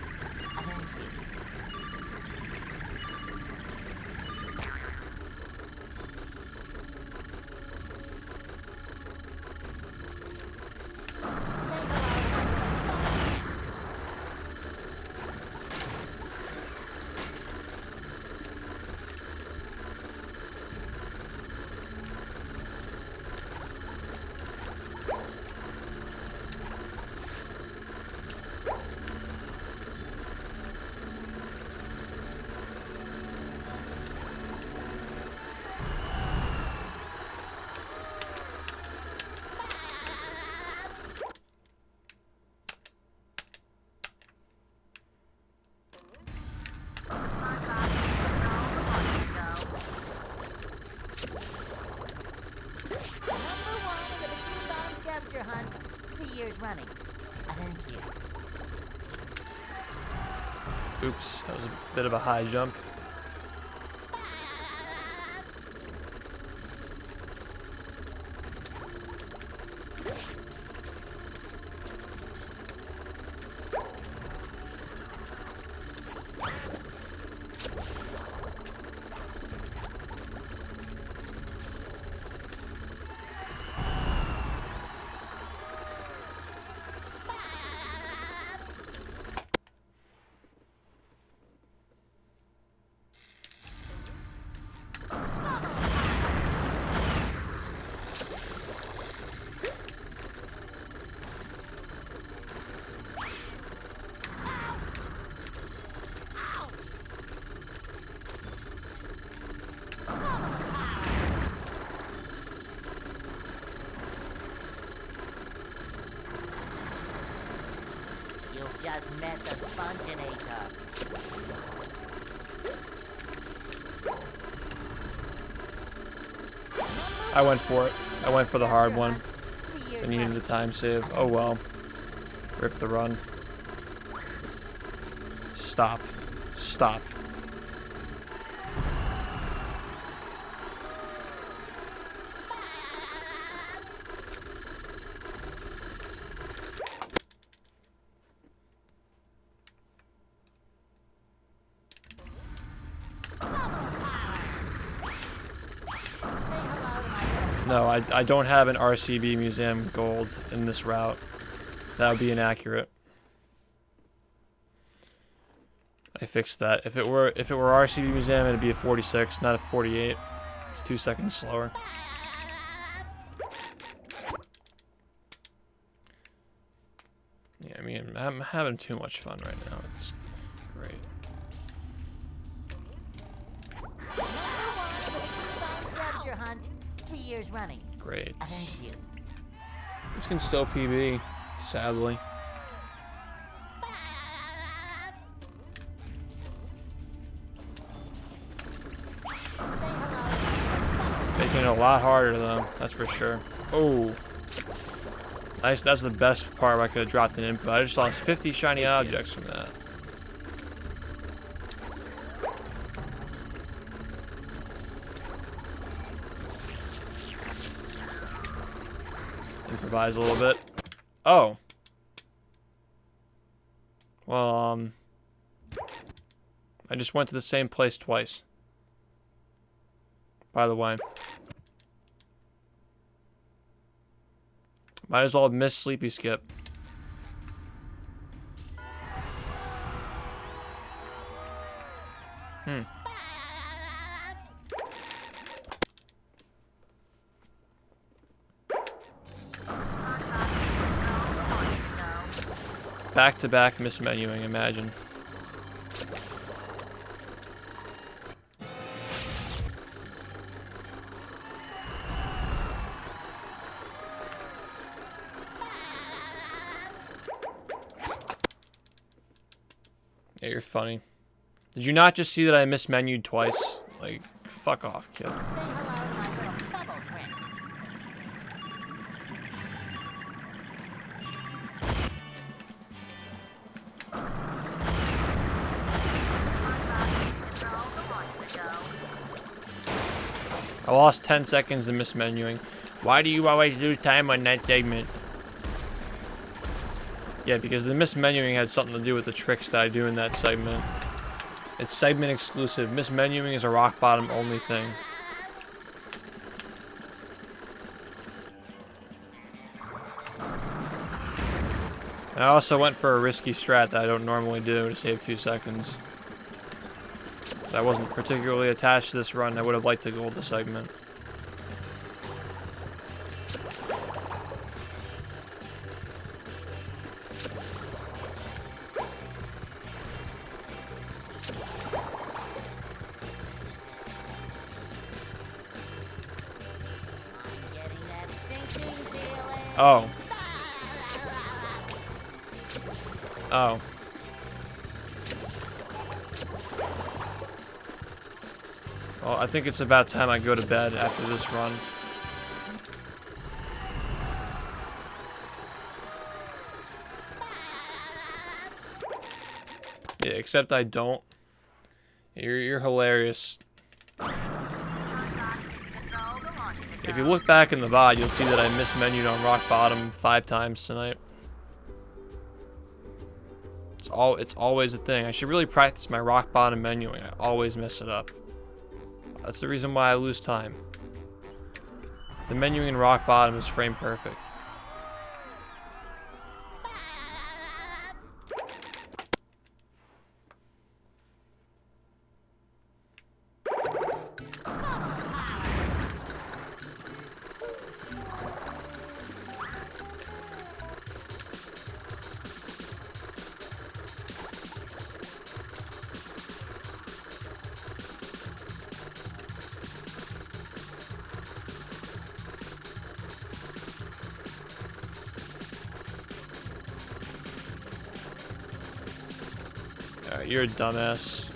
Oops, that was a bit of a high jump. You've just met the Sponginator. I went for it. I went for the hard one. 3 years I needed the time save. Oh well. Rip the run. Stop. Stop. No, I don't have an RCB Museum gold in this route. That would be inaccurate. I fixed that. If it were RCB Museum, it'd be a 46, not a 48. It's 2 seconds slower. Yeah, I mean, I'm having too much fun right now. It's great. Scavenger hunt. 3 years running. Great. Thank you. This can still PB, sadly. Making it a lot harder though, that's for sure. Oh. Nice, that's the best part where I could have dropped an input. I just lost 50 shiny objects from that. Improvise a little bit. Oh. Well, I just went to the same place twice. By the way. Might as well have missed Sleepy Skip. Back-to-back mismenuing, imagine. Yeah, you're funny. Did you not just see that I mismenued twice? Like, fuck off, kid. Say hello to my little bubble friend. I lost 10 seconds in mismenuing. Why do you always lose time on that segment? Yeah, because the mismenuing had something to do with the tricks that I do in that segment. It's segment exclusive. Mismenuing is a rock bottom only thing. And I also went for a risky strat that I don't normally do to save 2 seconds. So I wasn't particularly attached to this run. I would have liked to gold the segment. I'm getting that sinking feeling. Oh. Oh. Well, I think it's about time I go to bed after this run. Yeah, except I don't. You're hilarious. If you look back in the VOD, you'll see that I mismenued on rock bottom 5 times tonight. It's always a thing. I should really practice my rock bottom menuing. I always mess it up. That's the reason why I lose time. The menuing in rock bottom is frame perfect. Alright, you're a dumbass.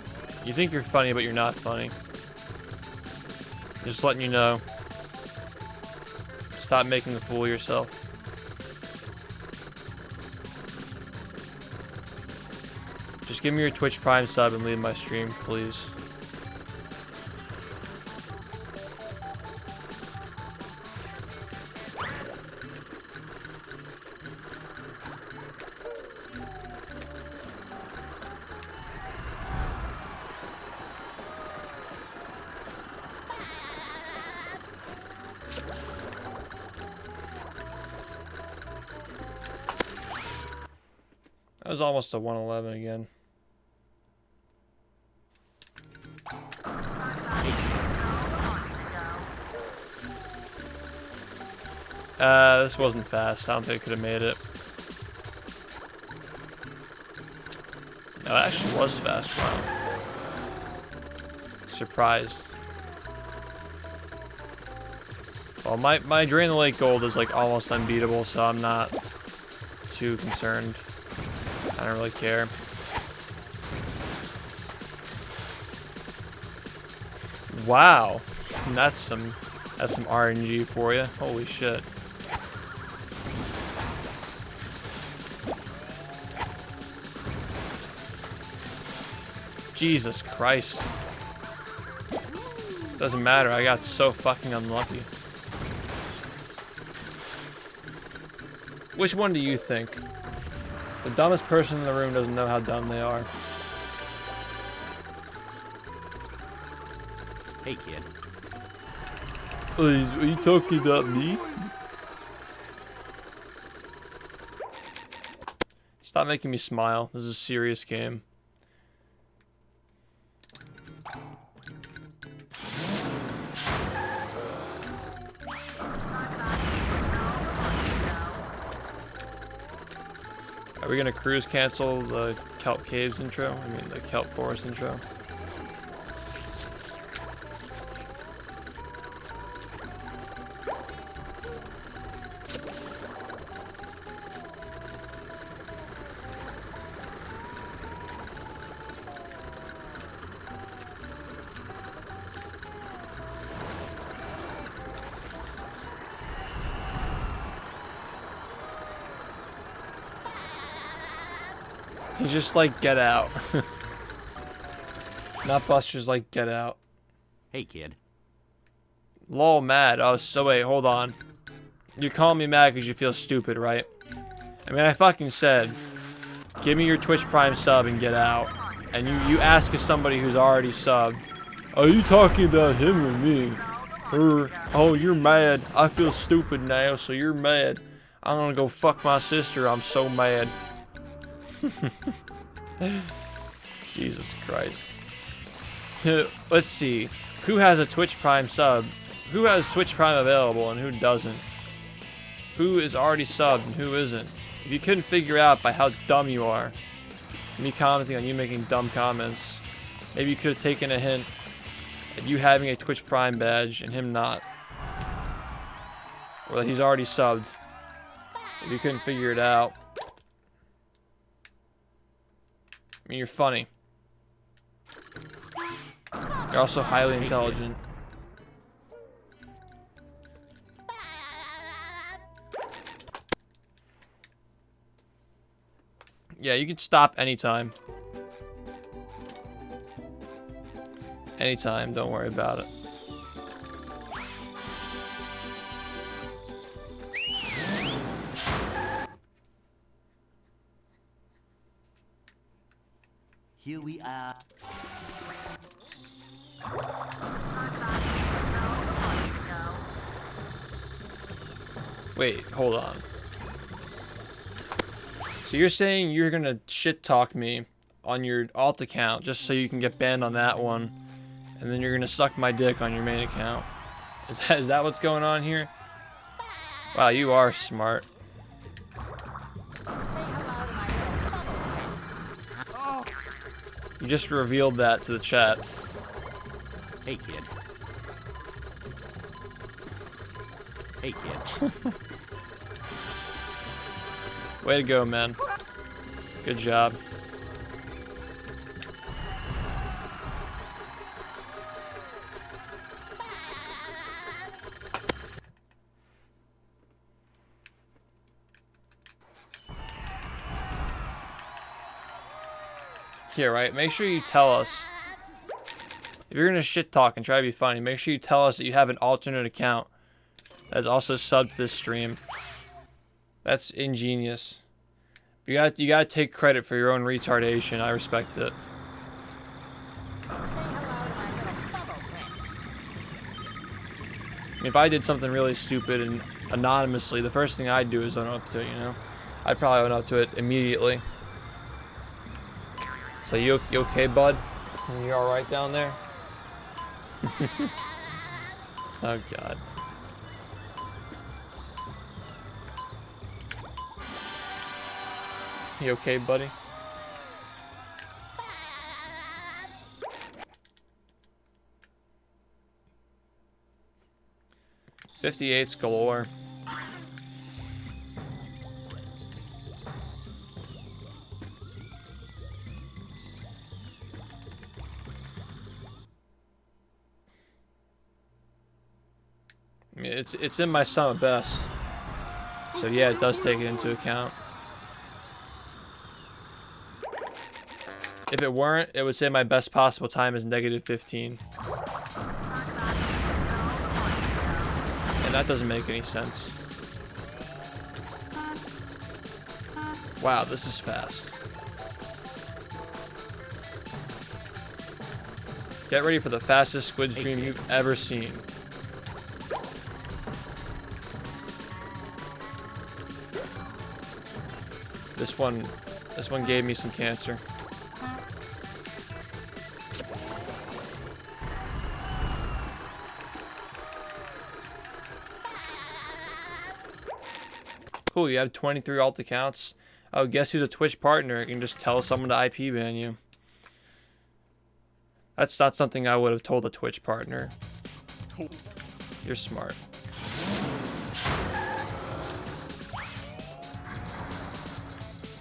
You think you're funny, but you're not funny. Just letting you know. Stop making a fool of yourself. Just give me your Twitch Prime sub and leave my stream, please. That was almost a 111 again. This wasn't fast. I don't think I could have made it. No, it actually was fast. Wow. Surprised. Well, my Drain the Lake Gold is like almost unbeatable, so I'm not too concerned. I don't really care. Wow, that's some RNG for you. Holy shit. Jesus Christ. Doesn't matter, I got so fucking unlucky. Which one do you think? The dumbest person in the room doesn't know how dumb they are. Hey, kid. Are you talking about me? Stop making me smile. This is a serious game. Are we gonna cruise cancel the Kelp Caves intro? I mean the Kelp Forest intro. He's just like, get out. Not Buster's like, get out. Hey, kid. Lol, mad. Oh, so wait, hold on. You're calling me mad because you feel stupid, right? I mean, I fucking said, give me your Twitch Prime sub and get out. And you ask as somebody who's already subbed, are you talking about him or me? Or, oh, you're mad. I feel stupid now, so you're mad. I'm gonna go fuck my sister. I'm so mad. Jesus Christ. Let's see. Who has a Twitch Prime sub? Who has Twitch Prime available and who doesn't? Who is already subbed and who isn't? If you couldn't figure out by how dumb you are, me commenting on you making dumb comments, maybe you could have taken a hint at you having a Twitch Prime badge and him not. Or that he's already subbed. If you couldn't figure it out. I mean, you're funny. You're also highly intelligent. Yeah, you can stop anytime. Anytime, don't worry about it. Here we are. Wait, hold on. So you're saying you're gonna shit talk me on your alt account just so you can get banned on that one, and then you're gonna suck my dick on your main account? Is that what's going on here? Wow, you are smart. You just revealed that to the chat. Hey, kid. Hey, kid. Way to go, man. Good job. Yeah, right. Make sure you tell us. If you're gonna shit talk and try to be funny, make sure you tell us that you have an alternate account that's also subbed to this stream. That's ingenious. You gotta take credit for your own retardation. I respect it. If I did something really stupid and anonymously, the first thing I'd do is own up to it, you know? I'd probably own up to it immediately. So you okay, bud? You alright down there? Oh, God. You okay, buddy? .58's galore. I mean, it's in my sum of best. So yeah, it does take it into account. If it weren't, it would say my best possible time is -15. And that doesn't make any sense. Wow, this is fast. Get ready for the fastest squid stream you've ever seen. This one gave me some cancer. Cool, you have 23 alt accounts. Oh, guess who's a Twitch partner? You can just tell someone to IP ban you. That's not something I would have told a Twitch partner. You're smart.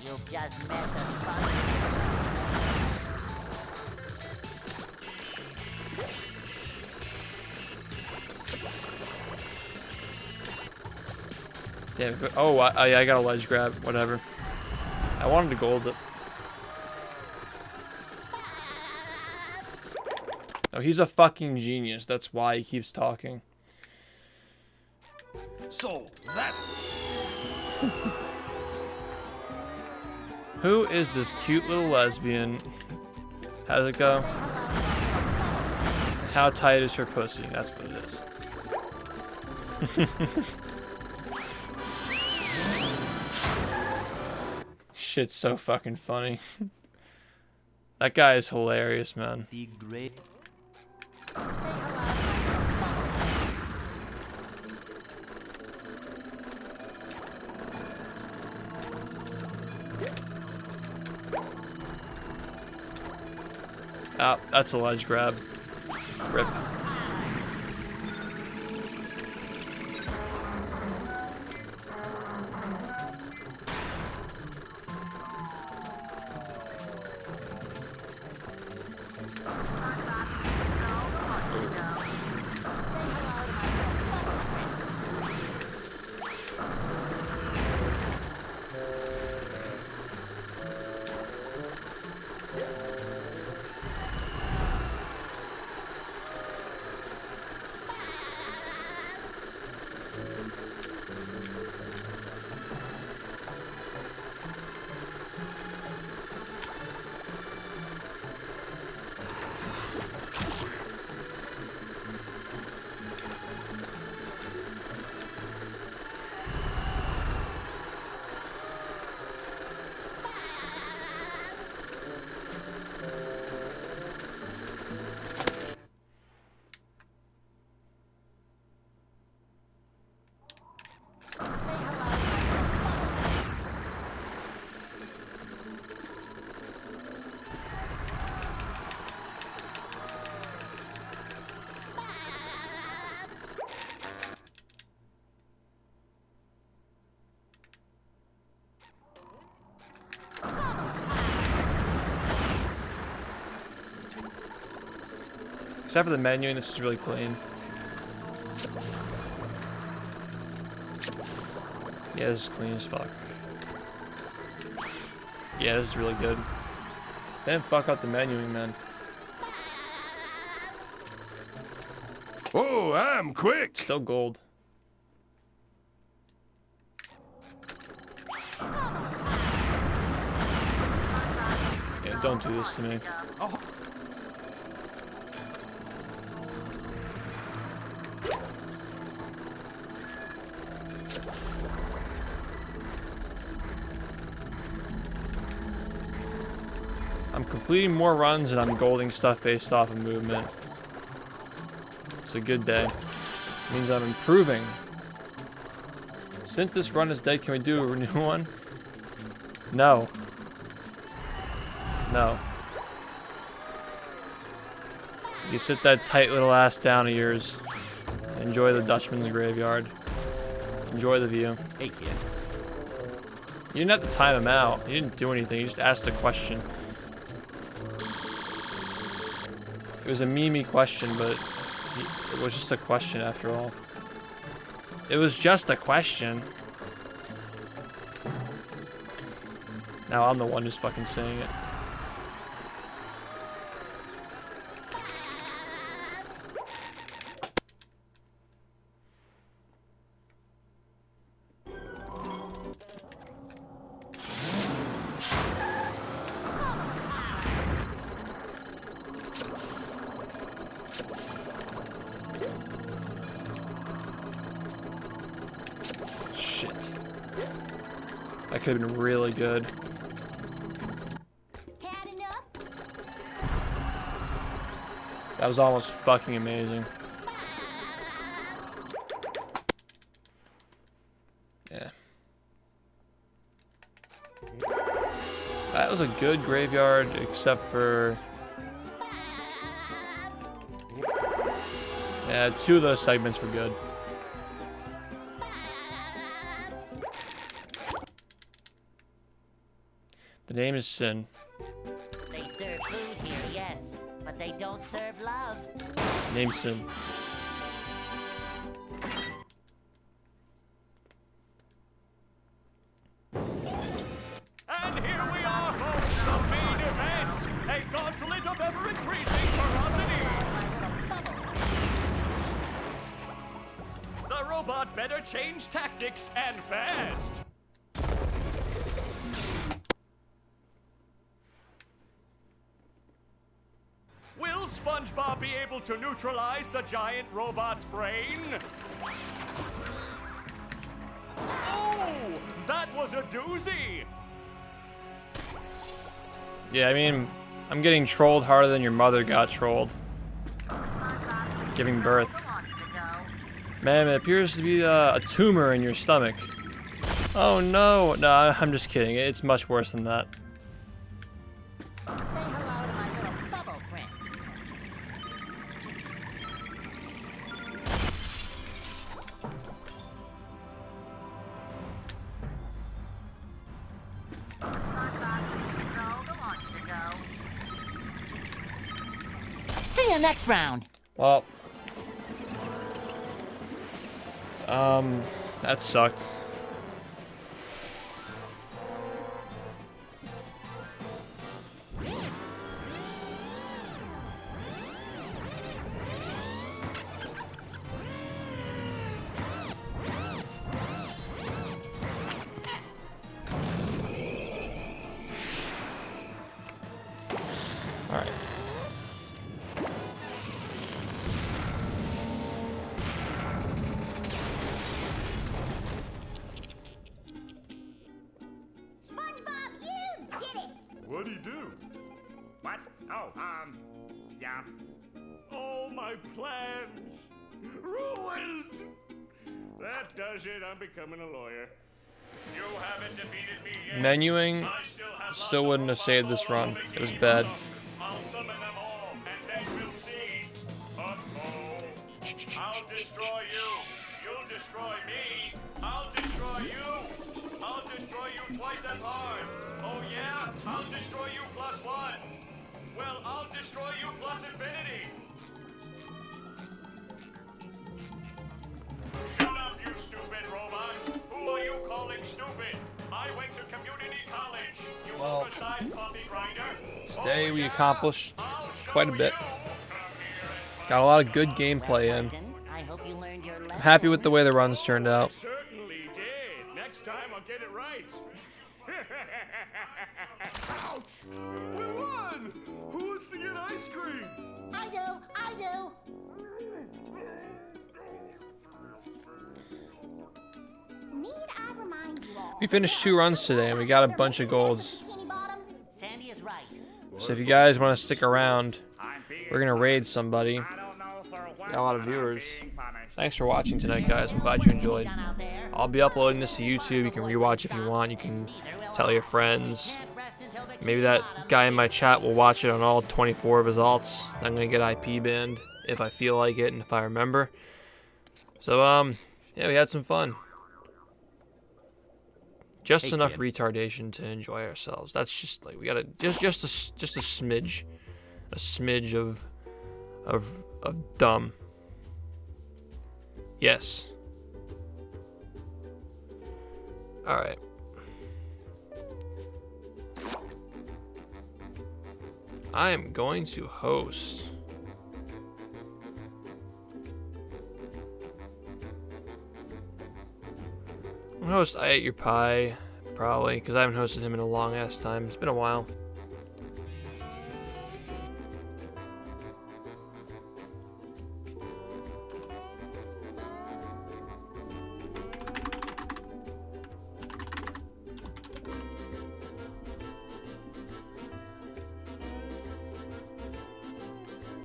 You've just met the SpongeBob. Yeah. Oh, I got a ledge grab. Whatever. I wanted to gold it. Oh, he's a fucking genius. That's why he keeps talking. So that. Who is this cute little lesbian? How does it go? How tight is her pussy? That's what it is. Shit's so fucking funny. That guy is hilarious, man. The great. Ah, that's a ledge grab. Rip. Except for the menuing, this is really clean. Yeah, this is clean as fuck. Yeah, this is really good. They didn't fuck up the menuing, man. Oh, I'm quick. Still gold. Yeah, don't do this to me. I'm completing more runs and I'm golding stuff based off of movement. It's a good day. It means I'm improving. Since this run is dead, can we do a new one? No. No. You sit that tight little ass down of yours. Enjoy the Dutchman's graveyard. Enjoy the view. Hey, kid. You didn't have to time him out. You didn't do anything. You just asked a question. It was a meme-y question, but it was just a question after all. It was just a question. Now I'm the one who's fucking saying it. Shit. That could have been really good. Had enough? That was almost fucking amazing. Yeah. That was a good graveyard, except for... Yeah, 2 of those segments were good. The name is Sin. They serve food here, yes, but they don't serve love. Name Sin. And here we are, folks, the main event. A gauntlet of ever-increasing ferocity. The robot better change tactics and fast. Will SpongeBob be able to neutralize the giant robot's brain? Oh, that was a doozy. Yeah, I mean, I'm getting trolled harder than your mother got trolled. Giving birth. Ma'am, it appears to be a tumor in your stomach. Oh no! No, I'm just kidding. It's much worse than that. Say hello to my little bubble friend. See you next round. Well, that sucked. All right. SpongeBob, you did it! What'd he do? What? Oh, yeah. All my plans ruined. That does it. I'm becoming a lawyer. You haven't defeated me yet. Menuing I have still lots wouldn't of have saved robots this all run. over It was me. bad. I'll summon them all, and then we'll see. Uh-oh. I'll destroy you. You'll destroy me. I'll destroy you. I'll destroy you twice as hard. Oh yeah? I'll destroy you +1. Well, I'll destroy you plus infinity. Today we accomplished quite a bit. Got a lot of good gameplay in. I hope you learned your lesson. I'm happy with the way the runs turned out. Certainly did. Next time I'll get it right. Ouch! We won! Who wants to get ice cream? I do. I do. Need I remind you all? We finished 2 runs today and we got a bunch of golds. Bikini Bottom? Sandy is right. So if you guys want to stick around, I'm being we're gonna raid somebody. I don't know for what, Got a lot of but I'm viewers. being punished. Thanks for watching tonight, guys. I'm glad you enjoyed. Done out there. I'll be uploading this to YouTube. You can rewatch if you want. You can tell your friends. Can't rest until Bikini Maybe that Bottom. guy in my chat will watch it on all 24 of his alts. I'm gonna get IP banned if I feel like it and if I remember. So yeah, we had some fun. Just Hey, enough kid. retardation to enjoy ourselves. That's just like we gotta just a smidge of dumb. Yes. All right. I am going to host. I'm gonna host I Ate Your Pie, probably, because I haven't hosted him in a long ass time. It's been a while.